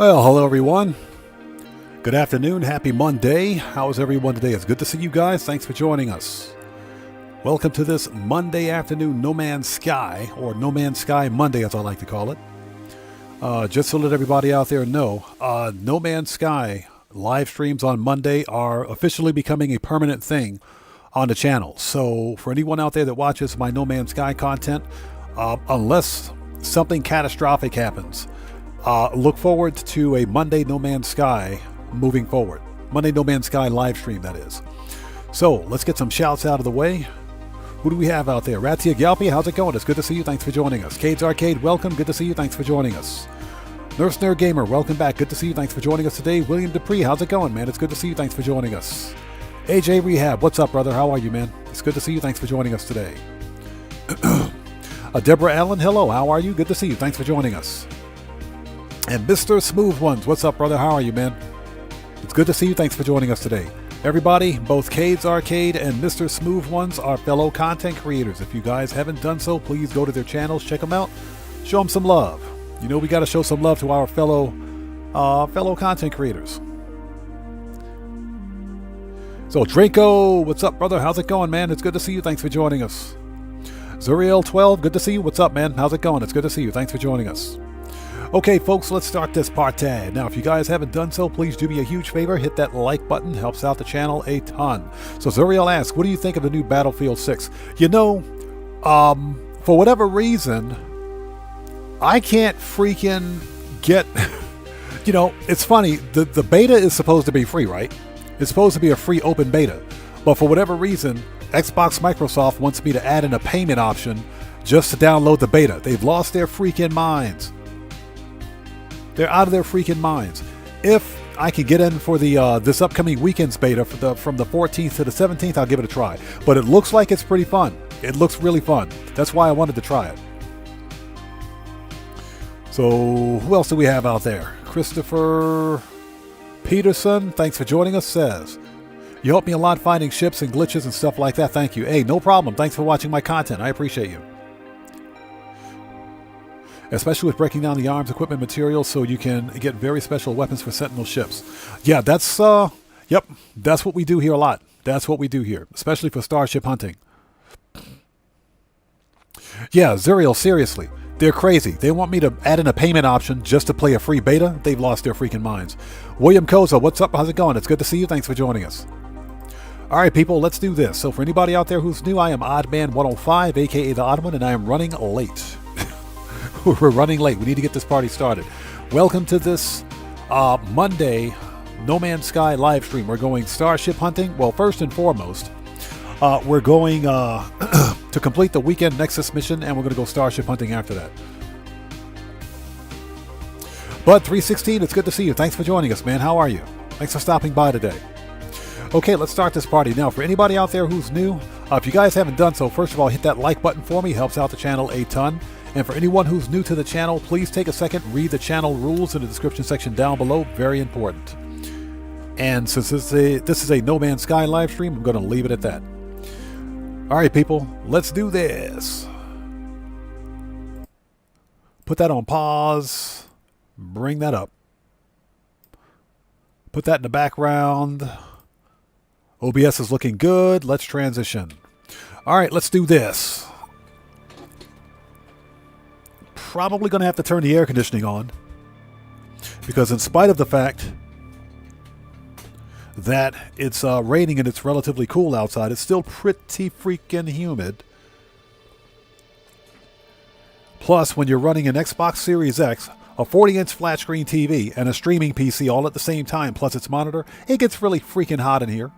Well, hello everyone. Good afternoon. Happy Monday. How is everyone today? It's good to see you guys. Thanks for joining us. Welcome to this Monday afternoon No Man's Sky, or No Man's Sky Monday as I like to call it. Just to let everybody out there know, No Man's Sky live streams on Monday are officially becoming a permanent thing on the channel. So for anyone out there that watches my No Man's Sky content, unless something catastrophic happens, look forward to a Monday No Man's Sky moving forward. Monday No Man's Sky live stream, that is. So let's get some shouts out of the way. Who do we have out there? Ratia Gyalpi, how's it going? It's good to see you. Thanks for joining us. Cade's Arcade, welcome. Good to see you. Thanks for joining us. Nurse Nerd Gamer, welcome back. Good to see you. Thanks for joining us today. William Dupree, how's it going, man? It's good to see you. Thanks for joining us. AJ Rehab, what's up, brother? How are you, man? It's good to see you. Thanks for joining us today. Deborah Allen, hello. How are you? Good to see you. Thanks for joining us. And Mr. Smooth Ones, what's up, brother? How are you, man? It's good to see you. Thanks for joining us today. Everybody, both Cade's Arcade and Mr. Smooth Ones are fellow content creators. If you guys haven't done so, please go to their channels, check them out, show them some love. You know, we got to show some love to our fellow content creators. So, Draco, what's up, brother? How's it going, man? It's good to see you. Thanks for joining us. Zuriel12, good to see you. What's up, man? How's it going? It's good to see you. Thanks for joining us. Okay, folks, let's start this party. Now, if you guys haven't done so, please do me a huge favor. Hit that like button. Helps out the channel a ton. So, Zuriel asks, what do you think of the new Battlefield 6? You know, for whatever reason, I can't freaking get... You know, it's funny. The beta is supposed to be free, right? It's supposed to be a free open beta. But for whatever reason, Xbox Microsoft wants me to add in a payment option just to download the beta. They've lost their freaking minds. They're out of their freaking minds. If I can get in for the this upcoming weekend's beta from the 14th to the 17th, I'll give it a try. But it looks like it's pretty fun. It looks really fun. That's why I wanted to try it. So who else do we have out there? Christopher Peterson, thanks for joining us, says, you helped me a lot finding ships and glitches and stuff like that. Thank you. Hey, no problem. Thanks for watching my content. I appreciate you. Especially with breaking down the arms, equipment, materials, so you can get very special weapons for Sentinel ships. Yeah, that's, yep, that's what we do here a lot. That's what we do here, especially for Starship hunting. Yeah, Zuriel, seriously, they're crazy. They want me to add in a payment option just to play a free beta. They've lost their freaking minds. William Koza, what's up? How's it going? It's good to see you. Thanks for joining us. All right, people, let's do this. So for anybody out there who's new, I am Oddman105, a.k.a. the Odd One, and I am running late. We're running late. We need to get this party started. Welcome to this Monday No Man's Sky live stream. We're going Starship hunting. Well, first and foremost, we're going to complete the weekend Nexus mission, and we're going to go Starship hunting after that. Bud 316, it's good to see you. Thanks for joining us, man. How are you? Thanks for stopping by today. Okay, let's start this party. Now, for anybody out there who's new, if you guys haven't done so, first of all, hit that like button for me. It helps out the channel a ton. And for anyone who's new to the channel, please take a second, read the channel rules in the description section down below. Very important. And since this is a No Man's Sky live stream, I'm going to leave it at that. All right, people, let's do this. Put that on pause. Bring that up. Put that in the background. OBS is looking good. Let's transition. All right, let's do this. Probably going to have to turn the air conditioning on, because in spite of the fact that it's raining and it's relatively cool outside, it's still pretty freaking humid. Plus, when you're running an Xbox Series X, a 40-inch flat screen TV, and a streaming PC all at the same time, plus its monitor, it gets really freaking hot in here.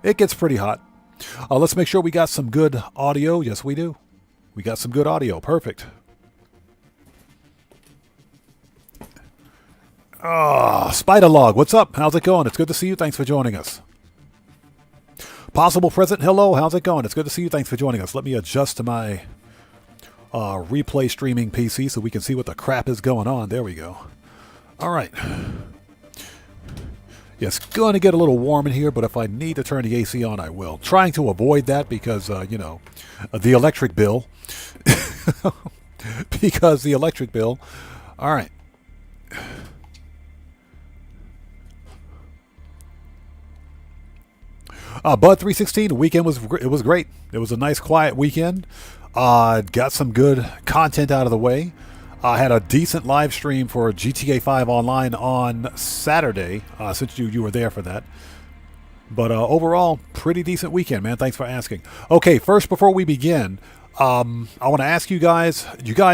It gets pretty hot. Let's make sure we got some good audio. Yes, we do. We got some good audio. Perfect. Spiderlog, what's up? How's it going? It's good to see you. Thanks for joining us. Possible Present, hello. How's it going? It's good to see you. Thanks for joining us. Let me adjust to my replay streaming PC so we can see what the crap is going on. There we go. All right. Yeah, it's going to get a little warm in here, but if I need to turn the AC on, I will. Trying to avoid that because, you know, the electric bill. Because the electric bill. All right. Bud 316, the weekend was great. It was a nice quiet weekend. Got some good content out of the way. I had a decent live stream for GTA 5 Online on Saturday, since you were there for that. But overall, pretty decent weekend, man. Thanks for asking. Okay, first, before we begin, I want to ask you guys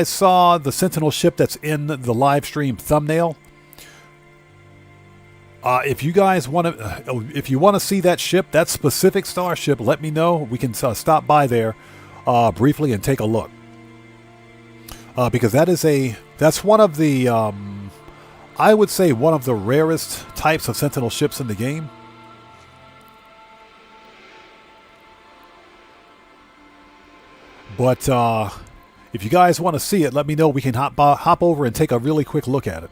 saw the Sentinel ship that's in the live stream thumbnail? If you guys want to see that ship, that specific Starship, let me know. We can stop by there briefly and take a look. Because that's one of the, I would say one of the rarest types of Sentinel ships in the game. But if you guys want to see it, let me know. We can hop over and take a really quick look at it.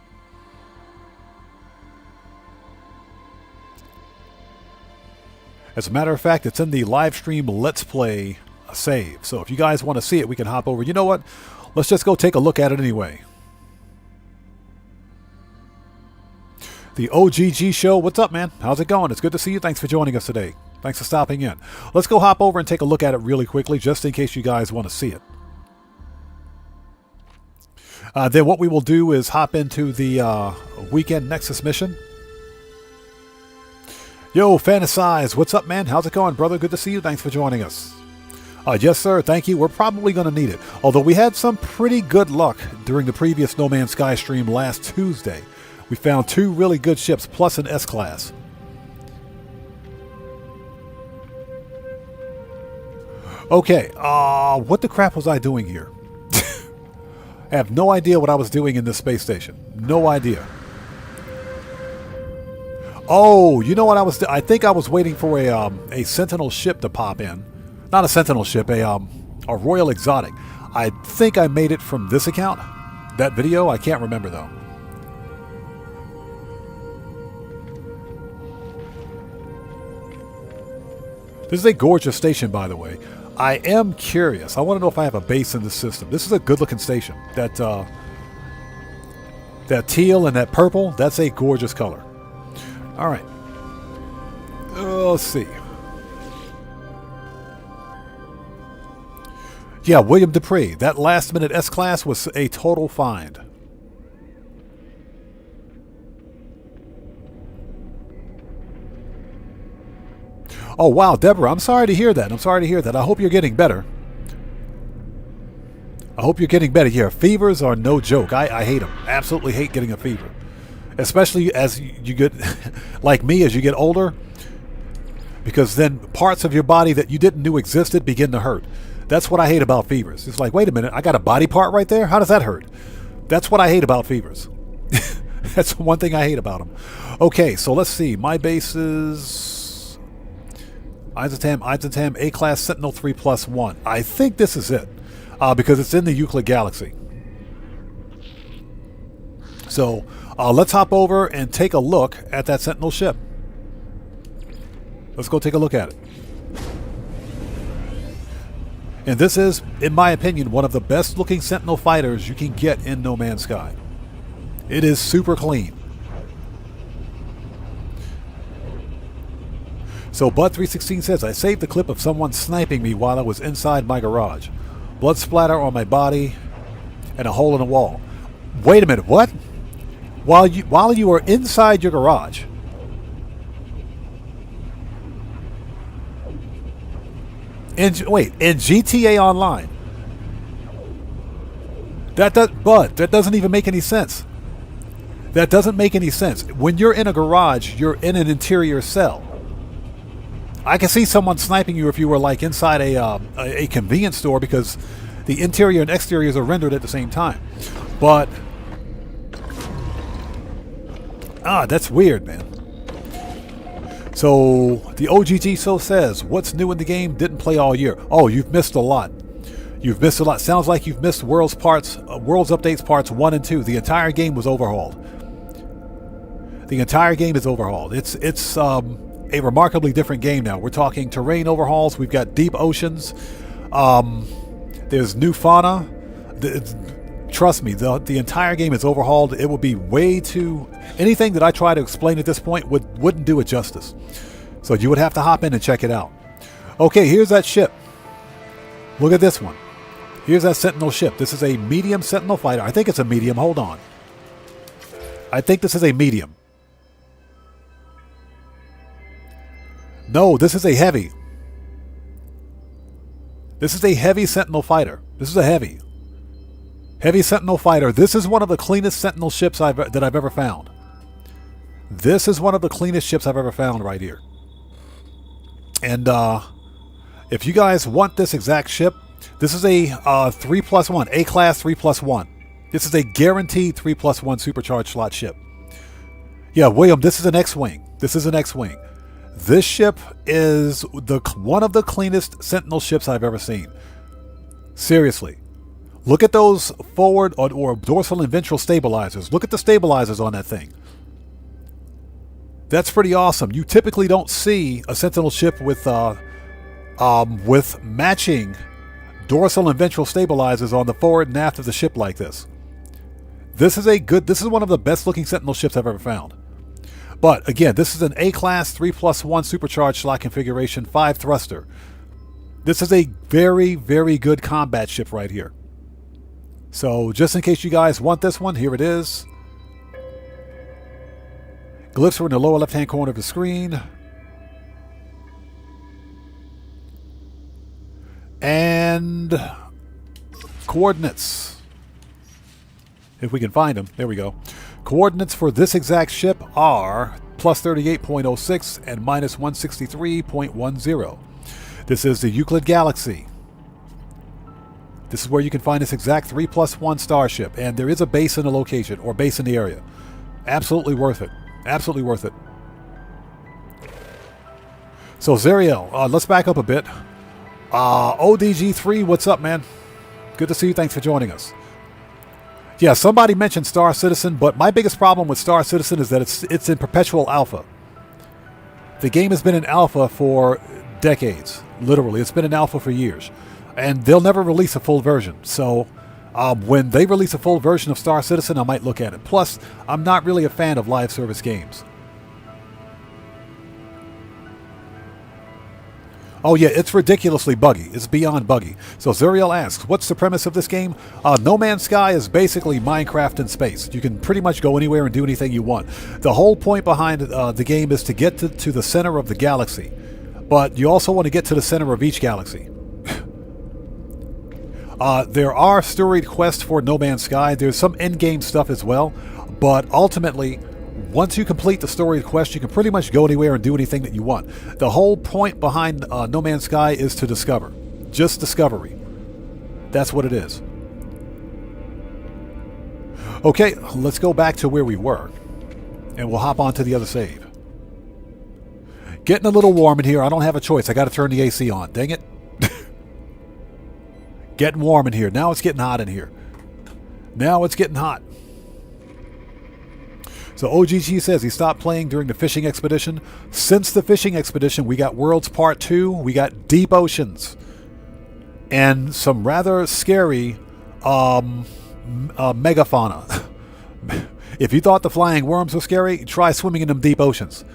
As a matter of fact, it's in the live stream Let's Play save. So if you guys want to see it, we can hop over. You know what? Let's just go take a look at it anyway. The OGG show. What's up, man? How's it going? It's good to see you. Thanks for joining us today. Thanks for stopping in. Let's go hop over and take a look at it really quickly, just in case you guys want to see it. Then what we will do is hop into the weekend Nexus mission. Yo, Fantasize, what's up, man? How's it going, brother? Good to see you. Thanks for joining us. Yes, sir. Thank you. We're probably going to need it. Although we had some pretty good luck during the previous No Man's Sky stream last Tuesday. We found 2 really good ships, plus an S-Class. Okay, what the crap was I doing here? I have no idea what I was doing in this space station. No idea. Oh, you know what I think I was waiting for a Sentinel ship to pop in. Not a Sentinel ship, a Royal Exotic. I think I made it from this account. That video, I can't remember though. This is a gorgeous station, by the way. I am curious. I want to know if I have a base in the system. This is a good-looking station. That teal and that purple, that's a gorgeous color. All right. Let's see. Yeah, William Dupree. That last-minute S-Class was a total find. Oh, wow, Deborah, I'm sorry to hear that. I'm sorry to hear that. I hope you're getting better. I hope you're getting better. Yeah, fevers are no joke. I hate them. Absolutely hate getting a fever. Especially as you get, like me, as you get older. Because then parts of your body that you didn't know existed begin to hurt. That's what I hate about fevers. It's like, wait a minute, I got a body part right there? How does that hurt? That's what I hate about fevers. That's one thing I hate about them. Okay, so let's see. My base is Eisentam, A-Class Sentinel 3+1. I think this is it. Because it's in the Euclid Galaxy. So let's hop over and take a look at that Sentinel ship. Let's go take a look at it. And this is, in my opinion, one of the best looking Sentinel fighters you can get in No Man's Sky. It is super clean. So Bud316 says, I saved the clip of someone sniping me while I was inside my garage. Blood splatter on my body and a hole in the wall. Wait a minute, what? While you were inside your garage? In GTA Online? That doesn't even make any sense. That doesn't make any sense. When you're in a garage, you're in an interior cell. I can see someone sniping you if you were like inside a convenience store, because the interior and exteriors are rendered at the same time. But that's weird, man. So the OGG so says, what's new in the game? Didn't play all year. Oh, you've missed a lot. You've missed a lot. Sounds like you've missed Worlds Updates Parts 1 and 2. The entire game was overhauled. The entire game is overhauled. It's a remarkably different game now. We're talking terrain overhauls. We've got deep oceans. There's new fauna. Trust me, the entire game is overhauled. It would be way too... Anything that I try to explain at this point wouldn't do it justice. So you would have to hop in and check it out. Okay, here's that ship. Look at this one. Here's that Sentinel ship. This is a medium Sentinel fighter. I think it's a medium. Hold on. I think this is a medium. No, this is a heavy. This is a heavy Sentinel fighter. This is a heavy. Heavy Sentinel fighter. This is one of the cleanest Sentinel ships that I've ever found. This is one of the cleanest ships I've ever found right here. And if you guys want this exact ship, this is a 3+1, A-class 3+1. This is a guaranteed 3+1 supercharged slot ship. Yeah, William, this is an X-Wing. This is an X-Wing. This ship is one of the cleanest Sentinel ships I've ever seen. Seriously. Look at those forward or dorsal and ventral stabilizers. Look at the stabilizers on that thing. That's pretty awesome. You typically don't see a Sentinel ship with matching dorsal and ventral stabilizers on the forward and aft of the ship like this. This is one of the best looking Sentinel ships I've ever found. But again, this is an A-class 3+1 supercharged slot configuration 5 thruster. This is a very, very good combat ship right here. So just in case you guys want this one, here it is. Glyphs are in the lower left-hand corner of the screen. And coordinates. If we can find them. There we go. Coordinates for this exact ship are +38.06 and -163.10. This is the Euclid Galaxy. This is where you can find this exact 3+1 Starship. And there is a base in the location, or base in the area. Absolutely worth it. Absolutely worth it. So Zariel, let's back up a bit. ODG3, what's up, man? Good to see you. Thanks for joining us. Yeah, somebody mentioned Star Citizen, but my biggest problem with Star Citizen is that it's in perpetual alpha. The game has been in alpha for decades. Literally, it's been in alpha for years. And they'll never release a full version. So when they release a full version of Star Citizen, I might look at it. Plus, I'm not really a fan of live service games. Oh yeah, it's ridiculously buggy. It's beyond buggy. So Zuriel asks, what's the premise of this game? No Man's Sky is basically Minecraft in space. You can pretty much go anywhere and do anything you want. The whole point behind the game is to get to the center of the galaxy. But you also want to get to the center of each galaxy. There are storied quests for No Man's Sky. There's some in-game stuff as well. But ultimately, once you complete the storied quest, you can pretty much go anywhere and do anything that you want. The whole point behind No Man's Sky is to discover. Just discovery. That's what it is. Okay, let's go back to where we were. And we'll hop on to the other save. Getting a little warm in here. I don't have a choice. I got to turn the AC on. Dang it. Getting warm in here. Now it's getting hot in here. Now it's getting hot. So OGG says he stopped playing during the fishing expedition. Since the fishing expedition, we got Worlds Part 2, we got Deep Oceans, and some rather scary megafauna. If you thought the flying worms were scary, try swimming in them deep oceans.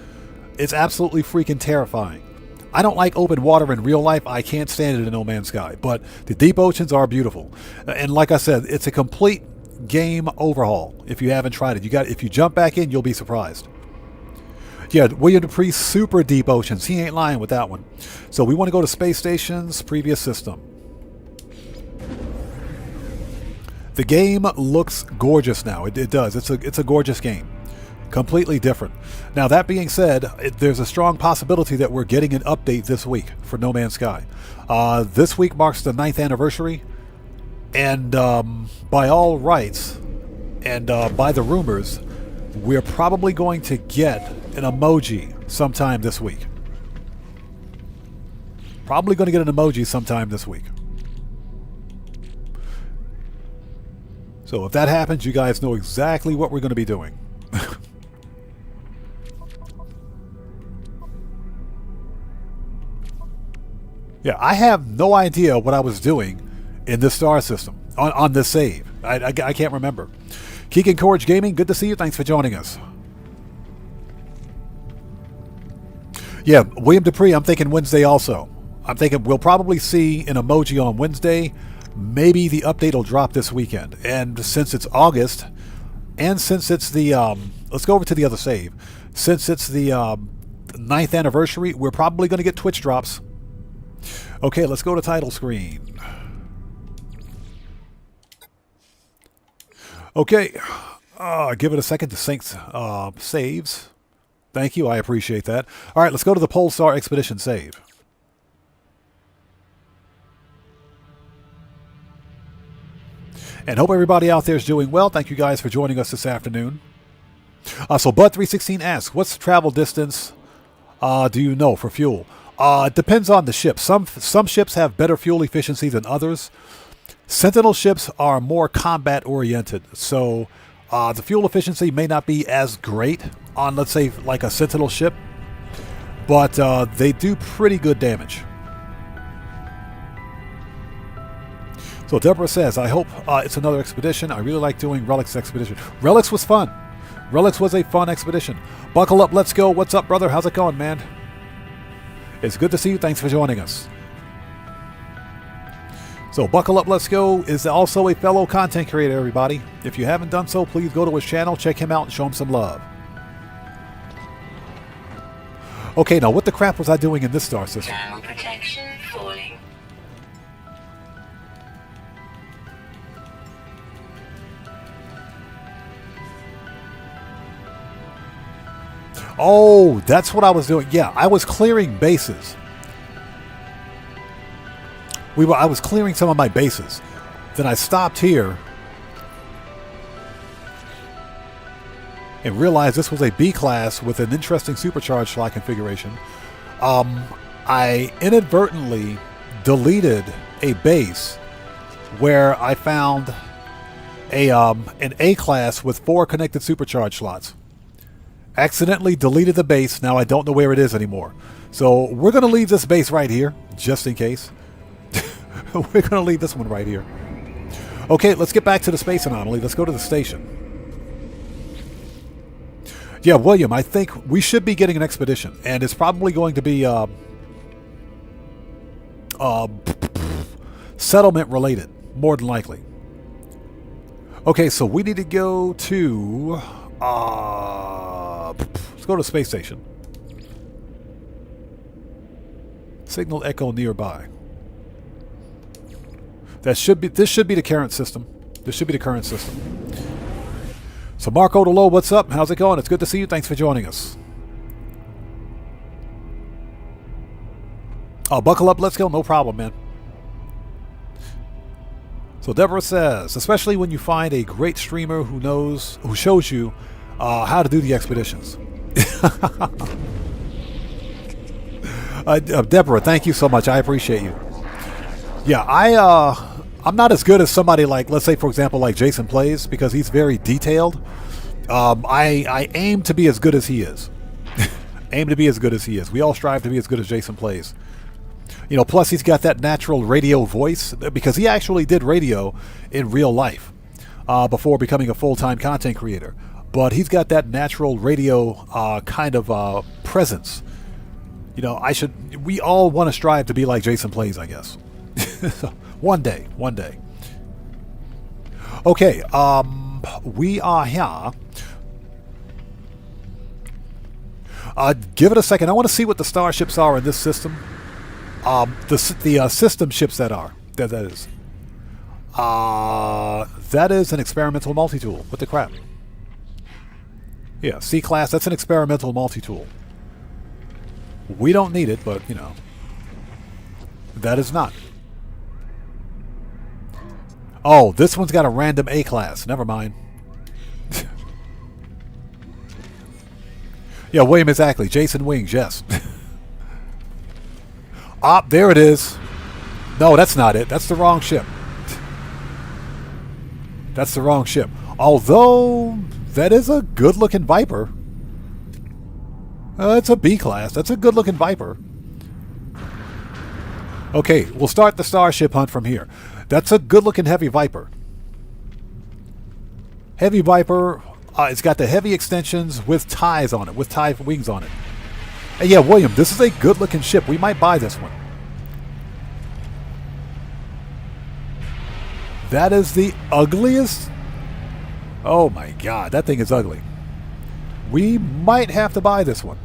It's absolutely freaking terrifying. I don't like open water in real life. I can't stand it in No Man's Sky, but the deep oceans are beautiful. And like I said, it's a complete game overhaul. If you haven't tried it, if you jump back in, you'll be surprised. Yeah, William Dupree, super deep oceans. He ain't lying with that one. So we want to go to space stations, previous system. The game looks gorgeous now. It does. It's a gorgeous game. Completely different. Now that being said, there's a strong possibility that we're getting an update this week for No Man's Sky. This week marks the 9th anniversary. And by all rights, and by the rumors, we're probably going to get an emoji sometime this week. Probably going to get an emoji sometime this week. So if that happens, you guys know exactly what we're going to be doing. Yeah, I have no idea what I was doing in this star system, on this save. I can't remember. Keegan Courage Gaming, good to see you. Thanks for joining us. Yeah, William Dupree, I'm thinking Wednesday also. I'm thinking we'll probably see an emoji on Wednesday. Maybe the update will drop this weekend. And since it's August, and since it's the, let's go over to the other save. Since it's the 9th anniversary, we're probably going to get Twitch drops. Okay, let's go to title screen. Okay, give it a second to sync saves. Thank you, I appreciate that. All right, let's go to the Polestar Expedition save. And hope everybody out there is doing well. Thank you guys for joining us this afternoon. So Bud316 asks, what's the travel distance do you know for fuel? It depends on the ship. Some ships have better fuel efficiency than others. Sentinel ships are more combat oriented, so the fuel efficiency may not be as great on, let's say, like a Sentinel ship, but they do pretty good damage. So Deborah says, I hope it's another expedition. I really like doing Relics expedition. Relics was fun. Relics was a fun expedition. Buckle up, let's go. What's up, brother? How's it going, man? It's good to see you. Thanks for joining us. So Buckle Up, Let's Go is also a fellow content creator, everybody. If you haven't done so, please go to his channel, check him out, and show him some love. Okay, now what the crap was I doing in this star system? Thermal protection falling. Oh, that's what I was doing. Yeah, I was clearing bases. I was clearing some of my bases. Then I stopped here and realized this was a B class with an interesting supercharged slot configuration. I inadvertently deleted a base where I found an A class with 4 connected supercharged slots. Accidentally deleted the base. Now I don't know where it is anymore. So we're going to leave this base right here, just in case. We're going to leave this one right here. Okay, let's get back to the space anomaly. Let's go to the station. Yeah, William, I think we should be getting an expedition. And it's probably going to be settlement related, more than likely. Okay, so we need to go to... let's go to the space station. Signal echo nearby. This should be the current system. This should be the current system. So Marco Delo, what's up? How's it going? It's good to see you. Thanks for joining us. Oh, buckle up. Let's go. No problem, man. So Deborah says, especially when you find a great streamer who shows you how to do the expeditions. Deborah, thank you so much. I appreciate you. Yeah, I'm not as good as somebody like, let's say, for example, like Jason Plays, because he's very detailed. I aim to be as good as he is. Aim to be as good as he is. We all strive to be as good as Jason Plays. You know, plus he's got that natural radio voice, because he actually did radio in real life before becoming a full-time content creator. But he's got that natural radio kind of presence. You know, we all want to strive to be like Jason Plays, I guess. One day. Okay, we are here. Give it a second. I want to see what the starships are in this system. The system ships that is. That is an experimental multi-tool. What the crap? Yeah, C-class, that's an experimental multi-tool. We don't need it, but, you know. That is not. Oh, this one's got a random A-class. Never mind. Yeah, William, exactly. Jason Wings, yes. There it is. No, that's not it. That's the wrong ship. That's the wrong ship. Although, that is a good-looking Viper. It's a B-class. That's a good-looking Viper. Okay, we'll start the Starship hunt from here. That's a good-looking heavy Viper. Heavy Viper. It's got the heavy extensions with ties on it, with tie wings on it. And yeah, William, this is a good-looking ship. We might buy this one. That is the ugliest. Oh my God, that thing is ugly. We might have to buy this one.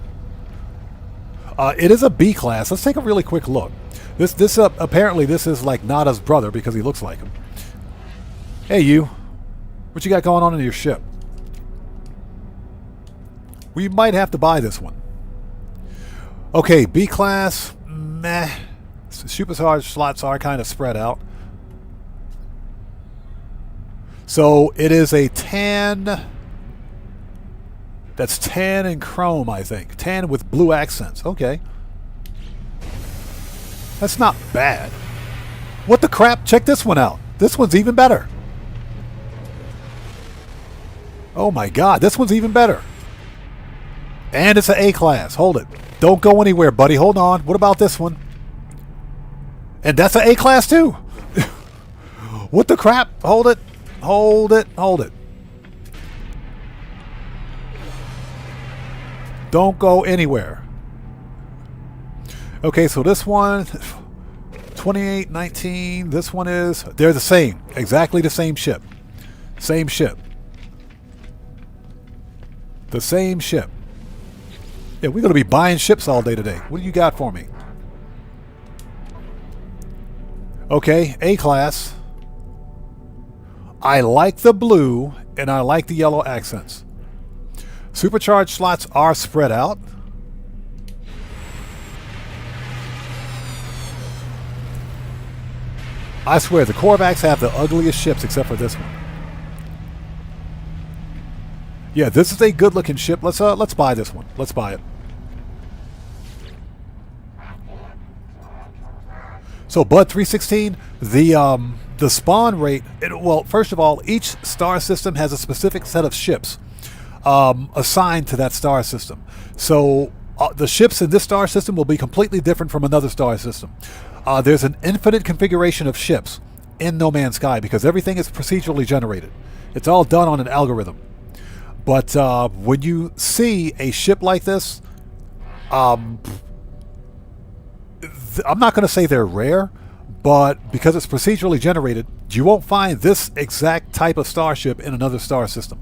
It is a B class. Let's take a really quick look. This apparently this is like Nada's brother because he looks like him. Hey you, what you got going on in your ship? We might have to buy this one. Okay, B class, meh. Supercharged slots are kind of spread out. So it is a tan. That's tan and chrome, I think. Tan with blue accents. Okay. That's not bad. What the crap? Check this one out. This one's even better. Oh my God, this one's even better. And it's an A class. Hold it. Don't go anywhere, buddy. Hold on. What about this one? And that's an A class too. What the crap? Hold it. Hold it. Hold it. Don't go anywhere. Okay, so this one, 2819. This one is, they're the same. Exactly the same ship. Same ship. The same ship. Yeah, we're going to be buying ships all day today. What do you got for me? Okay, A class. I like the blue and I like the yellow accents. Supercharged slots are spread out. I swear, the Korvax have the ugliest ships except for this one. Yeah, this is a good-looking ship. Let's buy this one. Let's buy it. So, Bud 316, the spawn rate. Well, first of all, each star system has a specific set of ships assigned to that star system. So, the ships in this star system will be completely different from another star system. There's an infinite configuration of ships in No Man's Sky because everything is procedurally generated. It's all done on an algorithm. But when you see a ship like this, I'm not going to say they're rare, but because it's procedurally generated, you won't find this exact type of starship in another star system.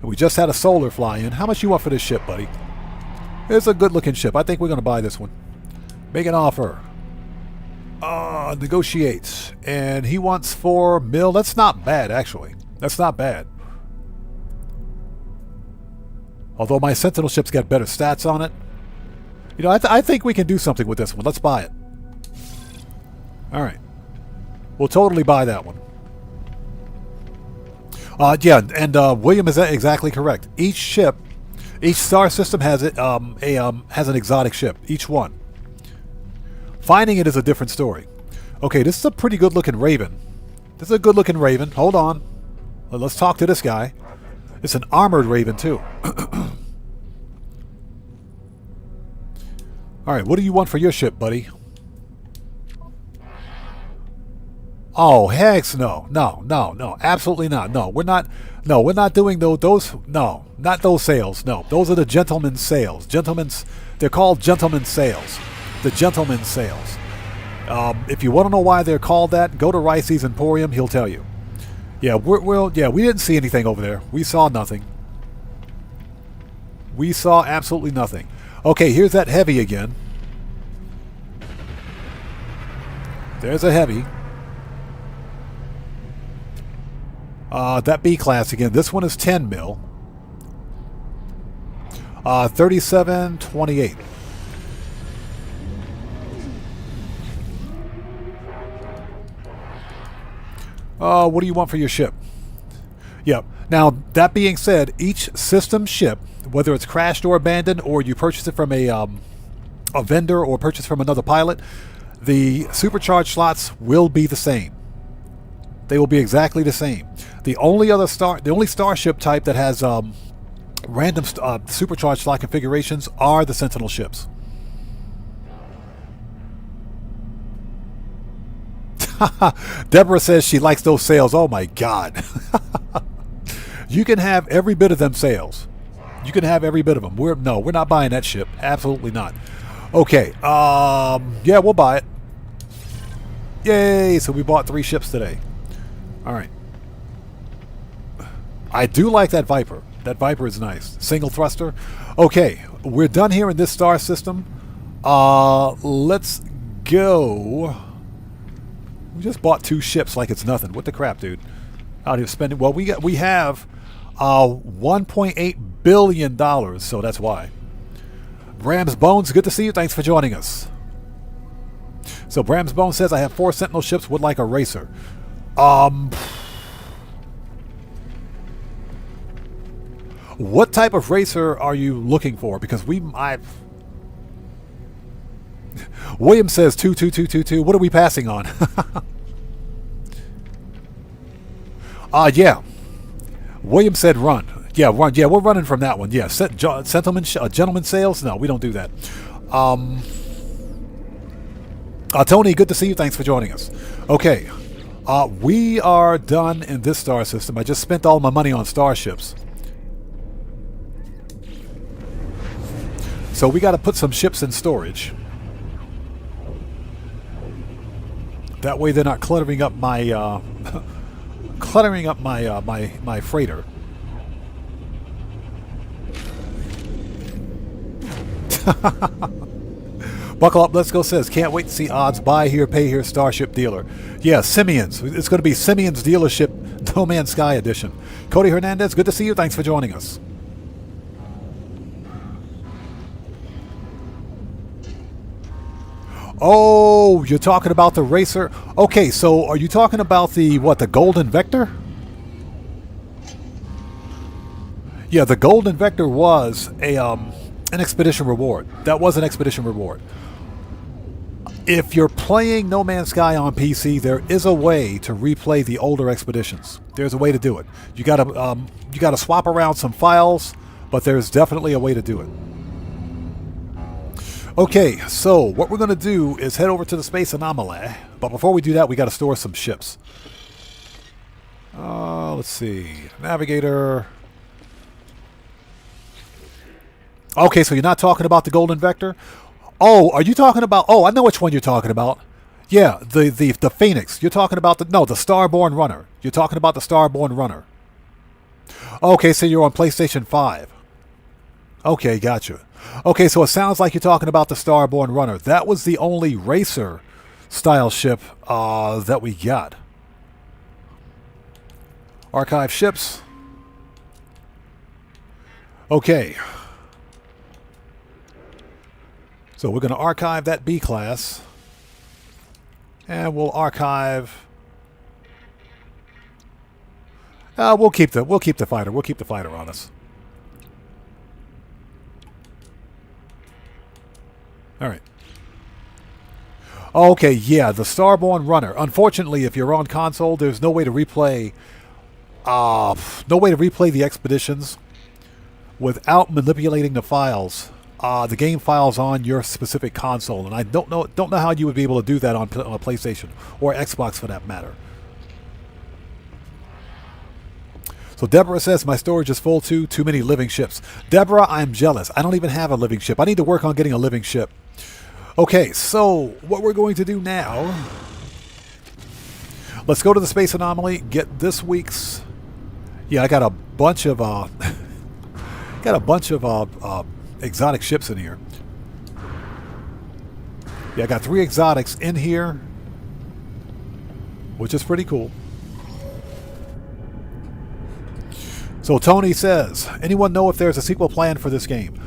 We just had a solar fly in. How much you want for this ship, buddy? It's a good-looking ship. I think we're going to buy this one. Make an offer. Negotiate. And he wants 4 mil. That's not bad, actually. That's not bad. Although my Sentinel ship's got better stats on it. You know, I think we can do something with this one. Let's buy it. Alright. We'll totally buy that one. Yeah, and William is exactly correct. Each ship, each star system has has an exotic ship. Each one. Finding it is a different story. Okay, this is a pretty good-looking Raven. This is a good-looking Raven. Hold on. Let's talk to this guy. It's an armored Raven, too. Alright, what do you want for your ship, buddy? Oh, heck no. No. Absolutely not. No, we're not doing those. No, not those sales. No, those are the gentleman's sales. They're called gentleman's sales. The gentleman's sales. If you want to know why they're called that, go to Ricey's Emporium. He'll tell you. Yeah, we didn't see anything over there. We saw nothing. We saw absolutely nothing. Okay, here's that heavy again. There's a heavy. That B class again. This one is 10 mil. 3728. What do you want for your ship? Yep. Now, that being said, each system ship, whether it's crashed or abandoned, or you purchase it from a vendor or purchase from another pilot, the supercharged slots will be the same. They will be exactly the same. The only starship type that has random supercharged slot configurations are the Sentinel ships. Deborah says she likes those sails. Oh my God. You can have every bit of them sails. You can have every bit of them. We're not buying that ship. Absolutely not. Okay. Yeah, we'll buy it. Yay! So we bought 3 ships today. All right. I do like that Viper. That Viper is nice. Single thruster. Okay, we're done here in this star system. Let's go. We just bought 2 ships like it's nothing. What the crap, dude? Out here spending. Well, we have $1.8 billion, so that's why. Bram's Bones, good to see you. Thanks for joining us. So Bram's Bones says I have 4 Sentinel ships. Would like a racer. What type of racer are you looking for? Because William says 22222. What are we passing on? Yeah. William said run. Yeah, run. Yeah, we're running from that one. Yeah, gentleman sales. No, we don't do that. Tony, good to see you. Thanks for joining us. Okay, we are done in this star system. I just spent all my money on starships. So we got to put some ships in storage. That way they're not cluttering up my my freighter. Buckle Up, Let's Go says, can't wait to see odds, buy here, pay here, Starship dealer. Yeah, Simeon's. It's going to be Simeon's dealership, No Man's Sky edition. Cody Hernandez, good to see you. Thanks for joining us. Oh, you're talking about the racer? Okay, so are you talking about the Golden Vector? Yeah, the Golden Vector was an expedition reward. That was an expedition reward. If you're playing No Man's Sky on PC, there is a way to replay the older expeditions. There's a way to do it. You gotta swap around some files, but there's definitely a way to do it. Okay, so what we're going to do is head over to the Space Anomaly. But before we do that, we got to store some ships. Let's see. Navigator. Okay, so you're not talking about the Golden Vector? Oh, are you talking about... Oh, I know which one you're talking about. Yeah, the Phoenix. You're talking about the Starborn Runner. You're talking about the Starborn Runner. Okay, so you're on PlayStation 5. Okay, gotcha. Okay, so it sounds like you're talking about the Starborn Runner. That was the only racer style ship that we got. Archive ships. Okay. So we're going to archive that B class. And we'll archive... we'll keep the fighter. We'll keep the fighter on us. All right. Okay, yeah, the Starborn Runner. Unfortunately, if you're on console, there's no way to replay. No way to replay the expeditions without manipulating the files, the game files on your specific console. And I don't know how you would be able to do that on a PlayStation or Xbox for that matter. So Deborah says, my storage is full too. Too many living ships. Deborah, I'm jealous. I don't even have a living ship. I need to work on getting a living ship. Okay, so what we're going to do now, let's go to the Space Anomaly, get this week's... Yeah, I got a bunch of exotic ships in here. Yeah, I got 3 exotics in here, which is pretty cool. So Tony says, anyone know if there's a sequel plan for this game?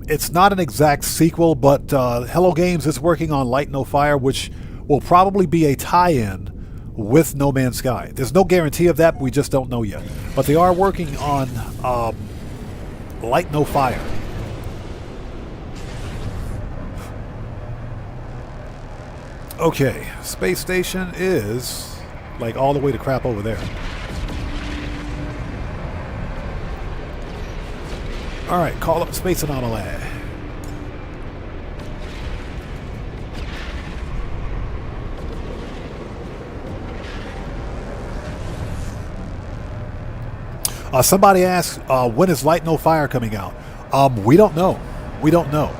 It's not an exact sequel, but Hello Games is working on Light No Fire, which will probably be a tie-in with No Man's Sky. There's no guarantee of that, we just don't know yet. But they are working on Light No Fire. Okay, space station is like all the way to crap over there. Alright, call up Space Anomaly. Somebody asked, when is Light No Fire coming out? We don't know. We don't know.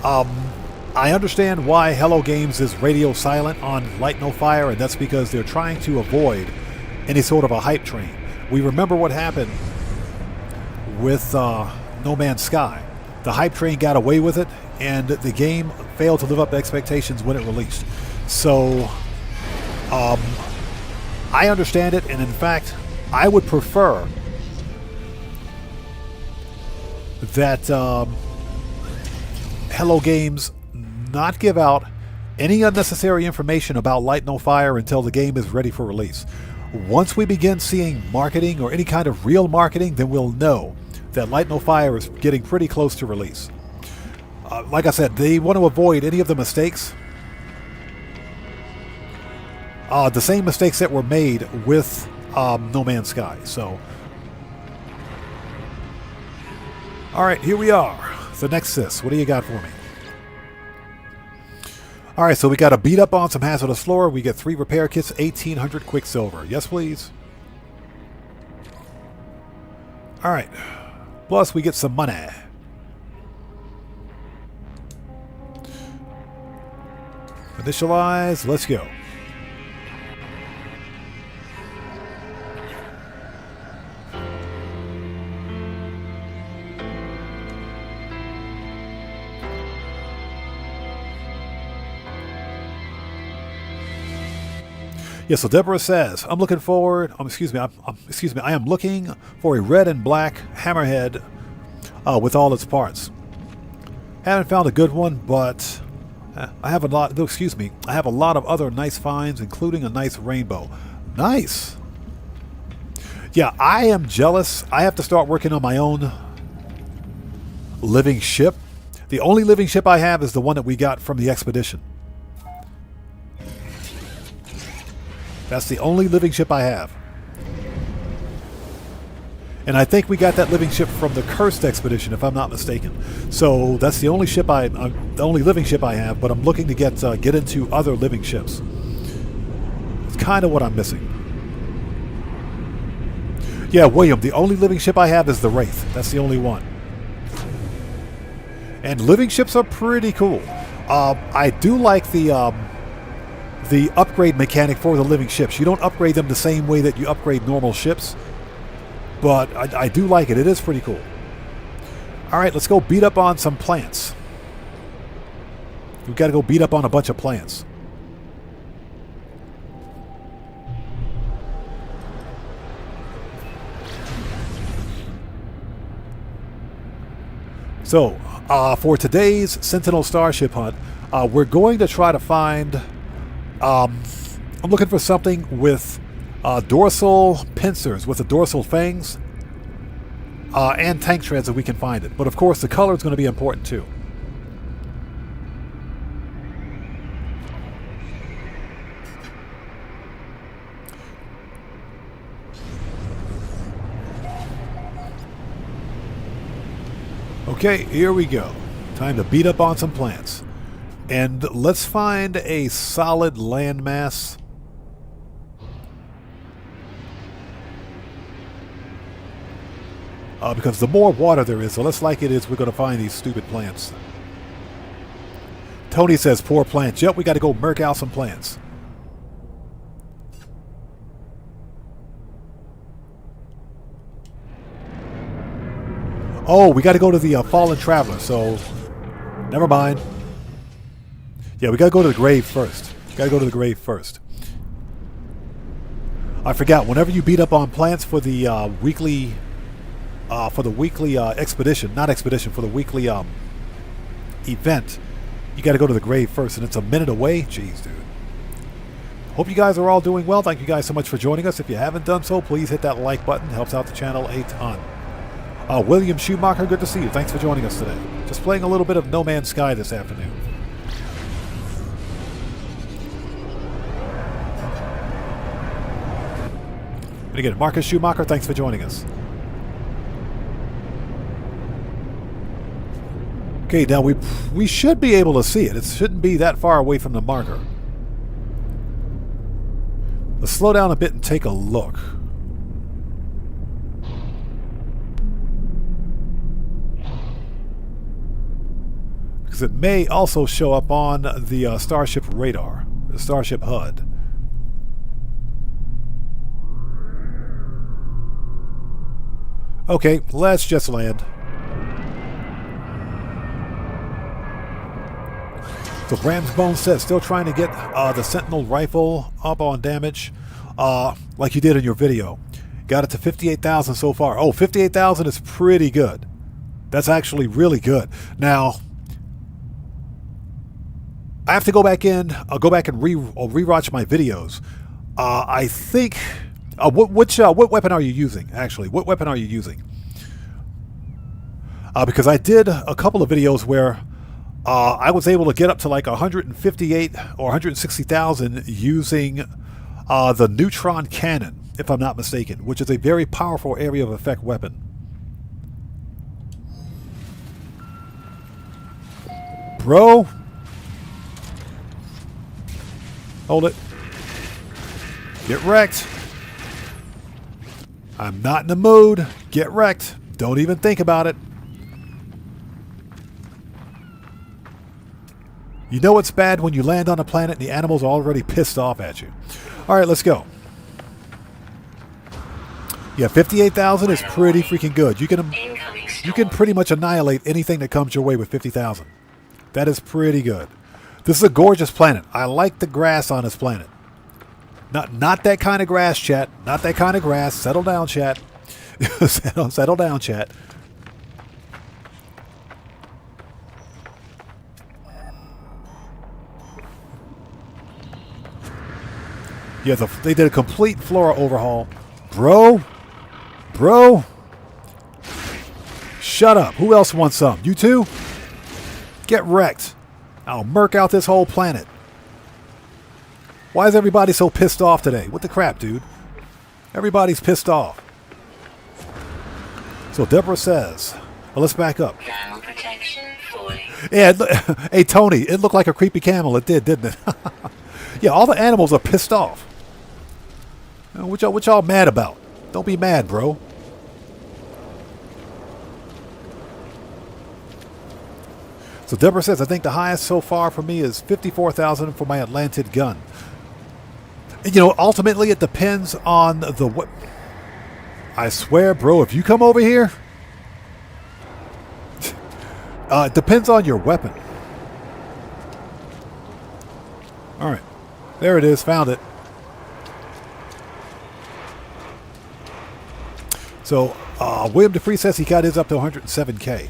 I understand why Hello Games is radio silent on Light No Fire, and that's because they're trying to avoid any sort of a hype train. We remember what happened with No Man's Sky. The hype train got away with it, and the game failed to live up to expectations when it released. So, I understand it, and in fact, I would prefer that Hello Games not give out any unnecessary information about Light No Fire until the game is ready for release. Once we begin seeing marketing or any kind of real marketing, then we'll know that Light No Fire is getting pretty close to release. Like I said, they want to avoid any of the mistakes. The same mistakes that were made with No Man's Sky. So, all right, here we are. The Nexus. What do you got for me? All right, so we got to beat up on some hazardous floor. We get 3 repair kits, 1,800 Quicksilver. Yes, please. All right. Plus, we get some money. Initialize. Let's go. Yeah, so Deborah says, I'm looking forward, I am looking for a red and black hammerhead with all its parts. Haven't found a good one, but I have a lot of other nice finds, including a nice rainbow. Nice. Yeah, I am jealous. I have to start working on my own living ship. The only living ship I have is the one that we got from the expedition. That's the only living ship I have. And I think we got that living ship from the Cursed expedition, if I'm not mistaken. So that's the only ship the only living ship I have, but I'm looking to get into other living ships. It's kind of what I'm missing. Yeah, William, the only living ship I have is the Wraith. That's the only one. And living ships are pretty cool. I do like the upgrade mechanic for the living ships. You don't upgrade them the same way that you upgrade normal ships, but I do like it. It is pretty cool. All right, let's go beat up on some plants. We've got to go beat up on a bunch of plants. So, for today's Sentinel Starship hunt, we're going to try to find... I'm looking for something with dorsal pincers, with the dorsal fangs, and tank treads if we can find it. But of course, the color is going to be important too. Okay, here we go. Time to beat up on some plants. And let's find a solid landmass. Because the more water there is, the less likely it is we're going to find these stupid plants. Tony says, poor plants. Yep, we got to go murk out some plants. Oh, we got to go to the Fallen Traveler, so never mind. Yeah, we got to go to the grave first. Got to go to the grave first. I forgot, whenever you beat up on plants for the weekly expedition, not expedition, for the weekly event, you got to go to the grave first, and it's a minute away. Jeez, dude. Hope you guys are all doing well. Thank you guys so much for joining us. If you haven't done so, please hit that like button. It helps out the channel a ton. William Schumacher, good to see you. Thanks for joining us today. Just playing a little bit of No Man's Sky this afternoon. And again, Marcus Schumacher, thanks for joining us. Okay, now we should be able to see it. It shouldn't be that far away from the marker. Let's slow down a bit and take a look. because it may also show up on the Starship radar, the Starship HUD. Okay, let's just land. So Bramsbone says, still trying to get the Sentinel rifle up on damage, like you did in your video. Got it to 58,000 so far. Oh, 58,000 is pretty good. That's actually really good. Now, I have to go back in. I'll go back and rewatch my videos. I think. What weapon are you using? Actually, what weapon are you using? Because I did a couple of videos where I was able to get up to like 158 or 160,000 using the neutron cannon, if I'm not mistaken, which is a very powerful area of effect weapon. Bro, hold it. Get wrecked. I'm not in the mood. Get wrecked. Don't even think about it. You know it's bad when you land on a planet and the animals are already pissed off at you. All right, let's go. Yeah, 58,000 is pretty freaking good. You can pretty much annihilate anything that comes your way with 50,000. That is pretty good. This is a gorgeous planet. I like the grass on this planet. Not that kind of grass, chat. Not that kind of grass. Settle down, chat. Settle down, chat. Yeah, they did a complete flora overhaul. Bro. Shut up. Who else wants some? You too? Get wrecked. I'll murk out this whole planet. Why is everybody so pissed off today? What the crap, dude? Everybody's pissed off. So Deborah says, well, let's back up. Camel protection falling. Yeah, hey, Tony, it looked like a creepy camel. It did, didn't it? Yeah, all the animals are pissed off. What y'all mad about? Don't be mad, bro. So Deborah says, I think the highest so far for me is 54,000 for my Atlantid gun. You know, ultimately it depends on the... I swear, bro, if you come over here... it depends on your weapon. Alright. There it is. Found it. So, William Dupree says he got his up to 107K.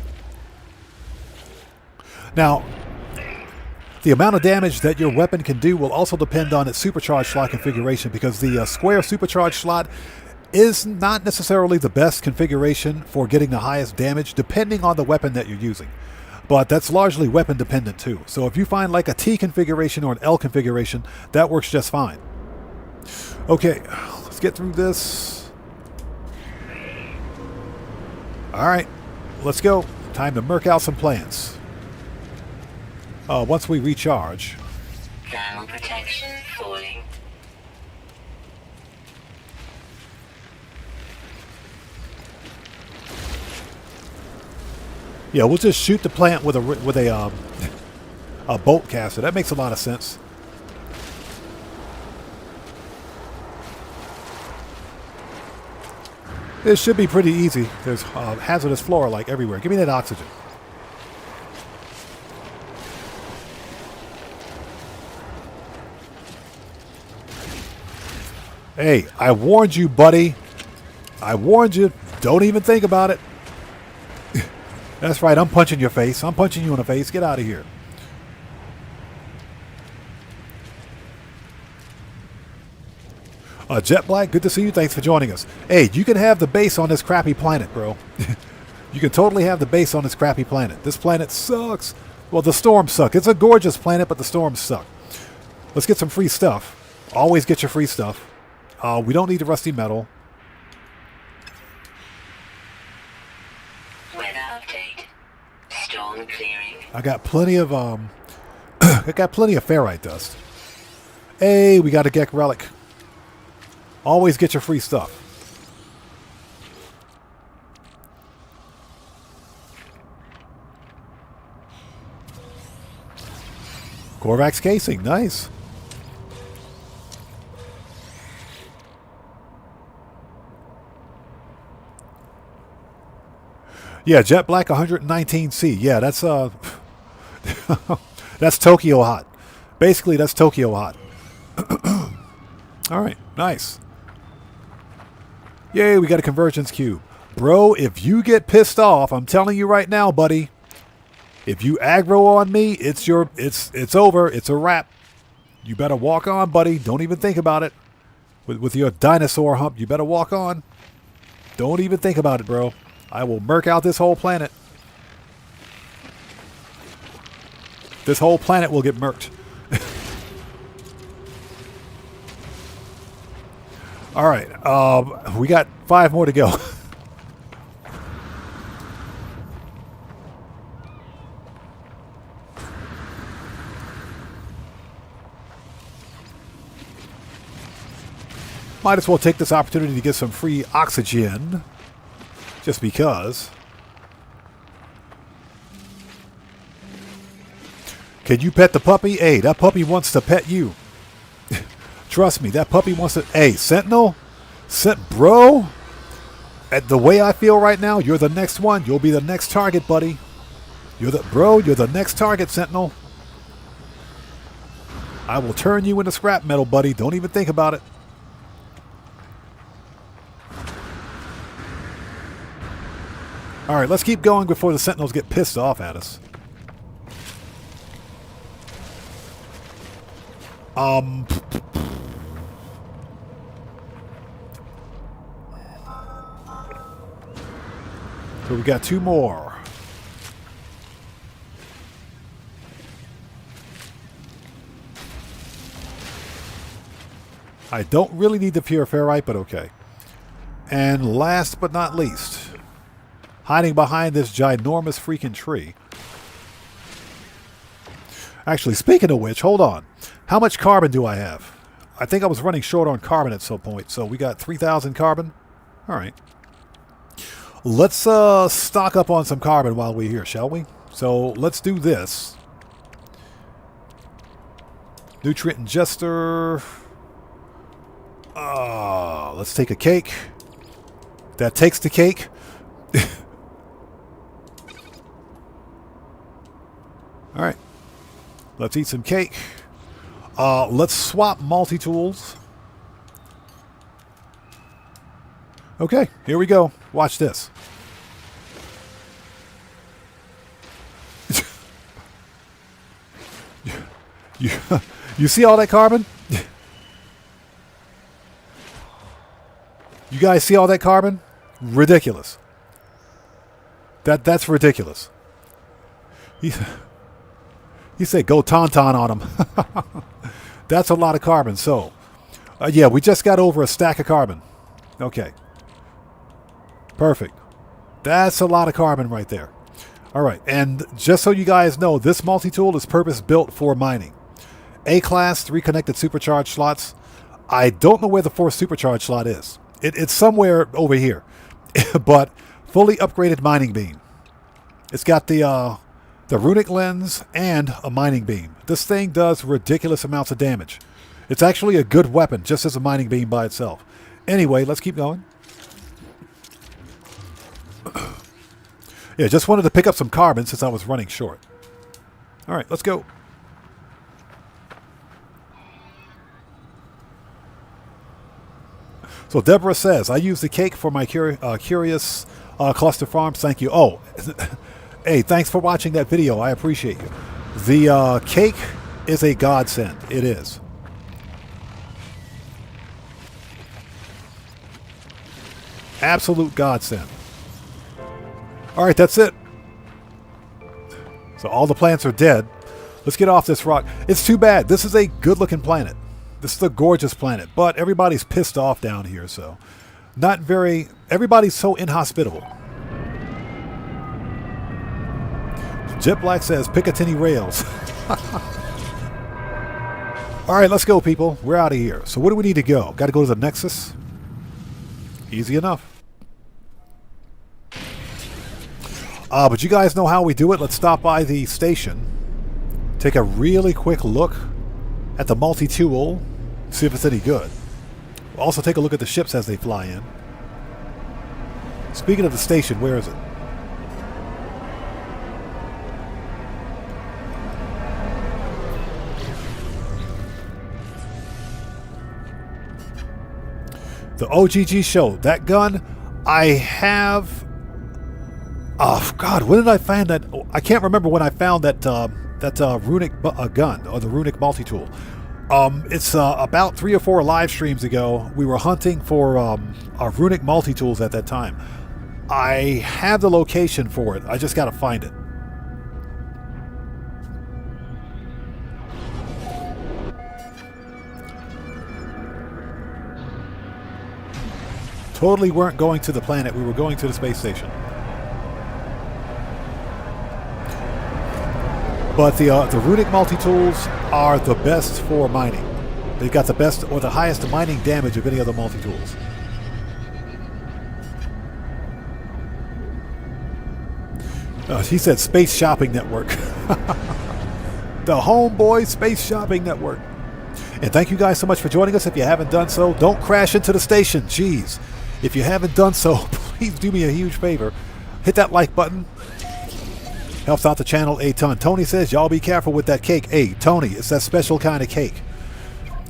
Now, the amount of damage that your weapon can do will also depend on its supercharged slot configuration, because the square supercharged slot is not necessarily the best configuration for getting the highest damage, depending on the weapon that you're using. But that's largely weapon dependent too. So if you find like a T configuration or an L configuration, that works just fine. Okay, let's get through this. All right, let's go. Time to murk out some plants. Once we recharge. Camel protection falling. Yeah, we'll just shoot the plant with a bolt caster. That makes a lot of sense. It should be pretty easy. There's hazardous flora like everywhere. Give me that oxygen. Hey, I warned you, buddy. I warned you. Don't even think about it. That's right, I'm punching your face. I'm punching you in the face. Get out of here. Jet Black, good to see you. Thanks for joining us. Hey, you can have the base on this crappy planet, bro. You can totally have the base on this crappy planet. This planet sucks. Well, the storms suck. It's a gorgeous planet, but the storms suck. Let's get some free stuff. Always get your free stuff. We don't need the rusty metal. Weather update. Storm clearing. I got plenty of ferrite dust. Hey, we got a Gek relic. Always get your free stuff. Korvax casing, nice. Yeah, Jet Black 119C. Yeah, that's that's Tokyo hot. Basically, that's Tokyo hot. All right, nice. Yay, we got a convergence cube. Bro, if you get pissed off, I'm telling you right now, buddy. If you aggro on me, it's over. It's a wrap. You better walk on, buddy. Don't even think about it. With your dinosaur hump, you better walk on. Don't even think about it, bro. I will murk out this whole planet. This whole planet will get murked. All right. We got 5 more to go. Might as well take this opportunity to get some free oxygen. Just because. Can you pet the puppy? Hey, that puppy wants to pet you. Trust me, that puppy wants to... Hey, Sentinel? Bro? At the way I feel right now, you're the next one. You'll be the next target, buddy. You're the next target, Sentinel. I will turn you into scrap metal, buddy. Don't even think about it. All right, let's keep going before the Sentinels get pissed off at us. So we got 2 more. I don't really need the pure ferrite, but okay. And last but not least, hiding behind this ginormous freaking tree. Actually, speaking of which, hold on. How much carbon do I have? I think I was running short on carbon at some point, so we got 3,000 carbon. All right. Let's stock up on some carbon while we're here, shall we? So let's do this. Nutrient ingester. Let's take a cake. That takes the cake. All right. Let's eat some cake. Let's swap multi-tools. Okay, here we go. Watch this. You see all that carbon? You guys see all that carbon? Ridiculous. That's ridiculous. He said go tauntaun on him. That's a lot of carbon. So, yeah, we just got over a stack of carbon. Okay. Perfect. That's a lot of carbon right there. All right, and just so you guys know, this multi-tool is purpose-built for mining. A-class, 3 connected supercharged slots. I don't know where the 4th supercharged slot is. It's somewhere over here. But fully upgraded mining beam. It's got the runic lens and a mining beam. This thing does ridiculous amounts of damage. It's actually a good weapon, just as a mining beam by itself. Anyway, let's keep going. Yeah, just wanted to pick up some carbon since I was running short. All right, let's go. So Deborah says, I use the cake for my curious cluster farms. Thank you. Oh, hey, thanks for watching that video. I appreciate you. The cake is a godsend. It is. Absolute godsend. All right, that's it. So all the plants are dead. Let's get off this rock. It's too bad. This is a good-looking planet. This is a gorgeous planet, but everybody's pissed off down here, so not very... Everybody's so inhospitable. Jet Black says, Picatinny rails. All right, let's go, people. We're out of here. So where do we need to go? Got to go to the Nexus? Easy enough. But you guys know how we do it. Let's stop by the station. Take a really quick look at the multi-tool, see if it's any good. We'll also take a look at the ships as they fly in. Speaking of the station, where is it? The OGG show. That gun, I have... Oh, God, when did I find that? I can't remember when I found that runic gun, or the runic multi-tool. It's about 3 or 4 live streams ago. We were hunting for our runic multi-tools at that time. I have the location for it. I just got to find it. Totally weren't going to the planet. We were going to the space station. But the runic multi-tools are the best for mining. They've got the best or the highest mining damage of any other multi-tools. He said Space Shopping Network. The Homeboy Space Shopping Network. And thank you guys so much for joining us. If you haven't done so, don't crash into the station. Jeez. If you haven't done so, please do me a huge favor. Hit that like button. Helps out the channel a ton. Tony says, y'all be careful with that cake. Hey, Tony, it's that special kind of cake.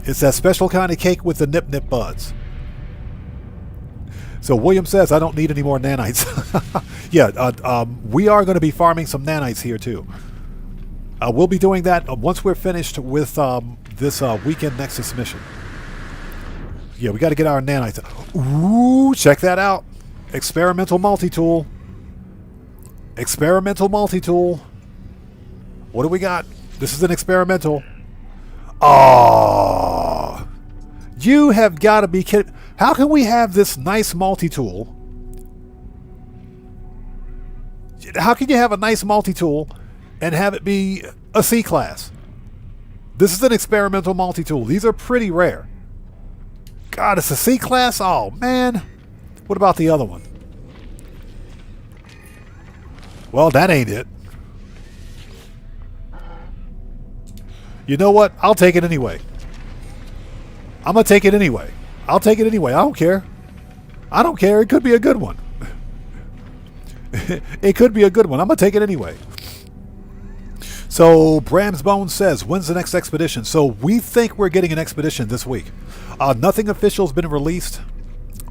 It's that special kind of cake with the nip-nip buds. So William says, I don't need any more nanites. Yeah, we are going to be farming some nanites here too. We'll be doing that once we're finished with this weekend Nexus mission. Yeah, we got to get our nanites. Ooh, check that out. Experimental multi-tool. Experimental multi-tool. What do we got? This is an experimental. Oh, you have got to be kidding. How can we have this nice multi-tool? How can you have a nice multi-tool and have it be a C-class? This is an experimental multi-tool. These are pretty rare. God, it's a C-class? Oh, man. What about the other one? Well, that ain't it. You know what? I'll take it anyway. I'm going to take it anyway. I'll take it anyway. I don't care. I don't care. It could be a good one. It could be a good one. I'm going to take it anyway. So, Bram's Bones says, when's the next expedition? So, we think we're getting an expedition this week. Nothing official has been released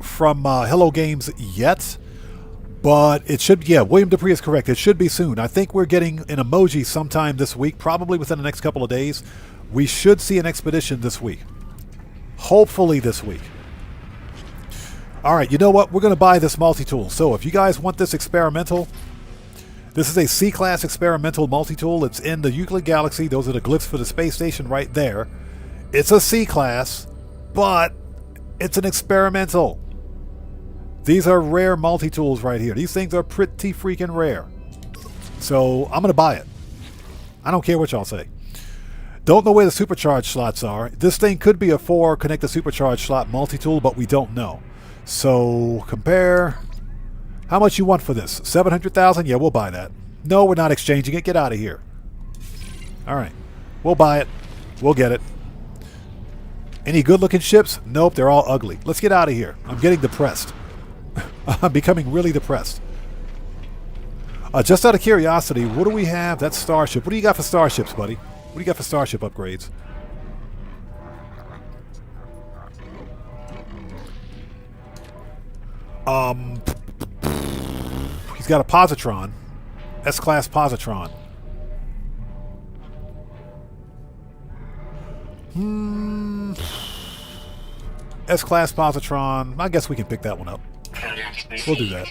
from Hello Games yet. But it should, yeah, William Dupree is correct. It should be soon. I think we're getting an emoji sometime this week, probably within the next couple of days. We should see an expedition this week. Hopefully this week. All right, you know what? We're going to buy this multi-tool. So if you guys want this experimental, this is a C-class experimental multi-tool. It's in the Euclid Galaxy. Those are the glyphs for the space station right there. It's a C-class, but it's an experimental. These are rare multi-tools right here. These things are pretty freaking rare. So I'm going to buy it. I don't care what y'all say. Don't know where the supercharge slots are. This thing could be a 4 connect the supercharge slot multi-tool, but we don't know. So compare. How much you want for this? 700,000? Yeah, we'll buy that. No, we're not exchanging it. Get out of here. All right. We'll buy it. We'll get it. Any good-looking ships? Nope, they're all ugly. Let's get out of here. I'm getting depressed. I'm becoming really depressed. Just out of curiosity, what do we have? That's Starship. What do you got for Starships, buddy? What do you got for Starship upgrades? He's got a positron. S-class positron. S-class positron. I guess we can pick that one up. We'll do that.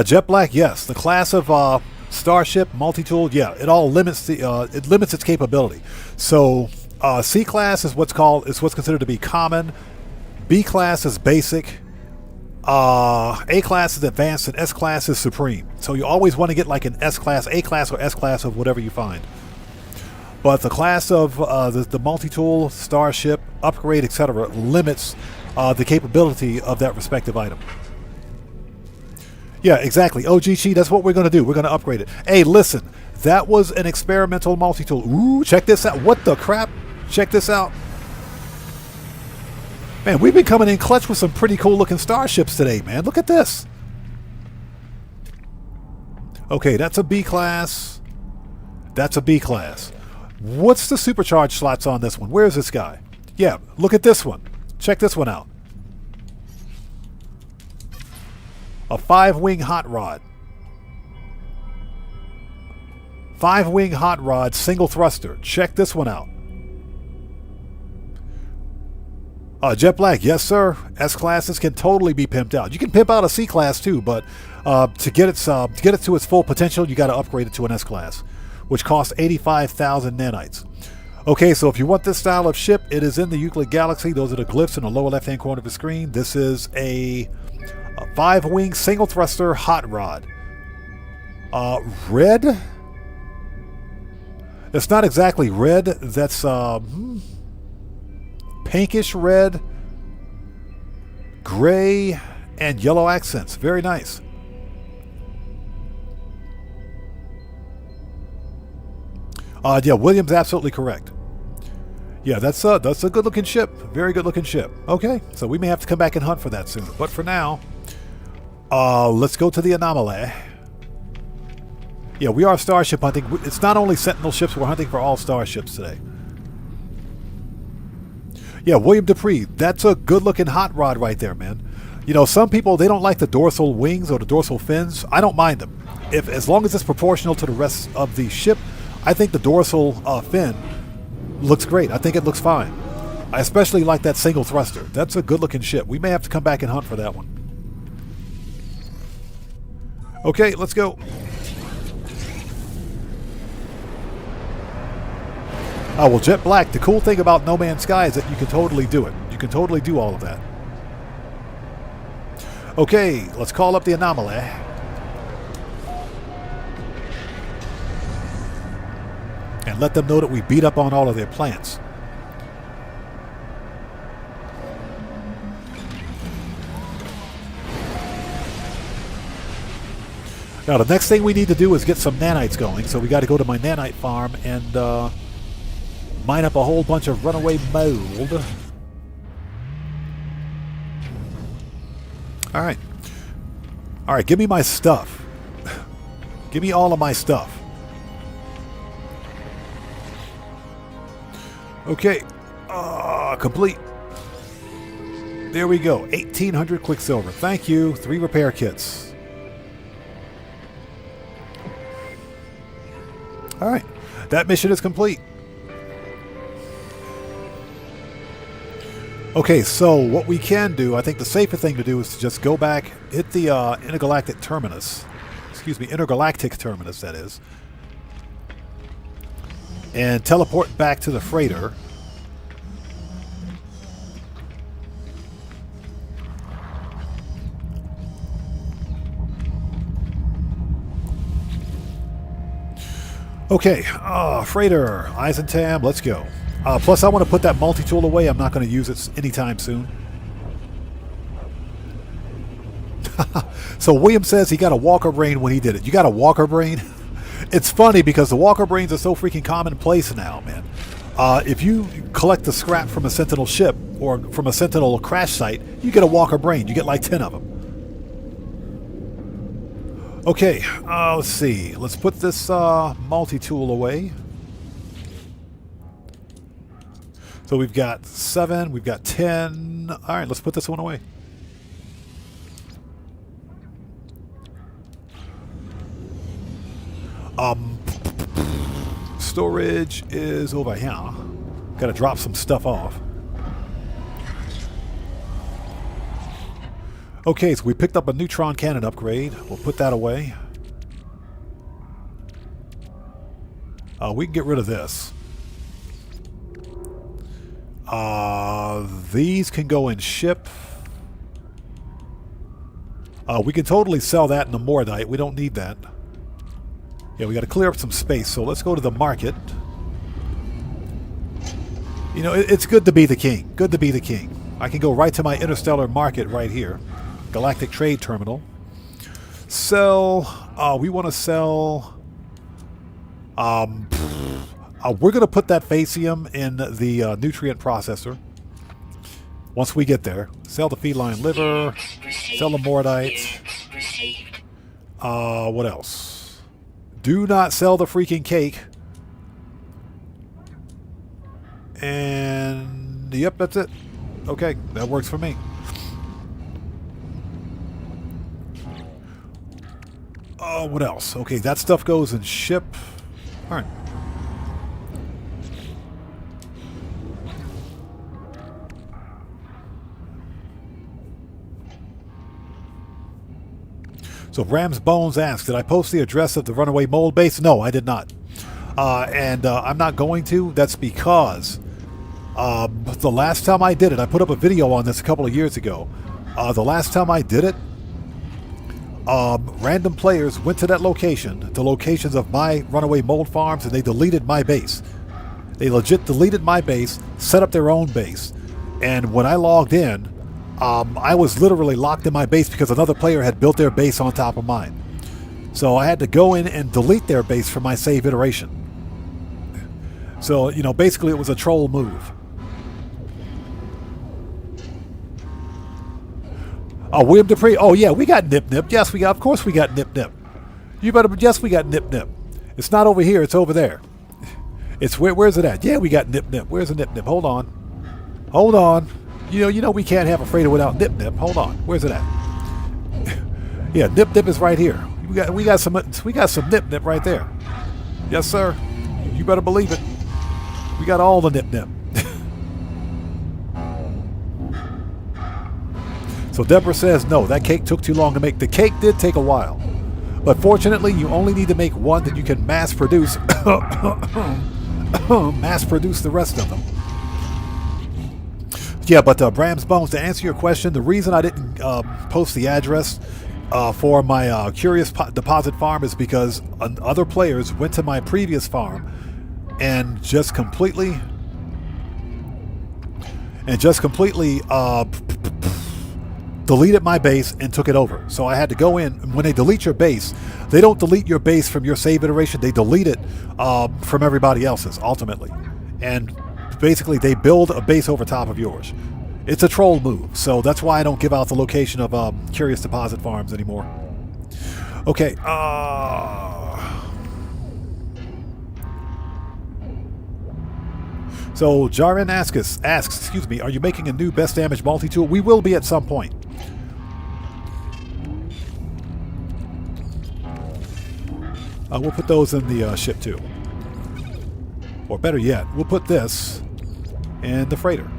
Jet Black, yes. The class of Starship multi-tool, yeah. It all limits the it limits its capability. So C class is what's considered to be common. B class is basic. A class is advanced, and S class is supreme. So you always want to get like an S class, A class, or S class of whatever you find. But the class of the multi-tool, Starship, upgrade, etc. limits the capability of that respective item. Yeah, exactly. OGC, that's what we're going to do. We're going to upgrade it. Hey, listen, that was an experimental multi-tool. Ooh, check this out. What the crap? Check this out. Man, we've been coming in clutch with some pretty cool looking starships today, man. Look at this. Okay, that's a B class. That's a B class. What's the supercharged slots on this one? Where's this guy? Yeah, look at this one. Check this one out. A 5-wing hot rod. 5-wing hot rod, single thruster. Check this one out. Jet Black, yes sir. S classes can totally be pimped out. You can pimp out a C class too, but to get it to its full potential, you got to upgrade it to an S class, which costs 85,000 nanites. Okay, so if you want this style of ship, it is in the Euclid Galaxy. Those are the glyphs in the lower left-hand corner of the screen. This is a 5-wing single thruster hot rod. Red? It's not exactly red. That's pinkish red, gray, and yellow accents. Very nice. Yeah, William's absolutely correct. Yeah, that's a good-looking ship. Very good-looking ship. Okay, so we may have to come back and hunt for that soon. But for now, let's go to the anomaly. Yeah, we are starship hunting. It's not only Sentinel ships. We're hunting for all starships today. Yeah, William Dupree. That's a good-looking hot rod right there, man. You know, some people, they don't like the dorsal wings or the dorsal fins. I don't mind them. As long as it's proportional to the rest of the ship, I think the dorsal fin looks great. I think it looks fine. I especially like that single thruster. That's a good-looking ship. We may have to come back and hunt for that one. Okay, let's go. Oh, well, Jet Black, the cool thing about No Man's Sky is that you can totally do it. You can totally do all of that. Okay, let's call up the anomaly. And let them know that we beat up on all of their plants. Now, the next thing we need to do is get some nanites going. So we got to go to my nanite farm and mine up a whole bunch of runaway mold. Alright. Alright, give me my stuff. Give me all of my stuff. Okay. Complete. There we go. 1,800 Quicksilver. Thank you. 3 repair kits. Alright. That mission is complete. Okay, so what we can do, I think the safer thing to do is to just go back, hit the intergalactic terminus. Excuse me, intergalactic terminus, that is. And teleport back to the freighter. Okay, freighter, Eisentam, let's go. Plus, I want to put that multi-tool away. I'm not going to use it anytime soon. So William says he got a walker brain when he did it. You got a walker brain? It's funny because the walker brains are so freaking commonplace now, man. If you collect the scrap from a Sentinel ship or from a Sentinel crash site, you get a walker brain. You get like 10 of them. Okay, let's see. Let's put this multi-tool away. So we've got 7, we've got 10. All right, let's put this one away. Storage is over here. Got to drop some stuff off. Okay, so we picked up a neutron cannon upgrade. We'll put that away. We can get rid of this. These can go in ship. We can totally sell that in the Mordite. We don't need that. Yeah, we got to clear up some space, so let's go to the market. You know, it's good to be the king. Good to be the king. I can go right to my interstellar market right here. Galactic Trade Terminal. Sell. We want to sell. We're going to put that facium in the nutrient processor. Once we get there. Sell the feline liver. Sell the mordites. What else? Do not sell the freaking cake. And yep, that's it. Okay, that works for me. What else? Okay, that stuff goes in ship. All right. So Rams Bones asks, did I post the address of the runaway mold base? No, I did not. And I'm not going to. That's because the last time I did it, I put up a video on this a couple of years ago. The last time I did it, random players went to that location, the locations of my runaway mold farms, and they deleted my base. They legit deleted my base, set up their own base. And when I logged in, I was literally locked in my base because another player had built their base on top of mine. So I had to go in and delete their base from my save iteration. So, you know, basically it was a troll move. Oh, William Dupree. Oh, yeah, we got Nip Nip. Yes, we got. Of course we got Nip Nip. You better. Yes, we got Nip Nip. It's not over here. It's over there. It's where's it at? Yeah, we got Nip Nip. Where's the Nip Nip? Hold on. Hold on. You know we can't have a Fredo without Nip Nip. Hold on. Where's it at? Yeah, Nip Nip is right here. We got some Nip Nip right there. Yes, sir. You better believe it. We got all the Nip Nip. So Deborah says, no, that cake took too long to make. The cake did take a while. But fortunately, you only need to make one that you can mass produce. Mass produce the rest of them. Yeah, but Bram's Bones, to answer your question, the reason I didn't post the address for my Curious Deposit farm is because other players went to my previous farm and just completely deleted my base and took it over. So I had to go in. When they delete your base, they don't delete your base from your save iteration. They delete it from everybody else's, ultimately. And basically, they build a base over top of yours. It's a troll move. So that's why I don't give out the location of Curious Deposit farms anymore. Okay. So Jaren asks, excuse me, are you making a new best damage multi-tool? We will be at some point. We'll put those in the ship too. Or better yet, we'll put this in the freighter.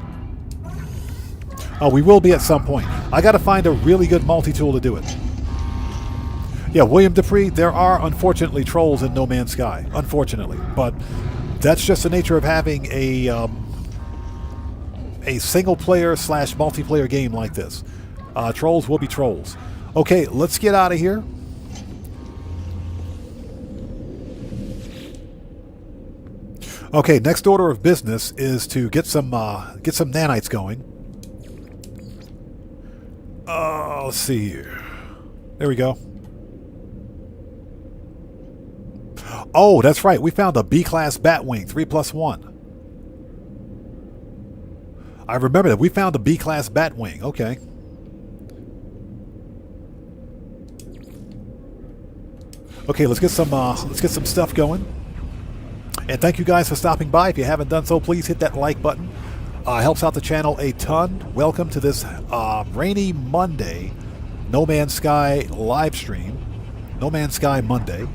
We will be at some point. I got to find a really good multi-tool to do it. Yeah, William Dupree, there are unfortunately trolls in No Man's Sky. Unfortunately. But that's just the nature of having a single-player / multiplayer game like this. Trolls will be trolls. Okay, let's get out of here. Okay, next order of business is to get some nanites going. Let's see here. There we go. Oh, that's right. We found a B-class Batwing, 3+1. I remember that. We found a B-class Batwing. Okay. Okay, let's get some stuff going. And thank you guys for stopping by. If you haven't done so, please hit that like button. Helps out the channel a ton. Welcome to this rainy Monday No Man's Sky live stream. No Man's Sky Monday.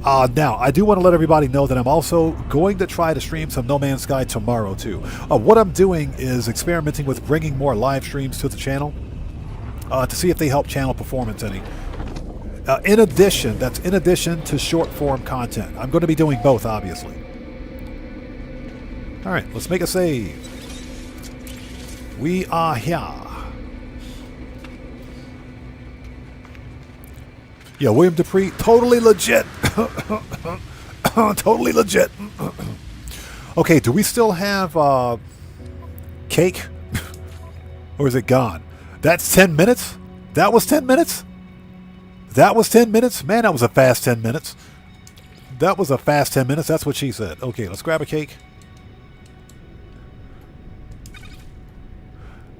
Now, I do want to let everybody know that I'm also going to try to stream some No Man's Sky tomorrow, too. What I'm doing is experimenting with bringing more live streams to the channel to see if they help channel performance any. In addition to short-form content. I'm going to be doing both, obviously. All right, let's make a save. We are here. Yeah, William Dupree, totally legit. Totally legit. Okay, do we still have cake? Or is it gone? That's 10 minutes? That was 10 minutes? That was 10 minutes? Man, that was a fast 10 minutes. That was a fast 10 minutes. That's what she said. Okay, let's grab a cake.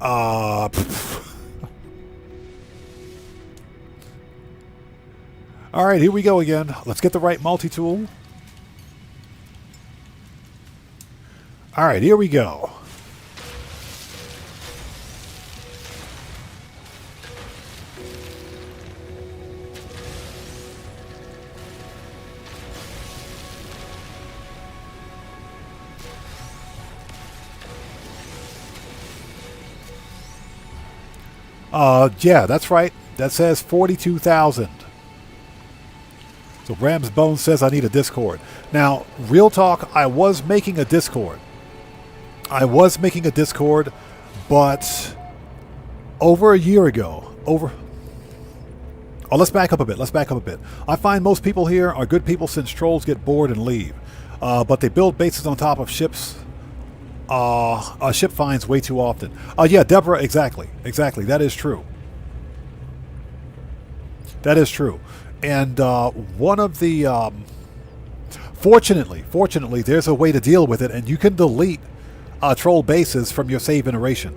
All right, here we go again. Let's get the right multi-tool. All right, here we go. Yeah, that's right. That says 42,000. So Rams Bones says I need a Discord. Now, real talk, I was making a Discord. But over a year ago, let's back up a bit. I find most people here are good people since trolls get bored and leave. But they build bases on top of ships. Ship finds way too often. Yeah, Deborah, exactly. That is true. And one of the... Fortunately, there's a way to deal with it, and you can delete troll bases from your save iteration.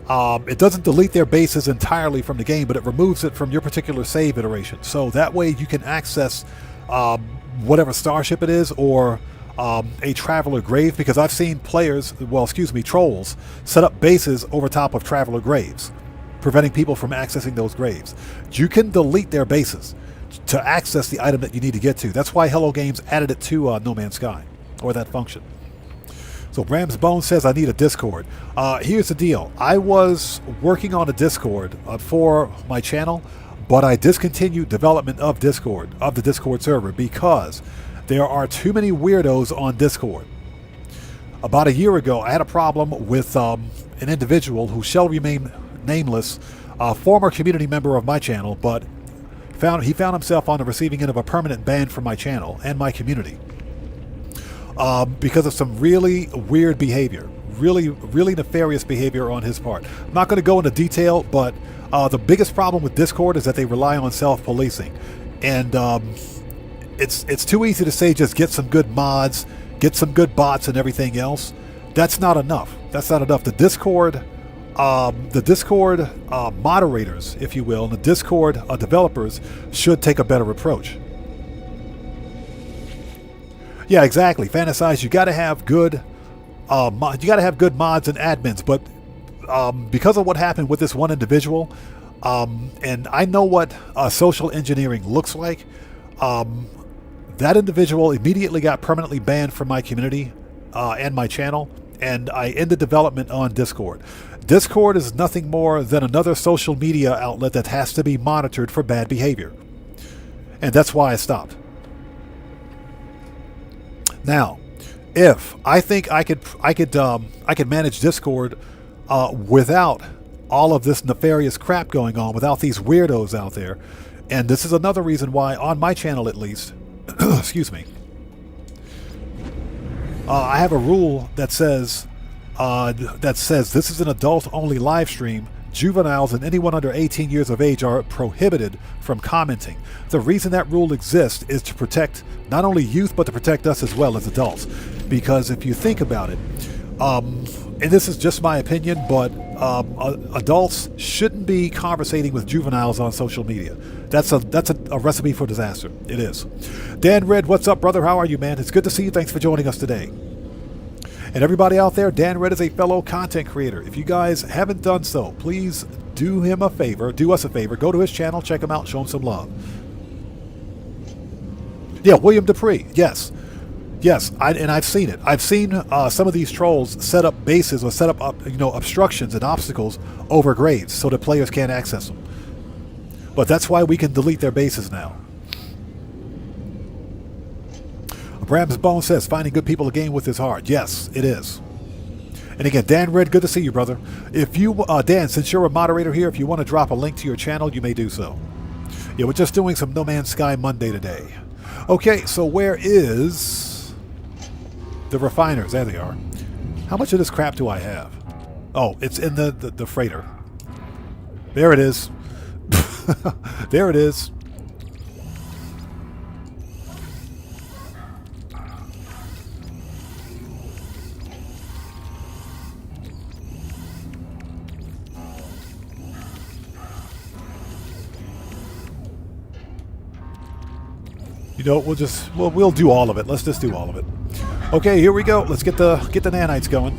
It doesn't delete their bases entirely from the game, but it removes it from your particular save iteration. So that way you can access whatever starship it is, or a traveler grave, because I've seen trolls set up bases over top of traveler graves, preventing people from accessing those graves. You can delete their bases to access the item that you need to get to. That's why Hello Games added it to No Man's Sky, or that function. So Rams Bone says I need a Discord. Here's the deal. I was working on a Discord for my channel, but I discontinued development of the Discord server, because there are too many weirdos on Discord. About a year ago, I had a problem with an individual who shall remain nameless, a former community member of my channel, but he found himself on the receiving end of a permanent ban from my channel and my community because of some really weird behavior, really nefarious behavior on his part. I'm not going to go into detail, but the biggest problem with Discord is that they rely on self-policing, and it's too easy to say just get some good mods, get some good bots and everything else. That's not enough. The Discord moderators, if you will, and the Discord developers should take a better approach. Yeah, exactly. Fantasize. You got to have good mods and admins, but because of what happened with this one individual, and I know what social engineering looks like. That individual immediately got permanently banned from my community and my channel, and I ended development on Discord. Discord is nothing more than another social media outlet that has to be monitored for bad behavior, and that's why I stopped. Now, if I think I could manage Discord without all of this nefarious crap going on, without these weirdos out there, and this is another reason why on my channel, at least, excuse me, I have a rule that says this is an adult-only live stream. Juveniles and anyone under 18 years of age are prohibited from commenting. The reason that rule exists is to protect not only youth, but to protect us as well as adults. Because if you think about it, and this is just my opinion, but adults shouldn't be conversating with juveniles on social media. That's a recipe for disaster. It is. Dan Red, what's up, brother? How are you, man? It's good to see you. Thanks for joining us today. And everybody out there, Dan Red is a fellow content creator. If you guys haven't done so, please do us a favor, go to his channel, check him out, show him some love. Yeah, William Dupree, yes, and I've seen it. I've seen some of these trolls set up bases or set up obstructions and obstacles over graves so that players can't access them. But that's why we can delete their bases now. Bram's Bone says, finding good people to game with is hard. Yes, it is. And again, Dan Red, good to see you, brother. If you, Dan, since you're a moderator here, if you want to drop a link to your channel, you may do so. Yeah, we're just doing some No Man's Sky Monday today. Okay, so where is the refiners? There they are. How much of this crap do I have? Oh, it's in the freighter. There it is. There it is. You know, we'll do all of it. Let's just do all of it. Okay, here we go. Let's get the nanites going.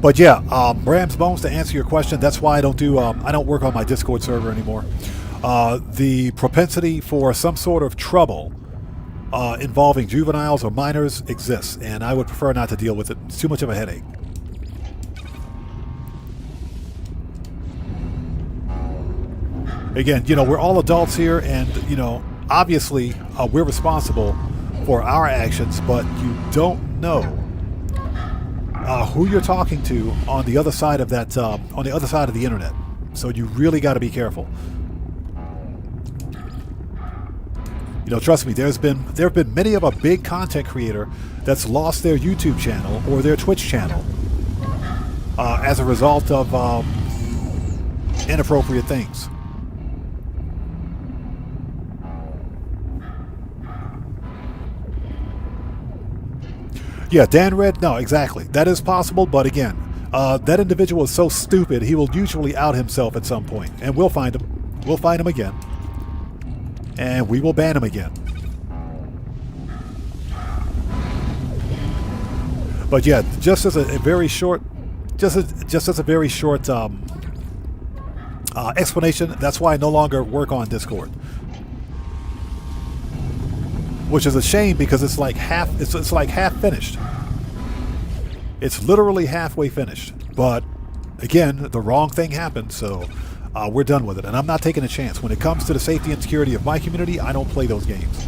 But yeah, Bram's Bones, to answer your question, that's why I don't work on my Discord server anymore. The propensity for some sort of trouble involving juveniles or minors exists, and I would prefer not to deal with it. It's too much of a headache. Again, you know, we're all adults here, and, you know, obviously we're responsible for our actions, but you don't know who you're talking to on the other side of that, on the other side of the internet. So you really got to be careful. You know, trust me, there have been many of a big content creator that's lost their YouTube channel or their Twitch channel as a result of inappropriate things. Yeah, Dan Red, no, exactly. That is possible, but again, that individual is so stupid, he will usually out himself at some point, and we'll find him. We'll find him again. And we will ban him again. But yeah, just as a very short, explanation, that's why I no longer work on Discord. Which is a shame because it's like it's like half finished. It's literally halfway finished. But again, the wrong thing happened, so we're done with it. And I'm not taking a chance. When it comes to the safety and security of my community, I don't play those games.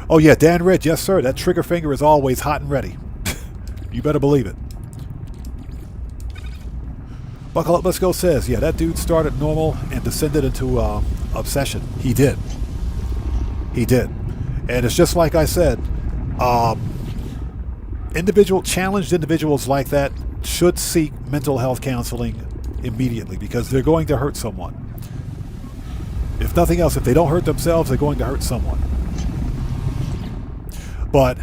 Oh yeah, Dan Red, yes sir, that trigger finger is always hot and ready. You better believe it. Buckle Up Let's Go says, yeah, that dude started normal and descended into obsession. He did. He did. And it's just like I said, challenged individuals like that should seek mental health counseling immediately because they're going to hurt someone. If nothing else, if they don't hurt themselves, they're going to hurt someone. But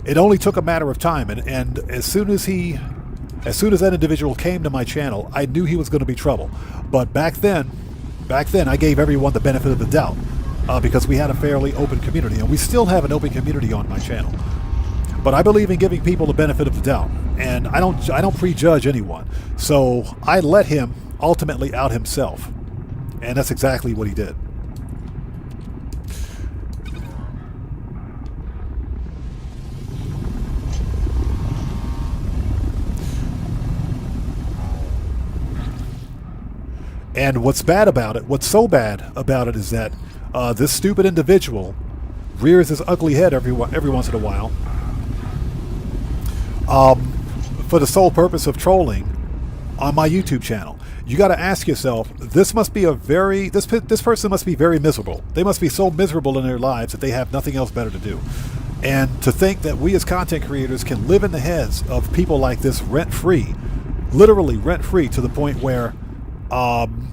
it only took a matter of time, and as soon as that individual came to my channel, I knew he was going to be trouble. But back then I gave everyone the benefit of the doubt because we had a fairly open community, and we still have an open community on my channel. But I believe in giving people the benefit of the doubt, and I don't prejudge anyone. So I let him ultimately out himself, and that's exactly what he did. And what's so bad about it is that this stupid individual rears his ugly head every once in a while for the sole purpose of trolling on my YouTube channel. You got to ask yourself, this person must be very miserable. They must be so miserable in their lives that they have nothing else better to do. And to think that we as content creators can live in the heads of people like this rent-free, literally rent-free, to the point where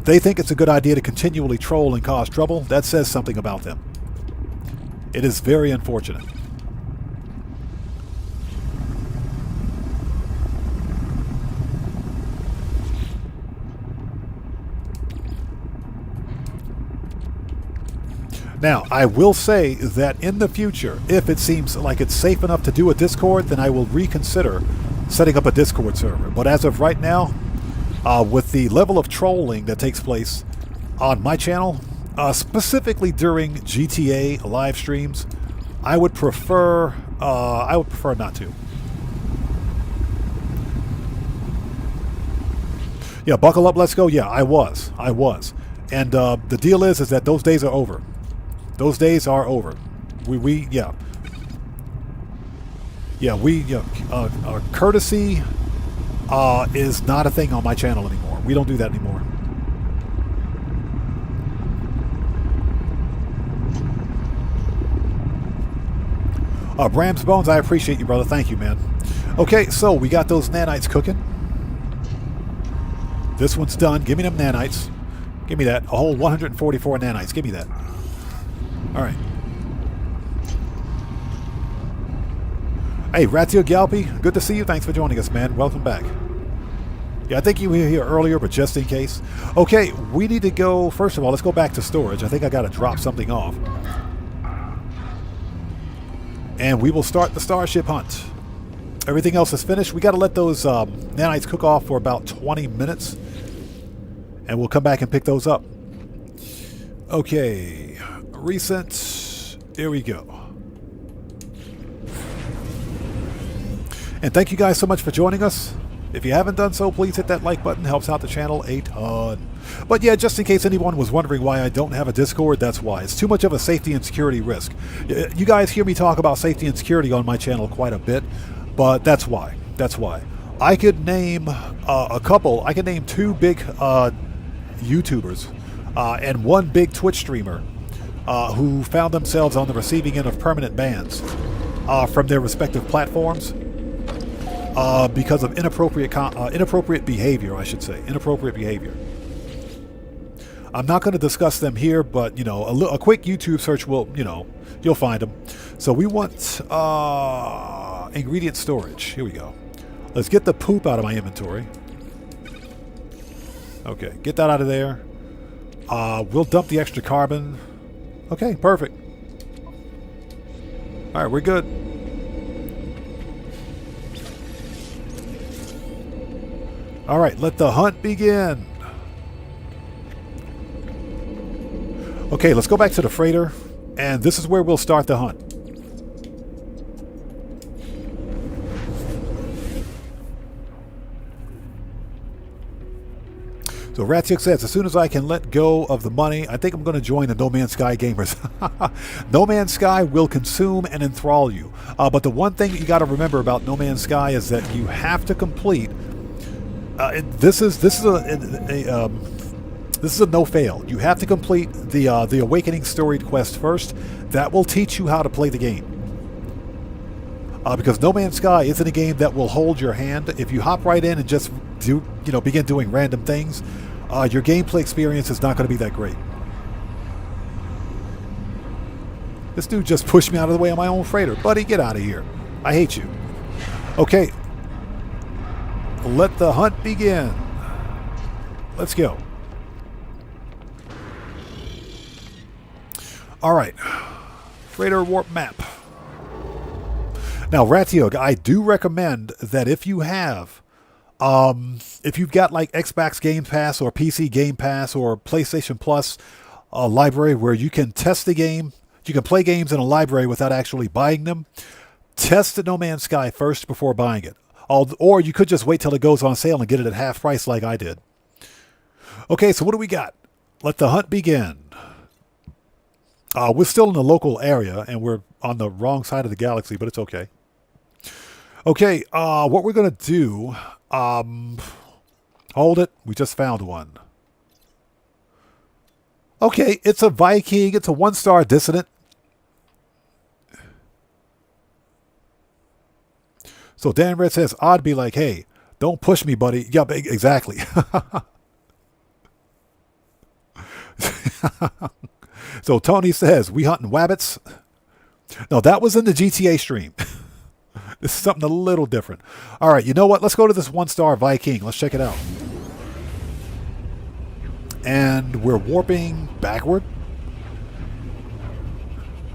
they think it's a good idea to continually troll and cause trouble, that says something about them. It is very unfortunate. Now, I will say that in the future, if it seems like it's safe enough to do a Discord, then I will reconsider setting up a Discord server. But as of right now, with the level of trolling that takes place on my channel, specifically during GTA live streams, I would prefer not to. Yeah, buckle up, let's go. Yeah, I was, and the deal is that those days are over. Those days are over. Courtesy is not a thing on my channel anymore. We don't do that anymore. Bram's Bones, I appreciate you, brother. Thank you, man. Okay, so we got those nanites cooking. This one's done. Give me them nanites. Give me that. A whole 144 nanites. Give me that. All right. Hey, Ratio Galpi, good to see you. Thanks for joining us, man. Welcome back. Yeah, I think you were here earlier, but just in case. Okay, we need to go, first of all, let's go back to storage. I think I got to drop something off. And we will start the Starship hunt. Everything else is finished. We got to let those nanites cook off for about 20 minutes. And we'll come back and pick those up. Okay, recent. Here we go. And thank you guys so much for joining us. If you haven't done so, please hit that like button. Helps out the channel a ton. But yeah, just in case anyone was wondering why I don't have a Discord, that's why. It's too much of a safety and security risk. You guys hear me talk about safety and security on my channel quite a bit, but that's why. That's why. I could name a couple. I could name 2 big YouTubers and 1 big Twitch streamer who found themselves on the receiving end of permanent bans from their respective platforms. Because of inappropriate behavior, I should say. Inappropriate behavior. I'm not going to discuss them here, but, you know, a quick YouTube search will, you know, you'll find them. So we want ingredient storage. Here we go. Let's get the poop out of my inventory. Okay, get that out of there. We'll dump the extra carbon. Okay, perfect. All right, we're good. All right, let the hunt begin. Okay, let's go back to the freighter, and this is where we'll start the hunt. So Ratyuk says, as soon as I can let go of the money, I think I'm going to join the No Man's Sky gamers. No Man's Sky will consume and enthrall you. But the one thing that you got to remember about No Man's Sky is that you have to complete. This is a no fail. You have to complete the Awakening story quest first. That will teach you how to play the game. Because No Man's Sky isn't a game that will hold your hand. If you hop right in and just begin doing random things, your gameplay experience is not going to be that great. This dude just pushed me out of the way on my own freighter. Buddy, get out of here. I hate you. Okay. Let the hunt begin. Let's go. All right. Freighter warp map. Now, Ratyug, I do recommend that if you have, if you've got like Xbox Game Pass or PC Game Pass or PlayStation Plus library where you can test the game, you can play games in a library without actually buying them, test the No Man's Sky first before buying it. Or you could just wait till it goes on sale and get it at half price like I did. Okay, so what do we got? Let the hunt begin. We're still in the local area, and we're on the wrong side of the galaxy, but it's okay. Okay, what we're going to do... hold it. We just found one. Okay, it's a Viking. It's a 1-star dissonant. So Dan Red says, I'd be like, hey, don't push me, buddy. Yep, exactly. So Tony says, we hunting wabbits? No, that was in the GTA stream. This is something a little different. All right, you know what? Let's go to this 1-star Viking. Let's check it out. And we're warping backward.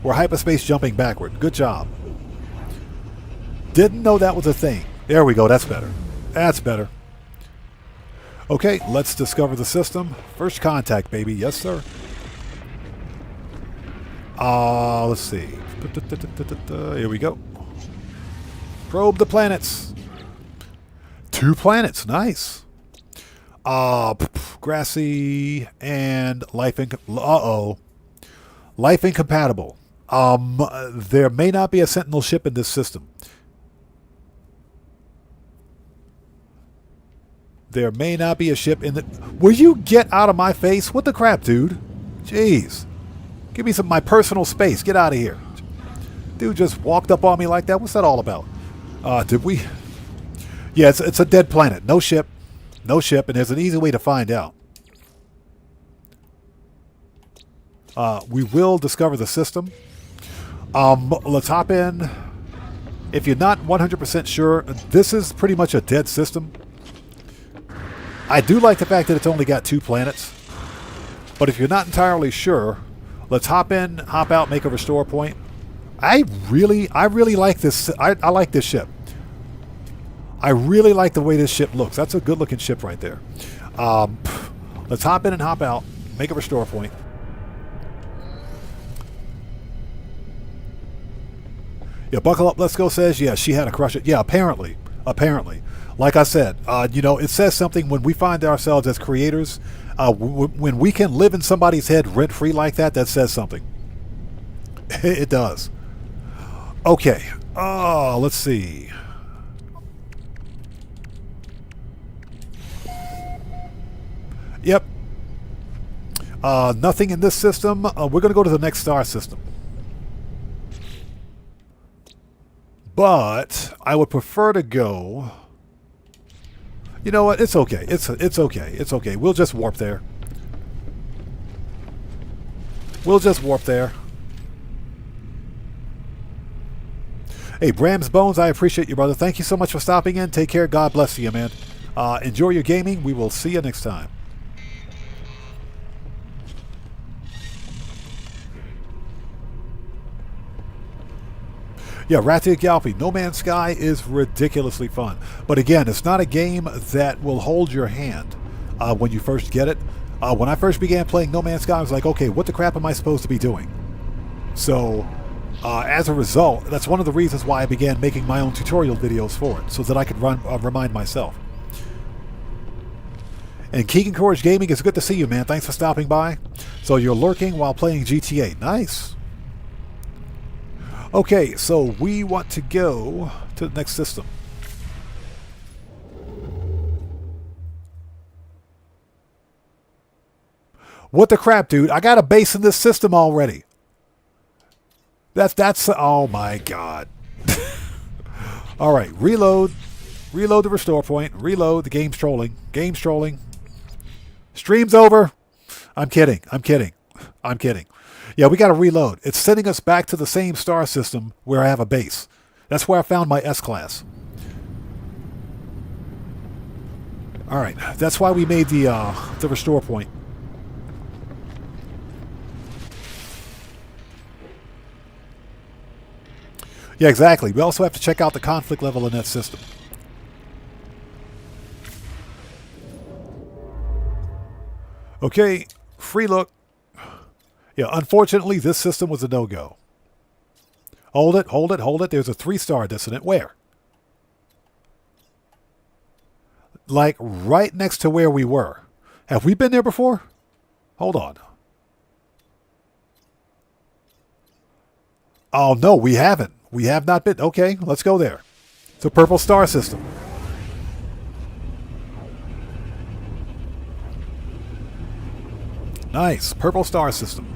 We're hyperspace jumping backward. Good job. Didn't know that was a thing. There we go. That's better. That's better. Okay, let's discover the system. First contact, baby. Yes, sir. Let's see. Here we go. Probe the planets. 2 planets. Nice. Grassy and life life incompatible. There may not be a Sentinel ship in this system. There may not be a ship in the... Will you get out of my face? What the crap, dude? Jeez. Give me my personal space. Get out of here. Dude just walked up on me like that. What's that all about? Did we... Yeah, it's a dead planet. No ship. No ship, and there's an easy way to find out. We will discover the system. Let's hop in. If you're not 100% sure, this is pretty much a dead system. I do like the fact that it's only got 2 planets. But if you're not entirely sure, let's hop in, hop out, make a restore point. I really like this. I like this ship. I really like the way this ship looks. That's a good looking ship right there. Let's hop in and hop out, make a restore point. Yeah, Buckle Up, Let's Go says, yeah, she had a crush. Yeah, apparently. Like I said, it says something when we find ourselves as creators, when we can live in somebody's head rent-free like that, that says something. It does. Okay, let's see. Yep. Nothing in this system. We're going to go to the next star system. But I would prefer to go... You know what? It's okay. It's okay. It's okay. We'll just warp there. Hey, Bram's Bones, I appreciate you, brother. Thank you so much for stopping in. Take care. God bless you, man. Enjoy your gaming. We will see you next time. Yeah, Ratia Galpi, No Man's Sky is ridiculously fun. But again, it's not a game that will hold your hand when you first get it. When I first began playing No Man's Sky, I was like, okay, what the crap am I supposed to be doing? So, as a result, that's one of the reasons why I began making my own tutorial videos for it, so that I could remind myself. And Keegan Courage Gaming, it's good to see you, man. Thanks for stopping by. So you're lurking while playing GTA. Nice. Okay, so we want to go to the next system. What the crap, dude? I got a base in this system already. That's oh my god. All right, reload the restore point, reload. The game's trolling. Stream's over. I'm kidding. Yeah, we got to reload. It's sending us back to the same star system where I have a base. That's where I found my S-Class. All right, that's why we made the restore point. Yeah, exactly. We also have to check out the conflict level in that system. Okay, free look. Yeah, unfortunately, this system was a no-go. Hold it. There's a 3-star dissonant. Where? Like, right next to where we were. Have we been there before? Hold on. Oh, no, we haven't. We have not been. Okay, let's go there. It's a purple star system. Nice. Purple star system.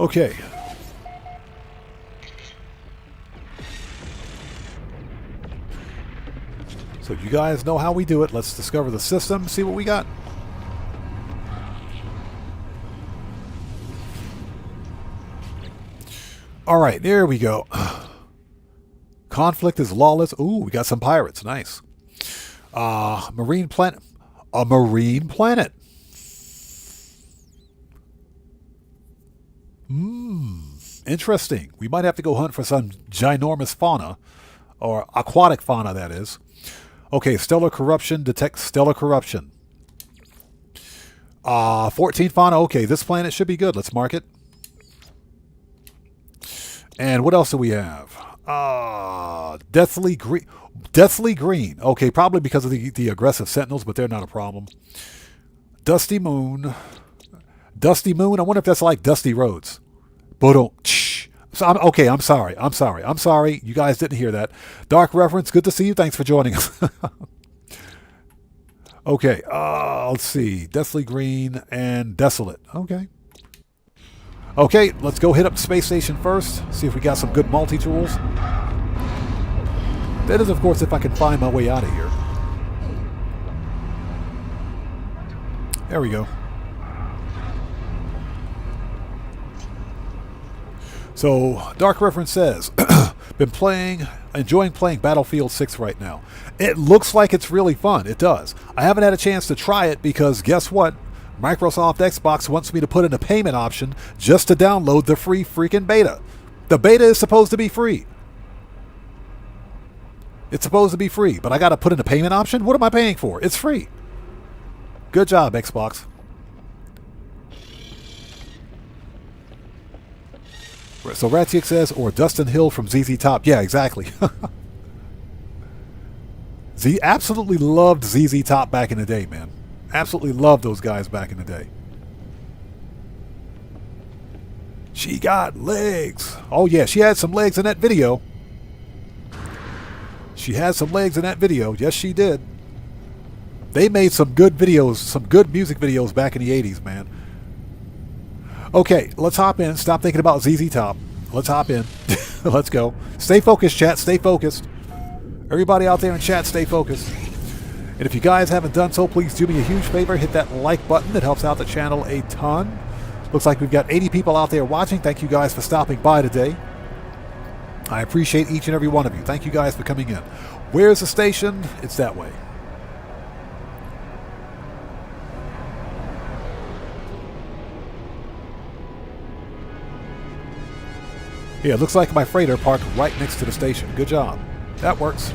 Okay. So you guys know how we do it. Let's discover the system, see what we got. All right, there we go. Conflict is lawless. Ooh, we got some pirates. Nice. Marine planet. A marine planet. Interesting. We might have to go hunt for some ginormous fauna, or aquatic fauna, that is. Okay, stellar corruption. Detect stellar corruption. 14 fauna. Okay, this planet should be good. Let's mark it. And what else do we have? Deathly green. Deathly green. Okay, probably because of the aggressive sentinels, but they're not a problem. Dusty moon. Dusty moon. I wonder if that's like dusty roads. So I'm sorry. You guys didn't hear that. Dark reference. Good to see you. Thanks for joining us. Okay. Let's see. Deathly green and desolate. Okay. Okay, let's go hit up the space station first. See if we got some good multi-tools. That is, of course, if I can find my way out of here. There we go. So, Dark Reference says, enjoying playing Battlefield 6 right now. It looks like it's really fun. It does. I haven't had a chance to try it because guess what? Microsoft Xbox wants me to put in a payment option just to download the free freaking beta. The beta is supposed to be free. It's supposed to be free, but I got to put in a payment option? What am I paying for? It's free. Good job, Xbox. So Ratsiak says, or Dustin Hill from ZZ Top. Yeah, exactly. Absolutely loved ZZ Top back in the day, man. Absolutely loved those guys back in the day. She got legs. Oh, yeah, she had some legs in that video. She had some legs in that video. Yes, she did. They made some good videos, some good music videos back in the 80s, man. Okay, let's hop in. Stop thinking about ZZ Top. Let's hop in. Let's go. Stay focused, chat. Stay focused. Everybody out there in chat, stay focused. And if you guys haven't done so, please do me a huge favor. Hit that like button. It helps out the channel a ton. Looks like we've got 80 people out there watching. Thank you guys for stopping by today. I appreciate each and every one of you. Thank you guys for coming in. Where's the station? It's that way. Yeah, it looks like my freighter parked right next to the station. Good job. That works.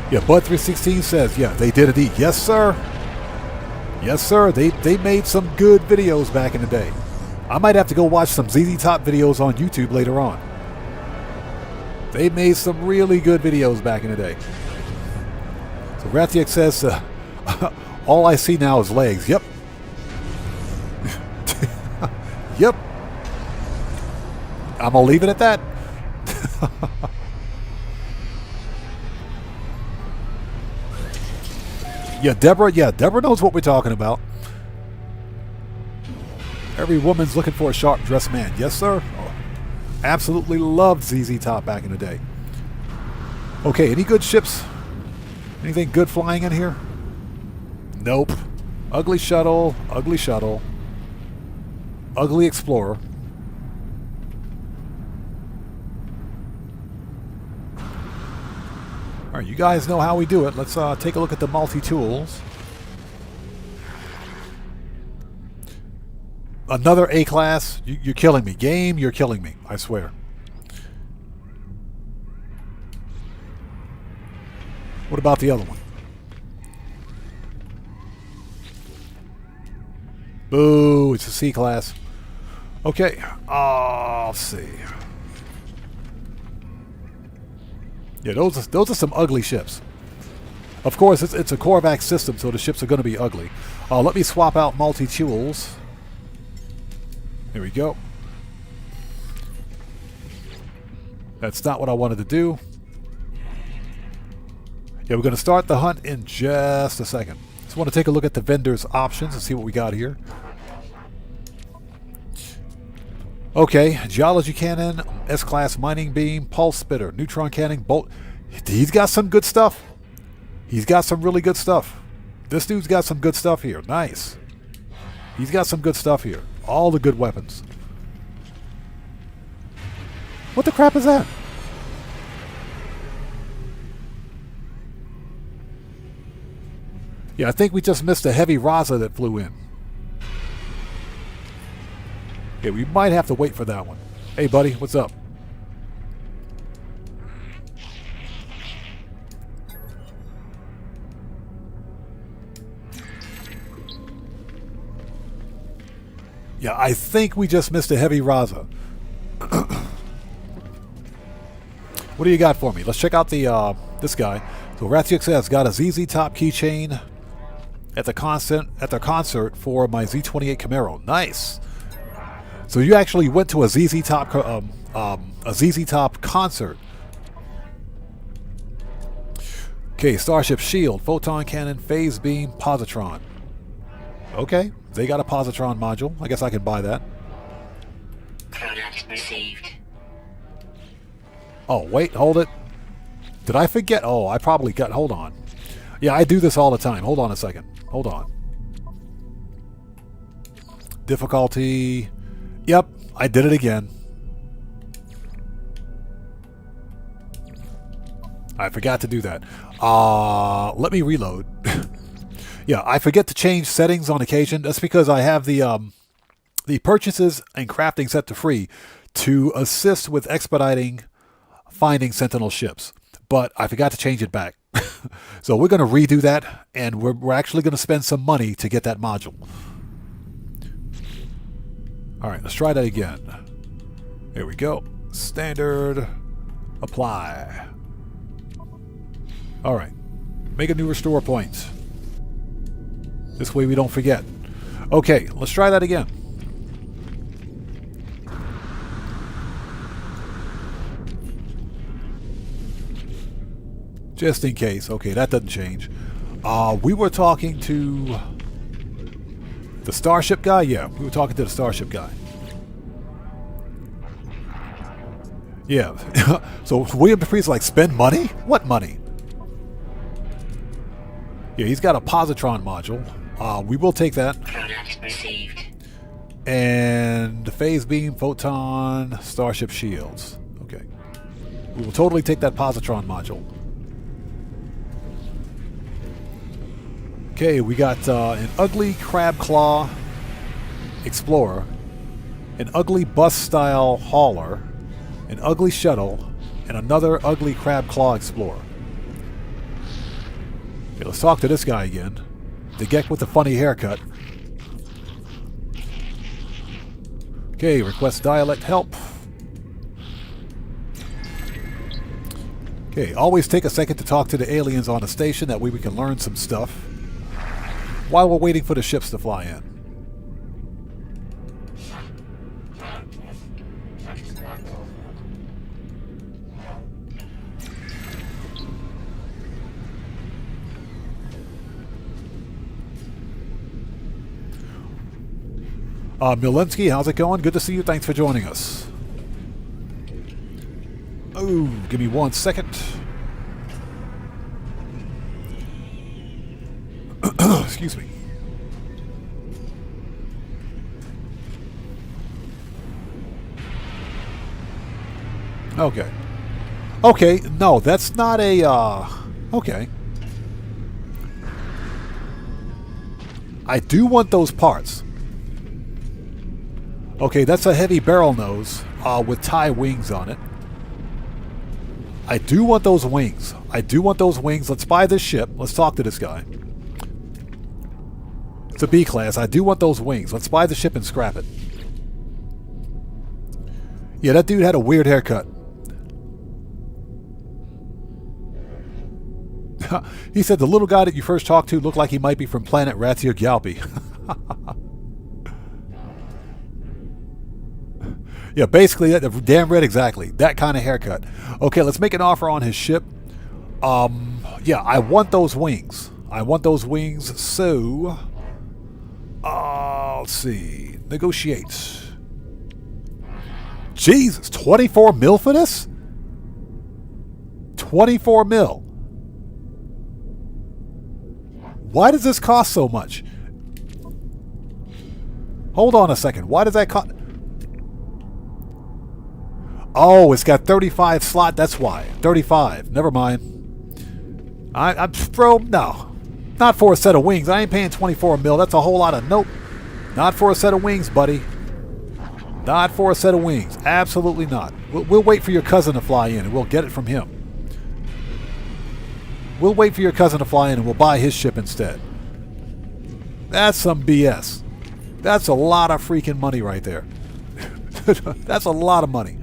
Yeah, Bud316 says, yeah, they did indeed. Yes, sir. Yes, sir. They made some good videos back in the day. I might have to go watch some ZZ Top videos on YouTube later on. They made some really good videos back in the day. So Rathiak says, all I see now is legs. Yep. Yep. I'm going to leave it at that. Yeah, Deborah knows what we're talking about. Every woman's looking for a sharp-dressed man. Yes, sir. Oh, absolutely loved ZZ Top back in the day. Okay, any good ships? Anything good flying in here? Nope. Ugly shuttle, ugly shuttle. Ugly explorer. All right, you guys know how we do it. Let's take a look at the multi-tools. Another A-class. You're killing me. Game, you're killing me. I swear. What about the other one? Boo, it's a C-class. Okay, let's see. Yeah, those are some ugly ships. Of course, it's a Korvax system, so the ships are going to be ugly. Let me swap out multi-tools. Here we go. That's not what I wanted to do. Yeah, we're going to start the hunt in just a second. Just want to take a look at the vendor's options and see what we got here. Okay, geology cannon, S-class mining beam, pulse spitter, neutron cannon, bolt. He's got some good stuff. He's got some really good stuff. This dude's got some good stuff here. Nice. He's got some good stuff here. All the good weapons. What the crap is that? Yeah, I think we just missed a heavy Raza that flew in. Yeah, we might have to wait for that one. Hey, buddy, what's up? Yeah, I think we just missed a heavy Raza. What do you got for me? Let's check out the this guy. So Ratsiak says got a ZZ Top keychain at the concert for my Z28 Camaro. Nice. So you actually went to a ZZ Top concert. Okay, Starship shield, photon cannon, phase beam, positron. Okay, they got a positron module. I guess I can buy that. Product received. Oh, wait, hold it. Did I forget? Oh, I probably got... Hold on. Yeah, I do this all the time. Hold on a second. Hold on. Difficulty. Yep, I did it again. I forgot to do that. Let me reload. Yeah, I forget to change settings on occasion. That's because I have the purchases and crafting set to free to assist with expediting finding Sentinel ships. But I forgot to change it back. So we're going to redo that, and we're actually going to spend some money to get that module. All right, let's try that again. Here we go. Standard. Apply. All right. Make a new restore point. This way we don't forget. Okay, let's try that again. Just in case. Okay, that doesn't change. We were talking to the Starship guy? Yeah, we were talking to the Starship guy. Yeah. So William Dupree's like, spend money? What money? Yeah, he's got a positron module. We will take that. Product received. And the phase beam, photon, Starship shields. Okay. We will totally take that positron module. Okay, we got an ugly crab claw explorer, an ugly bus style hauler, an ugly shuttle, and another ugly crab claw explorer. Okay, let's talk to this guy again. The geck with the funny haircut. Okay, request dialect help. Okay, always take a second to talk to the aliens on the station. That way we can learn some stuff while we're waiting for the ships to fly in. Milensky, how's it going? Good to see you. Thanks for joining us. Oh, give me 1 second. Excuse me. Okay. Okay, no, that's not a, okay. I do want those parts. Okay, that's a heavy barrel nose with tie wings on it. I do want those wings. I do want those wings. Let's buy this ship. Let's talk to this guy. It's a B class. I do want those wings. Let's buy the ship and scrap it. Yeah, that dude had a weird haircut. He said the little guy that you first talked to looked like he might be from planet Ratia Galpi. Yeah, basically, damn right, exactly. That kind of haircut. Okay, let's make an offer on his ship. Yeah, I want those wings. I want those wings, so... let's see. Negotiate. Jesus, 24 mil for this? 24 mil. Why does this cost so much? Hold on a second. Why does that cost... Oh, it's got 35 slot. That's why. 35. Never mind. I'm bro, no. Not for a set of wings. I ain't paying 24 mil. That's a whole lot of... Nope. Not for a set of wings, buddy. Not for a set of wings. Absolutely not. We'll wait for your cousin to fly in, and we'll get it from him. We'll wait for your cousin to fly in, and we'll buy his ship instead. That's some BS. That's a lot of freaking money right there. That's a lot of money.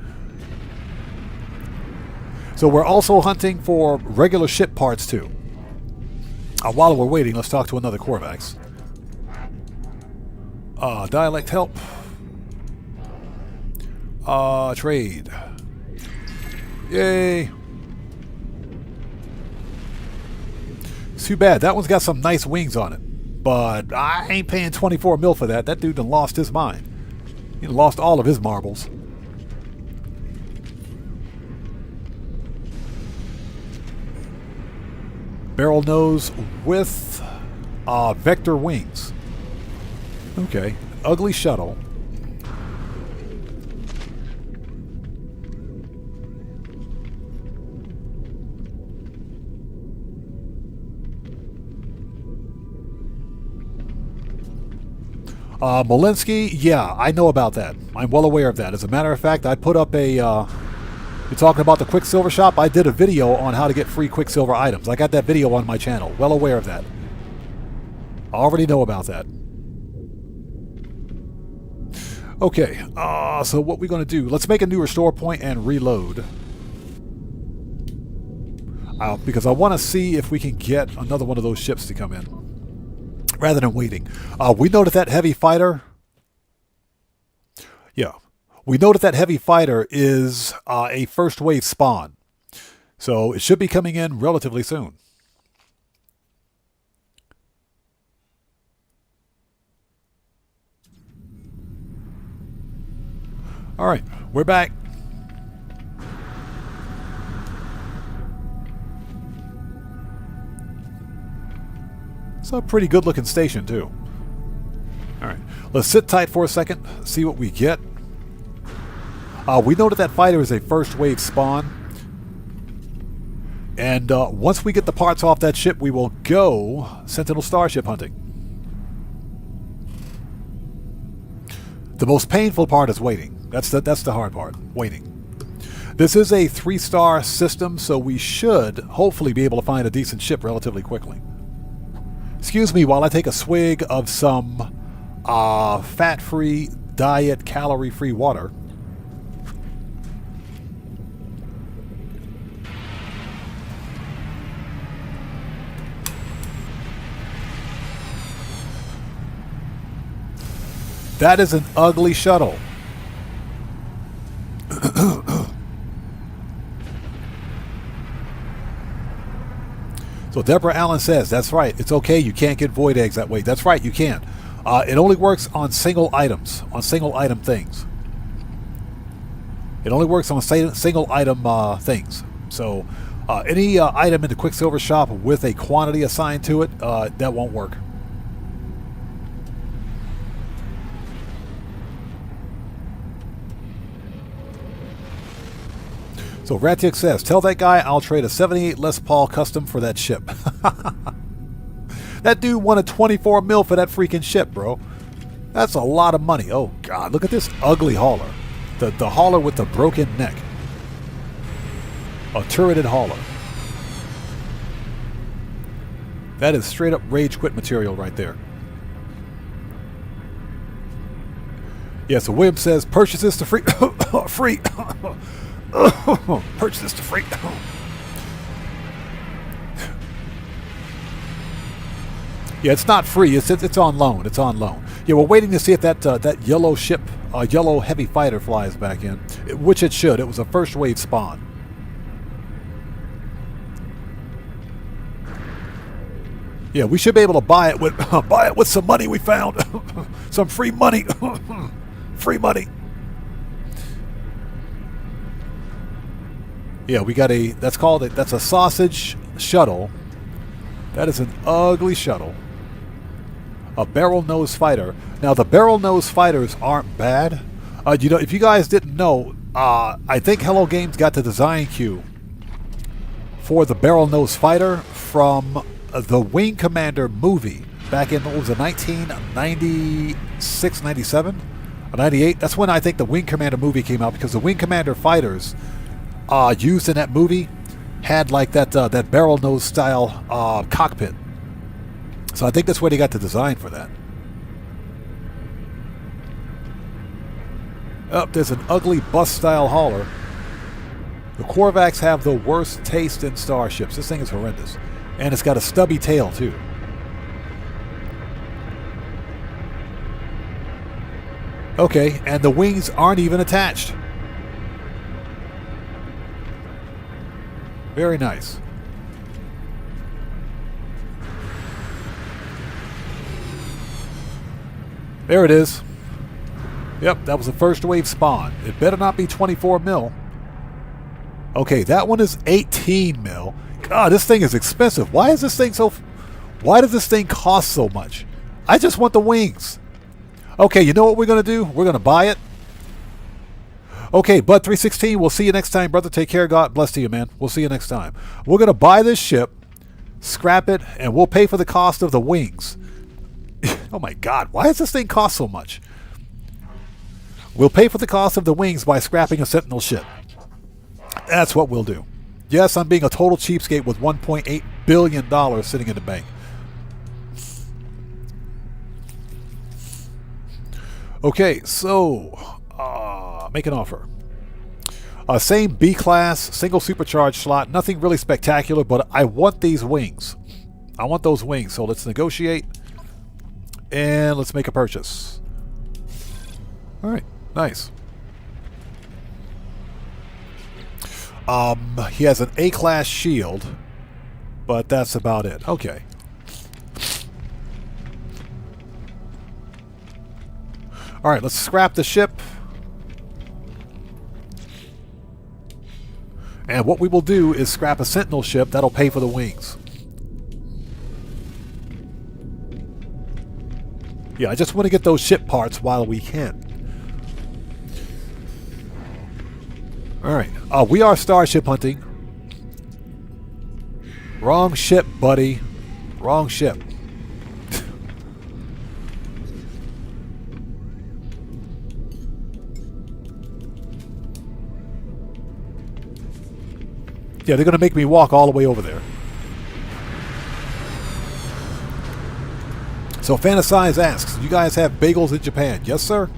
So we're also hunting for regular ship parts too. While we're waiting, let's talk to another Corvax. Dialect help. Trade. Yay. It's too bad. That one's got some nice wings on it. But I ain't paying 24 mil for that. That dude done lost his mind. He lost all of his marbles. Barrel nose with vector wings. Okay. ugly shuttle. Molinsky, yeah, I know about that. I'm well aware of that. As a matter of fact, I put up a... you're talking about the Quicksilver shop? I did a video on how to get free Quicksilver items. I got that video on my channel. Well aware of that. I already know about that. Okay, so what we're going to do... Let's make a new restore point and reload. Because I want to see if we can get another one of those ships to come in. Rather than waiting. We know that heavy fighter... Yeah. We know that heavy fighter is a first wave spawn. So it should be coming in relatively soon. Alright, we're back. It's a pretty good looking station too. Alright, let's sit tight for a second, see what we get. We know that fighter is a first wave spawn. And once we get the parts off that ship, we will go Sentinel Starship hunting. The most painful part is waiting. That's the hard part, waiting. This is a 3-star system, so we should hopefully be able to find a decent ship relatively quickly. Excuse me while I take a swig of some fat-free, diet, calorie-free water. That is an ugly shuttle. So Deborah Allen says, that's right, it's okay, you can't get void eggs that way. That's right, you can't. It only works on single items, on single item things. It only works on single item things. So any item in the Quicksilver shop with a quantity assigned to it, that won't work. So Ratik says, tell that guy I'll trade a 78 Les Paul custom for that ship. That dude wanted 24 mil for that freaking ship, bro. That's a lot of money. Oh, God. Look at this ugly hauler. The hauler with the broken neck. A turreted hauler. That is straight up rage quit material right there. Yeah, so William says, purchase this to free... free... Purchase this to free. Yeah, it's not free. It's on loan. It's on loan. Yeah, we're waiting to see if that yellow ship, yellow heavy fighter, flies back in, which it should. It was a first wave spawn. Yeah, we should be able to buy it with some money we found, some free money, free money. Yeah, we got that's a sausage shuttle. That is an ugly shuttle. A barrel nose fighter. Now the barrel nose fighters aren't bad. You know, if you guys didn't know, I think Hello Games got the design cue for the barrel nose fighter from the Wing Commander movie back in, what was it, 1996, 97, 98? That's when I think the Wing Commander movie came out, because the Wing Commander fighters used in that movie had like that barrel nose style cockpit. So I think that's where they got the design for that. Oh, there's an ugly bus style hauler. The Korvax have the worst taste in starships. This thing is horrendous. And it's got a stubby tail too. Okay, and the wings aren't even attached. Very nice. There it is. Yep, that was the first wave spawn. It better not be 24 mil. Okay, that one is 18 mil. God, this thing is expensive. Why does this thing cost so much? I just want the wings. Okay, you know what we're going to do? We're going to buy it. Okay, Bud 316, we'll see you next time, brother. Take care. God bless to you, man. We'll see you next time. We're going to buy this ship, scrap it, and we'll pay for the cost of the wings. Oh my God, why does this thing cost so much? We'll pay for the cost of the wings by scrapping a Sentinel ship. That's what we'll do. Yes, I'm being a total cheapskate with $1.8 billion sitting in the bank. Okay, so make an offer. Same B-class, single supercharged slot. Nothing really spectacular, but I want these wings. I want those wings. So let's negotiate. And let's make a purchase. All right, nice. He has an A-class shield, but that's about it. Okay. All right, let's scrap the ship. And what we will do is scrap a Sentinel ship. That'll pay for the wings. Yeah, I just want to get those ship parts while we can. Alright, we are Starship hunting. Wrong ship, buddy. Wrong ship. Yeah, they're going to make me walk all the way over there. So Fantasize asks, you guys have bagels in Japan? Yes, sir.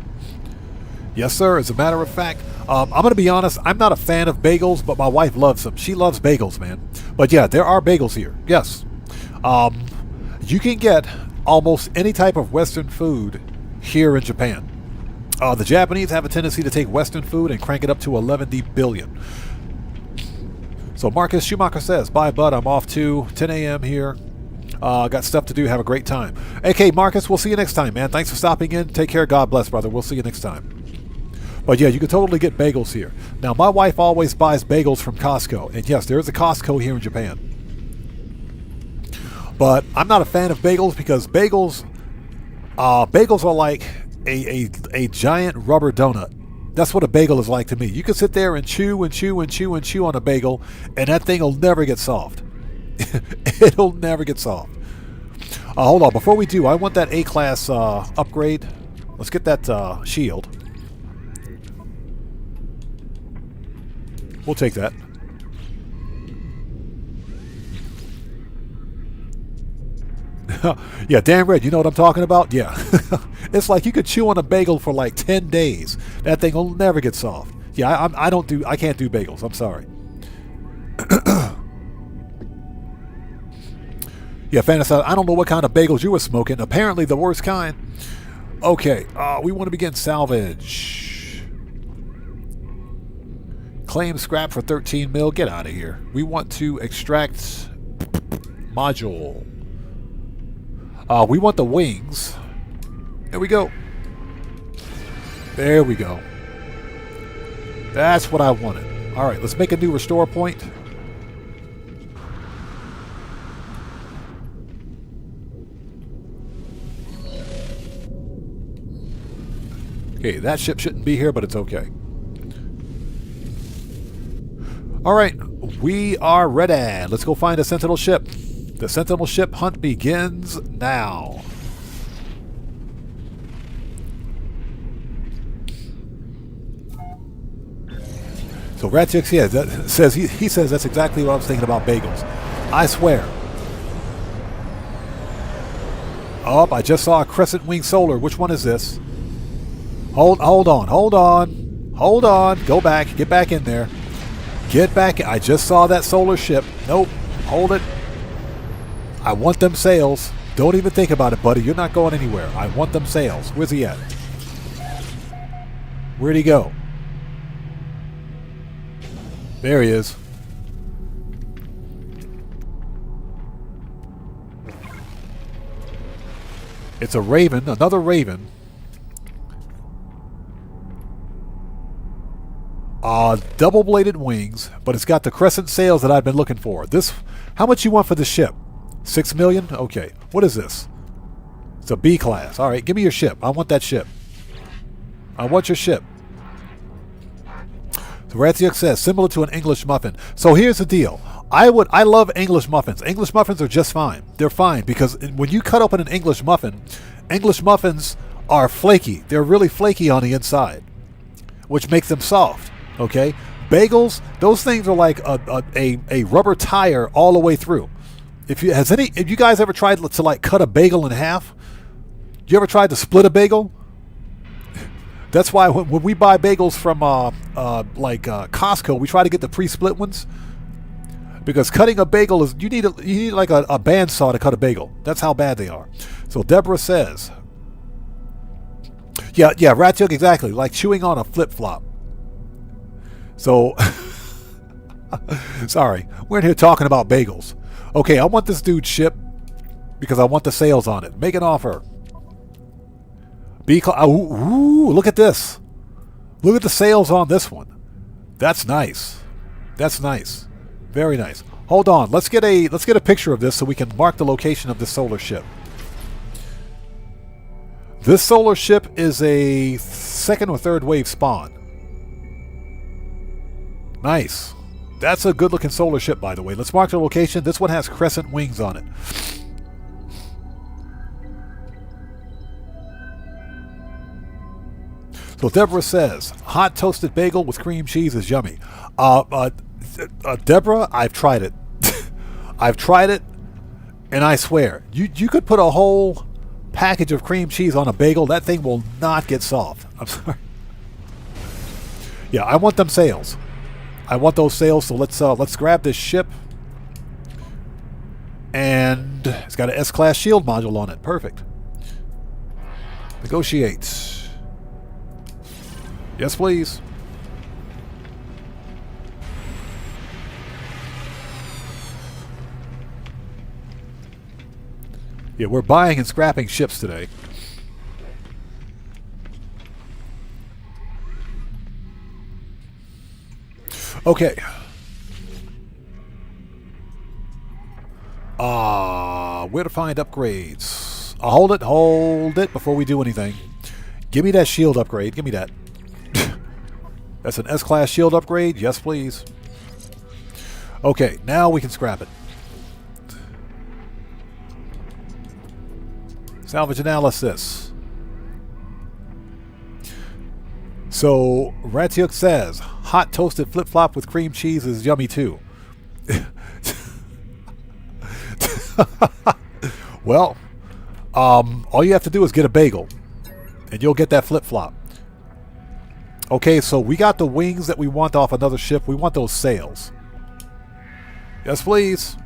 Yes, sir. As a matter of fact, I'm going to be honest, I'm not a fan of bagels, but my wife loves them. She loves bagels, man. But yeah, there are bagels here. Yes. You can get almost any type of Western food here in Japan. The Japanese have a tendency to take Western food and crank it up to 11 billion. So Marcus Schumacher says, bye, bud. I'm off to 10 a.m. here. Got stuff to do. Have a great time. Okay, Marcus, we'll see you next time, man. Thanks for stopping in. Take care. God bless, brother. We'll see you next time. But yeah, you can totally get bagels here. Now, my wife always buys bagels from Costco. And yes, there is a Costco here in Japan. But I'm not a fan of bagels because bagels are like a giant rubber donut. That's what a bagel is like to me. You can sit there and chew and chew and chew and chew on a bagel, and that thing will never get soft. It'll never get soft. Hold on. Before we do, I want that A-class upgrade. Let's get that shield. We'll take that. Yeah, damn red. You know what I'm talking about? Yeah. It's like you could chew on a bagel for like 10 days. That thing will never get soft. Yeah, I can't do bagels. I'm sorry. Yeah, Fantasy, I don't know what kind of bagels you were smoking. Apparently the worst kind. Okay, we want to begin salvage. Claim scrap for 13 mil. Get out of here. We want to extract module. We want the wings. There we go. There we go. That's what I wanted. All right, let's make a new restore point. Okay, that ship shouldn't be here, but it's okay. All right, we are ready. Let's go find a Sentinel ship. The Sentinel ship hunt begins now. So Ratchix, yeah, says he says that's exactly what I was thinking about bagels. I swear. Oh, I just saw a Crescent Wing Solar. Which one is this? Hold on. Go back. Get back in there. Get back. I just saw that solar ship. Nope. Hold it. I want them sails. Don't even think about it, buddy. You're not going anywhere. I want them sails. Where's he at? Where'd he go? There he is. It's a Raven. Another Raven. Double-bladed wings, but it's got the crescent sails that I've been looking for. This, how much you want for the ship? 6 million? Okay. What is this? It's a B class. All right, give me your ship. I want that ship. I want your ship. So Ratziuk says, similar to an English muffin. So here's the deal. I love English muffins. English muffins are just fine. They're fine because when you cut open an English muffins are flaky. They're really flaky on the inside, which makes them soft. Okay? Bagels, those things are like a rubber tire all the way through. If you guys ever tried to like cut a bagel in half? You ever tried to split a bagel? That's why when we buy bagels from Costco, we try to get the pre-split ones, because cutting a bagel is you need like a bandsaw to cut a bagel. That's how bad they are. So Deborah says, yeah, Ratuk, exactly, like chewing on a flip-flop. So sorry, we're in here talking about bagels. Okay, I want this dude's ship because I want the sales on it. Make an offer. Ooh, look at this. Look at the sales on this one. That's nice. That's nice. Very nice. Hold on. Let's get a picture of this so we can mark the location of this solar ship. This solar ship is a second or third wave spawn. Nice. That's a good looking solar ship, by the way. Let's mark the location. This one has crescent wings on it. So Deborah says, hot toasted bagel with cream cheese is yummy. Deborah, I've tried it. I've tried it, and I swear, you could put a whole package of cream cheese on a bagel. That thing will not get soft. I'm sorry. Yeah, I want them sales. I want those sales. So let's grab this ship, and it's got an S-class shield module on it. Perfect. Negotiate. Yes, please. Yeah, we're buying and scrapping ships today. Okay. Where to find upgrades? Hold it before we do anything. Give me that shield upgrade. Give me that. That's an S-class shield upgrade. Yes, please. Okay, now we can scrap it. Salvage analysis. So, Ratyuk says, hot toasted flip-flop with cream cheese is yummy too. Well, all you have to do is get a bagel, and you'll get that flip-flop. Okay, so we got the wings that we want off another ship. We want those sails. Yes, please.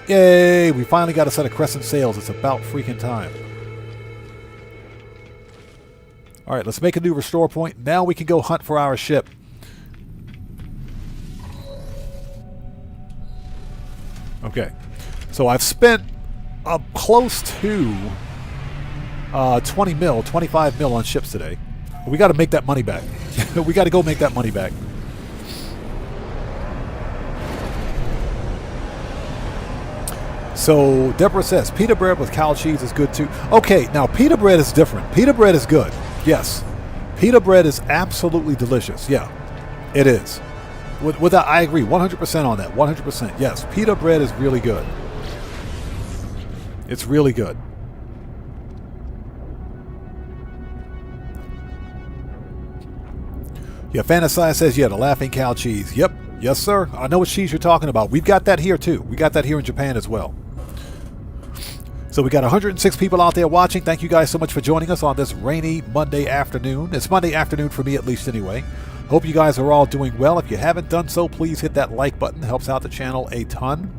Yay, we finally got a set of crescent sails. It's about freaking time. All right, let's make a new restore point. Now we can go hunt for our ship. Okay, so I've spent close to 25 mil on ships today. We got to make that money back. We got to go make that money back. So Deborah says pita bread with cow cheese is good too. Okay, now pita bread is different. Pita bread is good. Yes, pita bread is absolutely delicious. Yeah, it is. With that, I agree 100% on that. 100%. Yes, pita bread is really good. It's really good. Yeah, Fantasize says, yeah, the laughing cow cheese. Yep. Yes, sir. I know what cheese you're talking about. We've got that here, too. We got that here in Japan as well. So we got 106 people out there watching. Thank you guys so much for joining us on this rainy Monday afternoon. It's Monday afternoon for me, at least, anyway. Hope you guys are all doing well. If you haven't done so, please hit that like button. It helps out the channel a ton.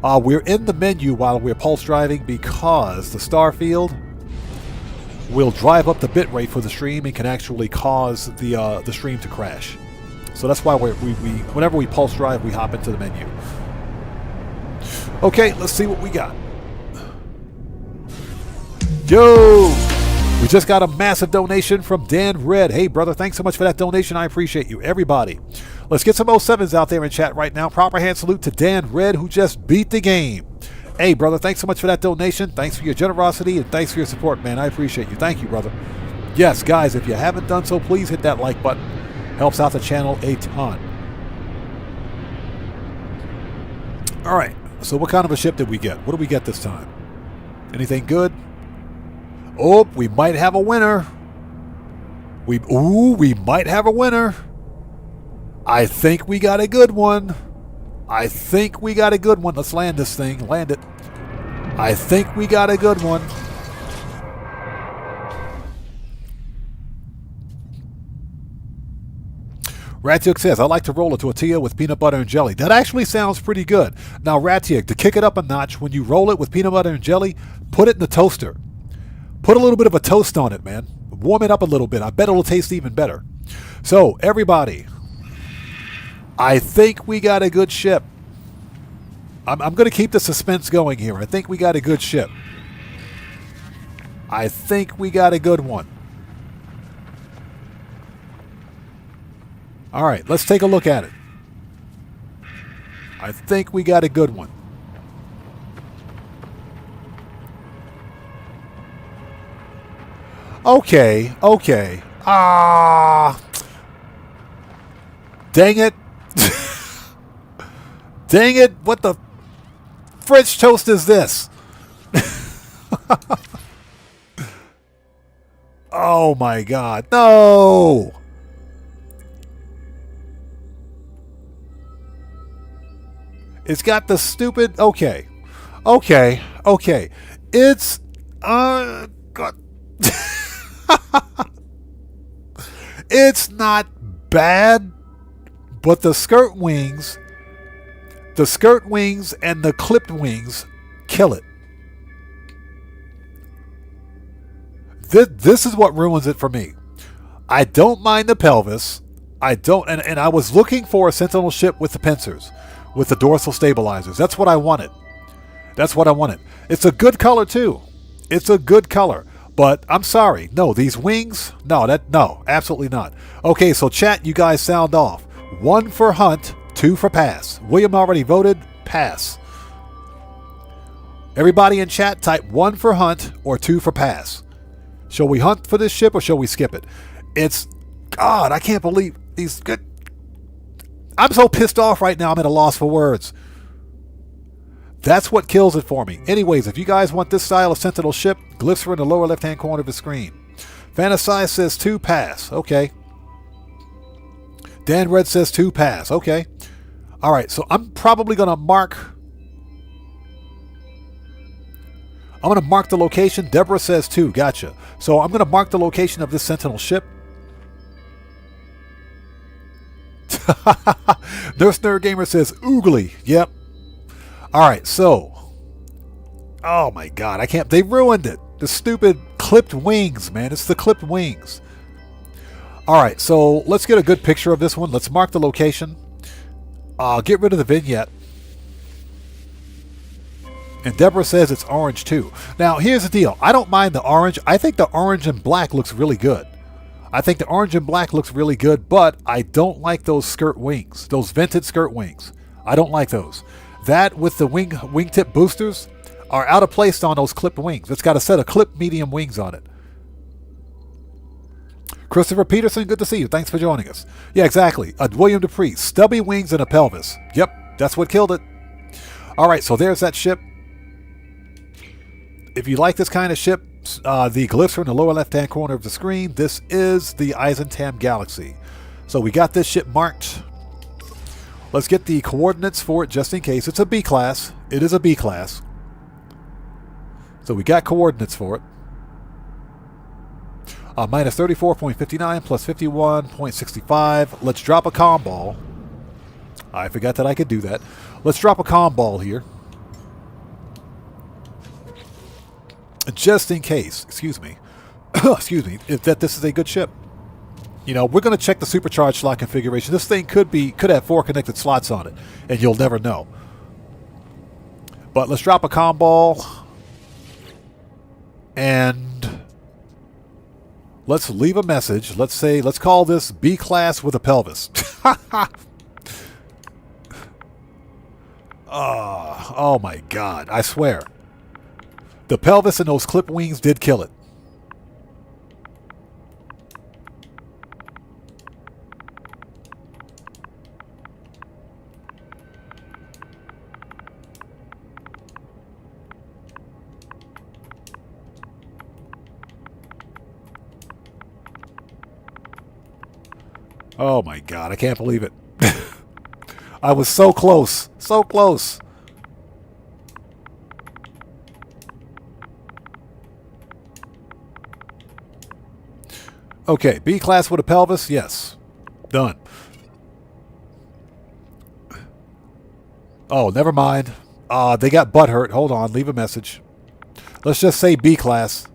We're in the menu while we're pulse driving because the Starfield will drive up the bitrate for the stream and can actually cause the stream to crash. So that's why whenever we pulse drive, we hop into the menu. Okay, let's see what we got. Yo! We just got a massive donation from Dan Red. Hey, brother, thanks so much for that donation. I appreciate you. Everybody, let's get some 07s out there in chat right now. Proper hand salute to Dan Red, who just beat the game. Hey, brother, thanks so much for that donation. Thanks for your generosity, and thanks for your support, man. I appreciate you. Thank you, brother. Yes, guys, if you haven't done so, please hit that like button. Helps out the channel a ton. All right, so what kind of a ship did we get? What did we get this time? Anything good? Oh, we might have a winner. We might have a winner. I think we got a good one. I think we got a good one. Let's land this thing. Land it. I think we got a good one. Ratiuk says, I like to roll a tortilla with peanut butter and jelly. That actually sounds pretty good. Now, Ratiuk, to kick it up a notch, when you roll it with peanut butter and jelly, put it in the toaster. Put a little bit of a toast on it, man. Warm it up a little bit. I bet it'll taste even better. So, everybody, I think we got a good ship. I'm going to keep the suspense going here. I think we got a good ship. I think we got a good one. All right, let's take a look at it. I think we got a good one. Okay. Dang it. Dang it, what the French toast is this? Oh my God, no! It's got the stupid, okay. It's, God. It's not bad, but the skirt wings and the clipped wings kill it. This is what ruins it for me. I don't mind the pelvis. I don't, and I was looking for a Sentinel ship with the pincers, with the dorsal stabilizers. That's what I wanted. It's a good color too. It's a good color. But I'm sorry. No, these wings, no, absolutely not. Okay, so chat, you guys sound off. 1 for hunt, 2 for pass. William already voted pass. Everybody in chat, type 1 for hunt or 2 for pass. Shall we hunt for this ship or shall we skip it? It's, God, I can't believe these good. I'm so pissed off right now, I'm at a loss for words. That's what kills it for me. Anyways, if you guys want this style of Sentinel ship, glyphs are in the lower left-hand corner of the screen. Fantasize says 2 pass. Okay. Dan Red says 2 pass. Okay. All right, so I'm probably going to mark... I'm going to mark the location. Deborah says 2. Gotcha. So I'm going to mark the location of this Sentinel ship. Nurse Nerd Gamer says oogly. Yep. All right, so, oh my God, I can't, they ruined it. The stupid clipped wings, man. It's the clipped wings. All right, so let's get a good picture of this one. Let's mark the location. Get rid of the vignette. And Deborah says it's orange too. Now, here's the deal. I don't mind the orange. I think the orange and black looks really good. But I don't like those skirt wings, those vented skirt wings. I don't like those. That with the wingtip boosters are out of place on those clipped wings. It's got a set of clipped medium wings on it. Christopher Peterson, good to see you. Thanks for joining us. Yeah, exactly. William Dupree, stubby wings and a pelvis. Yep, that's what killed it. All right, so there's that ship. If you like this kind of ship, the glyphs are in the lower left-hand corner of the screen. This is the Eisentam Galaxy. So we got this ship marked. Let's get the coordinates for it just in case. It's a B class. It is a B class. So we got coordinates for it. Minus 34.59 plus 51.65. Let's drop a comm ball. I forgot that I could do that. Let's drop a comm ball here. Just in case, excuse me, if this is a good ship. You know, we're going to check the supercharged slot configuration. This thing could have 4 connected slots on it, and you'll never know. But let's drop a comm ball, and let's leave a message. Let's call this B class with a pelvis. Oh my god, I swear. The pelvis and those clip wings did kill it. Oh my god, I can't believe it. I was so close. So close. Okay, B class with a pelvis? Yes. Done. Oh, never mind. They got butt hurt. Hold on, leave a message. Let's just say B class.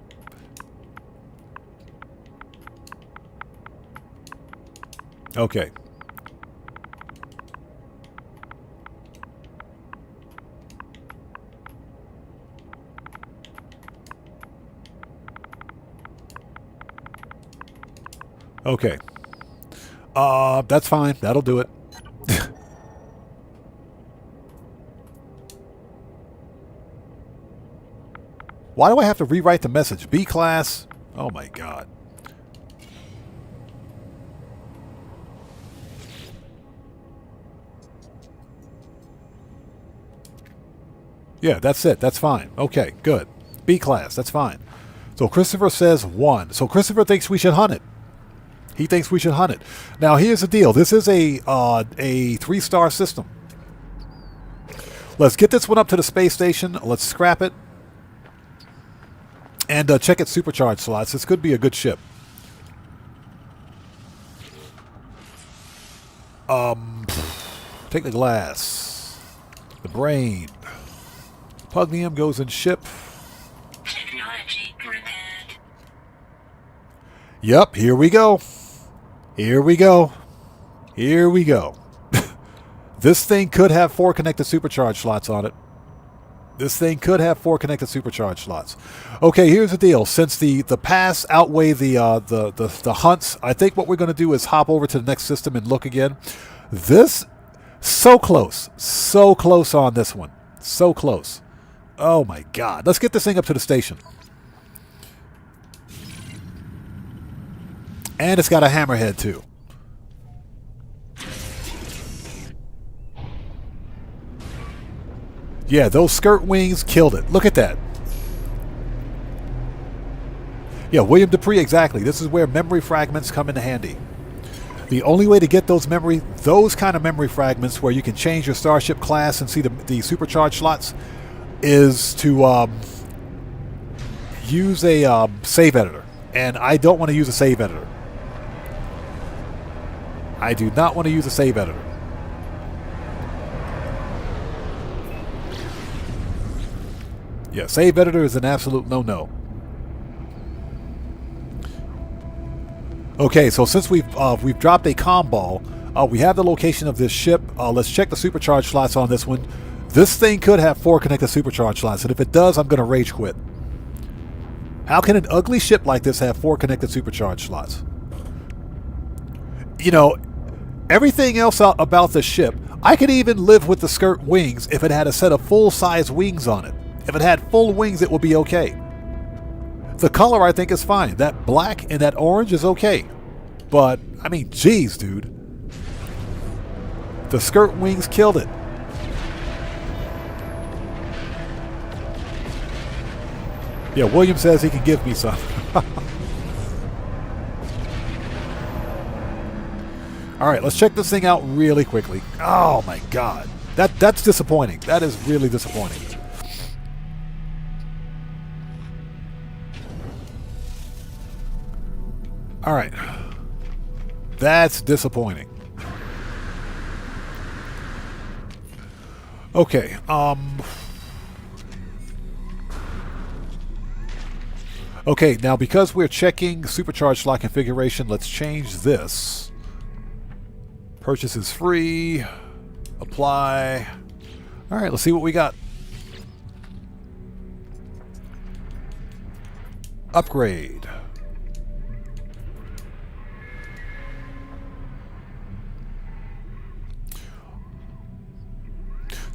Okay. Okay. That's fine. That'll do it. Why do I have to rewrite the message? B class? Oh my god. Yeah, that's it. That's fine. Okay, good. B class. That's fine. So Christopher says 1. So Christopher thinks we should hunt it. He thinks we should hunt it. Now, here's the deal. This is a 3-star system. Let's get this one up to the space station. Let's scrap it. And check its supercharge slots. This could be a good ship. Take the glass. The brain. Pugnium goes in ship. Technology repaired. Yep, here we go. Here we go. Here we go. This thing could have 4 connected supercharge slots on it. This thing could have 4 connected supercharge slots. Okay, here's the deal. Since the pass outweigh the hunts, I think what we're going to do is hop over to the next system and look again. This, so close. So close on this one. So close. Oh my god. Let's get this thing up to the station. And it's got a hammerhead too. Yeah, those skirt wings killed it. Look at that. Yeah, William Dupree, exactly. This is where memory fragments come into handy. The only way to get those kind of memory fragments where you can change your Starship class and see the supercharge slots is to use a save editor. And I don't want to use a save editor. I do not want to use a save editor. Yeah, save editor is an absolute no-no. Okay, so since we've dropped a comm ball, we have the location of this ship. Let's check the supercharge slots on this one. This thing could have 4 connected supercharge slots, and if it does, I'm going to rage quit. How can an ugly ship like this have 4 connected supercharge slots? You know, everything else about the ship, I could even live with the skirt wings if it had a set of full-size wings on it. If it had full wings, it would be okay. The color, I think, is fine. That black and that orange is okay. But, I mean, geez, dude. The skirt wings killed it. Yeah, William says he can give me some. All right, let's check this thing out really quickly. Oh, my God. That's disappointing. That is really disappointing. All right. That's disappointing. Okay. Okay, now because we're checking supercharge slot configuration, let's change this. Purchase is free. Apply. All right, let's see what we got. Upgrade.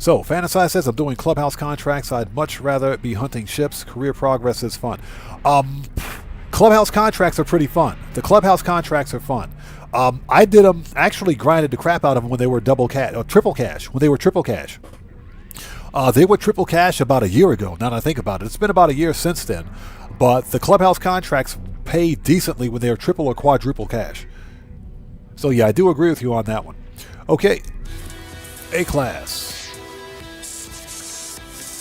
So, Fantasize says, I'm doing clubhouse contracts. I'd much rather be hunting ships. Career progress is fun. Clubhouse contracts are pretty fun. The clubhouse contracts are fun. I did them, actually grinded the crap out of them when they were double cash, or triple cash, when they were triple cash. They were triple cash about a year ago, now that I think about it. It's been about a year since then. But the clubhouse contracts pay decently when they're triple or quadruple cash. So yeah, I do agree with you on that one. Okay. A-class.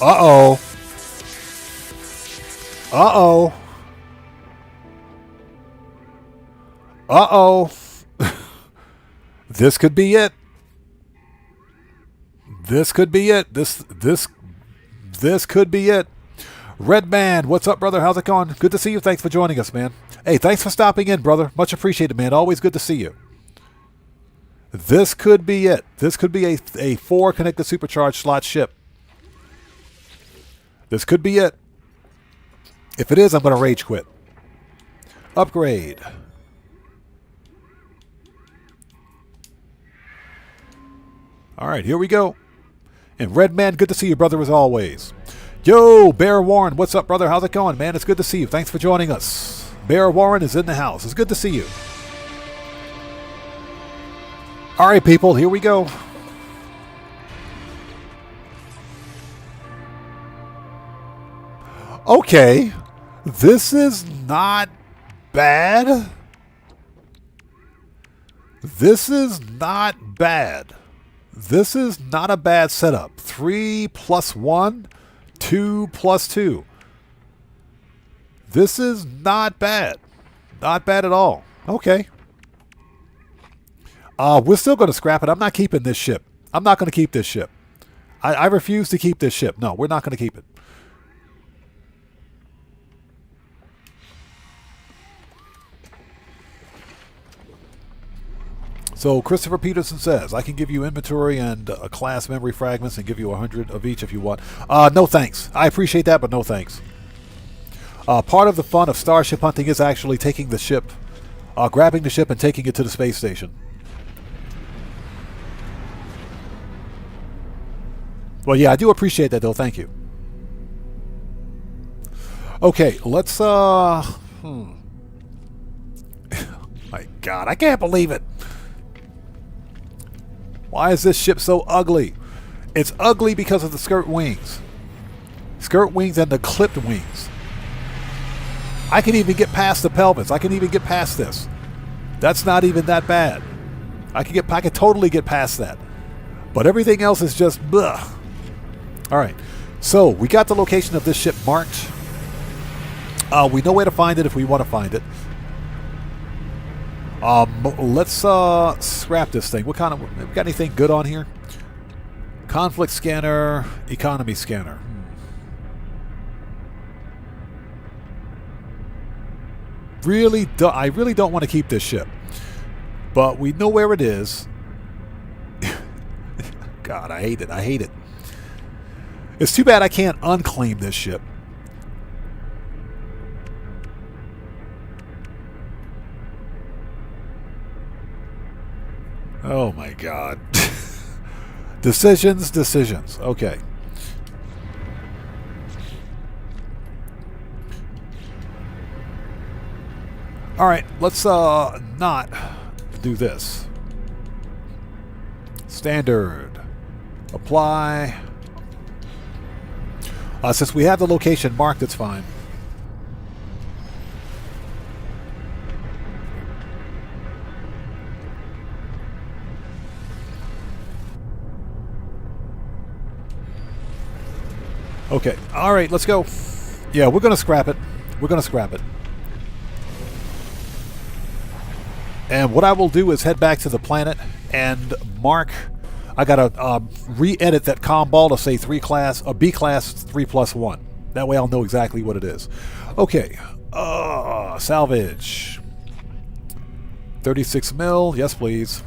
Uh-oh. Uh-oh. Uh-oh. This could be it. This could be it. This could be it. Red Man, what's up, brother? How's it going? Good to see you. Thanks for joining us, man. Hey, thanks for stopping in, brother. Much appreciated, man. Always good to see you. This could be it. This could be a 4 connected supercharged slot ship. This could be it. If it is, I'm going to rage quit. Upgrade. All right, here we go. And Red Man, good to see you, brother, as always. Yo, Bear Warren, what's up, brother? How's it going, man? It's good to see you. Thanks for joining us. Bear Warren is in the house. It's good to see you. All right, people, here we go. Okay, this is not bad. This is not bad. This is not a bad setup. 3 + 1, 2 + 2. This is not bad. Not bad at all. Okay. We're still going to scrap it. I'm not keeping this ship. I'm not going to keep this ship. I refuse to keep this ship. No, we're not going to keep it. So Christopher Peterson says, I can give you inventory and class memory fragments and give you 100 of each if you want. No thanks. I appreciate that, but no thanks. Part of the fun of Starship hunting is actually taking the ship, grabbing the ship and taking it to the space station. Well, yeah, I do appreciate that, though. Thank you. Okay, let's, My God, I can't believe it. Why is this ship so ugly? It's ugly because of the skirt wings. Skirt wings and the clipped wings. I can even get past the pelvis. I can even get past this. That's not even that bad. I can totally get past that. But everything else is just bleh. All right. So we got the location of this ship marked. We know where to find it if we want to find it. Let's scrap this thing. What kind of... We got anything good on here? Conflict scanner, economy scanner. I really don't want to keep this ship. But we know where it is. God, I hate it. I hate it. It's too bad I can't unclaim this ship. Oh my God. Decisions. Okay. All right, let's not do this. Standard. Apply. Since we have the location marked, it's fine. Okay. All right, let's go. Yeah, we're going to scrap it. We're going to scrap it. And what I will do is head back to the planet and mark... I got to re-edit that comm ball to say B class 3+1. That way I'll know exactly what it is. Okay. Salvage. 36 mil. Yes, please.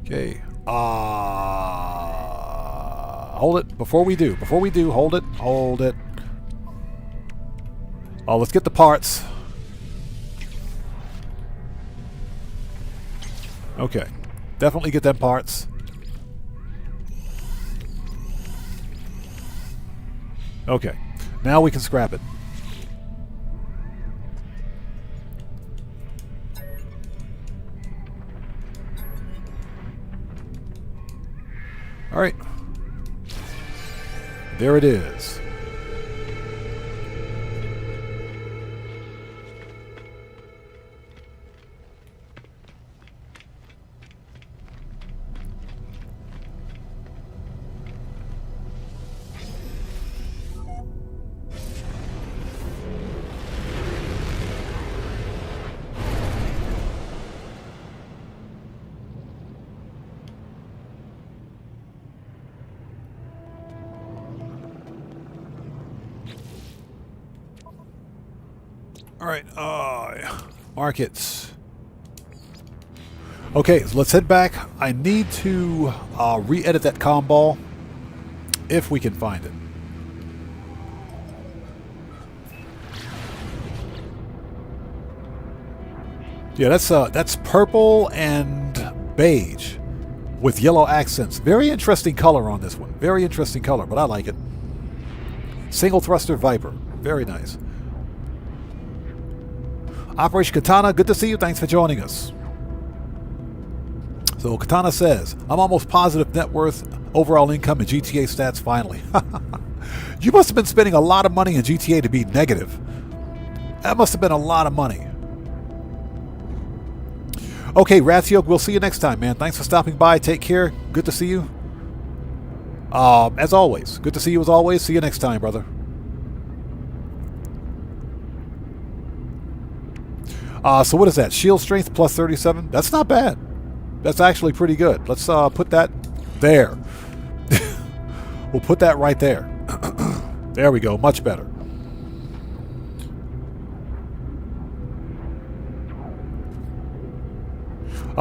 Okay. Hold it. Before we do, hold it. Hold it. Oh, let's get the parts. Okay. Definitely get them parts. Okay. Now we can scrap it. All right. There it is. All right, markets. Okay, so let's head back. I need to re-edit that comm ball if we can find it. Yeah, that's purple and beige with yellow accents. Very interesting color on this one. Very interesting color, but I like it. Single thruster Viper. Very nice. Operation Katana, good to see you. Thanks for joining us. So Katana says, I'm almost positive net worth, overall income, and GTA stats finally. You must have been spending a lot of money in GTA to be negative. That must have been a lot of money. Okay, Rathiok, we'll see you next time, man. Thanks for stopping by. Take care. Good to see you. As always. Good to see you as always. See you next time, brother. So what is that? Shield strength plus 37? That's not bad. That's actually pretty good. Let's put that there. We'll put that right there. There we go. Much better.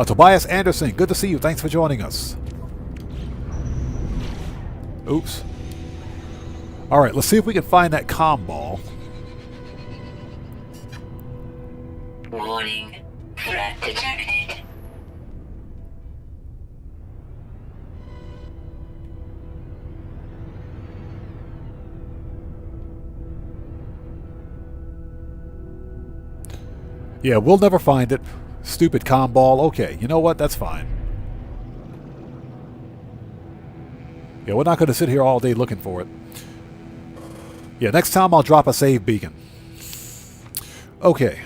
Tobias Anderson, good to see you. Thanks for joining us. Oops. All right, let's see if we can find that comm ball. Warning. Threat detected. Yeah, we'll never find it. Stupid comm ball. Okay, you know what? That's fine. Yeah, we're not going to sit here all day looking for it. Yeah, next time I'll drop a save beacon. Okay.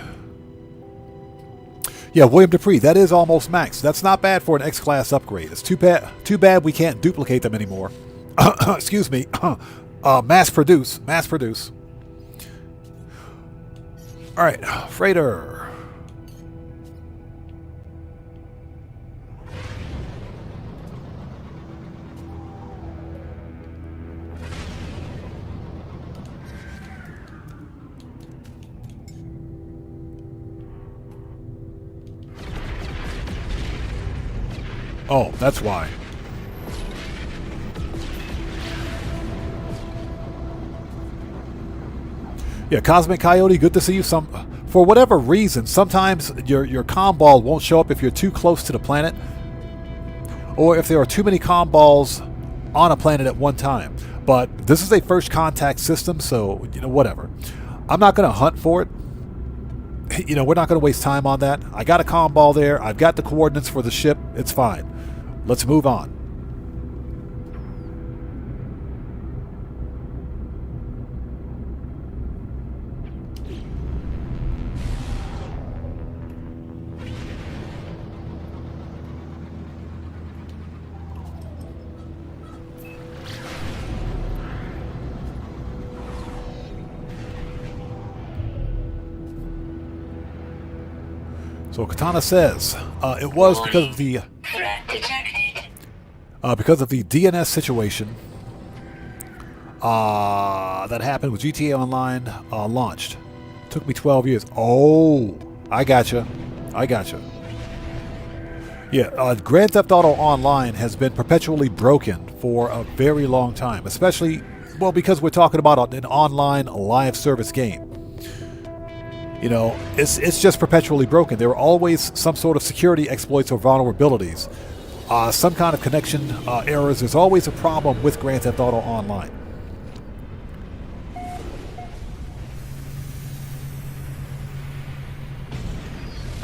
Yeah, William Dupree, that is almost max. That's not bad for an X-Class upgrade. It's too bad we can't duplicate them anymore. Excuse me. Mass produce. Mass produce. All right, freighter. Oh, that's why. Yeah, Cosmic Coyote, good to see you. For whatever reason, sometimes your comm ball won't show up if you're too close to the planet, or if there are too many comm balls on a planet at one time. But this is a first contact system, so, you know, whatever. I'm not going to hunt for it. You know, we're not going to waste time on that. I got a comm ball there. I've got the coordinates for the ship. It's fine. Let's move on. So Katana says it was because of the DNS situation that happened with GTA Online launched. Took me 12 years. Oh, I gotcha. I gotcha. Yeah, Grand Theft Auto Online has been perpetually broken for a very long time, especially, well, because we're talking about an online live service game. You know, it's just perpetually broken. There are always some sort of security exploits or vulnerabilities. Some kind of connection errors. There's always a problem with Grand Theft Auto Online.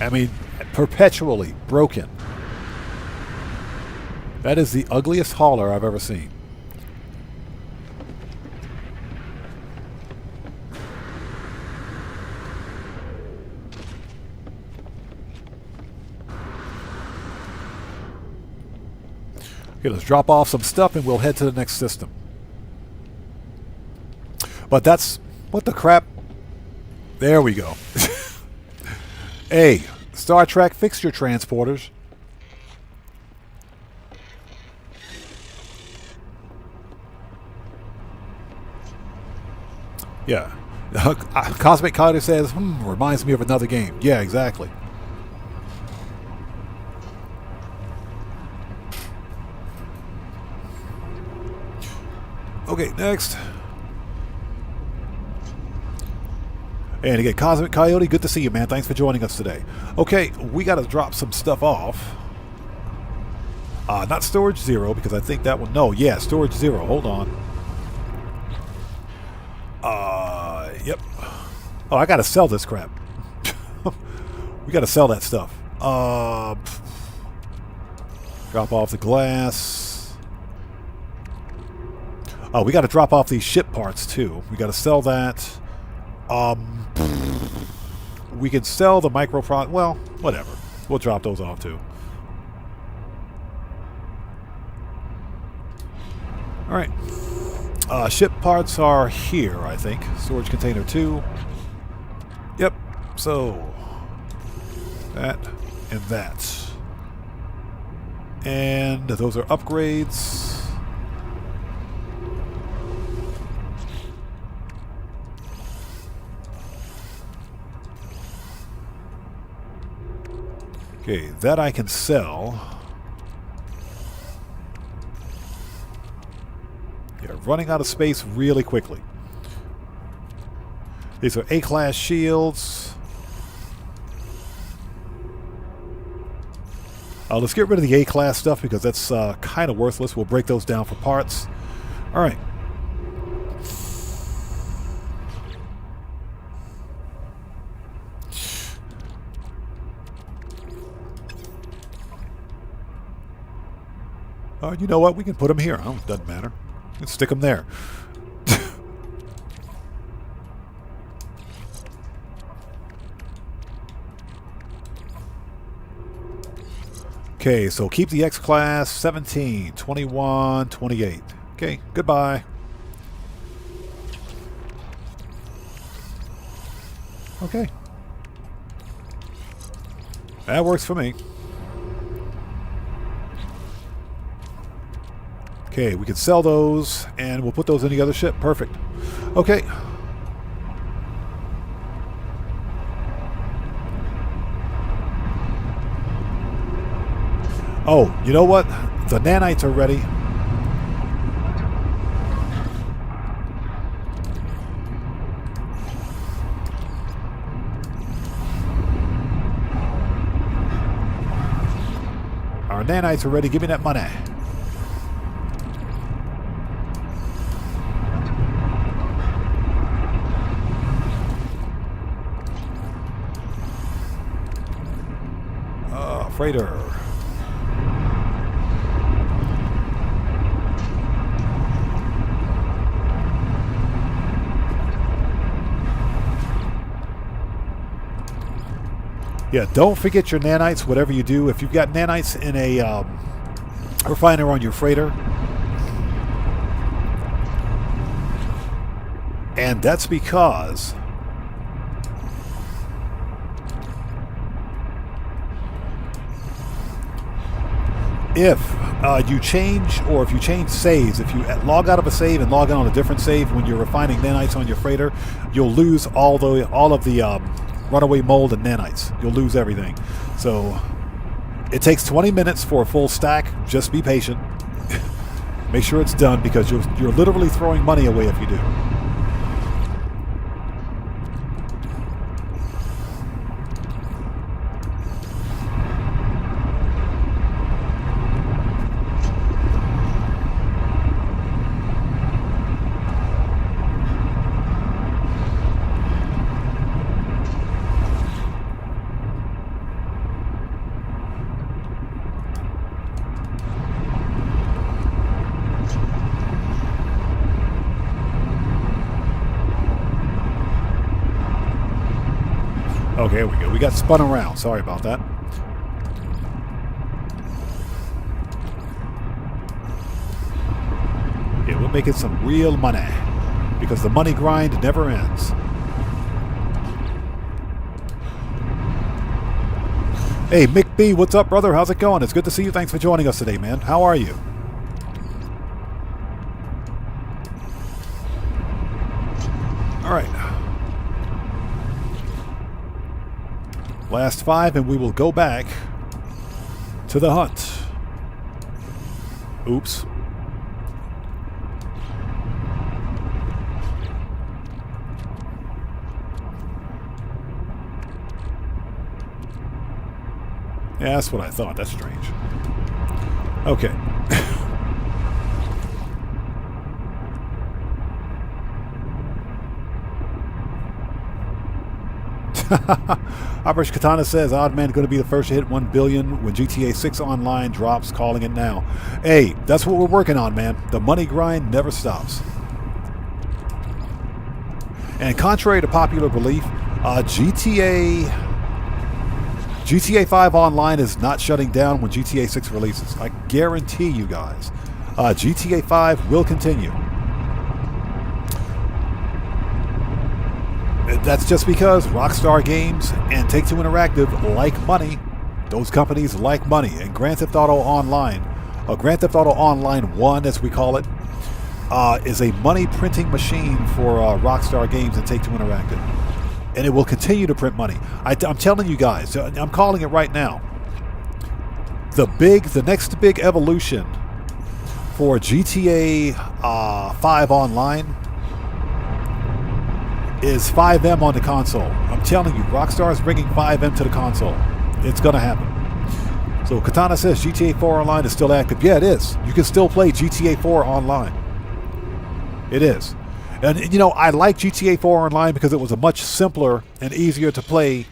I mean, perpetually broken. That is the ugliest hauler I've ever seen. Okay, let's drop off some stuff and we'll head to the next system. But that's... What the crap? There we go. Hey, Star Trek, fix your transporters. Yeah. Cosmic Coyote says, reminds me of another game. Yeah, exactly. Okay, next. And again, Cosmic Coyote, good to see you, man. Thanks for joining us today. Okay, we got to drop some stuff off. Not Storage Zero, because I think that one... No, yeah, Storage Zero. Hold on. Yep. Oh, I got to sell this crap. We got to sell that stuff. Drop off the glass. Oh, we got to drop off these ship parts, too. We got to sell that. We can sell the well, whatever. We'll drop those off too. Alright. Ship parts are here, I think. Storage container 2. Yep. So, that and that. And those are upgrades. Okay, that I can sell. Yeah, running out of space really quickly. These are A-class shields. Let's get rid of the A-class stuff because that's kind of worthless. We'll break those down for parts. All right. You know what? We can put them here. Oh, doesn't matter. Let's stick them there. Okay, so keep the X-Class, 17, 21, 28. Okay, goodbye. Okay. That works for me. Okay, we can sell those, and we'll put those in the other ship. Perfect. Okay. Oh, you know what? The nanites are ready. Our nanites are ready. Give me that money. Freighter. Yeah, don't forget your nanites, whatever you do. If you've got nanites in a refiner on your freighter, and that's because if you change, or if you change saves, if you log out of a save and log in on a different save when you're refining nanites on your freighter, you'll lose all of the runaway mold and nanites. You'll lose everything. So it takes 20 minutes for a full stack. Just be patient. Make sure it's done, because you're literally throwing money away if you do. Okay, here we go. We got spun around. Sorry about that. Yeah, we're making some real money because the money grind never ends. Hey, Mick B, what's up, brother? How's it going? It's good to see you. Thanks for joining us today, man. How are you? All right. Last 5, and we will go back to the hunt. Oops. Yeah, that's what I thought. That's strange. Okay. Operation Katana says, Odd Man going to be the first to hit 1 billion when GTA 6 Online drops, calling it now. Hey, that's what we're working on, man. The money grind never stops. And contrary to popular belief, GTA 5 Online is not shutting down when GTA 6 releases. I guarantee you guys. GTA 5 will continue. That's just because Rockstar Games and Take-Two Interactive like money. Those companies like money. And Grand Theft Auto Online, Grand Theft Auto Online 1 as we call it, is a money printing machine for Rockstar Games and Take-Two Interactive. And it will continue to print money. I'm telling you guys, I'm calling it right now. The next big evolution for GTA 5 Online is FiveM on the console. I'm telling you, Rockstar is bringing FiveM to the console. It's going to happen. So Katana says GTA 4 Online is still active. Yeah, it is. You can still play GTA 4 Online. It is. And, you know, I like GTA 4 Online because it was a much simpler and easier to play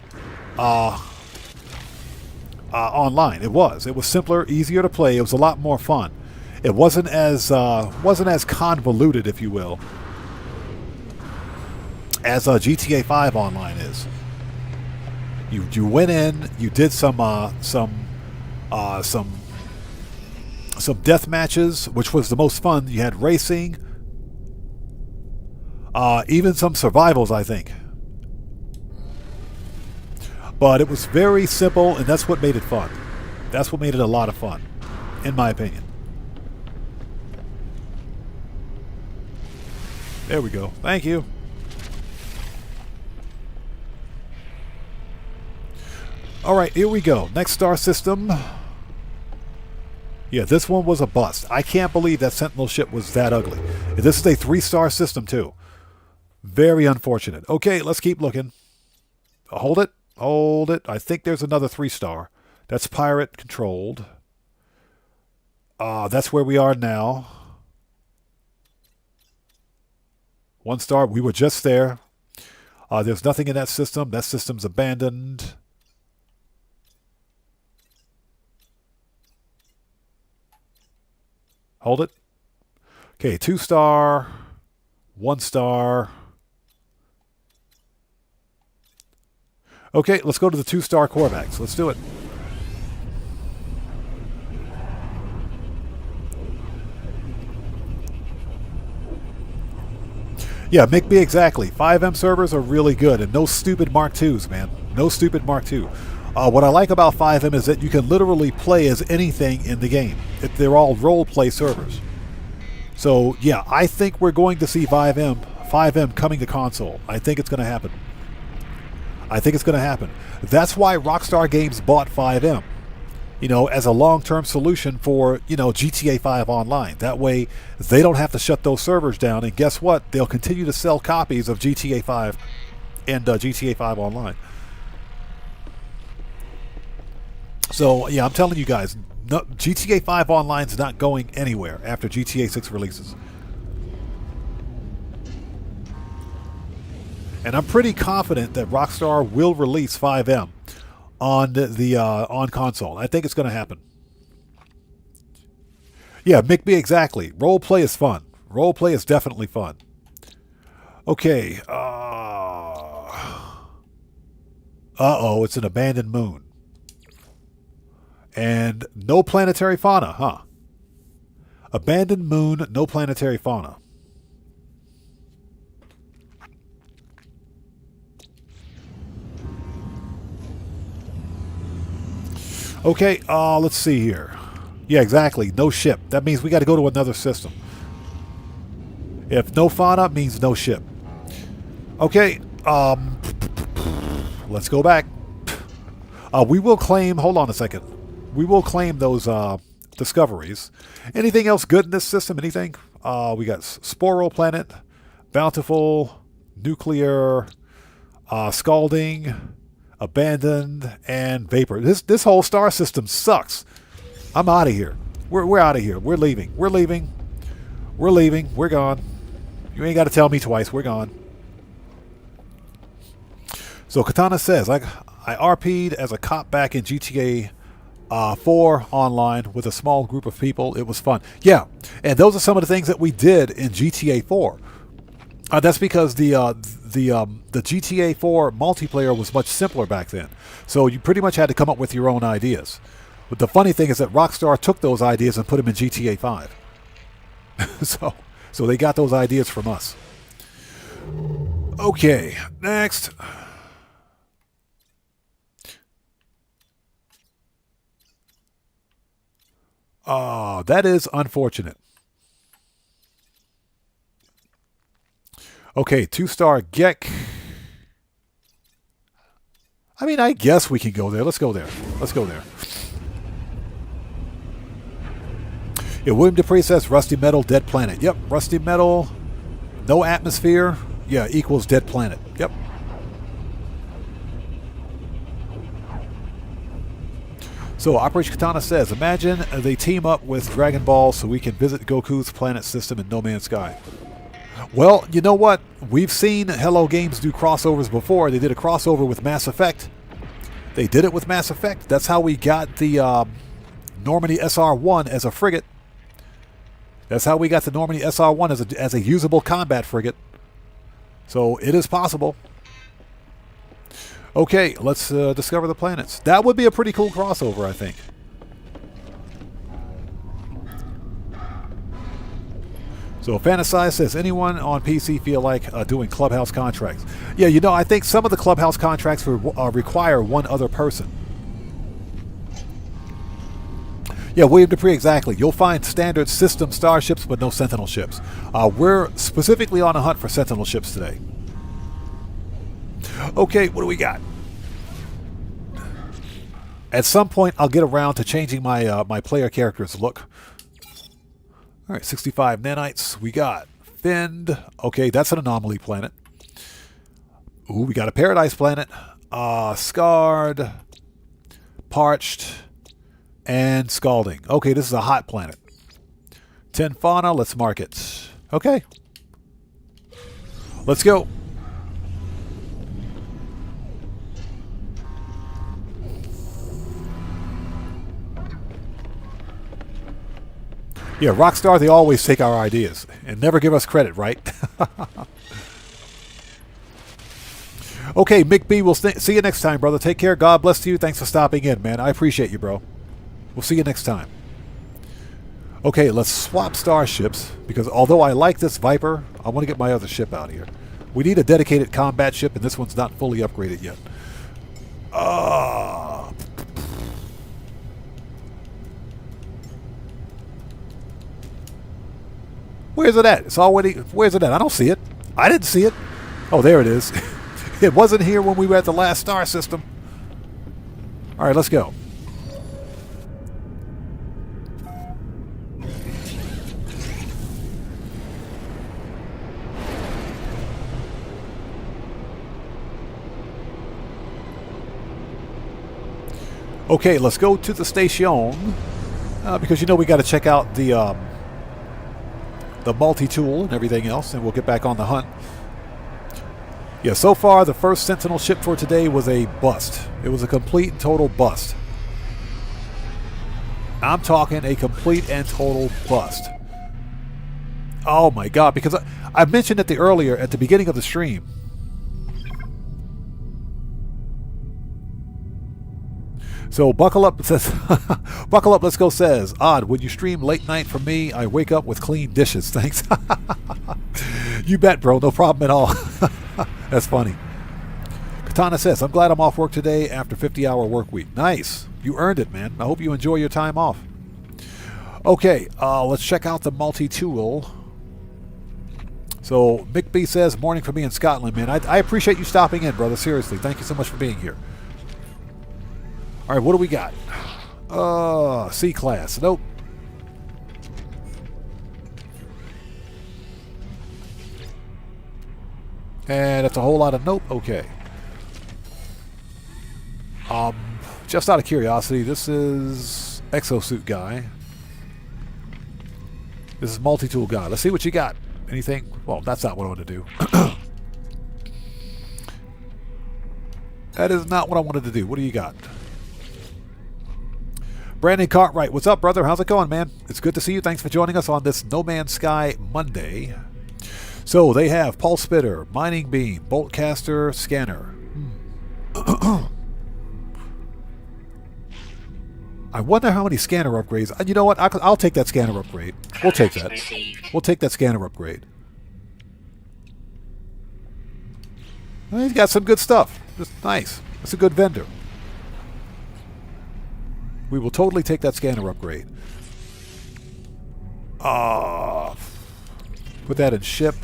online. It was simpler, easier to play. It was a lot more fun. It wasn't as convoluted, if you will, as GTA 5 Online is. You went in, you did some death matches, which was the most fun. You had racing. Even some survivals, I think. But it was very simple, and that's what made it fun. That's what made it a lot of fun, in my opinion. There we go. Thank you. Alright, here we go. Next star system. Yeah, this one was a bust. I can't believe that Sentinel ship was that ugly. This is a 3-star system, too. Very unfortunate. Okay, let's keep looking. Hold it. Hold it. I think there's another 3-star. That's pirate controlled. That's where we are now. 1 star. We were just there. There's nothing in that system. That system's abandoned. Hold it. Okay, 2-star. 1 star. Okay, let's go to the 2-star Corvax. Let's do it. Yeah, Mick B, exactly. 5M servers are really good, and no stupid Mark IIs, man. No stupid Mark II. What I like about 5M is that you can literally play as anything in the game. They're all role-play servers. So, yeah, I think we're going to see 5M coming to console. I think it's going to happen. I think it's going to happen. That's why Rockstar Games bought 5M, you know, as a long-term solution for, you know, GTA 5 Online. That way, they don't have to shut those servers down, and guess what? They'll continue to sell copies of GTA 5 and GTA 5 Online. So, yeah, I'm telling you guys, no, GTA 5 Online's not going anywhere after GTA 6 releases. And I'm pretty confident that Rockstar will release 5M on the on console. I think it's going to happen. Yeah, Mick B, exactly. Roleplay is fun. Roleplay is definitely fun. Okay. Uh-oh, it's an abandoned moon. And no planetary fauna, huh? Abandoned moon, no planetary fauna. Okay, let's see here. Yeah, exactly. No ship. That means we got to go to another system. If no fauna means no ship. Okay, let's go back. We will claim... Hold on a second. We will claim those discoveries. Anything else good in this system? Anything? We got Sporal Planet, Bountiful, Nuclear, Scalding, Abandoned, and Vapor. This whole star system sucks. I'm out of here. We're out of here. We're leaving. We're leaving. We're leaving. We're gone. You ain't got to tell me twice. We're gone. So Katana says, I RP'd as a cop back in GTA 4 online with a small group of people. It was fun. Yeah, and those are some of the things that we did in GTA 4. That's because the GTA 4 multiplayer was much simpler back then. So you pretty much had to come up with your own ideas. But the funny thing is that Rockstar took those ideas and put them in GTA 5. So they got those ideas from us. Okay, next. That is unfortunate. Okay, 2-star Gek. I mean, I guess we can go there. Let's go there. Let's go there. Yeah, William Dupree says Rusty Metal, Dead Planet. Yep, Rusty Metal, no atmosphere. Yeah, equals Dead Planet. Yep. So Operation Katana says, imagine they team up with Dragon Ball so we can visit Goku's planet system in No Man's Sky. Well, you know what? We've seen Hello Games do crossovers before. They did a crossover with Mass Effect. They did it with Mass Effect. That's how we got the Normandy SR-1 as a frigate. That's how we got the Normandy SR-1 as a usable combat frigate. So it is possible. Okay, let's discover the planets. That would be a pretty cool crossover, I think. So Fantasize says, anyone on PC feel like doing Clubhouse contracts? Yeah, you know, I think some of the Clubhouse contracts require one other person. Yeah, William Dupree, exactly. You'll find standard system starships, but no Sentinel ships. We're specifically on a hunt for Sentinel ships today. Okay, what do we got? At some point, I'll get around to changing my my player character's look. All right, 65 nanites. We got Finned. Okay, that's an anomaly planet. Ooh, we got a paradise planet. Scarred, Parched, and Scalding. Okay, this is a hot planet. 10 fauna. Let's mark it. Okay. Let's go. Yeah, Rockstar, they always take our ideas and never give us credit, right? Okay, Mick B, we'll see you next time, brother. Take care. God bless you. Thanks for stopping in, man. I appreciate you, bro. We'll see you next time. Okay, let's swap starships, because although I like this Viper, I want to get my other ship out here. We need a dedicated combat ship, and this one's not fully upgraded yet. Where's it at? It's already... Where's it at? I don't see it. I didn't see it. Oh, there it is. It wasn't here when we were at the last star system. All right, let's go. Okay, let's go to the station. Because, you know, we got to check out the multi-tool and everything else, and we'll get back on the hunt. Yeah, so far, the first Sentinel ship for today was a bust. It was a complete and total bust. I'm talking a complete and total bust. Oh my God, because I mentioned it earlier at the beginning of the stream. So buckle up, says, buckle up, let's go, says, Odd, would you stream late night for me? I wake up with clean dishes, thanks. You bet, bro, no problem at all. That's funny. Katana says, I'm glad I'm off work today after 50-hour work week. Nice. You earned it, man. I hope you enjoy your time off. Okay, let's check out the multi-tool. So Mick B says, morning for me in Scotland, man. I appreciate you stopping in, brother. Seriously, thank you so much for being here. All right, what do we got? C-class. Nope. And that's a whole lot of nope. Okay. Just out of curiosity, this is exosuit guy. This is multi-tool guy. Let's see what you got. Anything? Well, that's not what I want to do. That is not what I wanted to do. What do you got? Brandon Cartwright, what's up, brother? How's it going, man? It's good to see you. Thanks for joining us on this No Man's Sky Monday. So they have Pulse Spitter, Mining Beam, Bolt Caster, Scanner. I wonder how many scanner upgrades. You know what? I'll take that scanner upgrade. We'll take that. We'll take that scanner upgrade. Well, he's got some good stuff. Just nice. It's a good vendor. We will totally take that scanner upgrade. Put that in ship.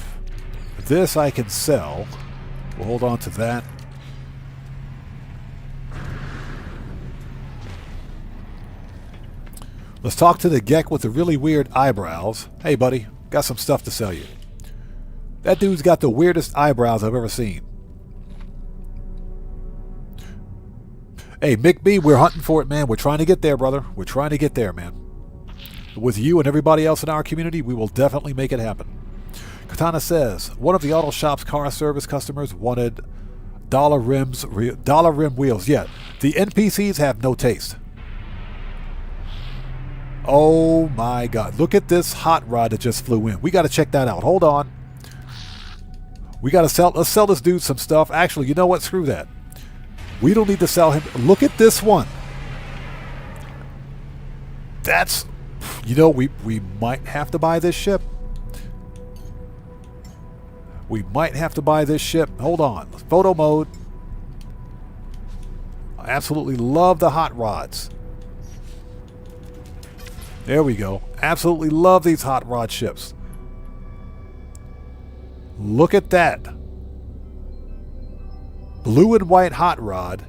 This I can sell. We'll hold on to that. Let's talk to the Gek with the really weird eyebrows. Hey, buddy. Got some stuff to sell you. That dude's got the weirdest eyebrows I've ever seen. Hey, Mick B, we're hunting for it, man. We're trying to get there, brother. We're trying to get there, man. With you and everybody else in our community, we will definitely make it happen. Katana says, one of the auto shop's car service customers wanted dollar rim wheels. Yeah, the NPCs have no taste. Oh my God. Look at this hot rod that just flew in. We got to check that out. Hold on. We got to let's sell this dude some stuff. Actually, you know what? Screw that. We don't need to sell him. Look at this one. That's, you know, we might have to buy this ship. We might have to buy this ship. Hold on. Photo mode. I absolutely love the hot rods. There we go. Absolutely love these hot rod ships. Look at that. Blue and white hot rod.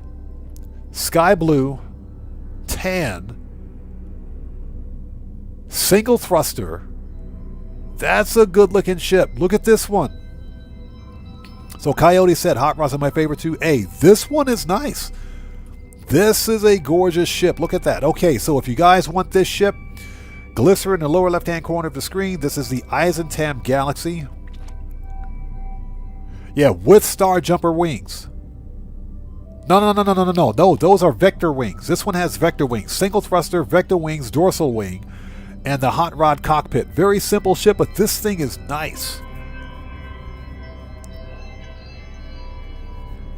Sky blue. Tan. Single thruster. That's a good looking ship. Look at this one. So Coyote said hot rods are my favorite too. Hey, this one is nice. This is a gorgeous ship. Look at that. Okay, so if you guys want this ship, glycerin in the lower left-hand corner of the screen. This is the Eisentam Galaxy. Yeah, with Star Jumper wings. No, those are vector wings. This one has vector wings. Single thruster, vector wings, dorsal wing, and the hot rod cockpit. Very simple ship, but this thing is nice.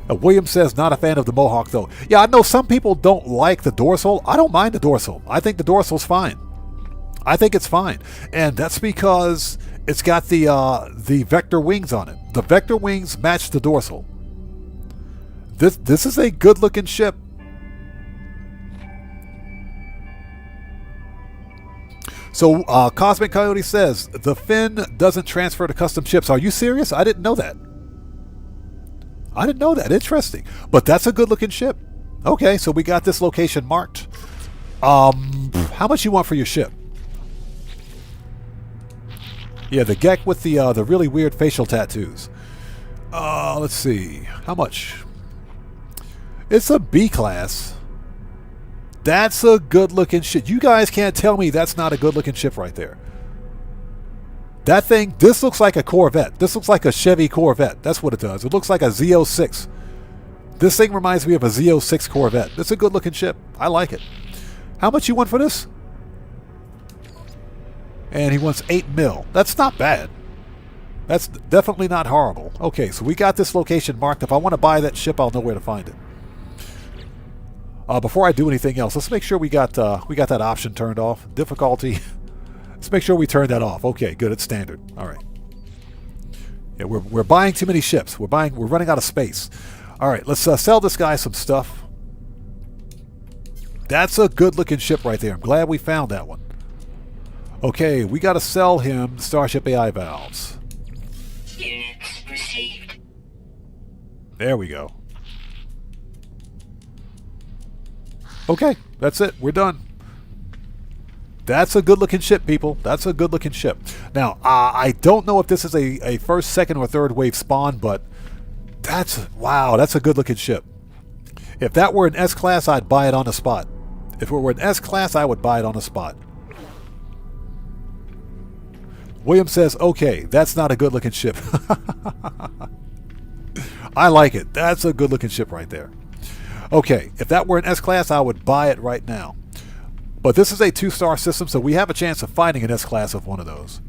William says, not a fan of the Mohawk, though. Yeah, I know some people don't like the dorsal. I don't mind the dorsal. I think the dorsal's fine. I think it's fine. And that's because it's got the vector wings on it. The vector wings match the dorsal. This is a good-looking ship. So, Cosmic Coyote says, the fin doesn't transfer to custom ships. Are you serious? I didn't know that. I didn't know that. Interesting. But that's a good-looking ship. Okay, so we got this location marked. How much you want for your ship? Yeah, the Gek with the really weird facial tattoos. Let's see. How much? It's a B class. That's a good-looking ship. You guys can't tell me that's not a good-looking ship right there. That thing, this looks like a Corvette. This looks like a Chevy Corvette. That's what it does. It looks like a Z06. This thing reminds me of a Z06 Corvette. It's a good-looking ship. I like it. How much you want for this? And he wants 8 mil. That's not bad. That's definitely not horrible. Okay, so we got this location marked. If I want to buy that ship, I'll know where to find it. Before I do anything else, let's make sure we got that option turned off. Difficulty. Let's make sure we turn that off. Okay, good. It's standard. All right. Yeah, we're buying too many ships. We're running out of space. All right, let's sell this guy some stuff. That's a good-looking ship right there. I'm glad we found that one. Okay, we got to sell him Starship AI valves. Units received. There we go. Okay, that's it. We're done. That's a good-looking ship, people. That's a good-looking ship. Now, I don't know if this is a first, second, or third wave spawn, but wow, that's a good-looking ship. If that were an S-Class, I'd buy it on the spot. If it were an S-Class, I would buy it on the spot. William says, okay, that's not a good-looking ship. I like it. That's a good-looking ship right there. Okay, if that were an S-Class, I would buy it right now. But this is a 2-star system, so we have a chance of finding an S-Class of one of those.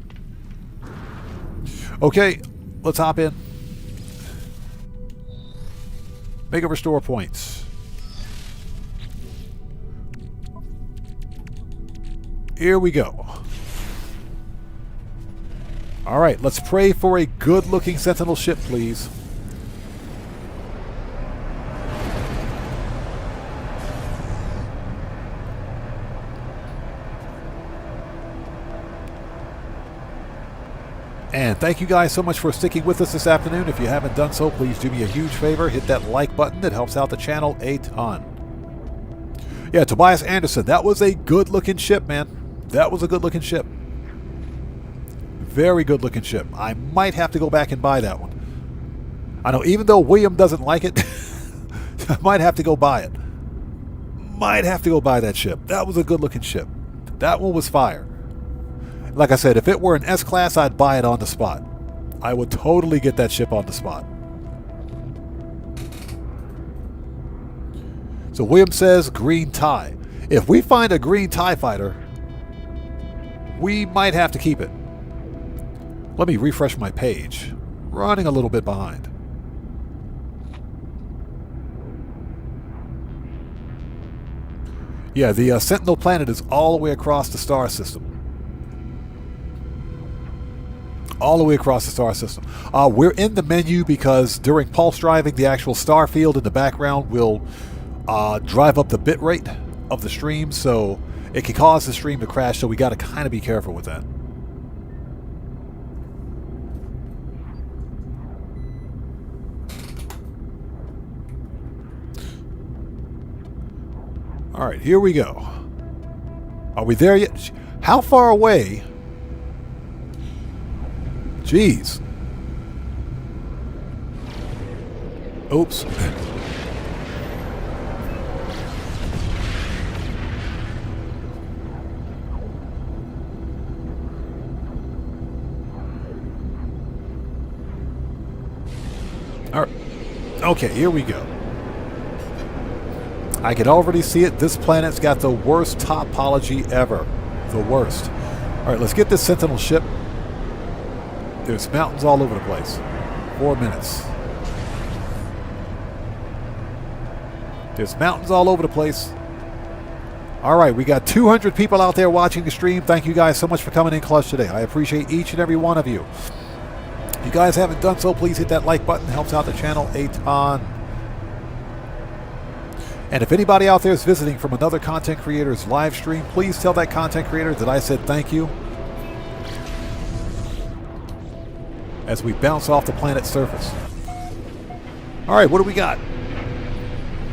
Okay, let's hop in. Mega restore points. Here we go. All right, let's pray for a good-looking Sentinel ship, please. And thank you guys so much for sticking with us this afternoon. If you haven't done so, please do me a huge favor. Hit that like button. It helps out the channel a ton. Yeah, Tobias Anderson. That was a good-looking ship, man. That was a good-looking ship. Very good-looking ship. I might have to go back and buy that one. I know, even though William doesn't like it, I might have to go buy it. Might have to go buy that ship. That was a good-looking ship. That one was fire. Like I said, if it were an S-Class, I'd buy it on the spot. I would totally get that ship on the spot. So William says green tie. If we find a green TIE fighter, we might have to keep it. Let me refresh my page. Running a little bit behind. Yeah, the Sentinel planet is all the way across the star system. All the way across the star system. We're in the menu because during pulse driving, the actual star field in the background will drive up the bit rate of the stream, so it can cause the stream to crash, so we got to kind of be careful with that. All right, here we go. Are we there yet? How far away? Jeez. Oops. All right. Okay, here we go. I can already see it. This planet's got the worst topology ever. The worst. All right, let's get this Sentinel ship. There's mountains all over the place. 4 minutes. There's mountains all over the place. All right, we got 200 people out there watching the stream. Thank you guys so much for coming in clutch today. I appreciate each and every one of you. If you guys haven't done so, please hit that like button. It helps out the channel a ton. And if anybody out there is visiting from another content creator's live stream, please tell that content creator that I said thank you. As we bounce off the planet's surface. All right, what do we got?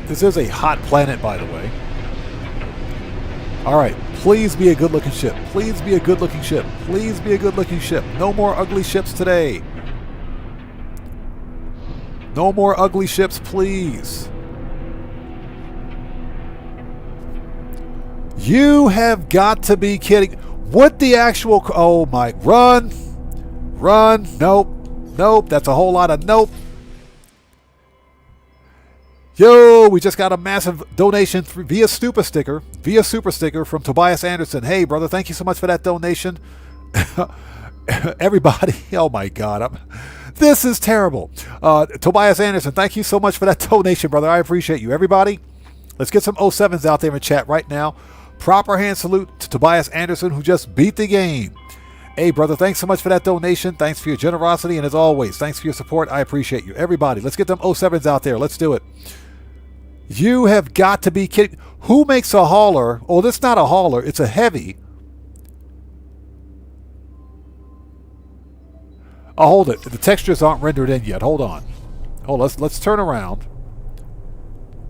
This is a hot planet, by the way. All right, please be a good-looking ship. Please be a good-looking ship. Please be a good-looking ship. No more ugly ships today. No more ugly ships, please. You have got to be kidding. What the actual... Oh, my... Run. Run. Nope. Nope. That's a whole lot of nope. Yo, we just got a massive donation via Super Sticker from Tobias Anderson. Hey, brother, thank you so much for that donation. Everybody, oh my God, this is terrible. Tobias Anderson, thank you so much for that donation, brother. I appreciate you. Everybody, Let's get some 07s out there in chat right now. Proper hand salute to Tobias Anderson, who just beat the game. Hey, brother, thanks so much for that donation. Thanks for your generosity. And as always, thanks for your support. I appreciate you. Everybody, let's get them 07s out there. Let's do it. You have got to be kidding. Who makes a hauler? Oh, that's not a hauler. It's a heavy. Oh, hold it. The textures aren't rendered in yet. Hold on. Oh, let's turn around.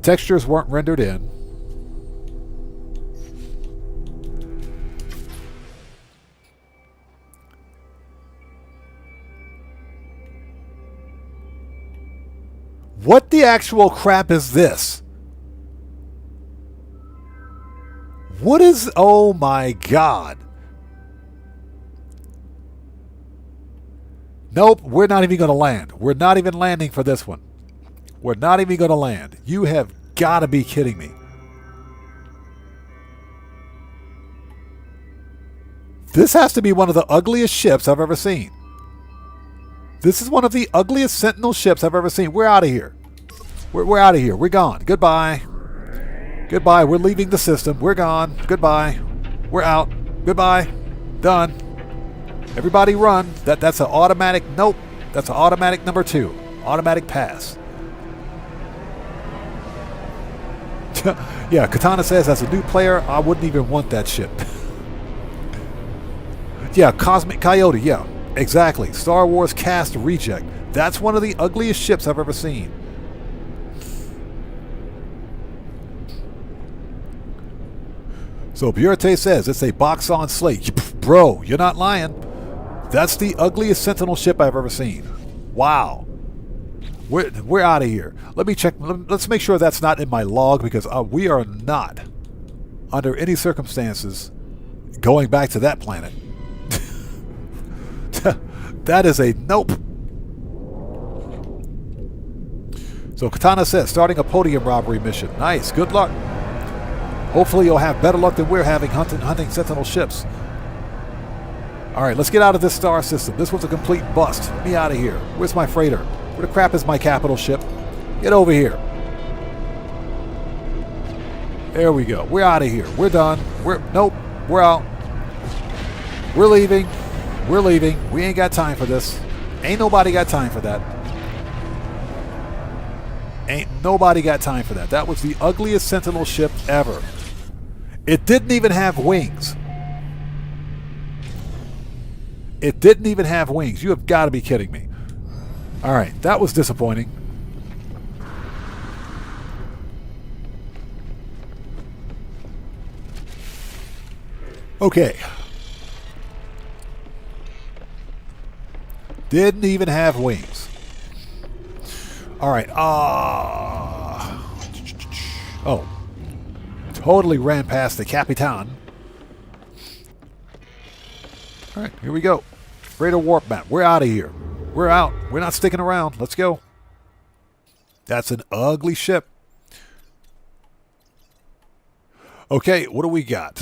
Textures weren't rendered in. What the actual crap is this? What is... Oh my god. Nope, we're not even going to land. We're not even landing for this one. We're not even going to land. You have got to be kidding me. This has to be one of the ugliest ships I've ever seen. This is one of the ugliest Sentinel ships I've ever seen. We're out of here. We're out of here. We're gone. Goodbye. Goodbye. We're leaving the system. We're gone. Goodbye. We're out. Goodbye. Done. Everybody run. That's an automatic. Nope. That's an automatic number 2. Automatic pass. Yeah, Katana says as a new player, I wouldn't even want that ship. Yeah, Cosmic Coyote. Yeah, exactly. Star Wars cast reject. That's one of the ugliest ships I've ever seen. So Burete says it's a box on slate. Bro, you're not lying. That's the ugliest Sentinel ship I've ever seen. Wow. We're out of here. Let me check. Let's make sure that's not in my log, because we are not, under any circumstances, going back to that planet. That is a nope. So Katana says, starting a podium robbery mission. Nice. Good luck. Hopefully you'll have better luck than we're having hunting Sentinel ships. All right, let's get out of this star system. This was a complete bust. Get me out of here. Where's my freighter? Where the crap is my capital ship? Get over here. There we go. We're out of here. We're done. Nope. We're out. We're leaving. We're leaving. We ain't got time for this. Ain't nobody got time for that. Ain't nobody got time for that. That was the ugliest Sentinel ship ever. It didn't even have wings. It didn't even have wings. You have got to be kidding me. All right, that was disappointing. Okay. Didn't even have wings. All right. Oh. Totally ran past the Capitan. All right, here we go. Freighter warp map. We're out of here. We're out. We're not sticking around. Let's go. That's an ugly ship. Okay, what do we got?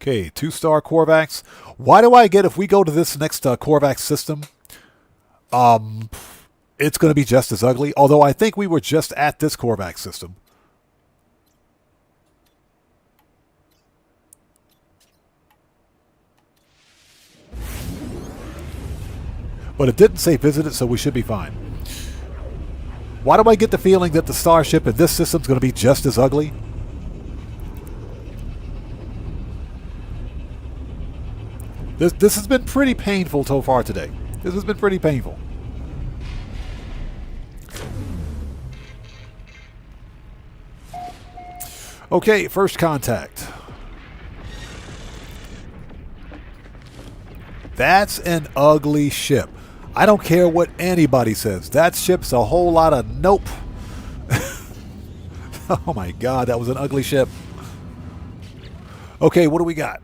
Okay, 2-star Korvax. Why do I get, if we go to this next Korvax system, it's going to be just as ugly, although I think we were just at this Korvax system. But it didn't say visited, so we should be fine. Why do I get the feeling that the Starship in this system is going to be just as ugly? This has been pretty painful so far today. This has been pretty painful. Okay, first contact. That's an ugly ship. I don't care what anybody says. That ship's a whole lot of nope. Oh my god, that was an ugly ship. Okay, what do we got?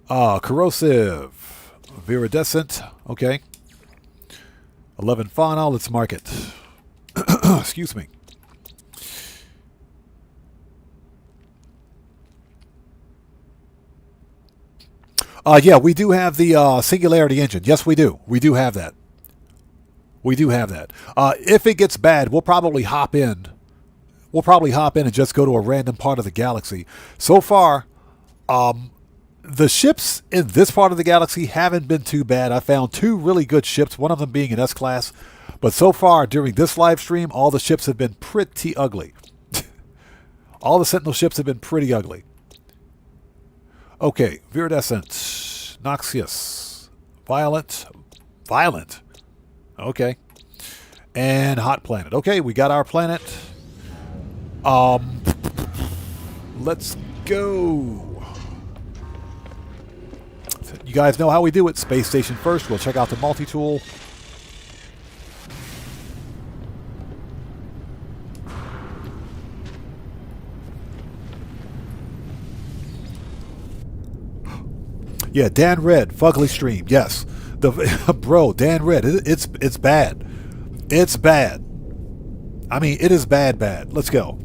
Corrosive. Viridescent. Okay. 11 fauna. Let's mark it. Excuse me. Yeah, we do have the Singularity engine. Yes, we do. We do have that. We do have that. If it gets bad, we'll probably hop in. We'll probably hop in and just go to a random part of the galaxy. So far, the ships in this part of the galaxy haven't been too bad. I found 2 really good ships, one of them being an S-class. But so far, during this live stream, all the ships have been pretty ugly. All the Sentinel ships have been pretty ugly. Okay, Viridescent, Noxious, Violent. Okay. And Hot Planet. Okay, we got our planet. Let's go. You guys know how we do it. Space station first. We'll check out the multi-tool. Yeah, Dan Red, Fugly Stream. Yes, the bro, Dan Red. It's bad. It's bad. I mean, it is bad. Let's go.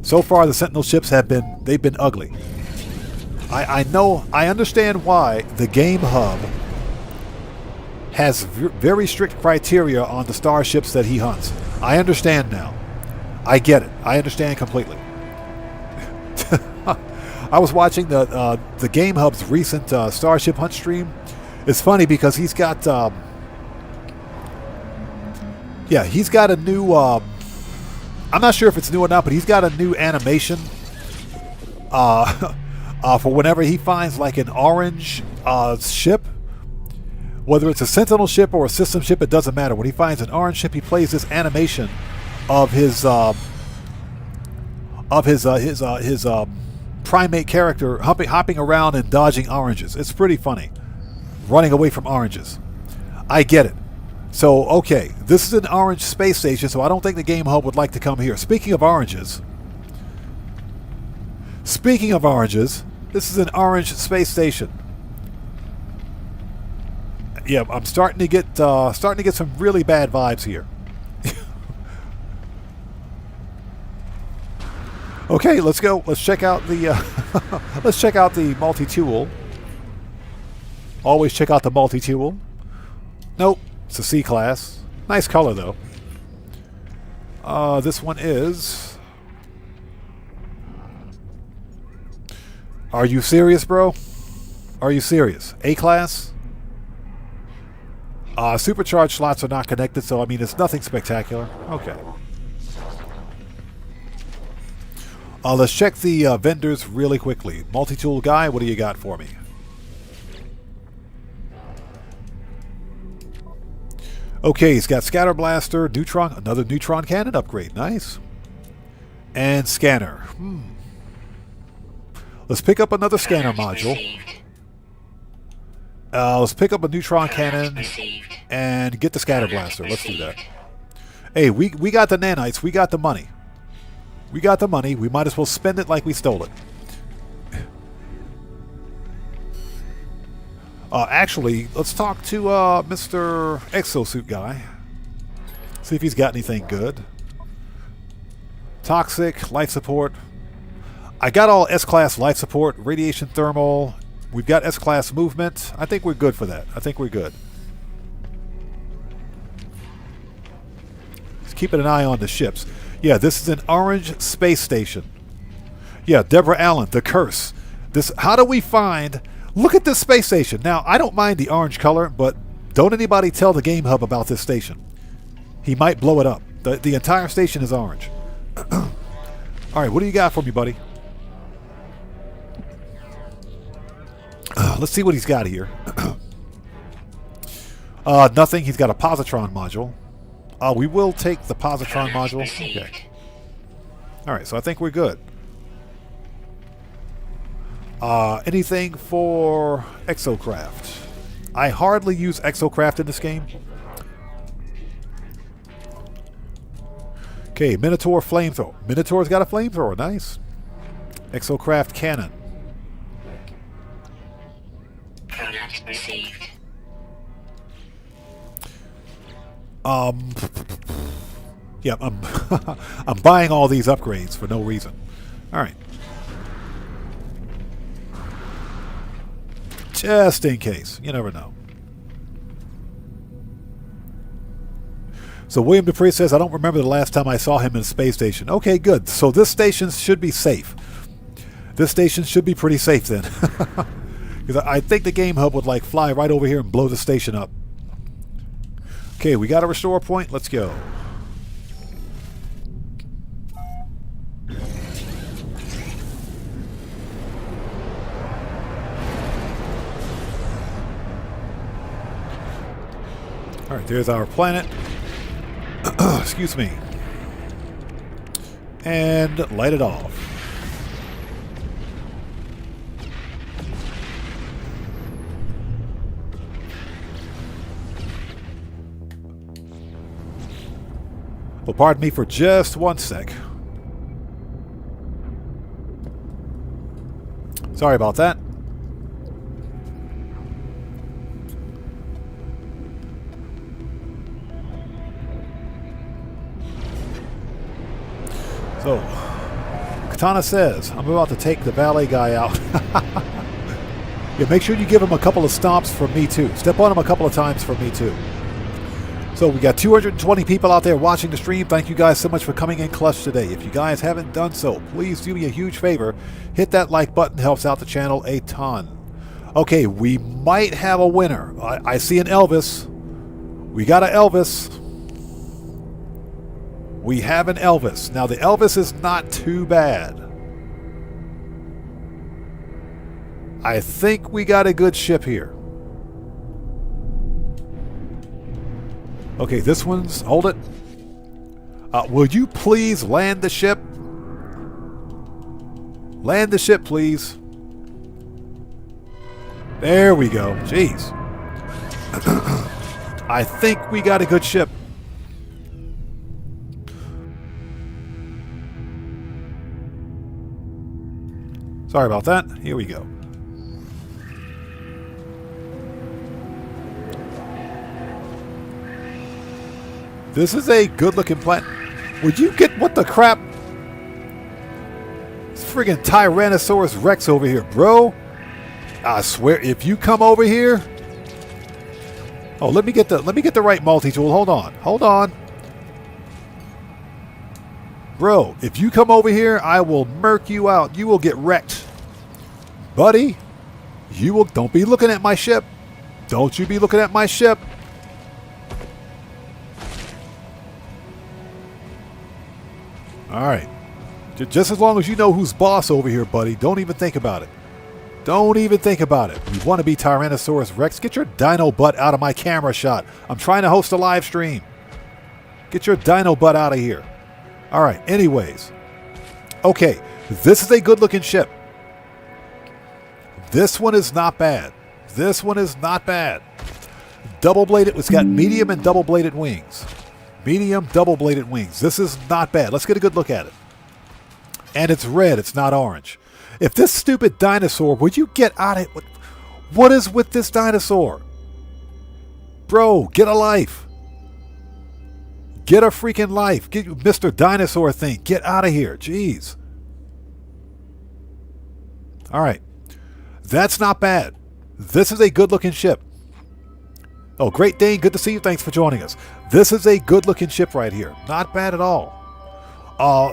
So far, the Sentinel ships they've been ugly. I understand why the Game Hub has very strict criteria on the starships that he hunts. I understand now. I get it. I understand completely. I was watching the Game Hub's recent Starship hunt stream. It's funny because he's got he's got a new I'm not sure if it's new or not, but he's got a new animation for whenever he finds like an orange ship, whether it's a Sentinel ship or a system ship, it doesn't matter. When he finds an orange ship, he plays this animation of his primate character hopping around and dodging oranges. It's pretty funny. Running away from oranges. I get it. So, okay, this is an orange space station, so I don't think the Game Hub would like to come here. Speaking of oranges, this is an orange space station. Yeah, I'm starting to get some really bad vibes here. Okay, let's go. Let's check out the let's check out the multi-tool. Always check out the multi-tool. Nope, it's a C-class. Nice color though. This one is. Are you serious, bro? Are you serious? A-class? Supercharged slots are not connected, so I mean it's nothing spectacular. Okay. Let's check the vendors really quickly. Multi-tool guy, what do you got for me? Okay, he's got Scatter Blaster, Neutron, another Neutron Cannon upgrade. Nice. And Scanner. Let's pick up another Scanner module. Let's pick up a Neutron Cannon and get the Scatter Blaster. Let's do that. Hey, we got the nanites. We got the money. We got the money. We might as well spend it like we stole it. Actually, let's talk to Mr. Exosuit guy. See if he's got anything good. Toxic, life support. I got all S-class life support, radiation thermal. We've got S-class movement. I think we're good for that. I think we're good. Just keeping an eye on the ships. Yeah, this is an orange space station. Yeah, Deborah Allen, the curse. This. How do we find... Look at this space station. Now, I don't mind the orange color, but don't anybody tell the Game Hub about this station. He might blow it up. The entire station is orange. All right, what do you got for me, buddy? Let's see what he's got here. Nothing. He's got a positron module. We will take the positron module. Okay. All right, so I think we're good. Anything for Exocraft? I hardly use Exocraft in this game. Okay, Minotaur flamethrower. Minotaur's got a flamethrower. Nice. Exocraft cannon. Product received. Yeah, I'm buying all these upgrades for no reason. All right. Just in case. You never know. So William Dupree says, I don't remember the last time I saw him in a space station. Okay, good. So this station should be safe. This station should be pretty safe then. Because I think the game hub would like fly right over here and blow the station up. Okay, we got a restore point. Let's go. Alright, there's our planet. Excuse me. And light it off. Well, pardon me for just one sec. Sorry about that. So, Katana says, I'm about to take the valet guy out. Yeah, make sure you give him a couple of stomps for me too. Step on him a couple of times for me too. So we got 220 people out there watching the stream. Thank you guys so much for coming in clutch today. If you guys haven't done so, please do me a huge favor. Hit that like button. Helps out the channel a ton. Okay, we might have a winner. I see an Elvis. We got an Elvis. We have an Elvis. Now the Elvis is not too bad. I think we got a good ship here. Okay, this one's... Hold it. Will you please land the ship? Land the ship, please. There we go. Jeez. I think we got a good ship. Sorry about that. Here we go. This is a good-looking planet. Would you get... What the crap? It's friggin' Tyrannosaurus Rex over here, bro. I swear, if you come over here... Oh, let me get the right multi-tool. Hold on. Hold on. Bro, if you come over here, I will murk you out. You will get wrecked. Buddy, you will... Don't be looking at my ship. Don't you be looking at my ship. Alright. Just as long as you know who's boss over here, buddy. Don't even think about it. Don't even think about it. You want to be Tyrannosaurus Rex? Get your dino butt out of my camera shot. I'm trying to host a live stream. Get your dino butt out of here. Alright, anyways. Okay, this is a good-looking ship. This one is not bad. This one is not bad. Double-bladed. It's got medium and double-bladed wings. Medium, double-bladed wings. This is not bad. Let's get a good look at it. And it's red. It's not orange. If this stupid dinosaur... Would you get out of it? What is with this dinosaur? Bro, get a life. Get a freaking life. Get Mr. Dinosaur thing. Get out of here. Jeez. Alright. That's not bad. This is a good-looking ship. Oh, Great Dane, good to see you. Thanks for joining us. This is a good-looking ship right here. Not bad at all.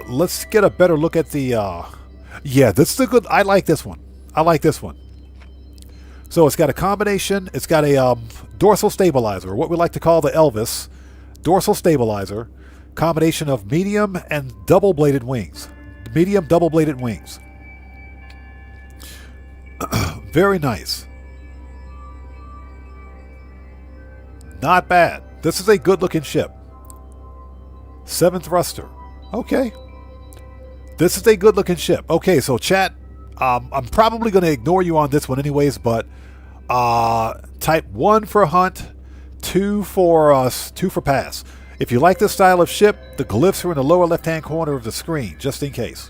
Let's get a better look at the... Yeah, this is a good... I like this one. I like this one. So it's got a combination... It's got a dorsal stabilizer, what we like to call the Elvis. Dorsal stabilizer. Combination of medium and double-bladed wings. Medium double-bladed wings. Very nice. Not bad. This is a good-looking ship. 7 thruster. Okay. This is a good-looking ship. Okay, so chat, I'm probably going to ignore you on this one anyways, but type 1 for hunt, 2 for pass. If you like this style of ship, the glyphs are in the lower left-hand corner of the screen, just in case.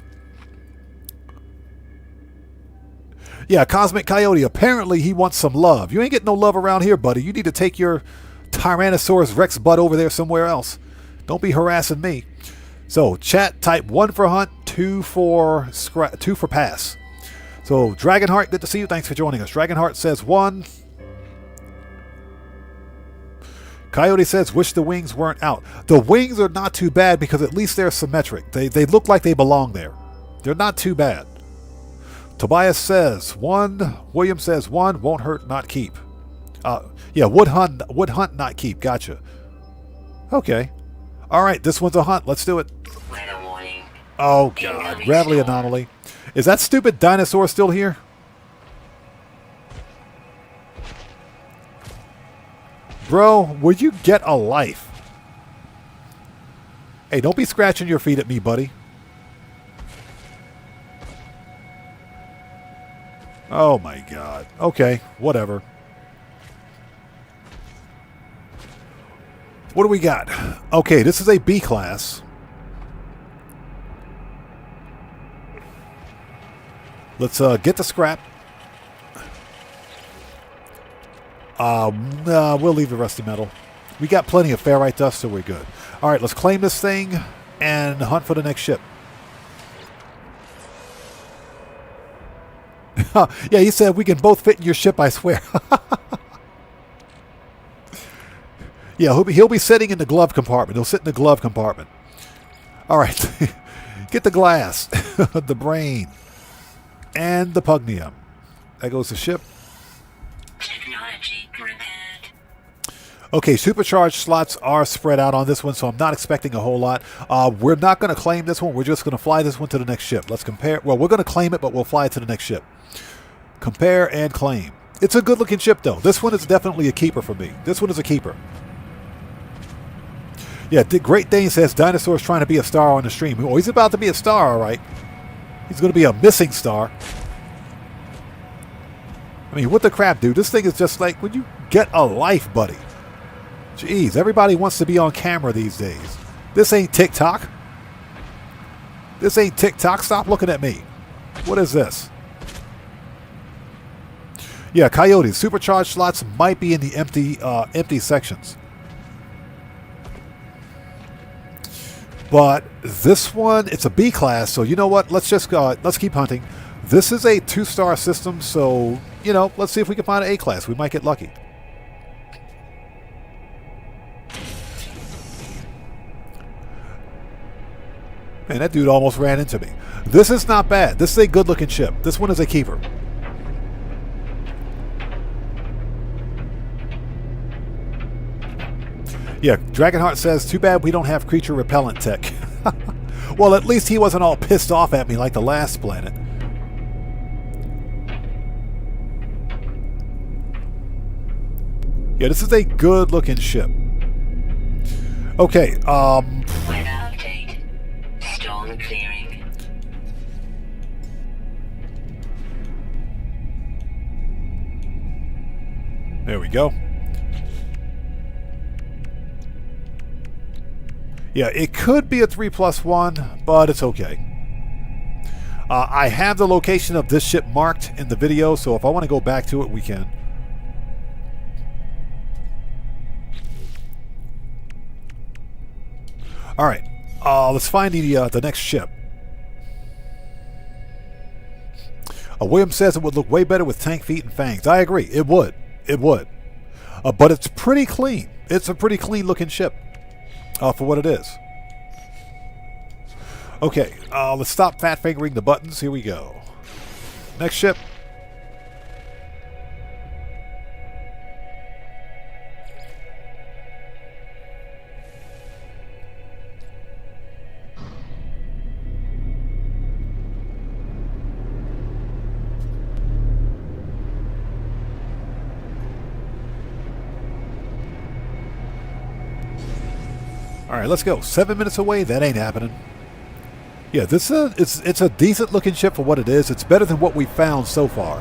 Yeah, Cosmic Coyote, apparently he wants some love. You ain't getting no love around here, buddy. You need to take your Tyrannosaurus Rex butt over there somewhere else. Don't be harassing me. So, chat, type 1 for hunt, 2 for pass. So, Dragonheart, good to see you. Thanks for joining us. Dragonheart says 1. Coyote says, wish the wings weren't out. The wings are not too bad because at least they're symmetric. They look like they belong there. They're not too bad. Tobias says 1. William says 1. Won't hurt, not keep. Yeah, would hunt, not keep. Gotcha. Okay. All right, this one's a hunt. Let's do it. Weather warning. Oh, God. Gravelly anomaly. Is that stupid dinosaur still here? Bro, would you get a life? Hey, don't be scratching your feet at me, buddy. Oh, my God. Okay, whatever. What do we got? Okay, this is a B class. Let's get the scrap. We'll leave the rusty metal. We got plenty of ferrite dust, so we're good. All right, let's claim this thing and hunt for the next ship. Yeah, he said we can both fit in your ship, I swear. Yeah, he'll be sitting in the glove compartment. He'll sit in the glove compartment. All right. Get the glass, the brain, and the pugnium. That goes to ship. Technology repaired. Okay, supercharged slots are spread out on this one, so I'm not expecting a whole lot. We're not going to claim this one. We're just going to fly this one to the next ship. Let's compare. Well, we're going to claim it, but we'll fly it to the next ship. Compare and claim. It's a good-looking ship, though. This one is definitely a keeper for me. This one is a keeper. Yeah, Great Dane says Dinosaur's trying to be a star on the stream. Oh, he's about to be a star, all right. He's going to be a missing star. I mean, what the crap, dude? This thing is just like, would you get a life, buddy? Jeez, everybody wants to be on camera these days. This ain't TikTok. This ain't TikTok. Stop looking at me. What is this? Yeah, Coyotes. Supercharged slots might be in the empty sections. But this one, it's a B class, so you know what? Let's just let's keep hunting. This is a 2-star system, so you know, let's see if we can find an A class. We might get lucky. Man, that dude almost ran into me. This is not bad. This is a good-looking ship. This one is a keeper. Yeah, Dragonheart says, too bad we don't have creature repellent tech. Well, at least he wasn't all pissed off at me like the last planet. Yeah, this is a good-looking ship. Okay, Weather update. Storm clearing. There we go. Yeah, it could be a 3+1, but it's okay. I have the location of this ship marked in the video, so if I want to go back to it, we can. All right, let's find the next ship. William says it would look way better with tank feet and fangs. I agree, it would. It would. But it's pretty clean. It's a pretty clean looking ship. For what it is. Okay, let's stop fat fingering the buttons. Here we go. Next ship. All right, let's go. 7 minutes away. That ain't happening. Yeah, this it's a decent looking ship for what it is. It's better than what we found so far.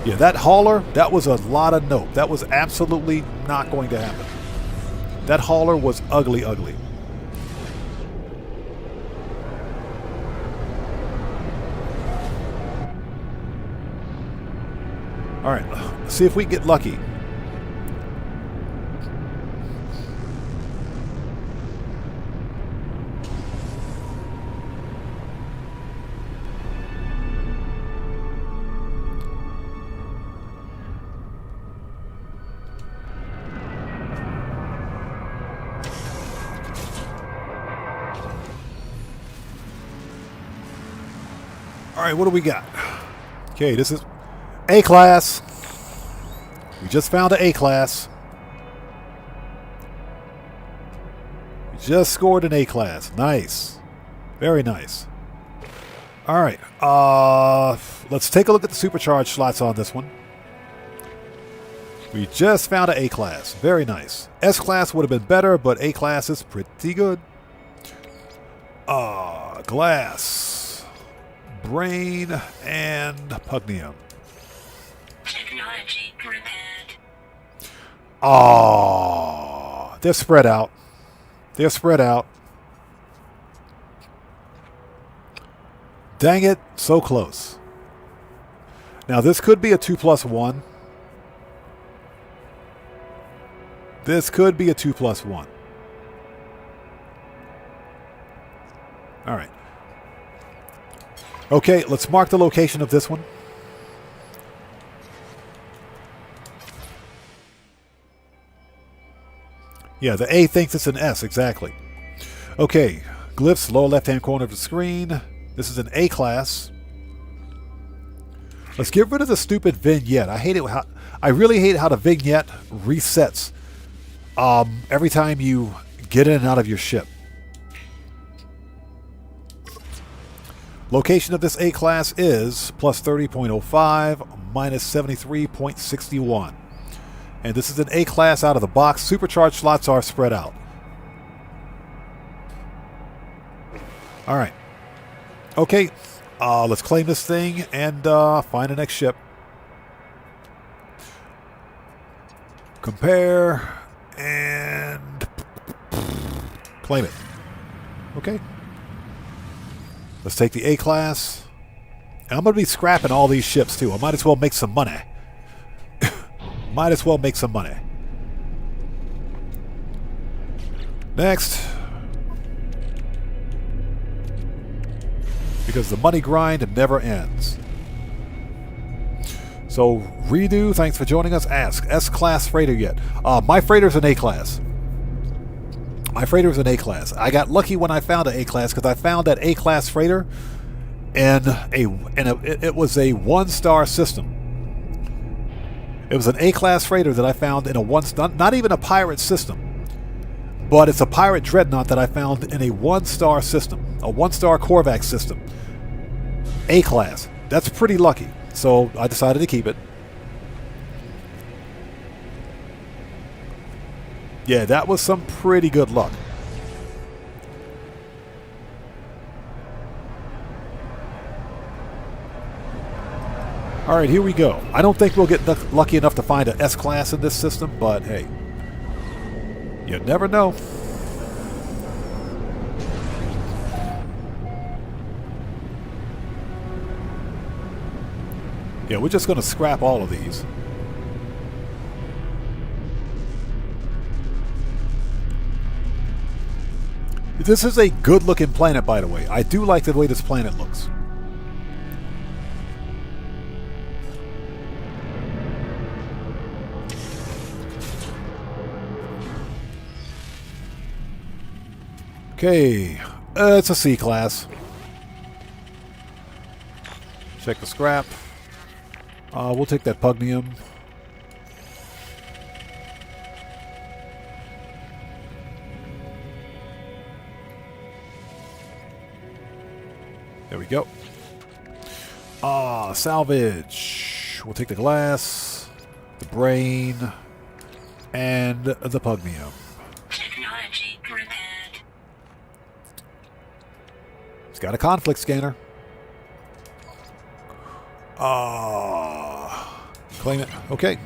Yeah, that hauler, that was a lot of nope. That was absolutely not going to happen. That hauler was ugly, ugly. All right, let's see if we can get lucky. right, what do we got? Okay, this is A-class. We just found an A-class. We just scored an A-class. Nice. Very nice. All right. Let's take a look at the supercharged slots on this one. We just found an A-class. Very nice. S-class would have been better, but A-class is pretty good. Glass, brain, and pugnium. Technology repaired. They're spread out. They're spread out. Dang it, so close. Now this could be a 2+1. This could be a 2+1. All right. Okay, let's mark the location of this one. Yeah, the A thinks it's an S, exactly. Okay, glyphs, lower left-hand corner of the screen. This is an A class. Let's get rid of the stupid vignette. I really hate how the vignette resets every time you get in and out of your ship. Location of this A class is plus 30.05, minus 73.61. And this is an A class out of the box. Supercharged slots are spread out. All right. Okay, let's claim this thing and find the next ship. Compare and claim it. Okay. Let's take the A class. And I'm going to be scrapping all these ships too. I might as well make some money. Might as well make some money. Next. Because the money grind never ends. So, Redo, thanks for joining us. Ask, S-class freighter yet? My freighter's an A-class. My freighter's an A-class. I got lucky when I found an A-class because I found that A-class freighter and it was a one-star system. It was an A-class freighter that I found in a not even a pirate system, but it's a pirate dreadnought that I found in a one-star system, a one-star Korvax system. A-class. That's pretty lucky. So I decided to keep it. Yeah, that was some pretty good luck. All right, here we go. I don't think we'll get lucky enough to find an S-class in this system, but hey, you never know. Yeah, we're just going to scrap all of these. This is a good-looking planet, by the way. I do like the way this planet looks. Okay, it's a C-class. Check the scrap. We'll take that pugnium. There we go. Salvage. We'll take the glass, the brain, and the pugnium. Technology repaired. It's got a conflict scanner. Claim it. Okay.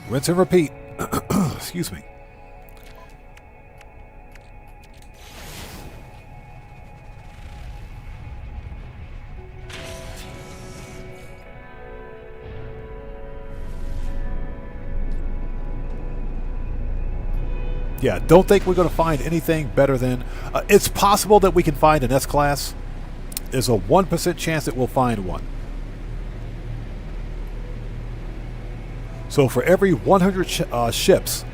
Rinse and repeat. Excuse me. Yeah, don't think we're going to find anything better than... it's possible that we can find an S-class. There's a 1% chance that we'll find one. So for every 100 ships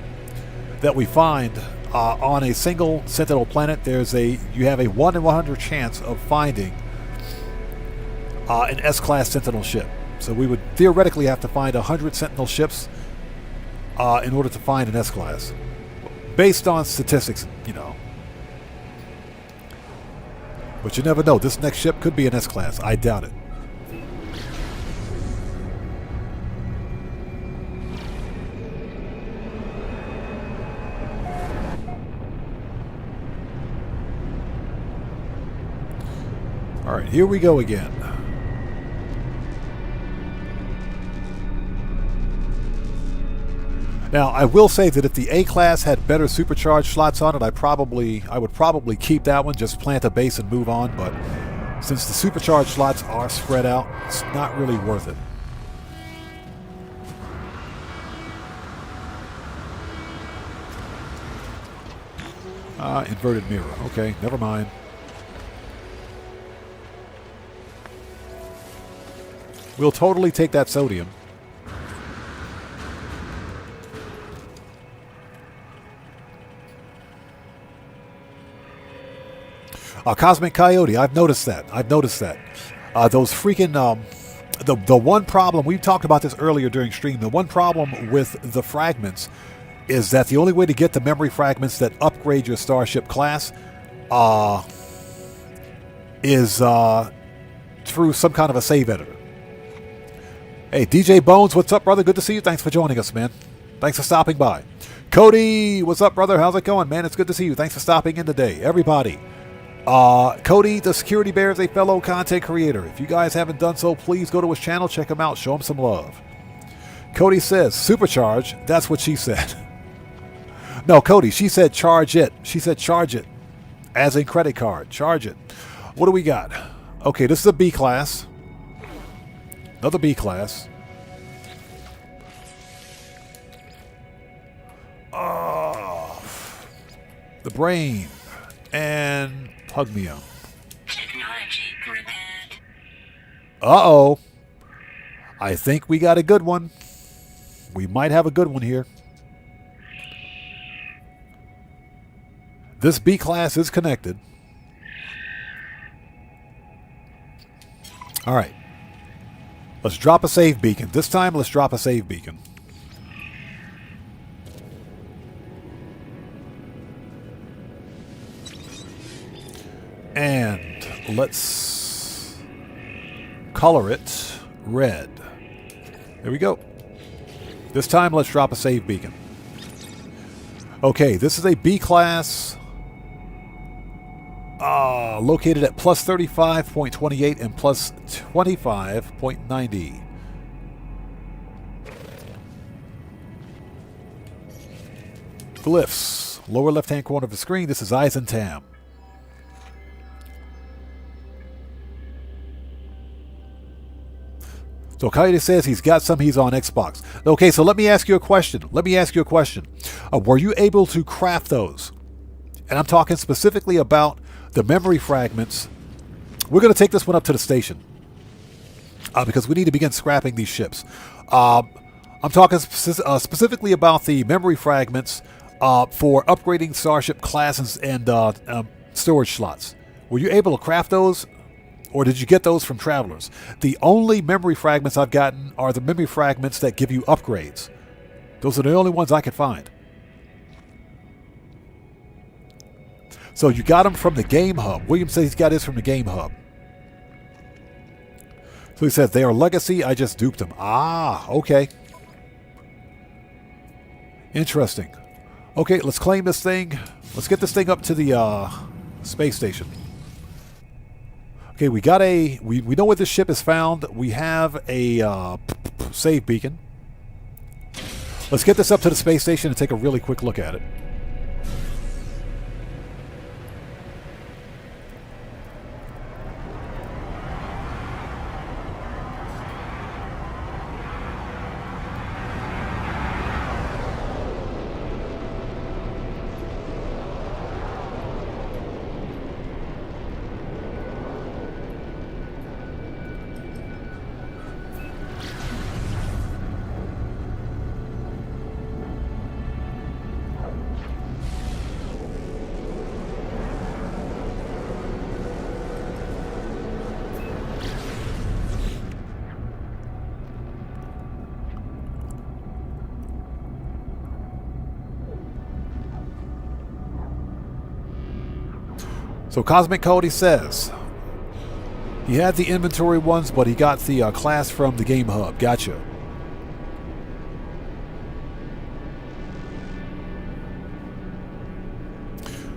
that we find on a single Sentinel planet, you have a 1 in 100 chance of finding an S-class Sentinel ship. So we would theoretically have to find 100 Sentinel ships in order to find an S-class. Based on statistics, you know. But you never know. This next ship could be an S-class. I doubt it. All right, here we go again. Now, I will say that if the A-class had better supercharged slots on it, I would probably keep that one, just plant a base and move on, but since the supercharged slots are spread out, it's not really worth it. Inverted mirror. Okay, never mind. We'll totally take that sodium. Cosmic Coyote, I've noticed that. Those freaking, the one problem, we talked about this earlier during stream, the one problem with the fragments is that the only way to get the memory fragments that upgrade your Starship class is through some kind of a save editor. Hey, DJ Bones, what's up, brother? Good to see you. Thanks for joining us, man. Thanks for stopping by. Cody, what's up, brother? How's it going, man? It's good to see you. Thanks for stopping in today. Everybody. Cody, the Security Bear, is a fellow content creator. If you guys haven't done so, please go to his channel, check him out, show him some love. Cody says, supercharge. That's what she said. No, Cody, she said charge it. She said charge it. As in credit card. Charge it. What do we got? Okay, this is a B class. Another B class. The brain. And Pugmio. Technology repaired. Uh-oh. I think we got a good one. We might have a good one here. This B class is connected. All right. Let's drop a save beacon. This time, let's drop a save beacon. And let's color it red. There we go. This time, let's drop a save beacon. Okay, this is a B class located at plus 35.28 and plus 25.90. Glyphs. Lower left-hand corner of the screen. This is Eisentam. So Coyote says he's got some, he's on Xbox. Okay, so let me ask you a question. Were you able to craft those? And I'm talking specifically about the memory fragments. We're going to take this one up to the station because we need to begin scrapping these ships. I'm talking specifically about the memory fragments for upgrading Starship classes and storage slots. Were you able to craft those? Or did you get those from travelers? The only memory fragments I've gotten are the memory fragments that give you upgrades. Those are the only ones I could find. So you got them from the Game Hub. William says he's got his from the Game Hub. So he says, they are legacy, I just duped them. Ah, okay. Interesting. Okay, let's claim this thing. Let's get this thing up to the space station. Okay, we got we know where this ship is found. We have a save beacon. Let's get this up to the space station and take a really quick look at it. So Cosmic Cody says he had the inventory ones, but he got the class from the Game Hub. Gotcha.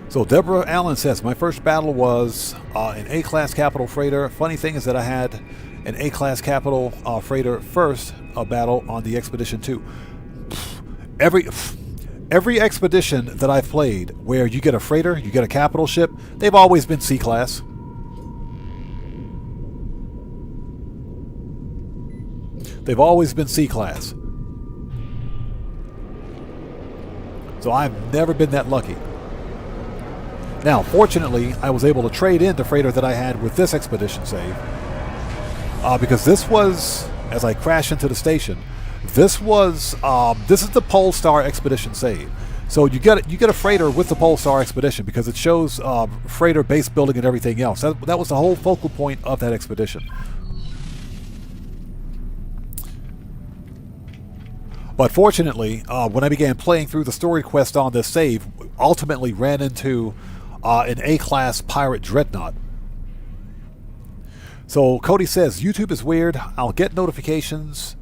So Deborah Allen says, my first battle was an A-class capital freighter. Funny thing is that I had an A-class capital freighter first battle on the Expedition 2. Every expedition that I've played where you get a freighter, you get a capital ship, they've always been C-class. They've always been C-class. So I've never been that lucky. Now, fortunately, I was able to trade in the freighter that I had with this expedition save. Because this was, as I crashed into the station, this is the Polestar expedition save. So you get a freighter with the Polestar expedition because it shows freighter base building and everything else. That was the whole focal point of that expedition. But fortunately, when I began playing through the story quest on this save, ultimately ran into an A-class pirate dreadnought. So Cody says, YouTube is weird. I'll get notifications.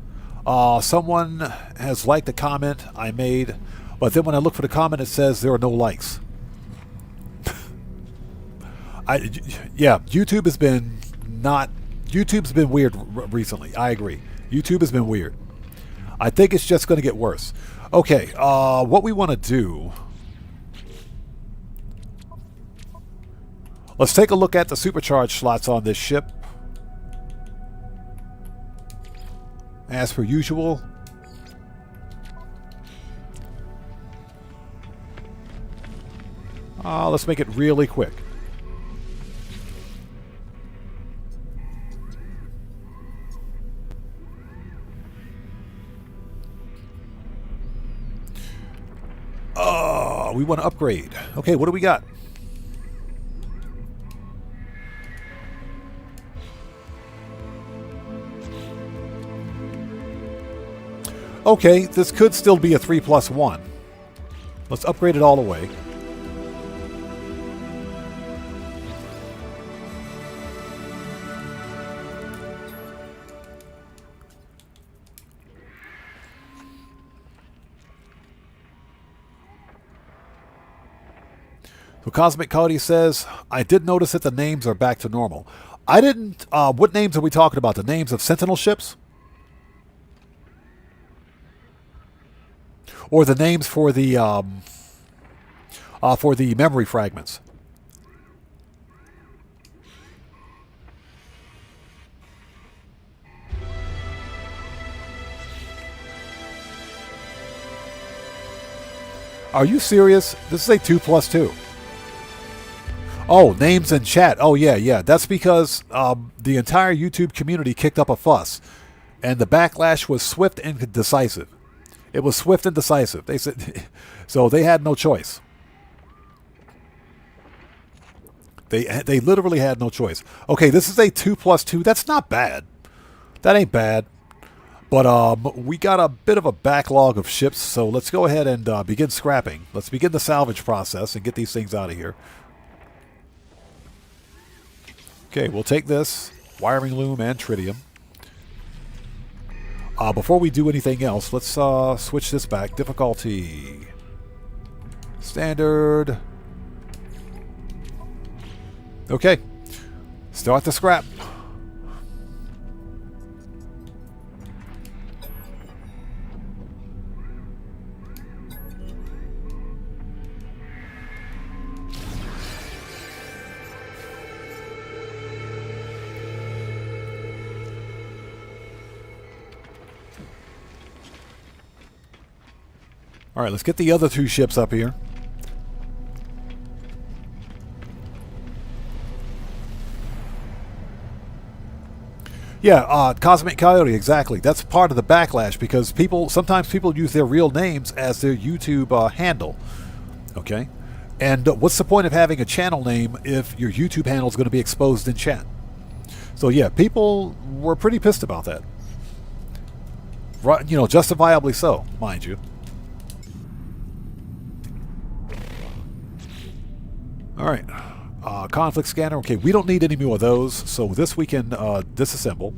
Someone has liked a comment I made, but then when I look for the comment, it says there are no likes. Yeah, YouTube's been weird recently. I agree. YouTube has been weird. I think it's just going to get worse. Okay, what we want to do... Let's take a look at the supercharged slots on this ship. As per usual. Let's make it really quick. We want to upgrade. Okay, what do we got? Okay, this could still be a 3+1. Let's upgrade it all the way. So Cosmic Cody says, I did notice that the names are back to normal. I didn't... what names are we talking about? The names of Sentinel ships? Or the names for the memory fragments? Are you serious? This is a 2+2. Oh, names in chat. Oh, yeah. That's because the entire YouTube community kicked up a fuss. And the backlash was swift and decisive. It was swift and decisive. They said, so they had no choice. They literally had no choice. Okay, this is a 2+2. That's not bad. That ain't bad. But we got a bit of a backlog of ships, so let's go ahead and begin scrapping. Let's begin the salvage process and get these things out of here. Okay, we'll take this, wiring loom and tritium. Before we do anything else, let's switch this back. Difficulty. Standard. Okay. Start the scrap. All right, let's get the other two ships up here. Yeah, Cosmic Coyote, exactly. That's part of the backlash because sometimes people use their real names as their YouTube handle. Okay? And what's the point of having a channel name if your YouTube handle is going to be exposed in chat? So yeah, people were pretty pissed about that. Right, you know, justifiably so, mind you. All right. Conflict scanner. Okay, we don't need any more of those, so this we can disassemble.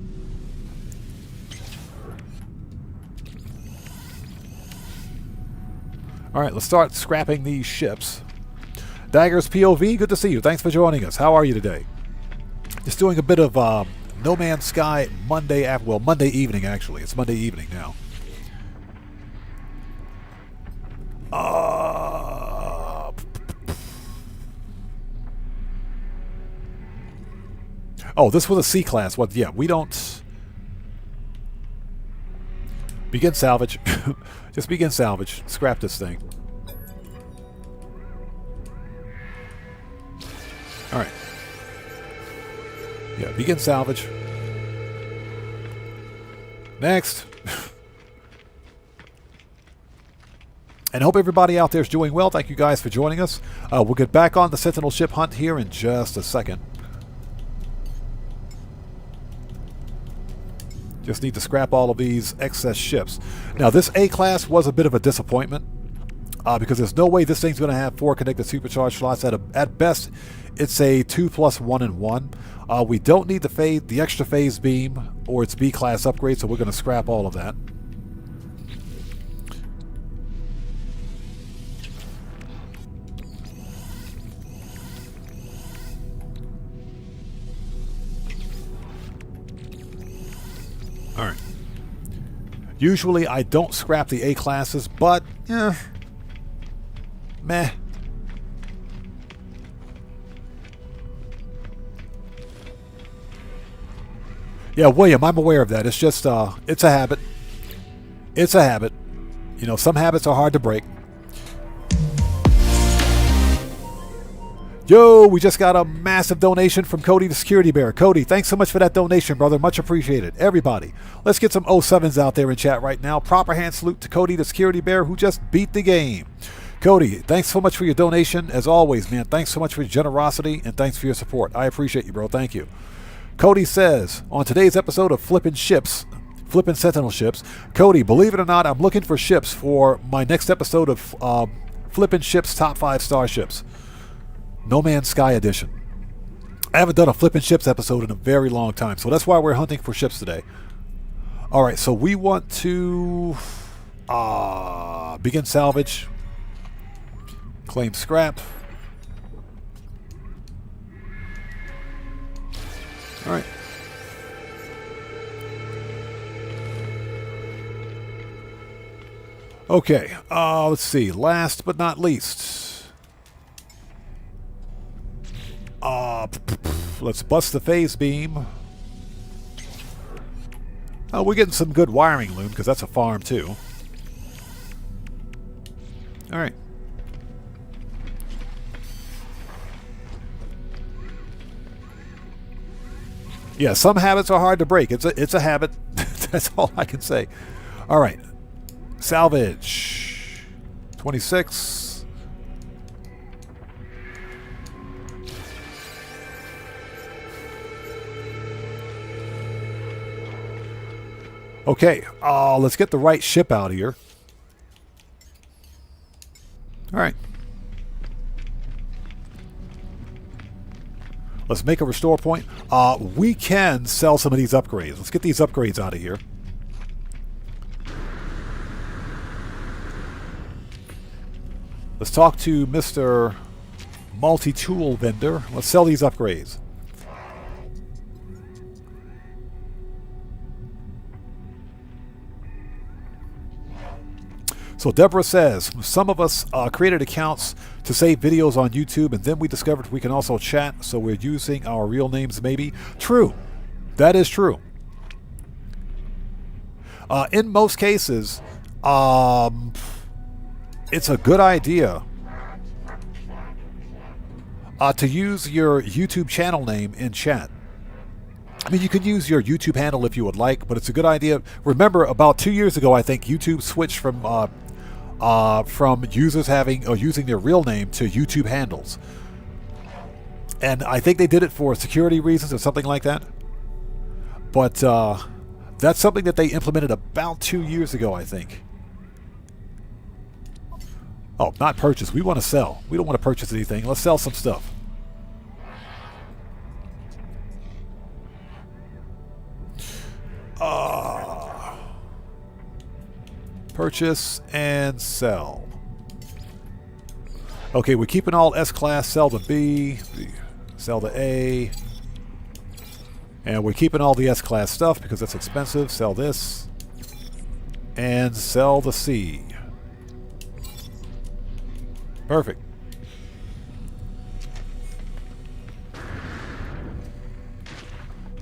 Alright, let's start scrapping these ships. Daggers POV, good to see you. Thanks for joining us. How are you today? Just doing a bit of No Man's Sky Monday, well, Monday evening, actually. It's Monday evening now. Oh, this was a C-class. What? Yeah, we don't... Begin salvage. Just begin salvage. Scrap this thing. Alright. Yeah, begin salvage. Next. And hope everybody out there is doing well. Thank you guys for joining us. We'll get back on the Sentinel ship hunt here in just a second. Just need to scrap all of these excess ships. Now, this A-class was a bit of a disappointment because there's no way this thing's going to have 4 connected supercharged slots. At best, it's a 2+1 in 1. We don't need the extra phase beam or its B-class upgrade, so we're going to scrap all of that. Alright. Usually I don't scrap the A-classes, but, meh. Yeah, William, I'm aware of that. It's just, it's a habit. It's a habit. You know, some habits are hard to break. Yo, we just got a massive donation from Cody the Security Bear. Cody, thanks so much for that donation, brother. Much appreciated. Everybody, let's get some 07s out there in chat right now. Proper hand salute to Cody the Security Bear, who just beat the game. Cody, thanks so much for your donation. As always, man, thanks so much for your generosity, and thanks for your support. I appreciate you, bro. Thank you. Cody says, on today's episode of Flippin' Sentinel Ships, Cody, believe it or not, I'm looking for ships for my next episode of Flippin' Ships Top 5 Starships. No Man's Sky Edition. I haven't done a Flippin' Ships episode in a very long time, so that's why we're hunting for ships today. Alright, so we want to begin salvage. Claim scrap. Alright. Okay, let's see. Last but not least. Let's bust the phase beam. We're getting some good wiring loom because that's a farm too. Alright. Yeah, some habits are hard to break. It's a habit. That's all I can say. Alright. Salvage. 26. Okay, let's get the right ship out here. Alright. Let's make a restore point. We can sell some of these upgrades. Let's get these upgrades out of here. Let's talk to Mr. Multi-Tool Vendor. Let's sell these upgrades. So Deborah says, some of us created accounts to save videos on YouTube, and then we discovered we can also chat, so we're using our real names maybe. True. That is true. In most cases, it's a good idea to use your YouTube channel name in chat. I mean, you could use your YouTube handle if you would like, but it's a good idea. Remember, about 2 years ago, I think YouTube switched from users having or using their real name to YouTube handles, and I think they did it for security reasons or something like that. But that's something that they implemented about 2 years ago, I think. Oh, not purchase. We want to sell. We don't want to purchase anything. Let's sell some stuff. Purchase and sell. Okay, we're keeping all S-Class, sell to B, sell to A. And we're keeping all the S-Class stuff because it's expensive. Sell this. And sell the C. Perfect.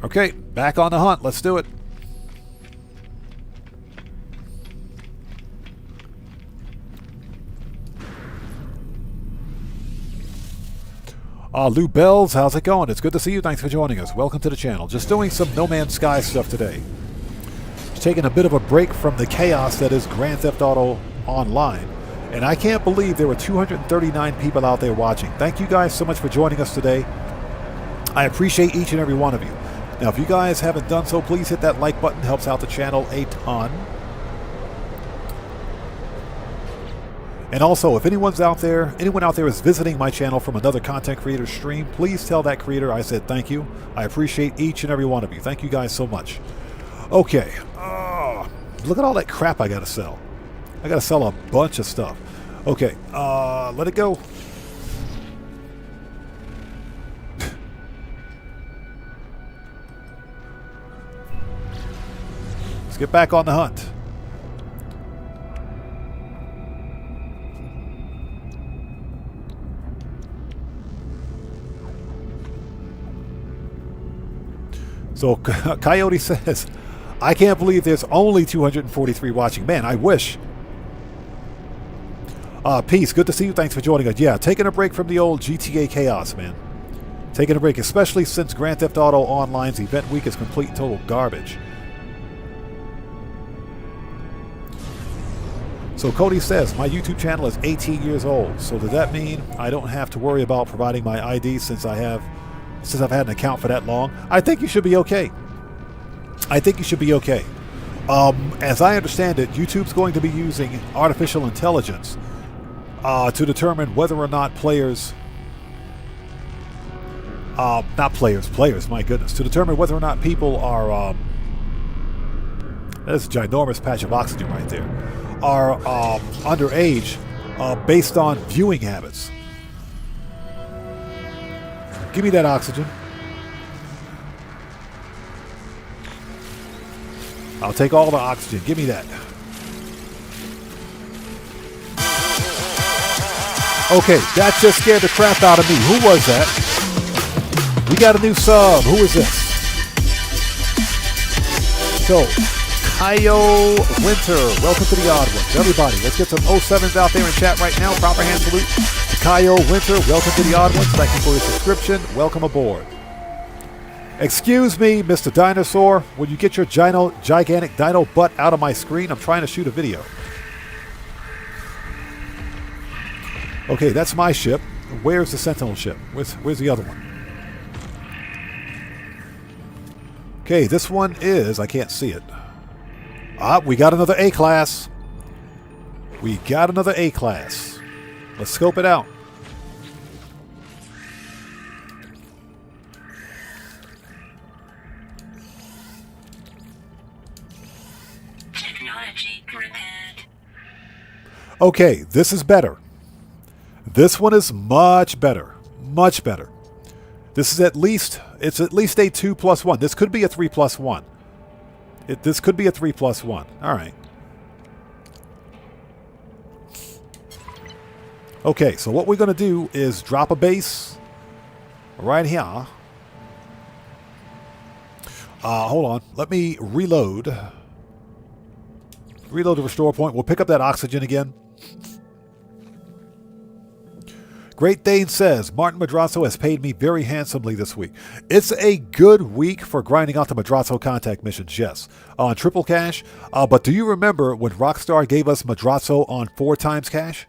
Okay, back on the hunt. Let's do it. Lou Bells, how's it going? It's good to see you. Thanks for joining us. Welcome to the channel. Just doing some No Man's Sky stuff today. Just taking a bit of a break from the chaos that is Grand Theft Auto Online. And I can't believe there were 239 people out there watching. Thank you guys so much for joining us today. I appreciate each and every one of you. Now, if you guys haven't done so, please hit that like button. It helps out the channel a ton. And also, if anyone out there is visiting my channel from another content creator's stream, please tell that creator I said thank you. I appreciate each and every one of you. Thank you guys so much. Okay. Look at all that crap I got to sell. I got to sell a bunch of stuff. Okay. Let it go. Let's get back on the hunt. So Coyote says, I can't believe there's only 243 watching. Man, I wish. Peace, good to see you. Thanks for joining us. Yeah, taking a break from the old GTA chaos, man. Taking a break, especially since Grand Theft Auto Online's event week is complete and total garbage. So Cody says, my YouTube channel is 18 years old. So does that mean I don't have to worry about providing my ID since I've had an account for that long? I think you should be okay. I think you should be okay. As I understand it, YouTube's going to be using artificial intelligence to determine whether or not players, players, my goodness, to determine whether or not people are, that's a ginormous patch of oxygen right there, are underage based on viewing habits. Give me that oxygen. I'll take all the oxygen. Give me that. Okay, that just scared the crap out of me. Who was that? We got a new sub. Who is this? So, Kyo Winter. Welcome to the Odd Ones. Everybody, let's get some 07s out there in chat right now. Proper hand salute. Kyo Winter, welcome to the Odd Ones. Thank you for your subscription. Welcome aboard. Excuse me, Mr. Dinosaur. Will you get your gigantic dino butt out of my screen? I'm trying to shoot a video. Okay, that's my ship. Where's the Sentinel ship? Where's the other one? Okay, this one is... I can't see it. We got another A-class. We got another A-class. Let's scope it out. Technology repaired. Okay, this is better. This one is much better. Much better. This is at least a 2+1. This could be a 3+1. This could be a 3+1. All right. Okay, so what we're going to do is drop a base right here. Hold on. Let me reload. Reload the restore point. We'll pick up that oxygen again. Great Dane says, Martin Madrazo has paid me very handsomely this week. It's a good week for grinding out the Madrazo contact missions, yes. On triple cash. But do you remember when Rockstar gave us Madrazo on 4 times cash?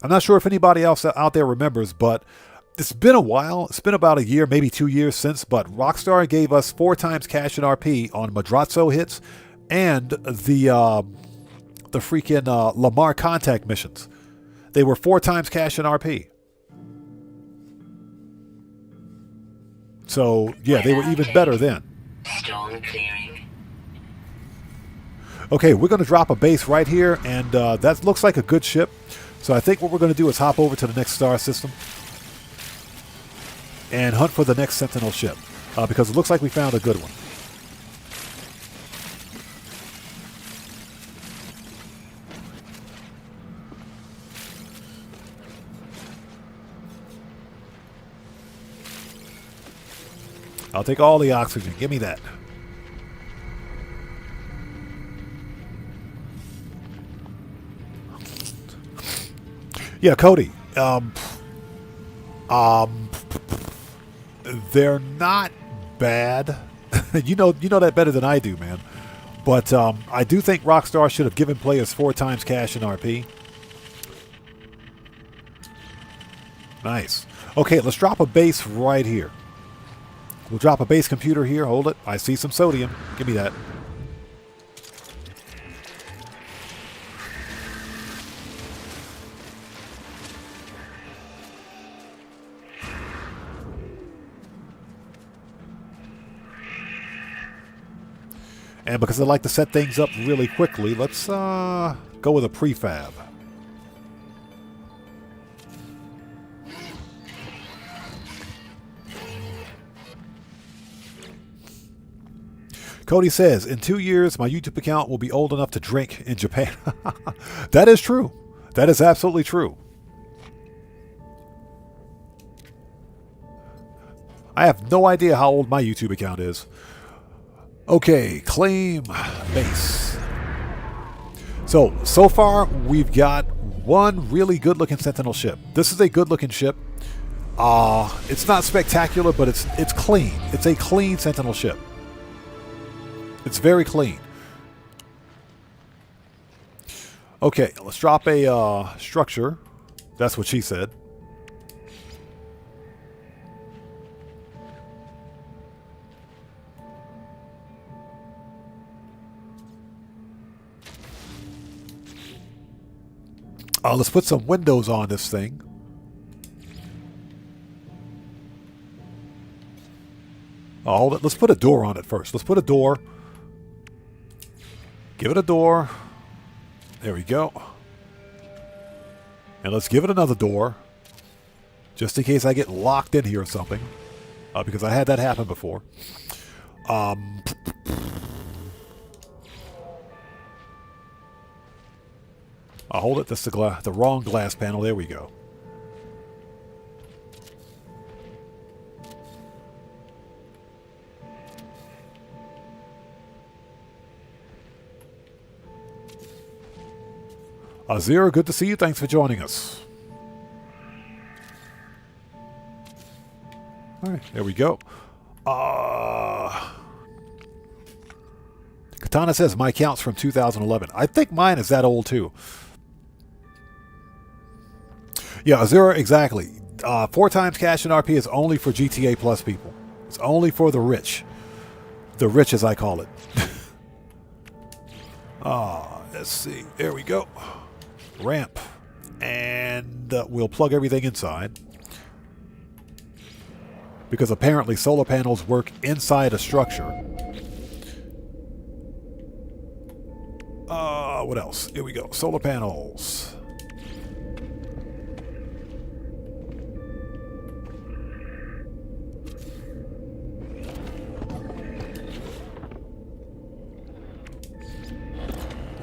I'm not sure if anybody else out there remembers, but it's been a while. It's been about a year, maybe 2 years since, but Rockstar gave us 4 times cash in RP on Madrazo hits and the freaking Lamar contact missions. They were 4 times cash in RP. So, yeah, they were even better then. Storm clearing. Okay, we're going to drop a base right here, and that looks like a good ship. So I think what we're going to do is hop over to the next star system and hunt for the next Sentinel ship, because it looks like we found a good one. I'll take all the oxygen. Give me that. Yeah, Cody. They're not bad. you know that better than I do, man. But I do think Rockstar should have given players 4 times cash in RP. Nice. Okay, let's drop a base right here. We'll drop a base computer here. Hold it. I see some sodium. Give me that. And because I like to set things up really quickly, let's go with a prefab. Cody says, in 2 years, my YouTube account will be old enough to drink in Japan. That is true. That is absolutely true. I have no idea how old my YouTube account is. Okay, claim base. So far, we've got one really good-looking Sentinel ship. This is a good-looking ship. It's not spectacular, but it's clean. It's a clean Sentinel ship. It's very clean. Okay, let's drop a structure. That's what she said. Let's put some windows on this thing. Hold it. Let's put a door on it first. Let's put a door. Give it a door. There we go. And let's give it another door. Just in case I get locked in here or something. Because I had that happen before. I'll hold it. That's the wrong glass panel. There we go. Azir, good to see you. Thanks for joining us. All right, there we go. Katana says my account's from 2011. I think mine is that old too. Yeah, Azura, exactly. 4 times cash in RP is only for GTA Plus people. It's only for the rich. The rich, as I call it. Let's see. There we go. Ramp. And we'll plug everything inside. Because apparently solar panels work inside a structure. What else? Here we go. Solar panels.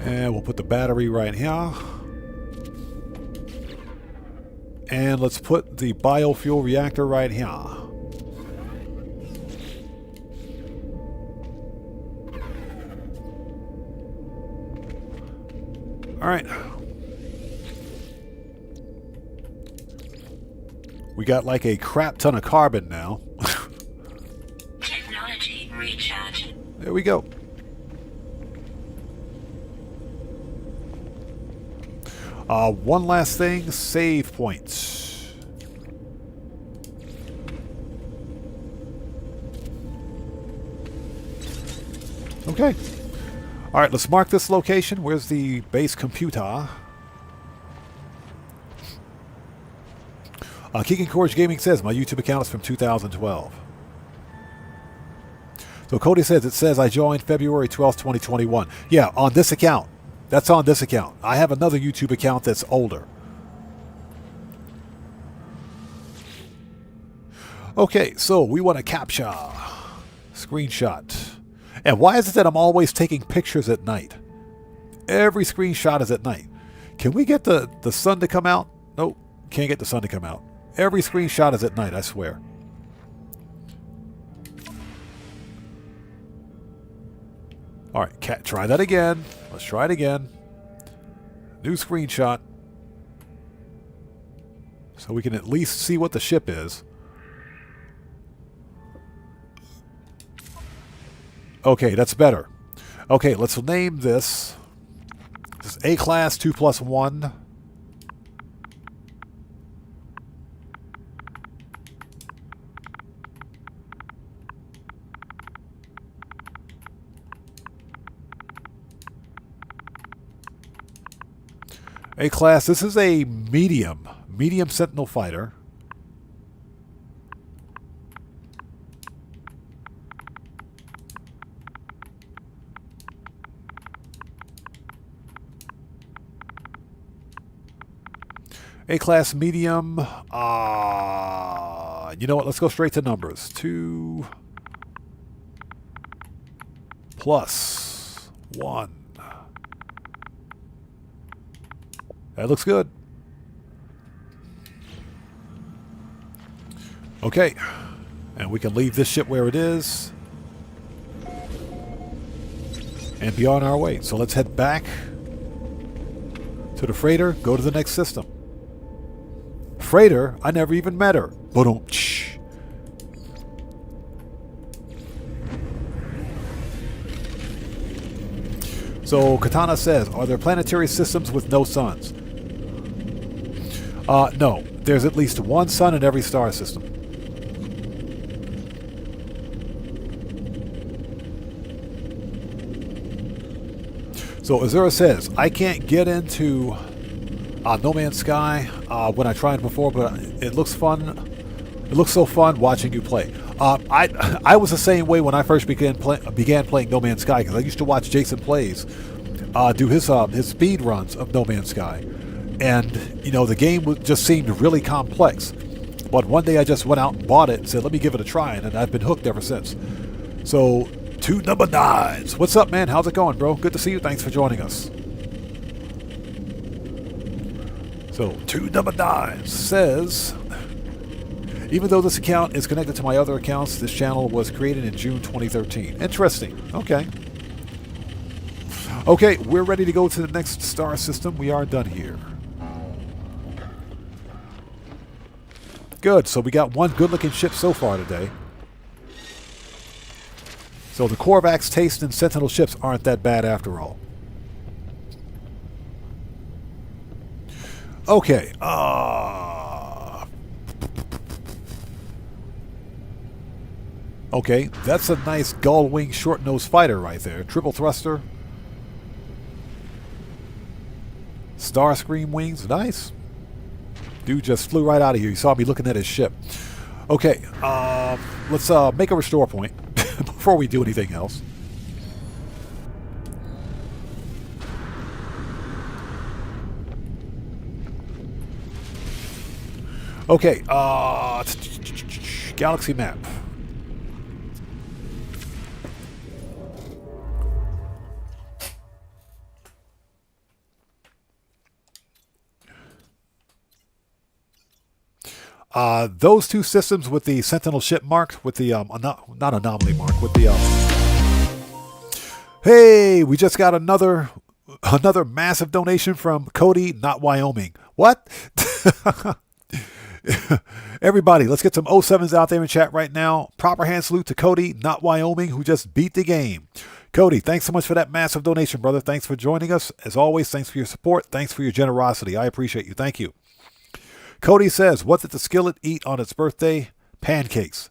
And we'll put the battery right here. And let's put the biofuel reactor right here. All right. We got like a crap ton of carbon now. Technology recharge. There we go. One last thing, save points. Okay. All right, let's mark this location. Where's the base computer? Keegan Courage Gaming says, my YouTube account is from 2012. So Cody says, it says I joined February 12th, 2021. Yeah, on this account. That's on this account. I have another YouTube account that's older. Okay, so we want to capture. Screenshot. And why is it that I'm always taking pictures at night? Every screenshot is at night. Can we get the sun to come out? Nope, can't get the sun to come out. Every screenshot is at night, I swear. Alright, try that again. Let's try it again. New screenshot. So we can at least see what the ship is. Okay, that's better. Okay, let's name this. This is A-Class 2+1. A-Class, this is a medium Sentinel fighter. A-Class medium. You know what? Let's go straight to numbers. 2 plus 1. That looks good. Okay. And we can leave this ship where it is. And be on our way. So let's head back to the freighter. Go to the next system. Freighter? I never even met her. Ba-dum-tsh. So Katana says, are there planetary systems with no suns? No. There's at least one sun in every star system. So Azura says, I can't get into No Man's Sky when I tried before, but it looks fun. It looks so fun watching you play. I was the same way when I first began playing No Man's Sky, because I used to watch Jason Plays do his speed runs of No Man's Sky, and you know the game just seemed really complex. But one day I just went out and bought it and said, let me give it a try, and I've been hooked ever since. So 2 number 9s. What's up, man? How's it going, bro? Good to see you. Thanks for joining us. So 2 number 9s says, even though this account is connected to my other accounts, this channel was created in June 2013. Interesting. Okay. Okay, we're ready to go to the next star system. We are done here. Good. So we got one good-looking ship so far today. So the Korvax taste in Sentinel ships aren't that bad after all. Okay. Okay, that's a nice gull-wing short-nose fighter right there. Triple thruster. Starscream wings. Nice. Dude just flew right out of here. You saw me looking at his ship. Okay, let's make a restore point before we do anything else. Okay, galaxy map. Those two systems with the Sentinel ship marked, with the, not anomaly mark, with the, hey, we just got another massive donation from Cody, not Wyoming. What? Everybody, let's get some 07s out there in chat right now. Proper hand salute to Cody, not Wyoming, who just beat the game. Cody, thanks so much for that massive donation, brother. Thanks for joining us. As always, thanks for your support. Thanks for your generosity. I appreciate you. Thank you. Cody says, what did the skillet eat on its birthday? Pancakes.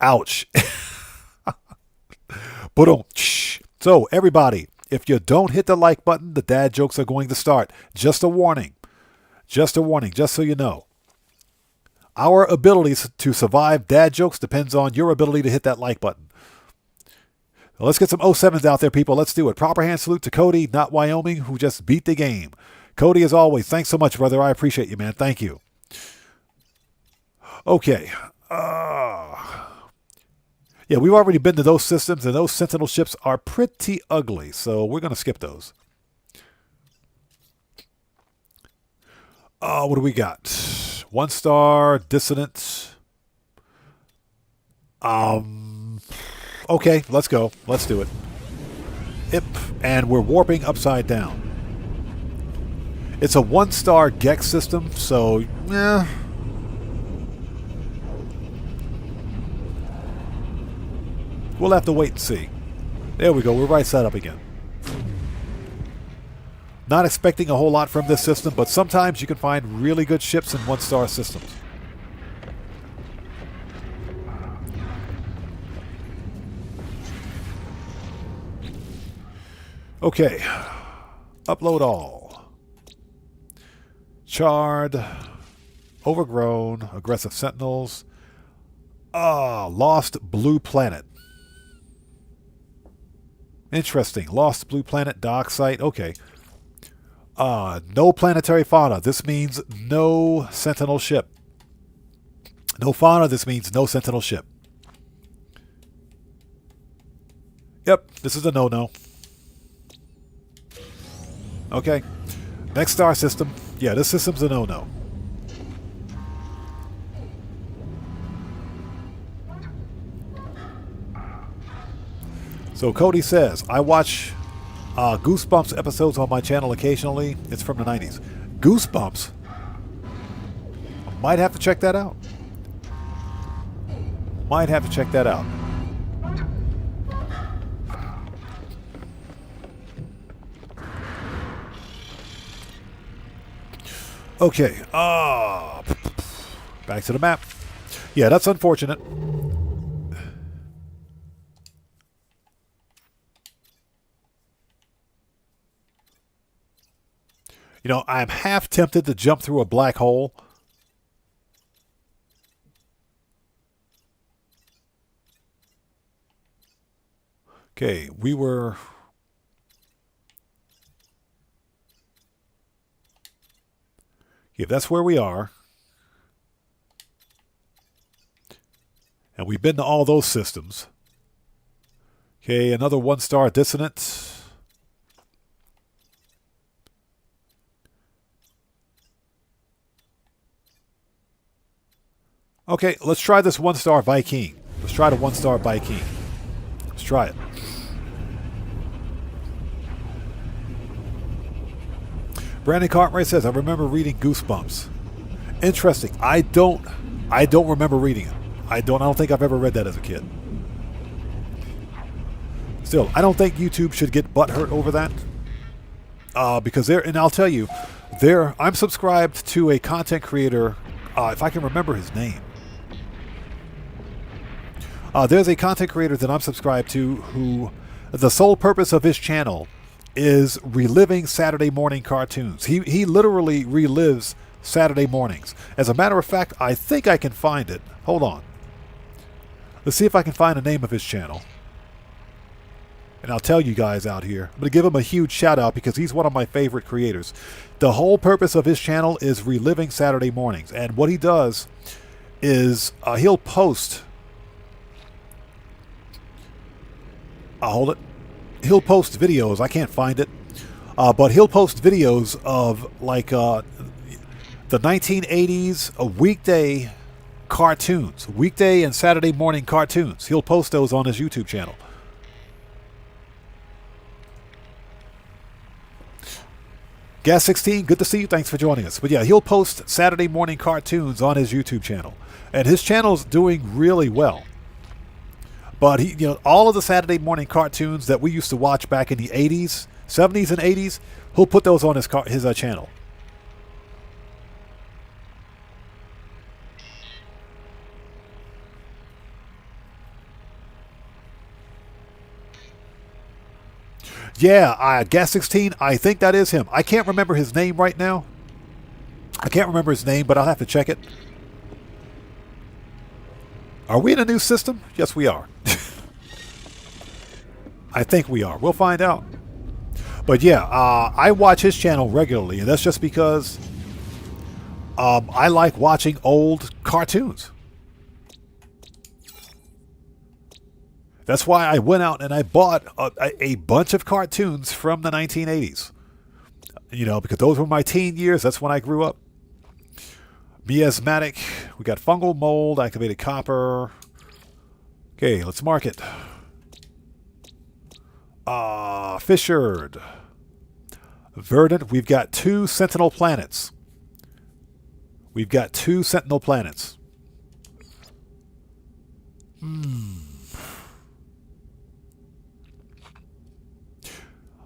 Ouch. So, everybody, if you don't hit the like button, the dad jokes are going to start. Just a warning. Just a warning, just so you know. Our ability to survive dad jokes depends on your ability to hit that like button. Well, let's get some 07s out there, people. Let's do it. Proper hand salute to Cody, not Wyoming, who just beat the game. Cody, as always, thanks so much, brother. I appreciate you, man. Thank you. Okay. Yeah, we've already been to those systems, and those Sentinel ships are pretty ugly, so we're going to skip those. What do we got? 1 star, dissonant. Okay, let's go. Let's do it. Yep, and we're warping upside down. It's a 1 star Gex system, so yeah. We'll have to wait and see. There we go. We're right side up again. Not expecting a whole lot from this system, but sometimes you can find really good ships in 1 star systems. Okay. Upload all. Charred. Overgrown. Aggressive Sentinels. Lost Blue Planet. Interesting. Lost Blue Planet, dock site. Okay. No planetary fauna. This means no Sentinel ship. No fauna. This means no Sentinel ship. Yep. This is a no-no. Okay. Next star system. Yeah, this system's a no-no. So Cody says, I watch Goosebumps episodes on my channel occasionally. It's from the 90s. Goosebumps? I might have to check that out. Might have to check that out. Okay. Back to the map. Yeah, that's unfortunate. You know, I'm half tempted to jump through a black hole. Okay, we were... Yeah, that's where we are. And we've been to all those systems. Okay, another 1 star dissonant. Okay, let's try this 1 star Viking. Let's try the 1 star Viking. Let's try it. Brandon Cartwright says, I remember reading Goosebumps. Interesting. I don't remember reading it. I don't think I've ever read that as a kid. Still, I don't think YouTube should get butthurt over that. Because and I'll tell you, I'm subscribed to a content creator, if I can remember his name. There's a content creator that I'm subscribed to who the sole purpose of his channel is reliving Saturday morning cartoons. He literally relives Saturday mornings. As a matter of fact, I think I can find it. Hold on. Let's see if I can find the name of his channel. And I'll tell you guys out here. I'm going to give him a huge shout out because he's one of my favorite creators. The whole purpose of his channel is reliving Saturday mornings. And what he does is he'll post... hold it. He'll post videos. I can't find it. But he'll post videos of like the 1980s weekday cartoons. Weekday and Saturday morning cartoons. He'll post those on his YouTube channel. Gas 16, good to see you. Thanks for joining us. But yeah, he'll post Saturday morning cartoons on his YouTube channel. And his channel's doing really well. But all of the Saturday morning cartoons that we used to watch back in the 80s, 70s and 80s, he'll put those on his channel. Yeah, Gas 16, I think that is him. I can't remember his name right now. I can't remember his name, but I'll have to check it. Are we in a new system? Yes, we are. I think we are. We'll find out. But yeah, I watch his channel regularly, and that's just because I like watching old cartoons. That's why I went out and I bought a bunch of cartoons from the 1980s. You know, because those were my teen years. That's when I grew up. Miasmatic. We got fungal mold, activated copper. Okay, let's mark it. Fissured. Verdant. We've got 2 Sentinel planets. We've got 2 Sentinel planets.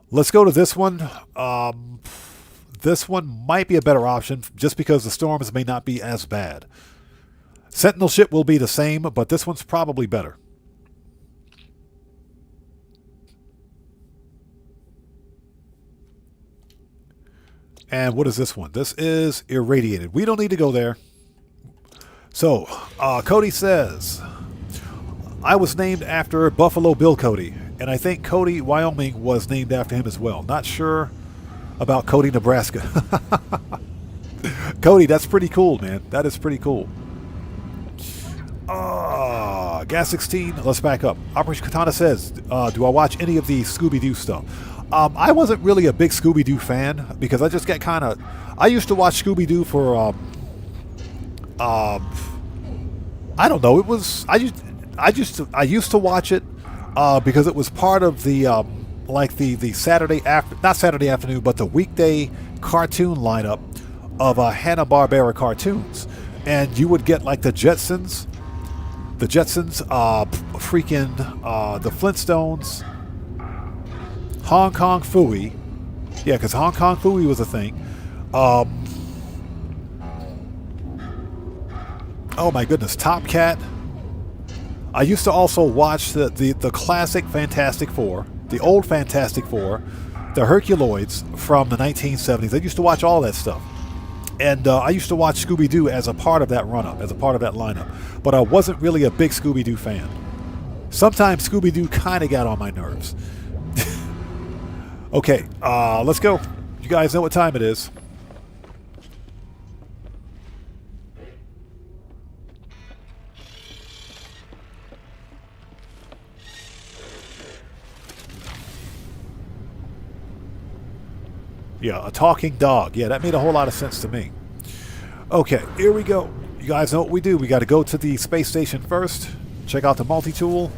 Let's go to this one. This one might be a better option just because the storms may not be as bad. Sentinel ship will be the same, but this one's probably better. And what is this one? This is irradiated. We don't need to go there. So, Cody says, I was named after Buffalo Bill Cody, and I think Cody, Wyoming was named after him as well. Not sure about Cody, Nebraska. Cody, that's pretty cool, man. That is pretty cool. Gas 16, let's back up. Operation Katana says, do I watch any of the Scooby-Doo stuff? I wasn't really a big Scooby-Doo fan because I just get kind of... I used to watch Scooby-Doo for... I don't know. It was... I used to watch it because it was part of the... like the Saturday after... Not Saturday afternoon, but the weekday cartoon lineup of Hanna-Barbera cartoons. And you would get like the Jetsons... The Flintstones... Hong Kong Phooey. Yeah, because Hong Kong Phooey was a thing. Oh my goodness, Top Cat. I used to also watch the classic Fantastic Four, the old Fantastic Four, the Herculoids from the 1970s. I used to watch all that stuff. And I used to watch Scooby-Doo as a part of that run-up, as a part of that lineup. But I wasn't really a big Scooby-Doo fan. Sometimes Scooby-Doo kind of got on my nerves. Okay, let's go. You guys know what time it is. Yeah, a talking dog. Yeah, that made a whole lot of sense to me. Okay, here we go. You guys know what we do. We got to go to the space station first. Check out the multi-tool.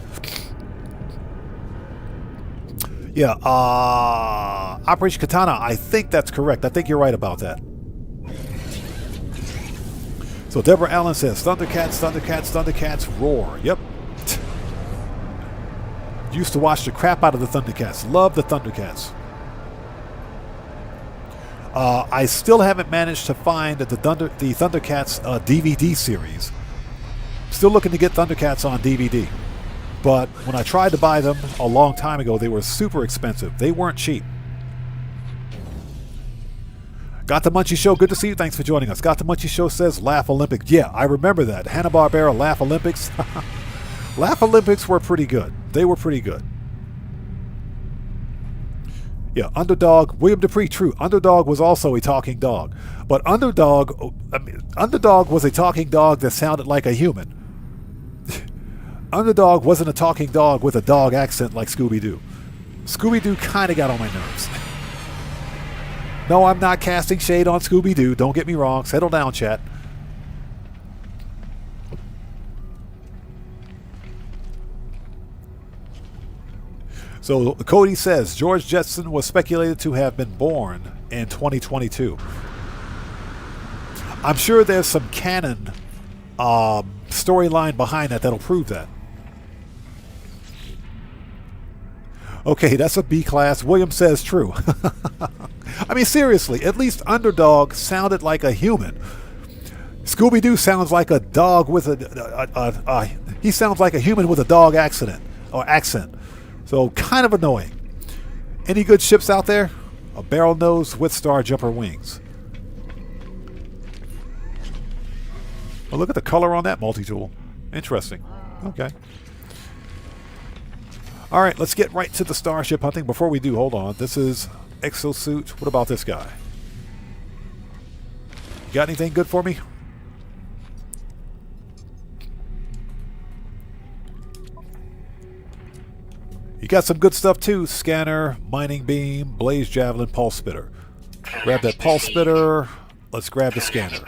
Yeah, Operation Katana, I think that's correct. I think you're right about that. So Deborah Allen says, Thundercats, Thundercats, Thundercats, roar. Yep. Used to watch the crap out of the Thundercats. Love the Thundercats. I still haven't managed to find the Thundercats DVD series. Still looking to get Thundercats on DVD. But when I tried to buy them a long time ago, they were super expensive. They weren't cheap. Got the Munchie Show. Good to see you. Thanks for joining us. Got the Munchie Show says Laugh Olympics. Yeah, I remember that. Hanna-Barbera Laugh Olympics. Laugh Olympics were pretty good. They were pretty good. Yeah, Underdog. William Dupree, true. Underdog was also a talking dog. But Underdog was a talking dog that sounded like a human. Underdog wasn't a talking dog with a dog accent like Scooby-Doo. Scooby-Doo kind of got on my nerves. No, I'm not casting shade on Scooby-Doo. Don't get me wrong. Settle down, chat. So Cody says, George Jetson was speculated to have been born in 2022. I'm sure there's some canon storyline behind that that'll prove that. Okay, that's a B class. William says true. I mean, seriously, at least Underdog sounded like a human. Scooby-Doo sounds like a dog with he sounds like a human with a dog accent. So kind of annoying. Any good ships out there? A barrel nose with star jumper wings. Well, look at the color on that multi-tool. Interesting. Okay. All right, let's get right to the Starship hunting. Before we do, hold on. This is exosuit. What about this guy? You got anything good for me? You got some good stuff too. Scanner, mining beam, blaze javelin, pulse spitter. Grab that pulse spitter. Let's grab the scanner.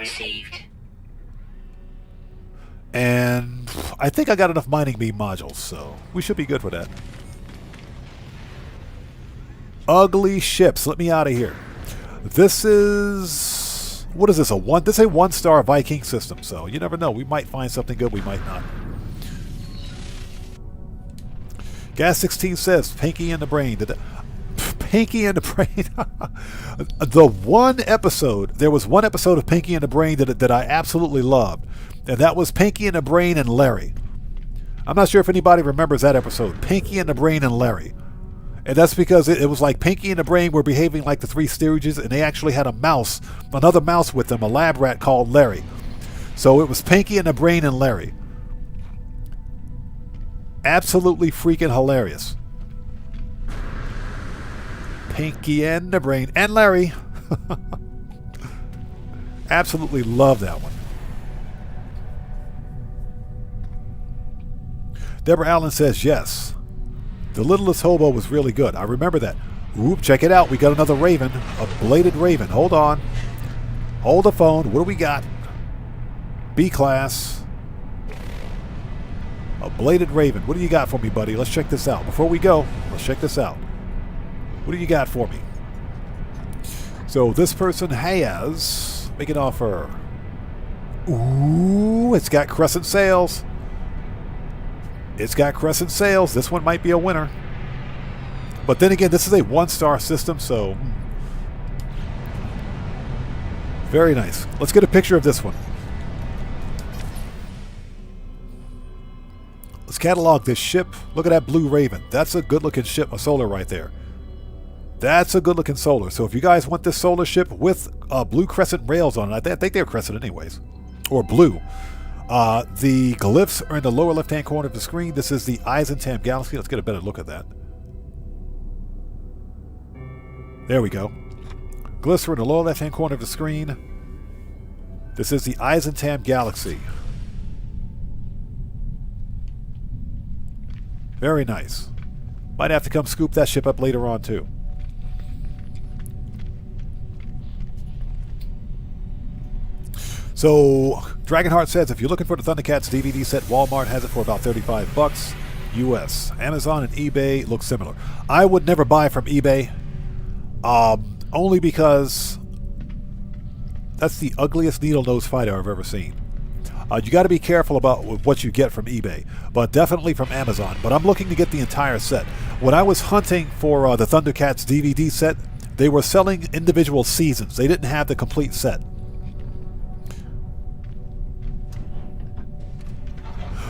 And I think I got enough mining beam modules, so we should be good for that. Ugly ships. Let me out of here. This is... What is this? This is a one-star Viking system, so you never know. We might find something good, we might not. Gas 16 says, Pinky and the Brain. Pinky and the Brain. There was one episode of Pinky and the Brain that I absolutely loved. And that was Pinky and the Brain and Larry. I'm not sure if anybody remembers that episode. Pinky and the Brain and Larry. And that's because it was like Pinky and the Brain were behaving like the Three Stooges, and they actually had another mouse with them, a lab rat called Larry. So it was Pinky and the Brain and Larry. Absolutely freaking hilarious. Pinky and the Brain and Larry. Absolutely love that one. Deborah Allen says yes. The Littlest Hobo was really good. I remember that. Oop, check it out. We got another Raven. A bladed Raven. Hold on. Hold the phone. What do we got? B-class. A bladed Raven. What do you got for me, buddy? Let's check this out. Before we go, let's check this out. What do you got for me? So this person has... Make an offer. Ooh, it's got crescent sails. It's got crescent sails. This one might be a winner. But then again, this is a one-star system, so... Very nice. Let's get a picture of this one. Let's catalog this ship. Look at that blue Raven. That's a good-looking ship, a solar right there. That's a good-looking solar. So if you guys want this solar ship with blue crescent rails on it, I think they're crescent anyways, or blue. The glyphs are in the lower left-hand corner of the screen. This is the Eisentam Galaxy. Let's get a better look at that. There we go. Glyphs are in the lower left-hand corner of the screen. This is the Eisentam Galaxy. Very nice. Might have to come scoop that ship up later on, too. So, Dragonheart says, if you're looking for the Thundercats DVD set, Walmart has it for about $35 US. Amazon and eBay look similar. I would never buy from eBay, only because that's the ugliest needle-nose fighter I've ever seen. You got to be careful about what you get from eBay, but definitely from Amazon. But I'm looking to get the entire set. When I was hunting for the Thundercats DVD set, they were selling individual seasons. They didn't have the complete set.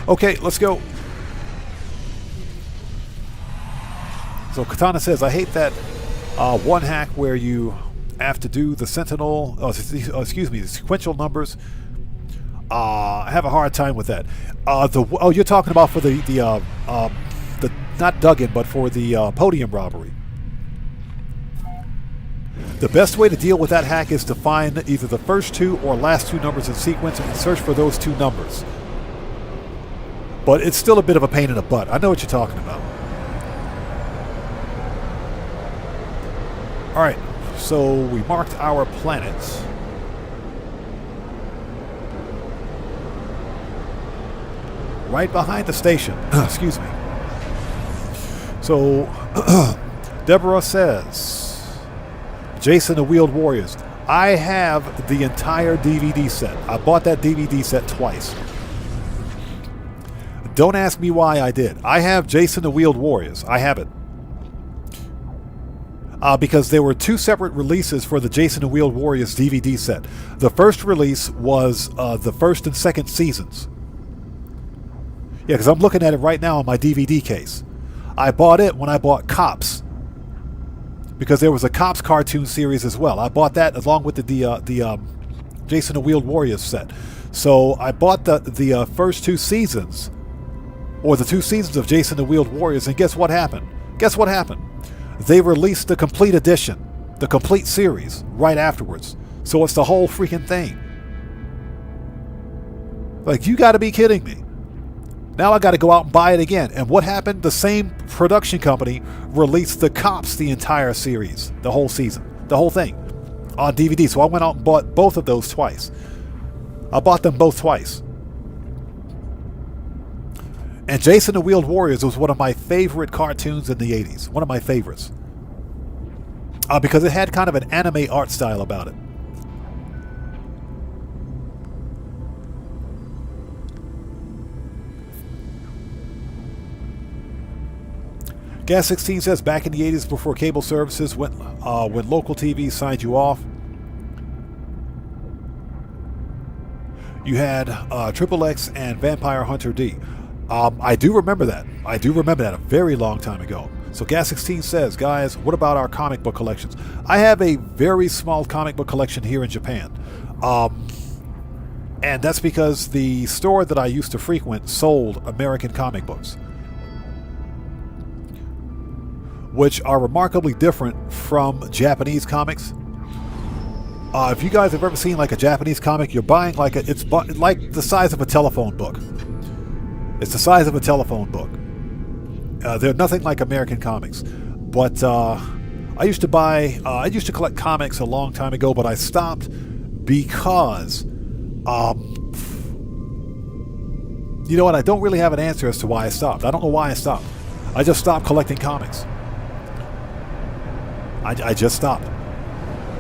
Okay, let's go. So Katana says, I hate that one hack where you have to do the Sentinel, the sequential numbers. I have a hard time with that. You're talking about for the not Duggan, but for the podium robbery. The best way to deal with that hack is to find either the first two or last two numbers in sequence and search for those two numbers. But it's still a bit of a pain in the butt. I know what you're talking about. Alright, so we marked our planets. Right behind the station. Excuse me. So, Deborah says, Jason the Wheeled Warriors. I have the entire DVD set. I bought that DVD set twice. Don't ask me why I did. I have Jason the Wheeled Warriors. I have it. Because there were two separate releases for the Jason the Wheeled Warriors DVD set. The first release was the first and second seasons. Yeah, because I'm looking at it right now on my DVD case. I bought it when I bought Cops. Because there was a Cops cartoon series as well. I bought that along with the Jason the Wheeled Warriors set. So I bought the first two seasons. or the 2 seasons of Jason the Wheeled Warriors, and guess what happened? Guess what happened? They released the complete edition, the complete series, right afterwards. So it's the whole freaking thing. Like, you gotta be kidding me. Now I gotta go out and buy it again. And what happened? The same production company released The Cops, the entire series, the whole season, the whole thing, on DVD. So I went out and bought both of those twice. I bought them both twice. And Jason the Wheeled Warriors was one of my favorite cartoons in the 80s. One of my favorites. Because it had kind of an anime art style about it. Gas 16 says, back in the 80s before cable services, when local TV signed you off, you had Triple X and Vampire Hunter D. I do remember that. I do remember that a very long time ago. So Gas 16 says, guys, what about our comic book collections? I have a very small comic book collection here in Japan. And that's because the store that I used to frequent sold American comic books, which are remarkably different from Japanese comics. If you guys have ever seen like a Japanese comic, you're buying like it's like the size of a telephone book. It's the size of a telephone book. They're nothing like American comics. But I used to collect comics a long time ago, but I stopped because, you know what? I don't really have an answer as to why I stopped. I don't know why I stopped. I just stopped collecting comics. I just stopped.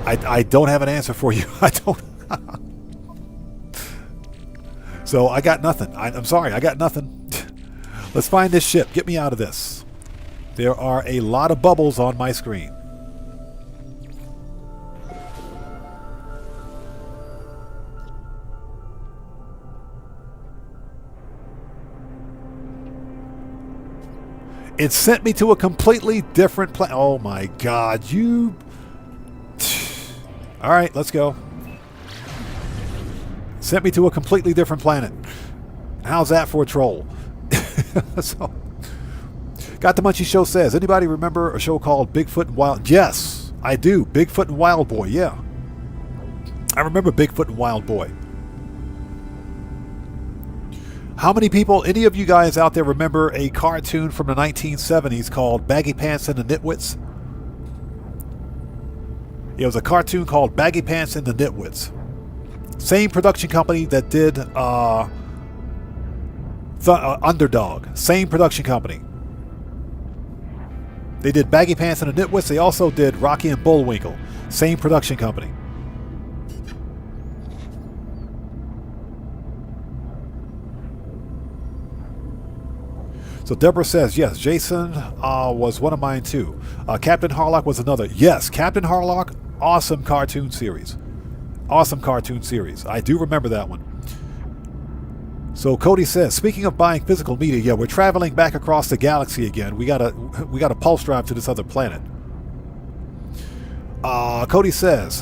I don't have an answer for you. I don't. So I got nothing. I'm sorry, I got nothing. Let's find this ship. Get me out of this. There are a lot of bubbles on my screen. It sent me to a completely different planet. Oh my God, you... Alright, let's go. Sent me to a completely different planet. How's that for a troll? So, Got the Munchie Show says, anybody remember a show called Bigfoot and Wild? Yes, I do. Bigfoot and Wild Boy, yeah. I remember Bigfoot and Wild Boy. How many people, any of you guys out there remember a cartoon from the 1970s called Baggy Pants and the Nitwits? It was a cartoon called Baggy Pants and the Nitwits. Same production company that did Underdog. Same production company. They did Baggy Pants and the Nitwits. They also did Rocky and Bullwinkle. Same production company. So Deborah says, yes, Jason was one of mine too. Captain Harlock was another. Yes, Captain Harlock, awesome cartoon series. Awesome cartoon series. I do remember that one. So Cody says, speaking of buying physical media, yeah, we're traveling back across the galaxy again. We got a pulse drive to this other planet. Cody says,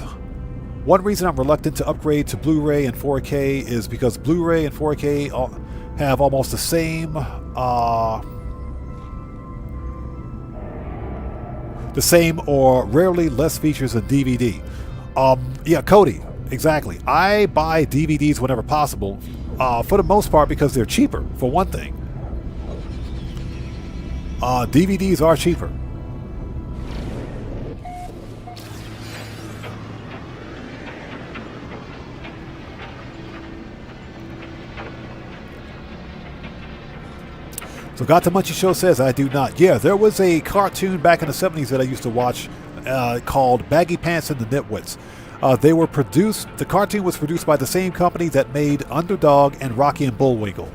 one reason I'm reluctant to upgrade to Blu-ray and 4K is because Blu-ray and 4K have almost the same or rarely less features than DVD. Yeah, Cody, exactly. I buy DVDs whenever possible, for the most part because they're cheaper, for one thing. DVDs are cheaper. So Got the Munchie Show says, I do not. Yeah, there was a cartoon back in the 70s that I used to watch called Baggy Pants and the Nitwits. The cartoon was produced by the same company that made Underdog and Rocky and Bullwinkle.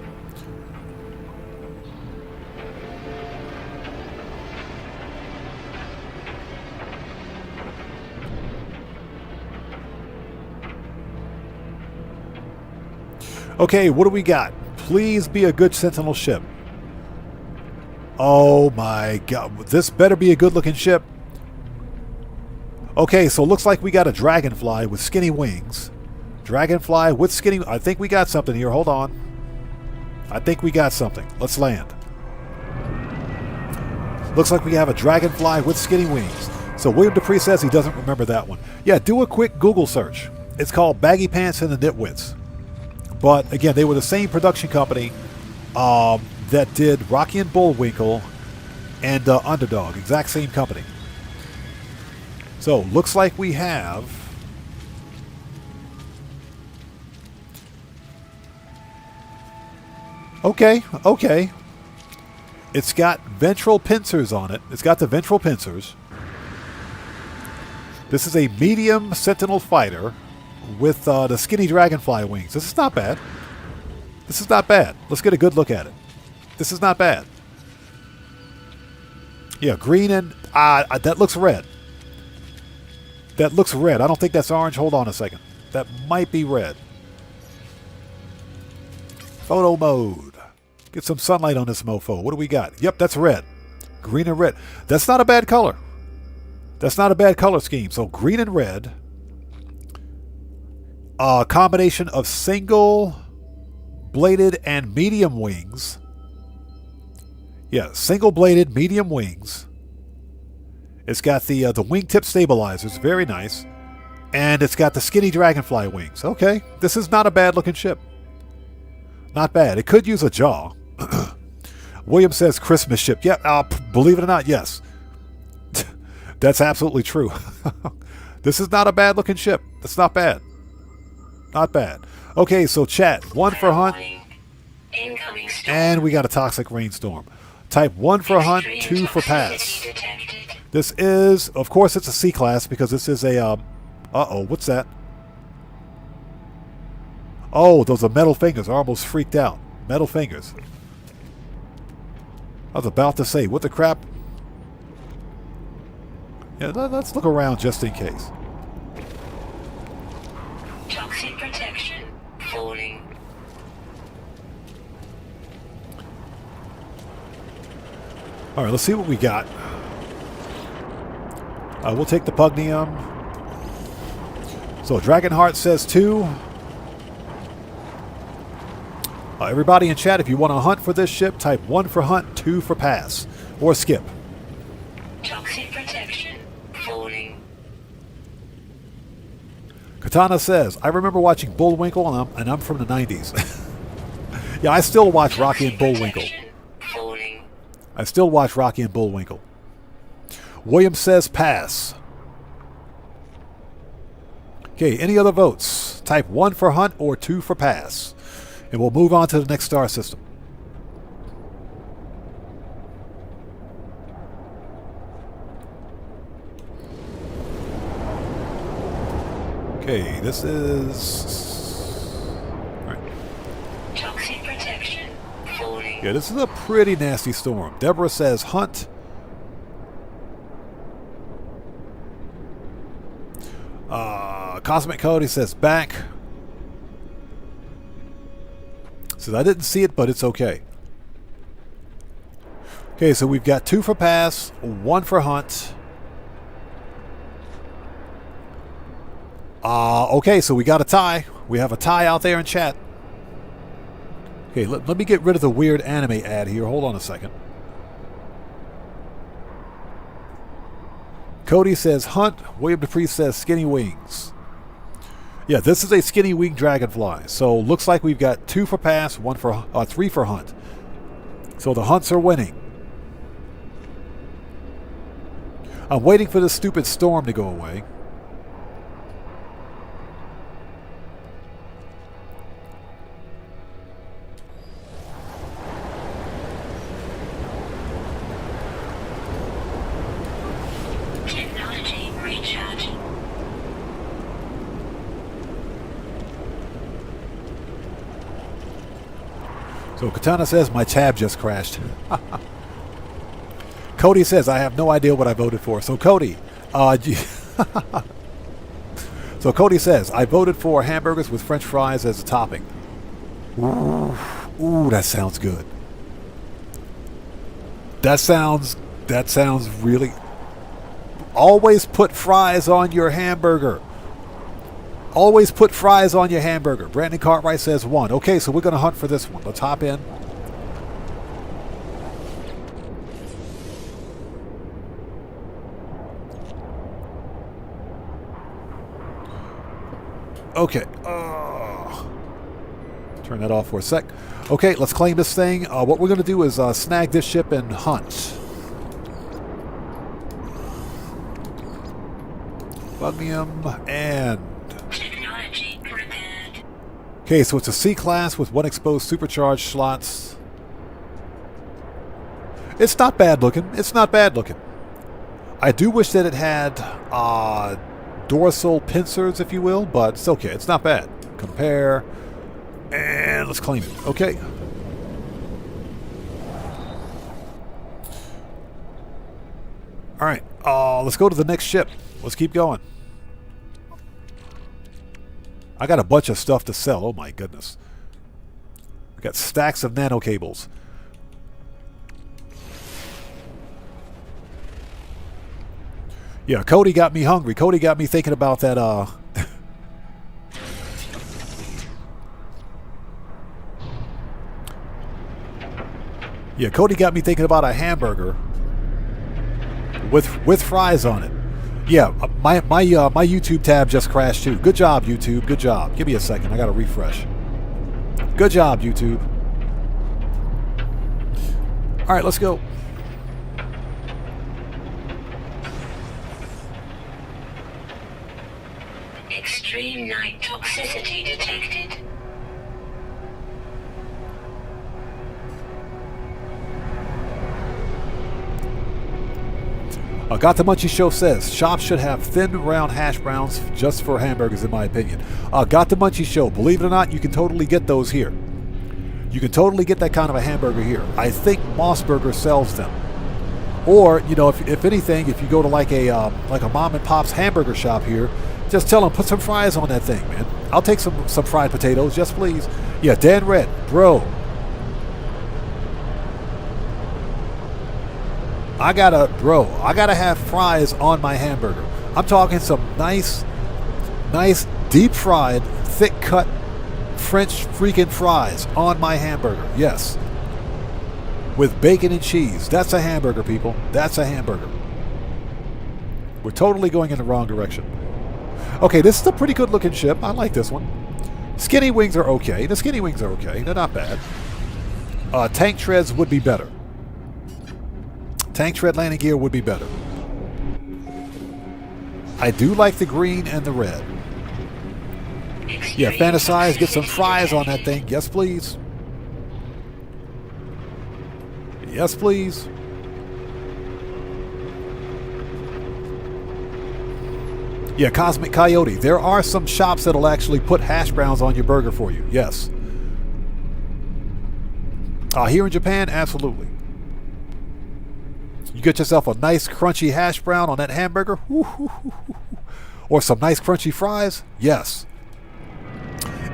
Okay, what do we got? Please be a good Sentinel ship. Oh my God, this better be a good looking ship. Okay, so looks like we got a dragonfly with skinny wings. Dragonfly with skinny... I think we got something here, hold on. I think we got something. Let's land. Looks like we have a dragonfly with skinny wings. So William Dupree says he doesn't remember that one. Yeah, do a quick Google search. It's called Baggy Pants and the Nitwits. But again, they were the same production company that did Rocky and Bullwinkle and Underdog. Exact same company. So looks like we have... Okay. It's got ventral pincers on it. It's got the ventral pincers. This is a medium Sentinel fighter with the skinny dragonfly wings. This is not bad. This is not bad. Let's get a good look at it. This is not bad. Yeah, green and... that looks red. That looks red. I don't think that's orange. Hold on a second. That might be red. Photo mode. Get some sunlight on this mofo. What do we got? Yep, that's red. Green and red. That's not a bad color. That's not a bad color scheme. So green and red. A combination of single bladed and medium wings. Yeah, single bladed medium wings. It's got the wingtip stabilizers. Very nice. And it's got the skinny dragonfly wings. Okay, this is not a bad looking ship. Not bad. It could use a jaw. William says Christmas ship. Yeah, believe it or not, yes. That's absolutely true. This is not a bad looking ship. That's not bad. Not bad. Okay, so chat. 1 for hunt. And we got a toxic rainstorm. Type 1 for hunt, 2 for pass. This is, of course, it's a C-class because this is a, uh-oh, what's that? Oh, those are metal fingers. I almost freaked out. Metal fingers. I was about to say, what the crap? Yeah, let's look around just in case. Toxic protection falling. All right, let's see what we got. We'll take the Pugnium. So Dragonheart says 2. Everybody in chat, if you want to hunt for this ship, type 1 for hunt, 2 for pass. Or skip. Toxic protection falling. Katana says, I remember watching Bullwinkle, and I'm from the 90s. Yeah, I still watch Rocky and Bullwinkle. Falling. I still watch Rocky and Bullwinkle. William says pass. Okay, any other votes? Type 1 for hunt or 2 for pass. And we'll move on to the next star system. Okay, this is... All right. Toxic protection falling. Yeah, this is a pretty nasty storm. Deborah says hunt. Cosmic Cody says back. Says I didn't see it, but it's okay. Okay, so we've got 2 for pass, 1 for hunt. Okay, so we got a tie. We have a tie out there in chat. Okay, let me get rid of the weird anime ad here. Hold on a second. Cody says hunt. William Dupree says skinny wings. Yeah, this is a skinny wing dragonfly. So looks like we've got 2 for pass, 3 for hunt. So the hunts are winning. I'm waiting for this stupid storm to go away. Technology recharging. So Katana says my tab just crashed. Cody says I have no idea what I voted for. So Cody, so Cody says I voted for hamburgers with French fries as a topping. Ooh, that sounds good. That sounds really. Always put fries on your hamburger. Always put fries on your hamburger. Brandon Cartwright says 1. Okay, so we're going to hunt for this one. Let's hop in. Okay. Turn that off for a sec. Okay, let's claim this thing. What we're going to do is snag this ship and hunt. Plutonium and... Technology prepared. Okay, so it's a C class with 1 exposed supercharged slots. It's not bad looking. It's not bad looking. I do wish that it had dorsal pincers, if you will, but it's okay. It's not bad. Compare. And let's claim it. Okay. Alright. Let's go to the next ship. Let's keep going. I got a bunch of stuff to sell. Oh my goodness. I got stacks of nano cables. Yeah, Cody got me hungry. Cody got me thinking about that, Yeah, Cody got me thinking about a hamburger with fries on it. Yeah, my YouTube tab just crashed too. Good job, YouTube. Good job. Give me a second. I got to refresh. Good job, YouTube. All right, let's go. Extreme night toxicity detected. Got the Munchie Show says, shops should have thin, round hash browns just for hamburgers, in my opinion. Got the Munchie Show. Believe it or not, you can totally get those here. You can totally get that kind of a hamburger here. I think Mossburger sells them. Or, you know, if anything, if you go to like a mom and pop's hamburger shop here, just tell them, put some fries on that thing, man. I'll take some fried potatoes, yes please. Yeah, Dan Red, bro. I gotta have fries on my hamburger. I'm talking some nice deep fried, thick cut French freaking fries on my hamburger. Yes. With bacon and cheese. That's a hamburger, people. That's a hamburger. We're totally going in the wrong direction. Okay, this is a pretty good looking ship. I like this one. Skinny wings are okay. The skinny wings are okay. They're not bad. Tank treads would be better. Tank tread landing gear would be better. I do like the green and the red. Yeah, fantasize, get some fries on that thing. Yes, please. Yes, please. Yeah, Cosmic Coyote. There are some shops that'll actually put hash browns on your burger for you. Yes. Here in Japan, absolutely. You get yourself a nice crunchy hash brown on that hamburger, or some nice crunchy fries. Yes.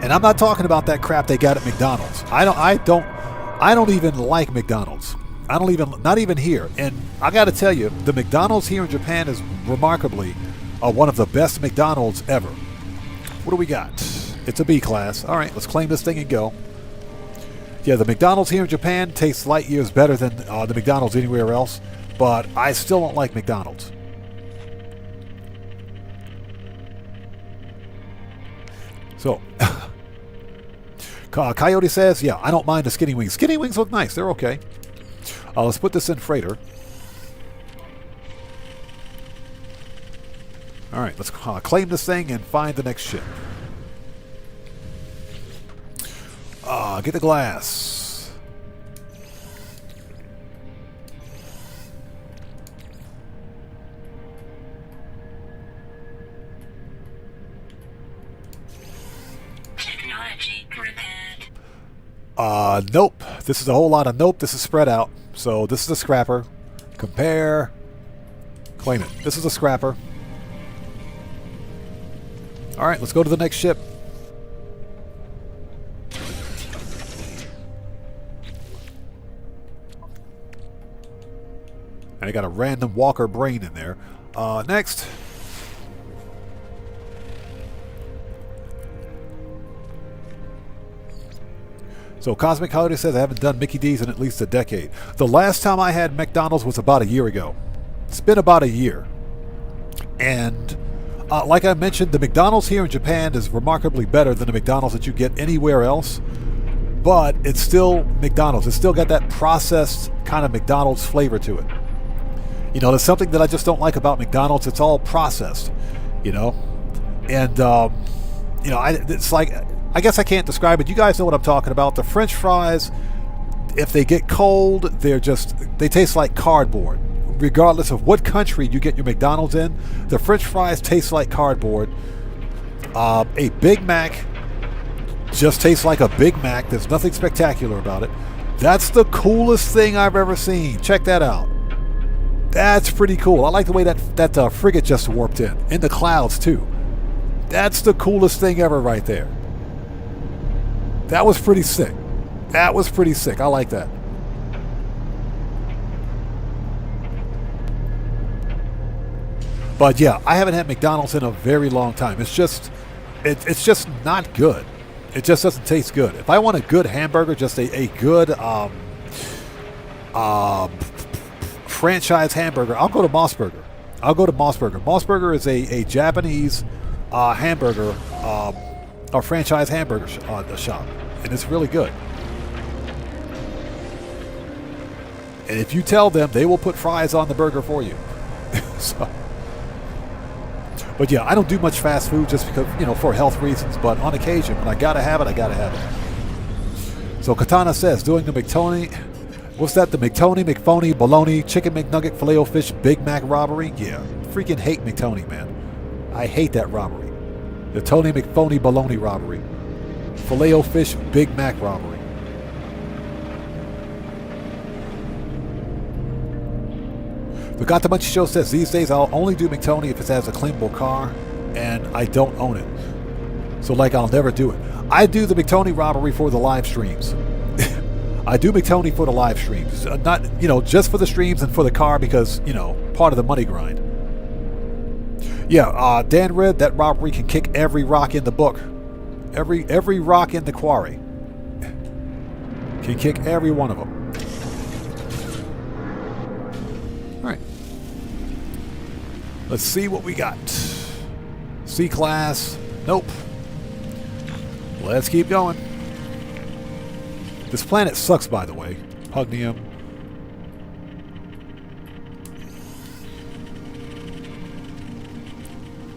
And I'm not talking about that crap they got at McDonald's. I don't even like McDonald's. Not even here. And I got to tell you, the McDonald's here in Japan is remarkably one of the best McDonald's ever. What do we got? It's a B class. All right, let's claim this thing and go. Yeah, the McDonald's here in Japan tastes light years better than the McDonald's anywhere else. But I still don't like McDonald's. So, Coyote says, yeah, I don't mind the skinny wings. Skinny wings look nice. They're okay. Let's put this in freighter. All right, let's claim this thing and find the next ship. Get the glass. Nope. This is a whole lot of nope. This is spread out. So this is a scrapper. Compare. Claim it. This is a scrapper. All right, let's go to the next ship. I got a random Walker brain in there. Next. So Cosmic Holiday says, I haven't done Mickey D's in at least a decade. The last time I had McDonald's was about a year ago. It's been about a year. And Like I mentioned, the McDonald's here in Japan is remarkably better than the McDonald's that you get anywhere else. But it's still McDonald's. It's still got that processed kind of McDonald's flavor to it. You know, there's something that I just don't like about McDonald's. It's all processed, you know. And, you know, it's like, I guess I can't describe it. You guys know what I'm talking about. The French fries, if they get cold, they taste like cardboard. Regardless of what country you get your McDonald's in, the French fries taste like cardboard. A Big Mac just tastes like a Big Mac. There's nothing spectacular about it. That's the coolest thing I've ever seen. Check that out. That's pretty cool. I like the way that frigate just warped in the clouds too. That's the coolest thing ever right there. That was pretty sick. That was pretty sick. I like that. But yeah, I haven't had McDonald's in a very long time. It's just not good. It just doesn't taste good. If I want a good hamburger, just a good franchise hamburger, I'll go to Mossburger. Mossburger is a Japanese hamburger or franchise hamburger shop, and it's really good. And if you tell them, they will put fries on the burger for you. So. But yeah, I don't do much fast food just because, you know, for health reasons. But on occasion, when I gotta have it, I gotta have it. So Katana says, doing the McTony, what's that? The McTony, McPhony, Bologna, Chicken McNugget, Filet-O-Fish, Big Mac robbery? Yeah, freaking hate McTony, man. I hate that robbery. The Tony McPhony Bologna robbery. Filet-O-Fish, Big Mac robbery. The Gatamuchi Show says, these days I'll only do McTony if it has a claimable car, and I don't own it. So, like, I'll never do it. I do the McTony robbery for the live streams. I do McTony for the live streams. Not, you know, just for the streams and for the car because, you know, part of the money grind. Yeah, Dan Red, that robbery can kick every rock in the book. Every rock in the quarry. Can kick every one of them. Alright. Let's see what we got. C-Class. Nope. Let's keep going. This planet sucks, by the way. Pugnium.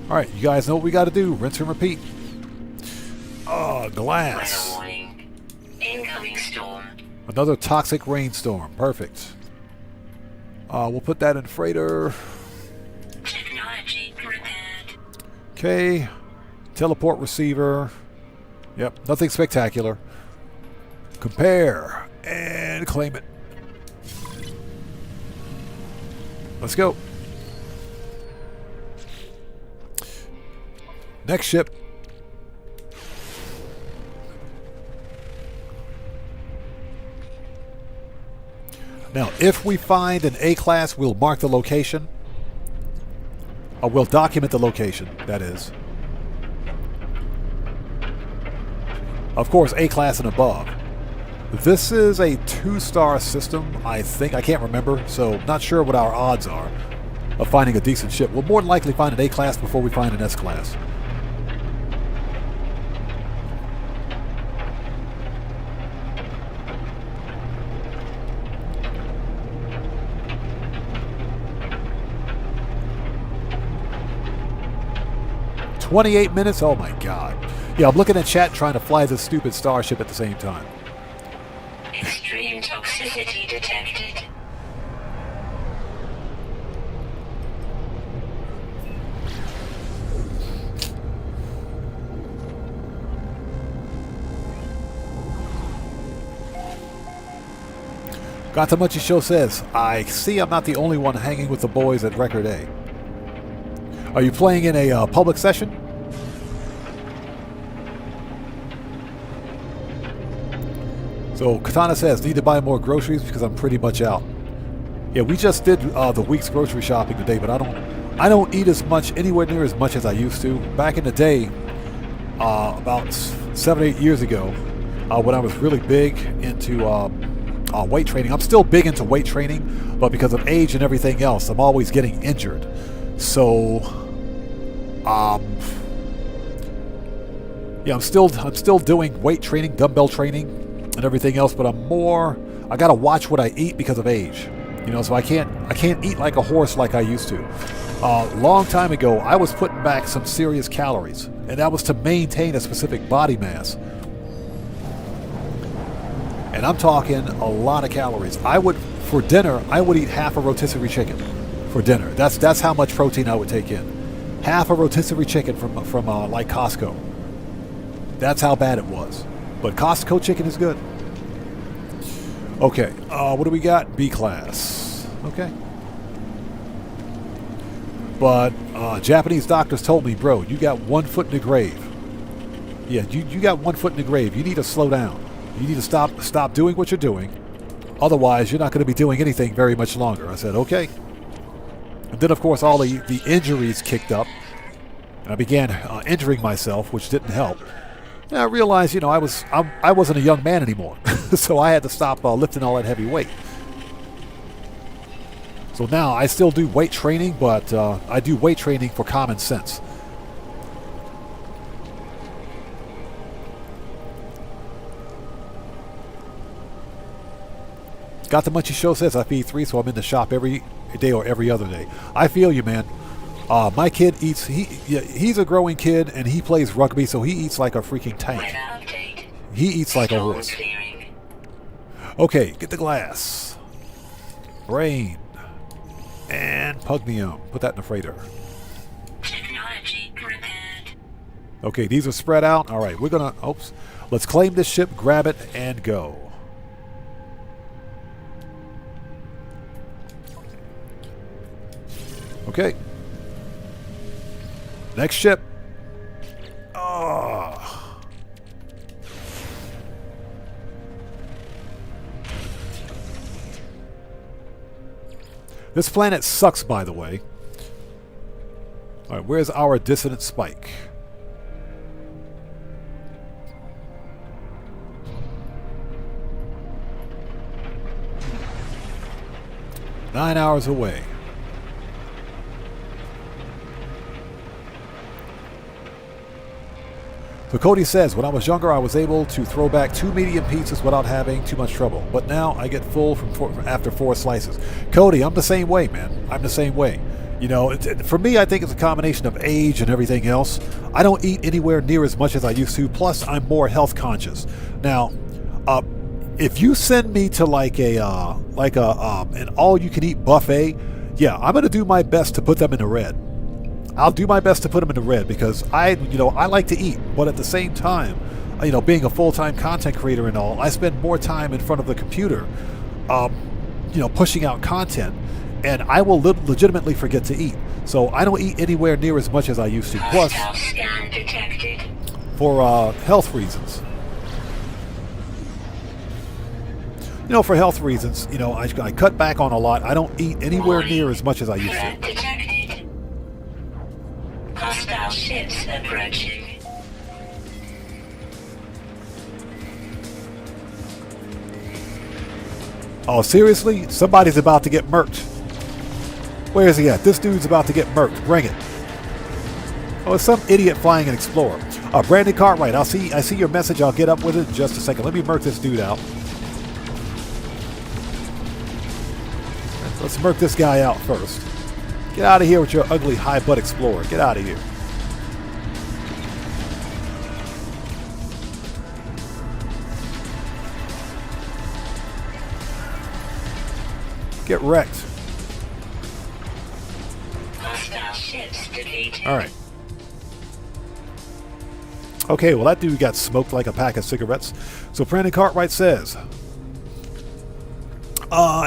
Alright, you guys know what we got to do. Rinse and repeat. Oh, glass. Warning. Incoming storm. Another toxic rainstorm. Perfect. We'll put that in freighter. Technology prepared. Okay. Teleport receiver. Yep, nothing spectacular. Compare and claim it. Let's go. Next ship. Now, if we find an A-class, we'll mark the location. Or we'll document the location, that is. Of course, A-class and above. This is a 2-star system, I think. I can't remember, so not sure what our odds are of finding a decent ship. We'll more than likely find an A-class before we find an S-class. "28 minutes? Oh my god." Yeah, I'm looking at chat trying to fly this stupid Starship at the same time. Extreme toxicity detected. Gatamuchi Show says, I see I'm not the only one hanging with the boys at Record A. Are you playing in a public session? So Katana says, need to buy more groceries because I'm pretty much out. Yeah, we just did the week's grocery shopping today, but I don't eat as much, anywhere near as much as I used to. Back in the day, about 7-8 years ago, when I was really big into weight training. I'm still big into weight training, but because of age and everything else, I'm always getting injured. So Yeah, I'm still doing weight training, dumbbell training, and everything else, but I gotta watch what I eat because of age. You know, so I can't eat like a horse like I used to. Long time ago, I was putting back some serious calories, and that was to maintain a specific body mass. And I'm talking a lot of calories. For dinner, I would eat half a rotisserie chicken for dinner. That's how much protein I would take in. Half a rotisserie chicken from like Costco. That's how bad it was. But Costco chicken is good. Okay, what do we got? B class. Okay. But Japanese doctors told me, bro, you got 1 foot in the grave. Yeah, you got 1 foot in the grave. You need to slow down. You need to stop doing what you're doing. Otherwise, you're not going to be doing anything very much longer. I said, okay. And then, of course, all the injuries kicked up. And I began injuring myself, which didn't help. And I realized, you know, I wasn't a young man anymore. So I had to stop lifting all that heavy weight. So now I still do weight training, but I do weight training for common sense. Got the Munchie Show says I feed 3, so I'm in the shop every day or every other day. I feel you, man. My kid eats. He's a growing kid, and he plays rugby, so he eats like a freaking tank. He eats like a horse. Okay, get the glass. Brain. And pugnium. Put that in the freighter. Technology repaired. Okay, these are spread out. All right, we're gonna. Oops. Let's claim this ship, grab it, and go. Okay. Next ship. Oh. This planet sucks, by the way. All right, where's our dissonant spike? Nine hours away. So Cody says, when I was younger, I was able to throw back 2 medium pizzas without having too much trouble. But now I get full after 4 slices. Cody, I'm the same way, man. I'm the same way. You know, for me, I think it's a combination of age and everything else. I don't eat anywhere near as much as I used to. Plus, I'm more health conscious. Now, if you send me to like an all-you-can-eat buffet, yeah, I'm going to do my best to put them in the red. I'll do my best to put them in the red because I like to eat, but at the same time, being a full-time content creator and all, I spend more time in front of the computer, pushing out content, and I will legitimately forget to eat. So I don't eat anywhere near as much as I used to. Plus, for health reasons. For health reasons, I cut back on a lot. I don't eat anywhere near as much as I used to. Hostile ships approaching. Oh, seriously? Somebody's about to get murked. Where is he at? This dude's about to get murked. Bring it. Oh, it's some idiot flying an Explorer. Brandon Cartwright, I see your message. I'll get up with it in just a second. Let me murk this dude out. Let's murk this guy out first. Get out of here with your ugly high-butt Explorer. Get out of here. Get wrecked. All right. Okay, well, that dude got smoked like a pack of cigarettes. So Brandon Cartwright says,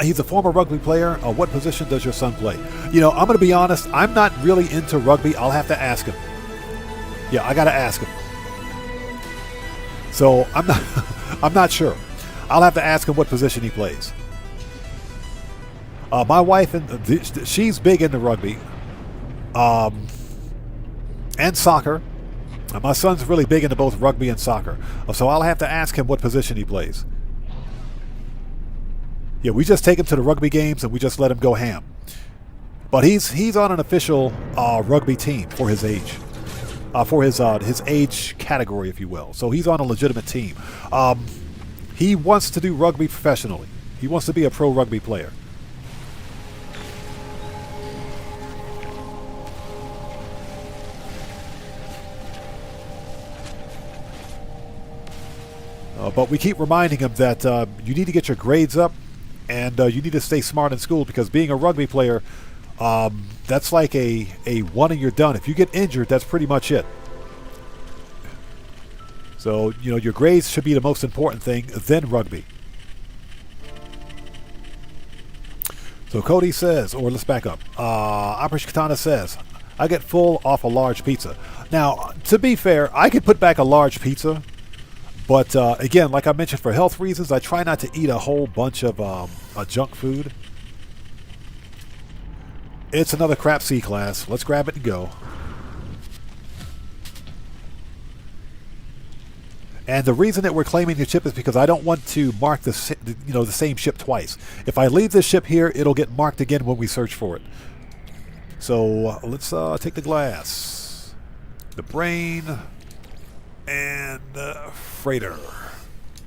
he's a former rugby player. What position does your son play? I'm going to be honest. I'm not really into rugby. I'll have to ask him. Yeah, I got to ask him. So I'm not sure. I'll have to ask him what position he plays. My wife, she's big into rugby and soccer. My son's really big into both rugby and soccer. So I'll have to ask him what position he plays. Yeah, we just take him to the rugby games and we just let him go ham. But he's on an official rugby team for his age. for his age category, if you will. So he's on a legitimate team. He wants to do rugby professionally. He wants to be a pro rugby player. But we keep reminding him that you need to get your grades up, and you need to stay smart in school, because being a rugby player, that's like a one and you're done. If you get injured, that's pretty much it. So, you know, your grades should be the most important thing, then rugby. So Cody says, or let's back up. Operation Katana says, I get full off a large pizza. Now, to be fair, I could put back a large pizza. But again, like I mentioned, for health reasons, I try not to eat a whole bunch of junk food. It's another crap C class. Let's grab it and go. And the reason that we're claiming the ship is because I don't want to mark the same ship twice. If I leave this ship here, it'll get marked again when we search for it. So let's take the glass, the brain, and freighter.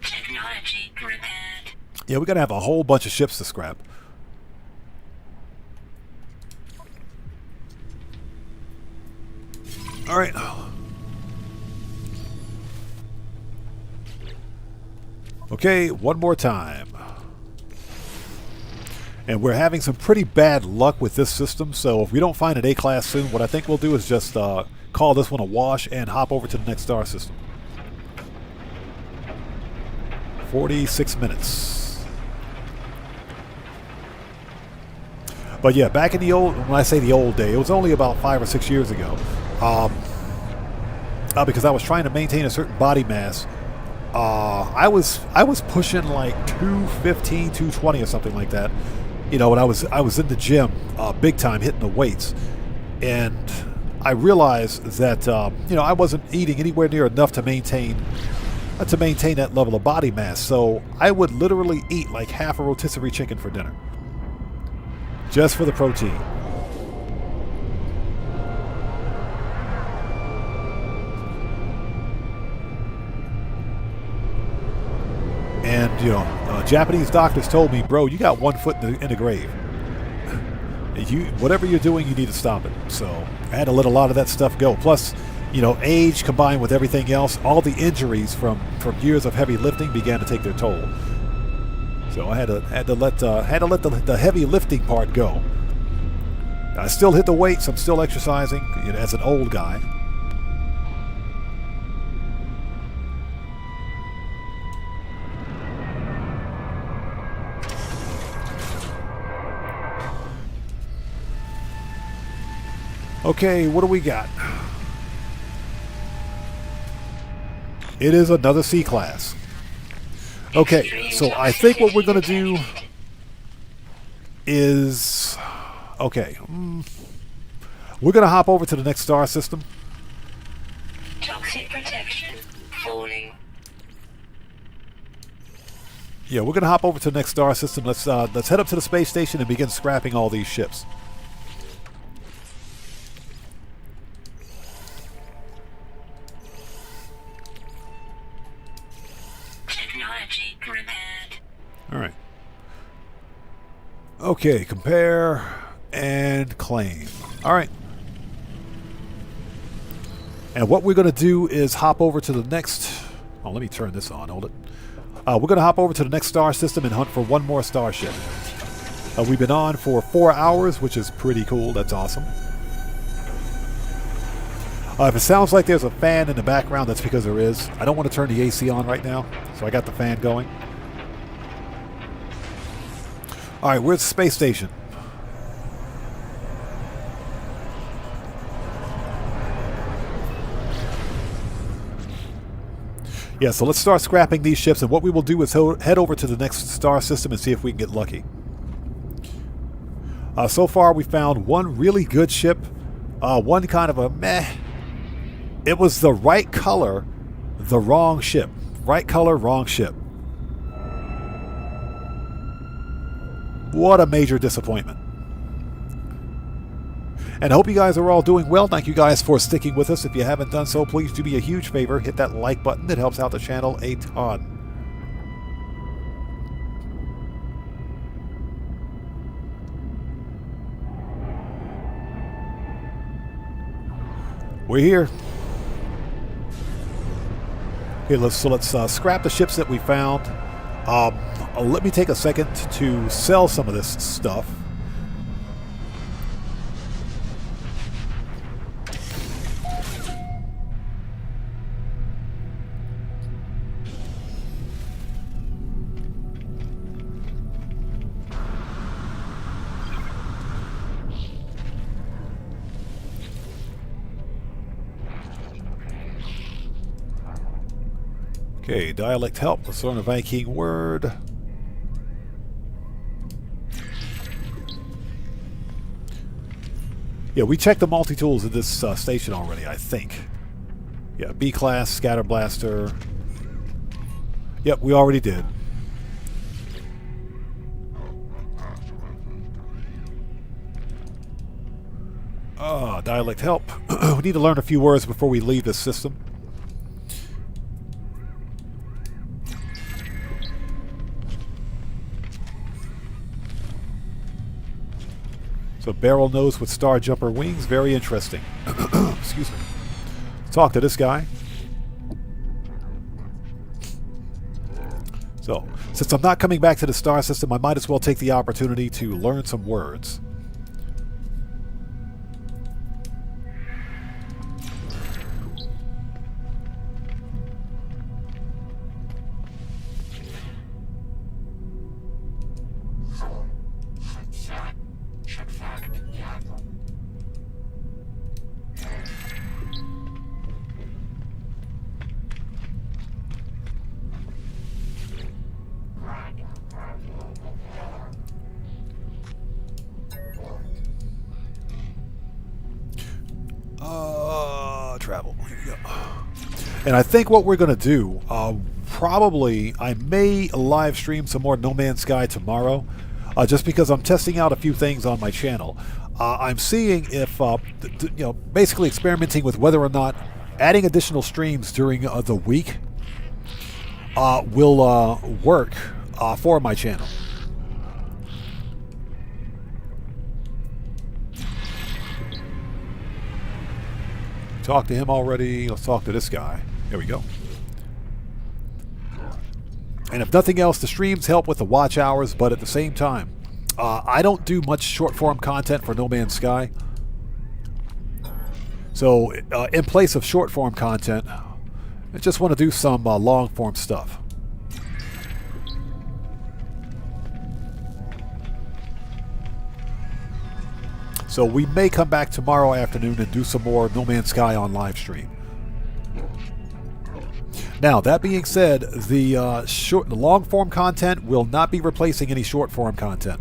Technology repaired. Yeah, we gotta have a whole bunch of ships to scrap. All right. Okay, one more time. And we're having some pretty bad luck with this system, so if we don't find an A-class soon, what I think we'll do is just call this one a wash and hop over to the next star system. 46 minutes. But yeah, back in the old, when I say the old day, it was only about 5 or 6 years ago. Because I was trying to maintain a certain body mass. I was pushing like 215, 220 or something like that. You know, when I was in the gym, big time, hitting the weights, and I realized that I wasn't eating anywhere near enough to maintain that level of body mass. So I would literally eat like half a rotisserie chicken for dinner, just for the protein. And Japanese doctors told me, bro, you got 1 foot in the grave. Whatever you're doing, you need to stop it. So I had to let a lot of that stuff go. Plus, age combined with everything else, all the injuries from years of heavy lifting began to take their toll. So I had to let the heavy lifting part go. I still hit the weights. I'm still exercising, as an old guy. Okay, what do we got? It is another C class. Okay, so I think what we're going to do is... Okay. We're going to hop over to the next star system. Toxic protection falling. Yeah, we're going to hop over to the next star system. Let's head up to the space station and begin scrapping all these ships. All right. Okay, compare and claim. All right. And what we're going to do is hop over to the next... Oh, let me turn this on. Hold it. We're going to hop over to the next star system and hunt for one more starship. We've been on for 4 hours, which is pretty cool. That's awesome. If it sounds like there's a fan in the background, that's because there is. I don't want to turn the AC on right now, so I got the fan going. All right, where's the space station? Yeah, so let's start scrapping these ships, and what we will do is head over to the next star system and see if we can get lucky. So far, we found one really good ship, one kind of a meh. It was the right color, the wrong ship. Right color, wrong ship. What a major disappointment. And I hope you guys are all doing well. Thank you guys for sticking with us. If you haven't done so, please do me a huge favor. Hit that like button. It helps out the channel a ton. We're here. Okay, let's scrap the ships that we found. Let me take a second to sell some of this stuff. Okay, dialect help. Let's learn a Viking word. Yeah, we checked the multi-tools at this station already, I think. Yeah, B-class, scatter blaster. Yep, we already did. Dialect help. We need to learn a few words before we leave this system. So barrel nose with star jumper wings, very interesting. Excuse me. Let's talk to this guy. So, since I'm not coming back to the star system, I might as well take the opportunity to learn some words. Travel. Here we go. And I think what we're going to do, probably, I may live stream some more No Man's Sky tomorrow, just because I'm testing out a few things on my channel. I'm seeing if, basically experimenting with whether or not adding additional streams during the week will work for my channel. Talk to him already. Let's talk to this guy. There we go. And if nothing else, the streams help with the watch hours, but at the same time, I don't do much short-form content for No Man's Sky. So, in place of short-form content, I just want to do some long-form stuff. So we may come back tomorrow afternoon and do some more No Man's Sky on live stream. Now, that being said, the long-form content will not be replacing any short-form content.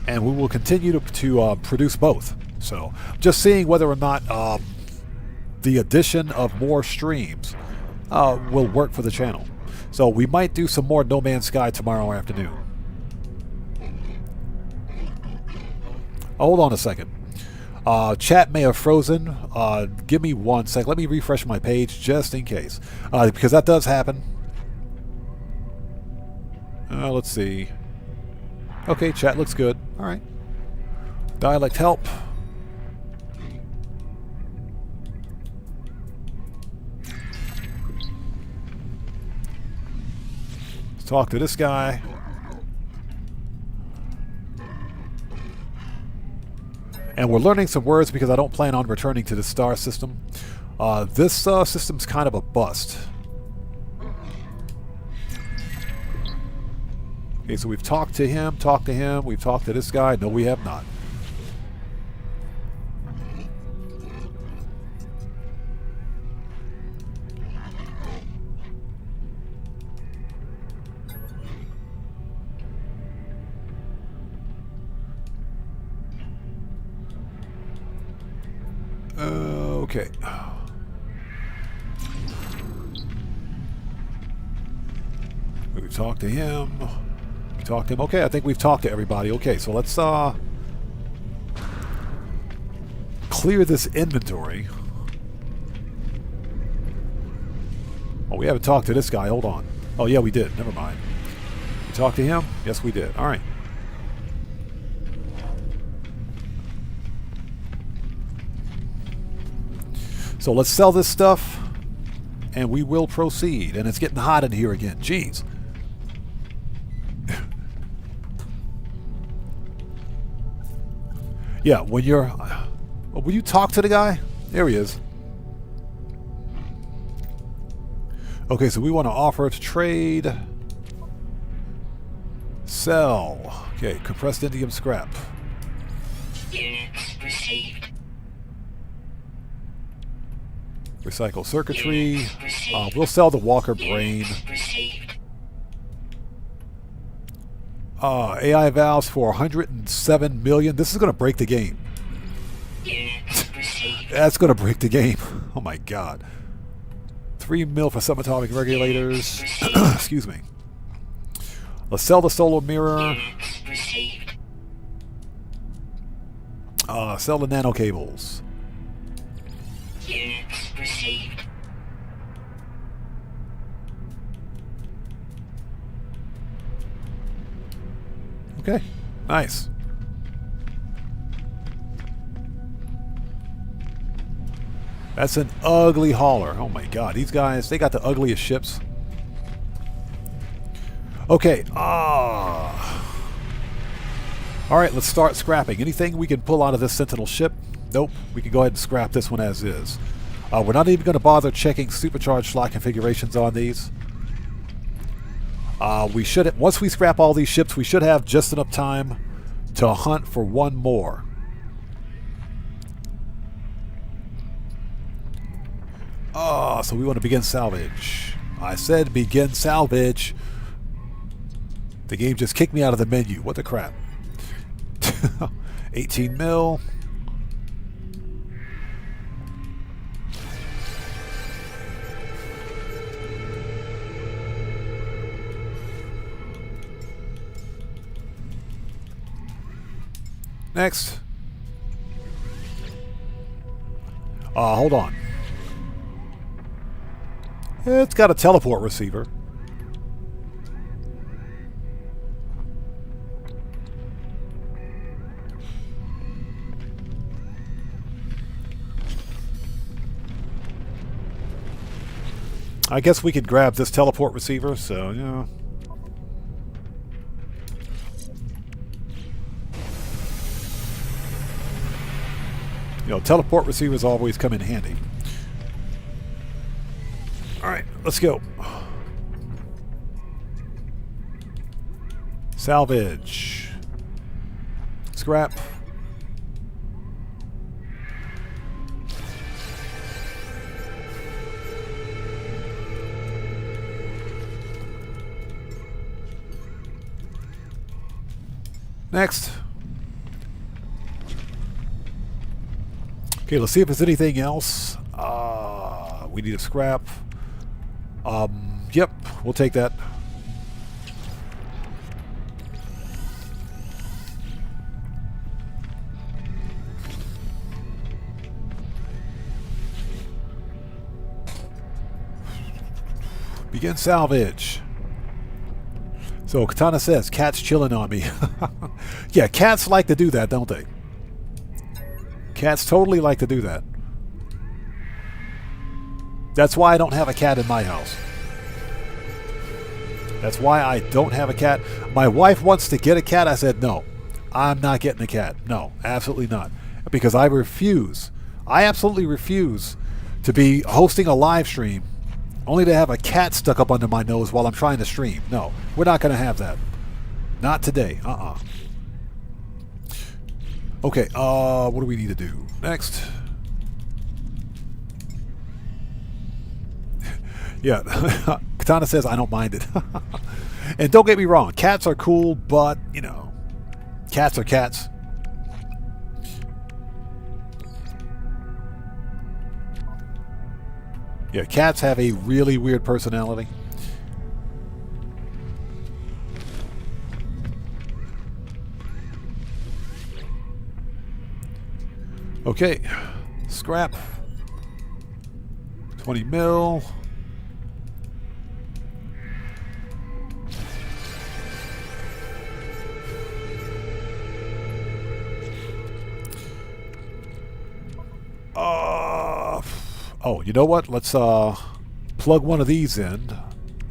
And we will continue to produce both. So, just seeing whether or not the addition of more streams will work for the channel. So we might do some more No Man's Sky tomorrow afternoon. Hold on a second. Chat may have frozen. Give me 1 sec. Let me refresh my page just in case. Because that does happen. Let's see. Okay, chat looks good. Alright. Dialect help. Talk to this guy. And we're learning some words because I don't plan on returning to the star system. This system's kind of a bust. Okay, so we've talked to him, we've talked to this guy. No, we have not. Okay. We've talked to him. We talked to him. Okay, I think we've talked to everybody. Okay, so let's clear this inventory. Oh, we haven't talked to this guy. Hold on. Oh, yeah, we did. Never mind. We talked to him? Yes, we did. All right. So let's sell this stuff, and we will proceed. And it's getting hot in here again. Jeez. Yeah, when you're... will you talk to the guy? There he is. Okay, so we want to offer to trade. Sell. Okay, compressed indium scrap. Units received. Recycle circuitry. We'll sell the Walker brain. AI valves for 107 million. This is going to break the game. That's going to break the game. Oh my god. 3 mil for subatomic regulators. Excuse me. Let's sell the solar mirror. Sell the nano cables. Okay, nice. That's an ugly hauler. Oh my god, these guys, they got the ugliest ships. Okay, alright, let's start scrapping. Anything we can pull out of this Sentinel ship? Nope, we can go ahead and scrap this one as is. We're not even going to bother checking supercharged slot configurations on these. We should, once we scrap all these ships, we should have just enough time to hunt for one more. So we want to begin salvage. I said begin salvage. The game just kicked me out of the menu. What the crap? 18 mil. Next. Hold on. It's got a teleport receiver. I guess we could grab this teleport receiver, so, yeah. You know, teleport receivers always come in handy. Alright, let's go. Salvage. Scrap. Next. Okay, let's see if there's anything else. We need a scrap. Yep, we'll take that. Begin salvage. So Katana says, cats chilling on me. Yeah, cats like to do that, don't they? Cats totally like to do that. That's why I don't have a cat in my house. That's why I don't have a cat. My wife wants to get a cat. I said, no, I'm not getting a cat. No, absolutely not. Because I refuse. I absolutely refuse to be hosting a live stream only to have a cat stuck up under my nose while I'm trying to stream. No, we're not going to have that. Not today. Okay, what do we need to do? Next. Yeah, Katana says I don't mind it. And don't get me wrong, cats are cool, but, you know, cats are cats. Yeah, cats have a really weird personality. Okay. Scrap. 20 mil. Oh, you know what? Let's plug one of these in.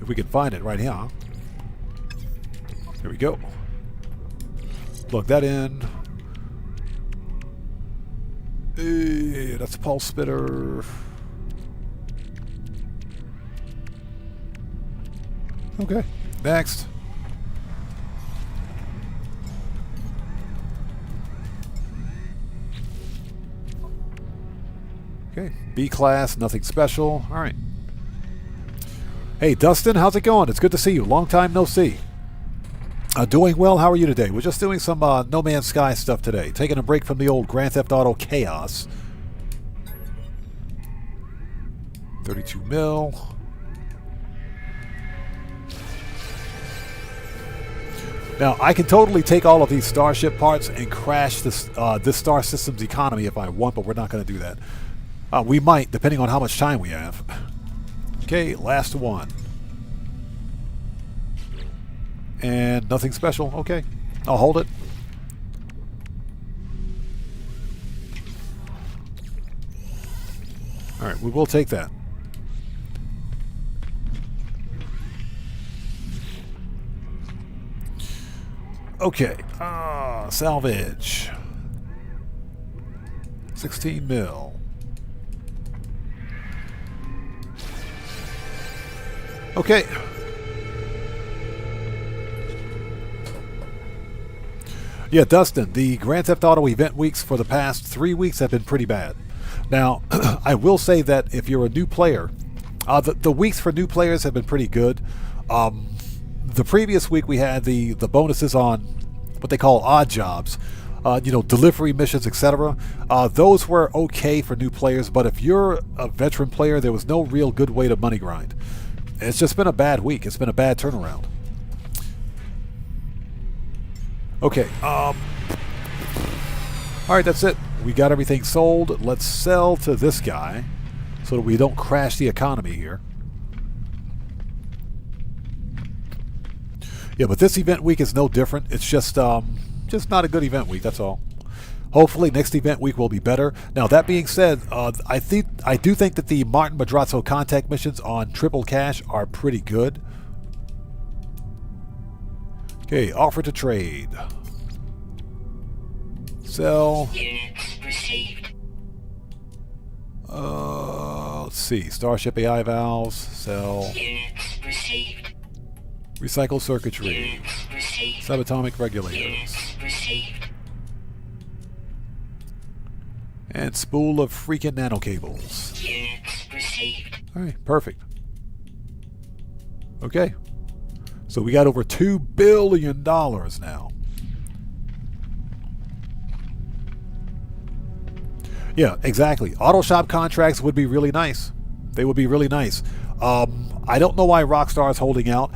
If we can find it right here. Here we go. Plug that in. That's a pulse spitter. Okay, next. Okay, B class, nothing special. All right. Hey, Dustin, how's it going? It's good to see you. Long time no see. Doing well. How are you today? We're just doing some No Man's Sky stuff today. Taking a break from the old Grand Theft Auto chaos. 32 mil. Now, I can totally take all of these Starship parts and crash this star system's economy if I want, but we're not going to do that. We might, depending on how much time we have. Okay, last one. And nothing special. Okay, I'll hold it. All right, we will take that. Okay, salvage. 16 mil. Okay. Yeah, Dustin, the Grand Theft Auto event weeks for the past 3 weeks have been pretty bad. Now, I will say that if you're a new player, the weeks for new players have been pretty good. The previous week we had the bonuses on what they call odd jobs, delivery missions, etc. Those were okay for new players, but if you're a veteran player, there was no real good way to money grind. It's just been a bad week. It's been a bad turnaround. Okay. All right, that's it. We got everything sold. Let's sell to this guy so that we don't crash the economy here. Yeah, but this event week is no different. It's just not a good event week. That's all. Hopefully, next event week will be better. Now, that being said, I do think that the Martin Madrazo contact missions on Triple Cash are pretty good. Okay, offer to trade. Sell. Units received. Let's see. Starship AI valves. Sell. Units received. Recycle circuitry. Units received. Subatomic regulators. Units received. And spool of freaking nanocables. Units received. Alright, perfect. Okay. So we got over $2 billion now. Yeah, exactly. Auto shop contracts would be really nice. They would be really nice. I don't know why Rockstar is holding out.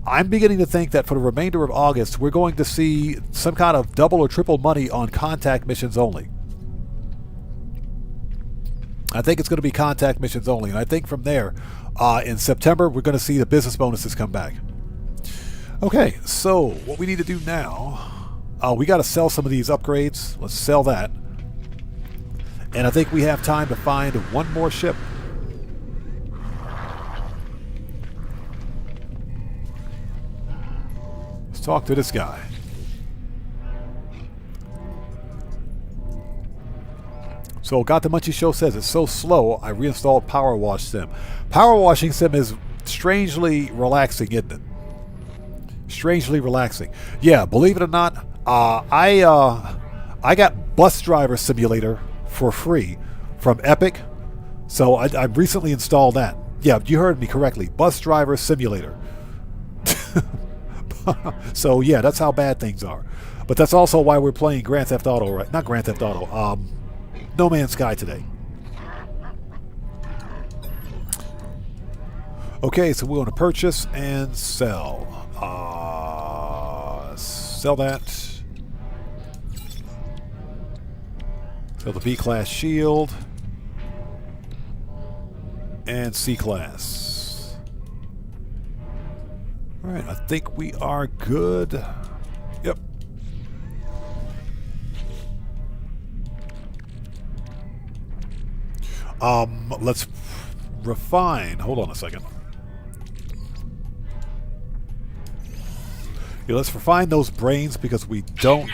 I'm beginning to think that for the remainder of August, we're going to see some kind of double or triple money on contact missions only. I think it's going to be contact missions only. And I think from there, in September, we're going to see the business bonuses come back. Okay, so what we need to do now, we got to sell some of these upgrades. Let's sell that. And I think we have time to find one more ship. Let's talk to this guy. So Got the Munchie Show says it's so slow, I reinstalled Power Wash Sim. Power Washing Sim is strangely relaxing, isn't it? Strangely relaxing. Yeah, believe it or not, I got Bus Driver Simulator for free from Epic. So I recently installed that. Yeah, you heard me correctly. Bus Driver Simulator. So yeah, that's how bad things are. But that's also why we're playing Grand Theft Auto, right? Not Grand Theft Auto. No Man's Sky today. Okay, so we're going to purchase and sell. Sell that. So the B-class shield. And C-class. Alright, I think we are good. Yep. Let's refine. Hold on a second. Yeah, let's refine those brains because we don't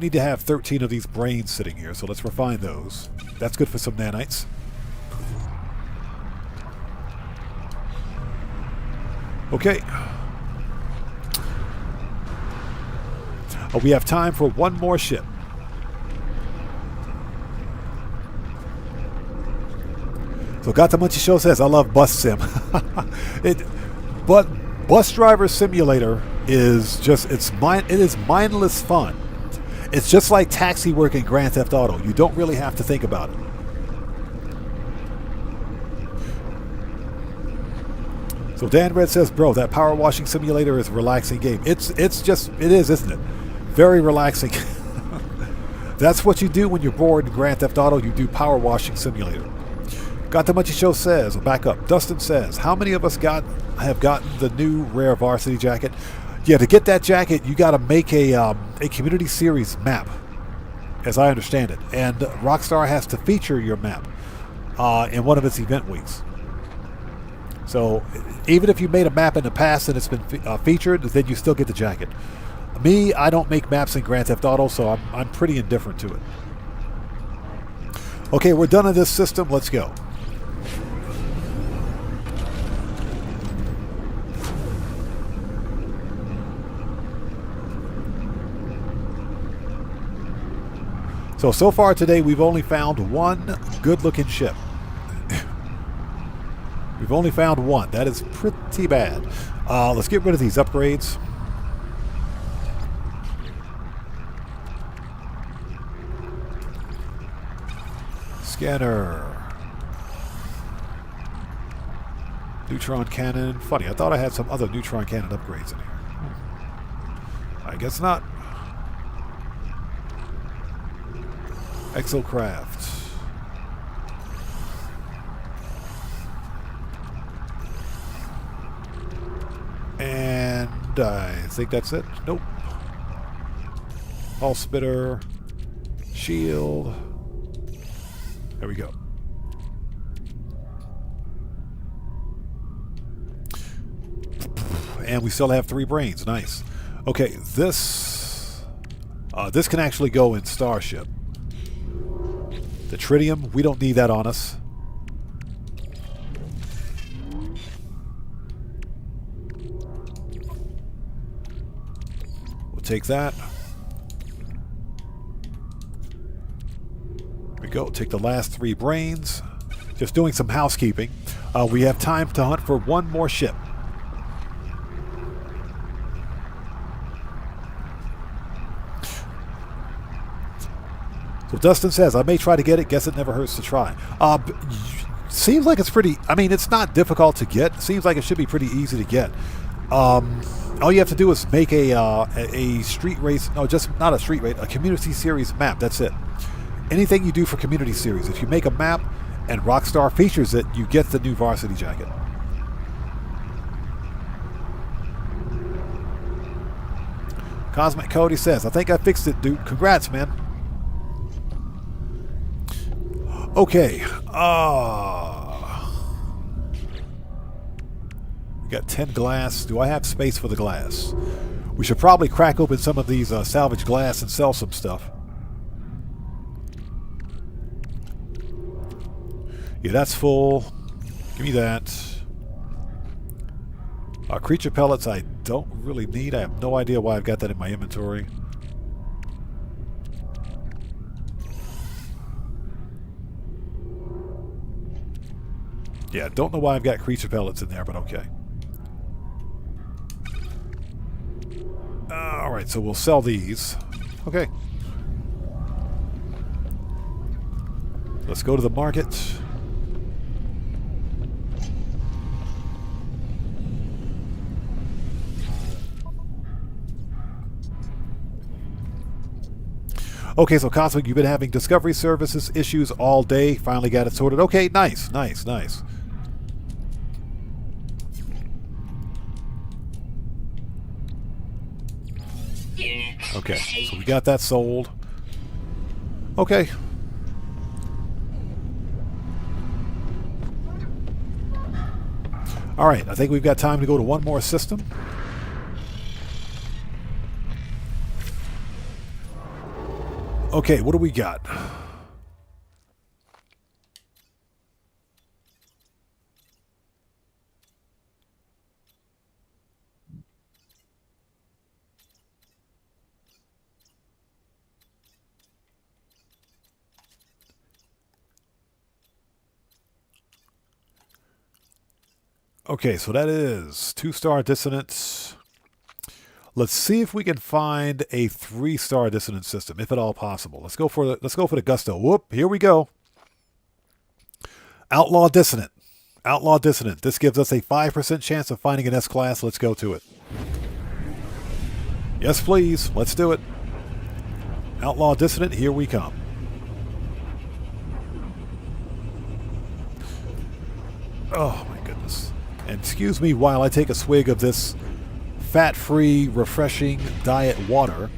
need to have 13 of these brains sitting here, so let's refine those. That's good for some nanites. Okay. We have time for one more ship. So Gatamunchi Show says, I love Bus Sim. But Bus Driver Simulator is just, it is mindless fun. It's just like taxi work in Grand Theft Auto. You don't really have to think about it. So Dan Red says, bro, that power washing simulator is a relaxing game. It is, isn't it? Very relaxing. That's what you do when you're bored in Grand Theft Auto. You do power washing simulator. Got the Munchy Show says, back up. Dustin says, how many of us have gotten the new rare varsity jacket? Yeah, to get that jacket, you got to make a community series map, as I understand it, and Rockstar has to feature your map in one of its event weeks. So even if you made a map in the past and it's been featured, then you still get the jacket. Me, I don't make maps in Grand Theft Auto, so I'm pretty indifferent to it. Okay, we're done in this system. Let's go. So far today, we've only found one good-looking ship. We've only found one. That is pretty bad. Let's get rid of these upgrades. Scanner. Neutron cannon. Funny, I thought I had some other neutron cannon upgrades in here. I guess not. Exocraft. And I think that's it. Nope. Hull spitter. Shield. There we go. And we still have 3 brains. Nice. Okay, this can actually go in Starship. The tritium, we don't need that on us. We'll take that. There we go. Take the last 3 brains. Just doing some housekeeping. We have time to hunt for one more ship. So Dustin says, I may try to get it. Guess it never hurts to try. Seems like it's pretty... I mean, it's not difficult to get. Seems like it should be pretty easy to get. All you have to do is make a street race... No, just not a street race. A community series map. That's it. Anything you do for community series. If you make a map and Rockstar features it, you get the new varsity jacket. Cosmic Cody says, I think I fixed it, dude. Congrats, man. Okay, we got 10 glass. Do I have space for the glass? We should probably crack open some of these salvage glass and sell some stuff. Yeah, that's full. Give me that. Creature pellets I don't really need. I have no idea why I've got that in my inventory. Yeah, don't know why I've got creature pellets in there, but okay. Alright, so we'll sell these. Okay. Let's go to the market. Okay, so Cosmic, you've been having Discovery Services issues all day. Finally got it sorted. Okay, nice, nice, nice. Okay, so we got that sold. Okay. Alright, I think we've got time to go to one more system. Okay, what do we got? Okay, so that is 2-star dissonance. Let's see if we can find a 3-star dissonance system, if at all possible. Let's go for the gusto. Whoop, here we go. Outlaw dissonant. Outlaw dissonant. This gives us a 5% chance of finding an S-class. Let's go to it. Yes, please. Let's do it. Outlaw dissonant, here we come. Oh, my goodness. And excuse me while I take a swig of this fat-free, refreshing diet water.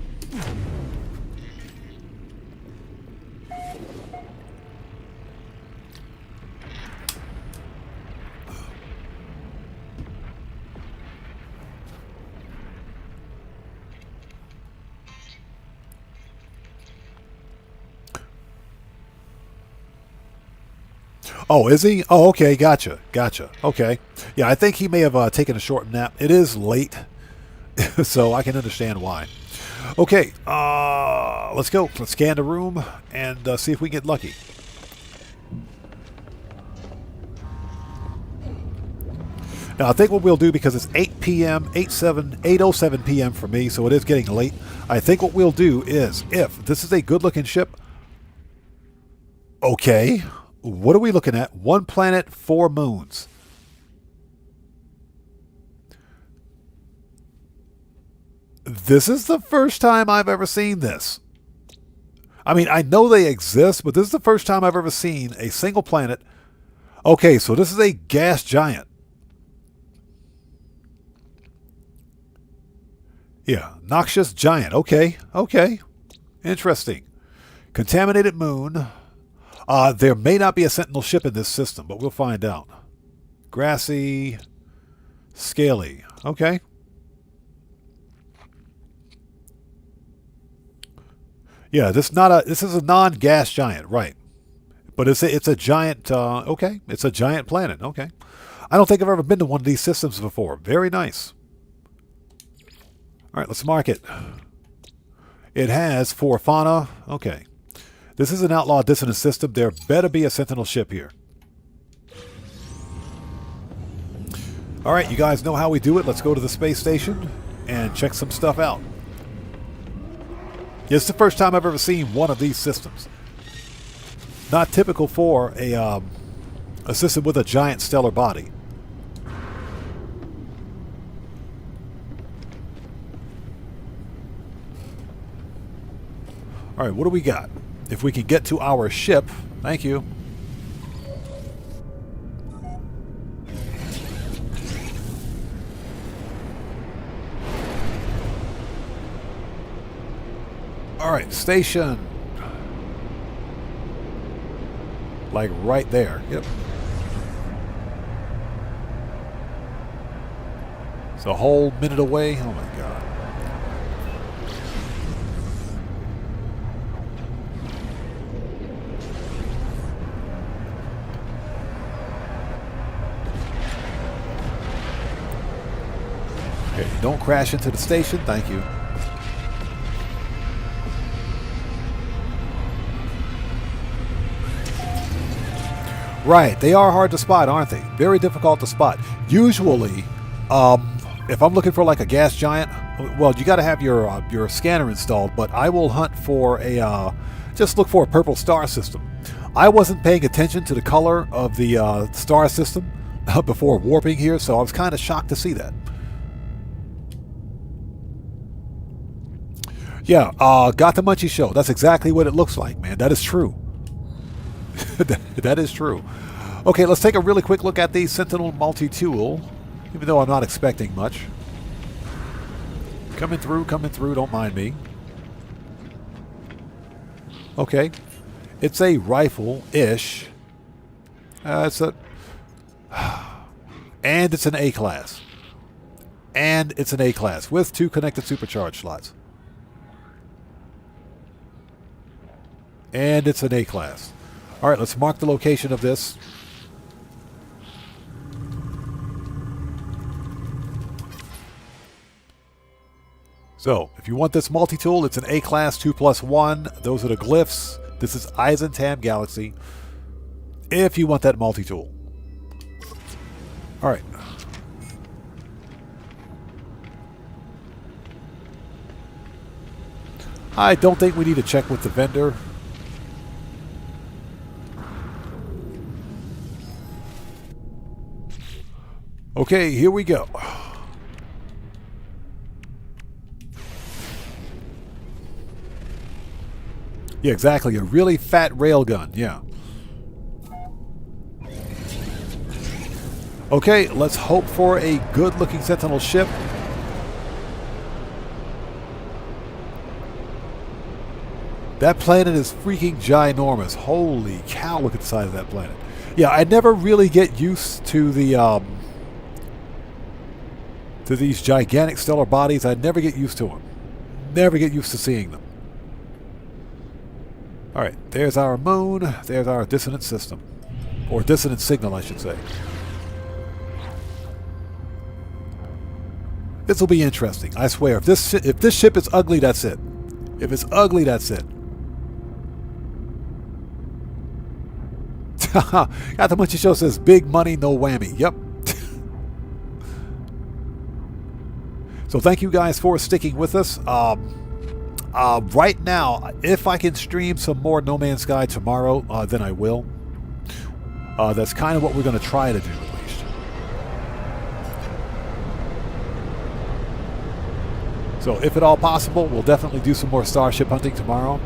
Oh, is he? Oh, okay, gotcha, gotcha. Okay. Yeah, I think he may have taken a short nap. It is late, so I can understand why. Okay, let's go. Let's scan the room and see if we get lucky. Now, I think what we'll do, because it's 8 p.m., 8:07 p.m. for me, so it is getting late. I think what we'll do is, if this is a good-looking ship, okay, what are we looking at? 1 planet, 4 moons. This is the first time I've ever seen this. I mean, I know they exist, but this is the first time I've ever seen a single planet. Okay, so this is a gas giant. Yeah, noxious giant. Okay, okay. Interesting. Contaminated moon. There may not be a Sentinel ship in this system, but we'll find out. Grassy, scaly. Okay. Yeah, this is a non-gas giant, right? But it's a giant. Okay, it's a giant planet. Okay, I don't think I've ever been to one of these systems before. Very nice. All right, let's mark it. It has 4 fauna. Okay. This is an outlaw dissonance system. There better be a Sentinel ship here. All right, you guys know how we do it. Let's go to the space station and check some stuff out. It's the first time I've ever seen one of these systems. Not typical for a system with a giant stellar body. All right, what do we got? If we can get to our ship, thank you. All right, station. Like right there. Yep. It's a whole minute away. Oh my God. Okay, don't crash into the station. Thank you. Right, they are hard to spot, aren't they? Very difficult to spot. Usually, if I'm looking for like a gas giant, well, you got to have your scanner installed. But I will hunt for just look for a purple star system. I wasn't paying attention to the color of the star system before warping here, so I was kind of shocked to see that. Yeah, got the Munchie Show. That's exactly what it looks like, man. That is true. That is true. Okay, let's take a really quick look at the Sentinel multi-tool, even though I'm not expecting much. Coming through, don't mind me. Okay. It's a rifle-ish. It's a... And it's an A-class. And it's an A-class with 2 connected supercharge slots. And it's an A-class. All right, let's mark the location of this. So, if you want this multi-tool, it's an A-class 2+1. Those are the glyphs. This is Eisentam Galaxy. If you want that multi-tool. All right. I don't think we need to check with the vendor. Okay, here we go. Yeah, exactly. A really fat railgun. Yeah. Okay, let's hope for a good-looking Sentinel ship. That planet is freaking ginormous. Holy cow, look at the size of that planet. Yeah, I never really get used to the to these gigantic stellar bodies. I never get used to them. Never get used to seeing them. All right, there's our moon. There's our dissonant system. Or dissonant signal, I should say. This will be interesting. I swear. If this ship is ugly, that's it. If it's ugly, that's it. Got the Munchie Show says big money, no whammy. Yep. So thank you guys for sticking with us. Right now, if I can stream some more No Man's Sky tomorrow, then I will. That's kind of what we're going to try to do, at least. So if at all possible, we'll definitely do some more Starship hunting tomorrow.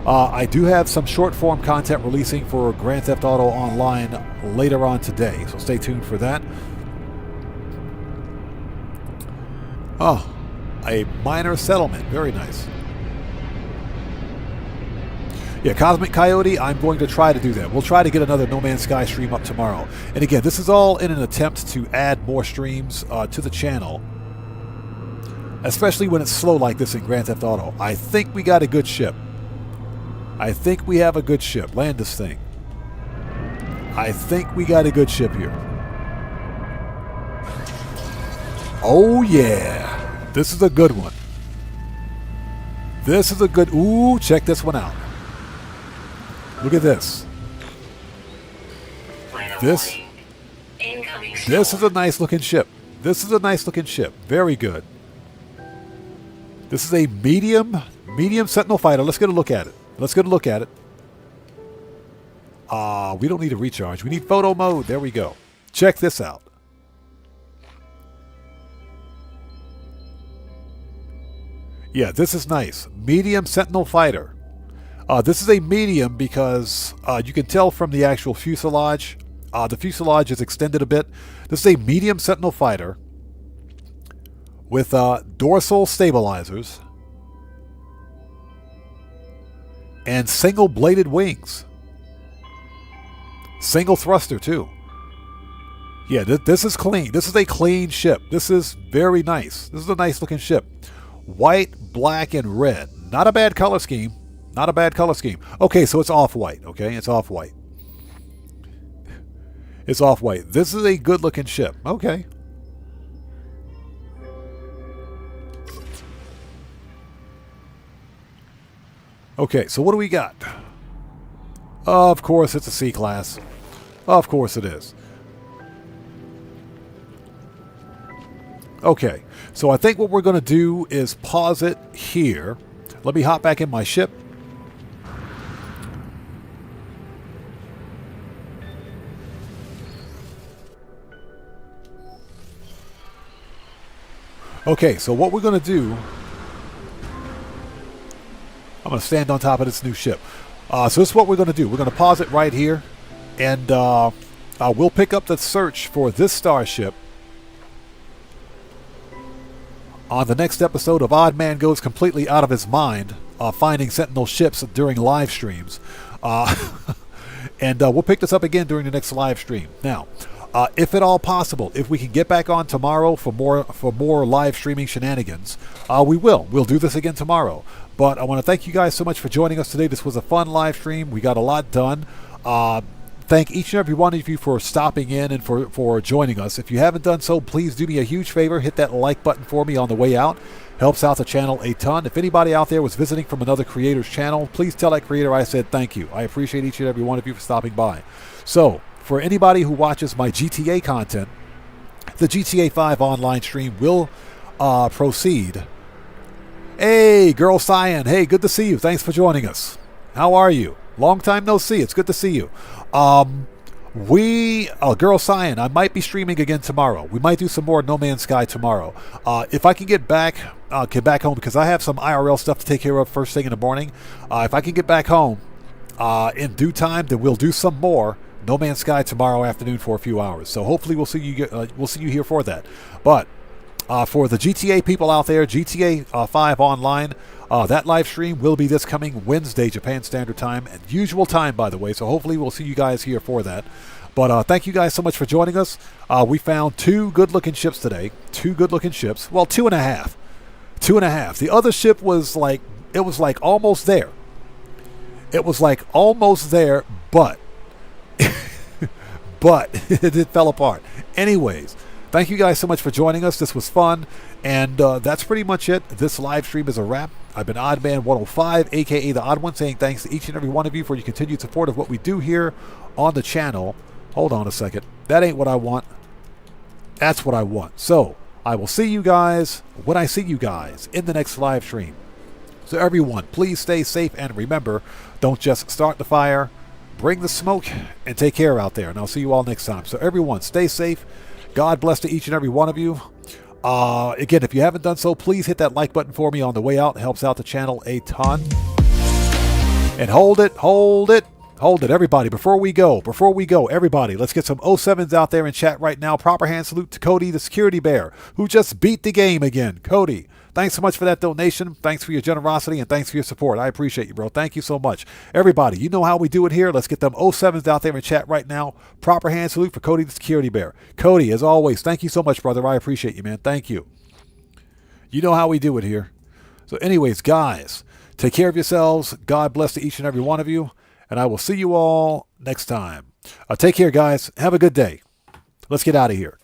I do have some short-form content releasing for Grand Theft Auto Online later on today, so stay tuned for that. Oh, a minor settlement. Very nice. Yeah, Cosmic Coyote, I'm going to try to do that. We'll try to get another No Man's Sky stream up tomorrow. And again, this is all in an attempt to add more streams to the channel, especially when it's slow like this in Grand Theft Auto. I think we got a good ship. I think we have a good ship. Land this thing. I think we got a good ship here. Oh, yeah. This is a good one. This is a good... Ooh, check this one out. Look at this. This is a nice looking ship. This is a nice looking ship. Very good. This is a medium Sentinel fighter. Let's get a look at it. Let's get a look at it. We don't need a recharge. We need photo mode. There we go. Check this out. Yeah, this is nice. Medium Sentinel fighter. This is a medium because you can tell from the actual fuselage. The fuselage is extended a bit. This is a medium Sentinel fighter with dorsal stabilizers and single-bladed wings. Single thruster, too. Yeah, this is clean. This is a clean ship. This is very nice. This is a nice-looking ship. White, black, and red. Not a bad color scheme. Not a bad color scheme. Okay, so it's off-white, okay? It's off-white. It's off-white. This is a good-looking ship. Okay. Okay, so what do we got? Of course, it's a C-class. Of course it is. Okay, so I think what we're going to do is pause it here. Let me hop back in my ship. Okay, so what we're going to do I'm going to stand on top of this new ship. So this is what we're going to do. We're going to pause it right here, and we'll pick up the search for this starship on the next episode of Odd Man Goes Completely Out of His Mind, finding Sentinel ships during live streams. And we'll pick this up again during the next live stream. Now, if at all possible, if we can get back on tomorrow for more live streaming shenanigans, we will. We'll do this again tomorrow. But I want to thank you guys so much for joining us today. This was a fun live stream. We got a lot done. Thank each and every one of you for stopping in and for joining us. If you haven't done so, please do me a huge favor. Hit that like button for me on the way out. Helps out the channel a ton. If anybody out there was visiting from another creator's channel, please tell that creator I said thank you. I appreciate each and every one of you for stopping by. So, for anybody who watches my GTA content, the GTA 5 online stream will proceed. Hey, Girl Cyan. Hey, good to see you. Thanks for joining us. How are you? Long time no see. It's good to see you. Girl Cyan, I might be streaming again tomorrow. We might do some more No Man's Sky tomorrow. If I can get back home, because I have some IRL stuff to take care of first thing in the morning. If I can get back home in due time, then we'll do some more No Man's Sky tomorrow afternoon for a few hours. So hopefully we'll see you here for that. But for the GTA people out there, GTA 5 online, that live stream will be this coming Wednesday, Japan Standard Time, and usual time, by the way. So hopefully we'll see you guys here for that. But thank you guys so much for joining us. We found 2 good-looking ships today. 2 good-looking ships. Well, 2.5. 2.5. The other ship was like almost there. It was like almost there, but it fell apart. Anyways, thank you guys so much for joining us. This was fun. And that's pretty much it. This live stream is a wrap. I've been Oddman105, a.k.a. The Odd One, saying thanks to each and every one of you for your continued support of what we do here on the channel. Hold on a second. That ain't what I want. That's what I want. So, I will see you guys when I see you guys in the next live stream. So everyone, please stay safe, and remember, don't just start the fire, bring the smoke, and take care out there. And I'll see you all next time. So everyone, stay safe. God bless to each and every one of you. Again, if you haven't done so, please hit that like button for me on the way out. It helps out the channel a ton. And hold it, everybody. Before we go, everybody, let's get some 07s out there in chat right now. Proper hand salute to Cody, the security bear, who just beat the game again. Cody, thanks so much for that donation. Thanks for your generosity, and thanks for your support. I appreciate you, bro. Thank you so much. Everybody, you know how we do it here. Let's get them 07s out there in chat right now. Proper hand salute for Cody, the security bear. Cody, as always, thank you so much, brother. I appreciate you, man. Thank you. You know how we do it here. So anyways, guys, take care of yourselves. God bless to each and every one of you. And I will see you all next time. Take care, guys. Have a good day. Let's get out of here.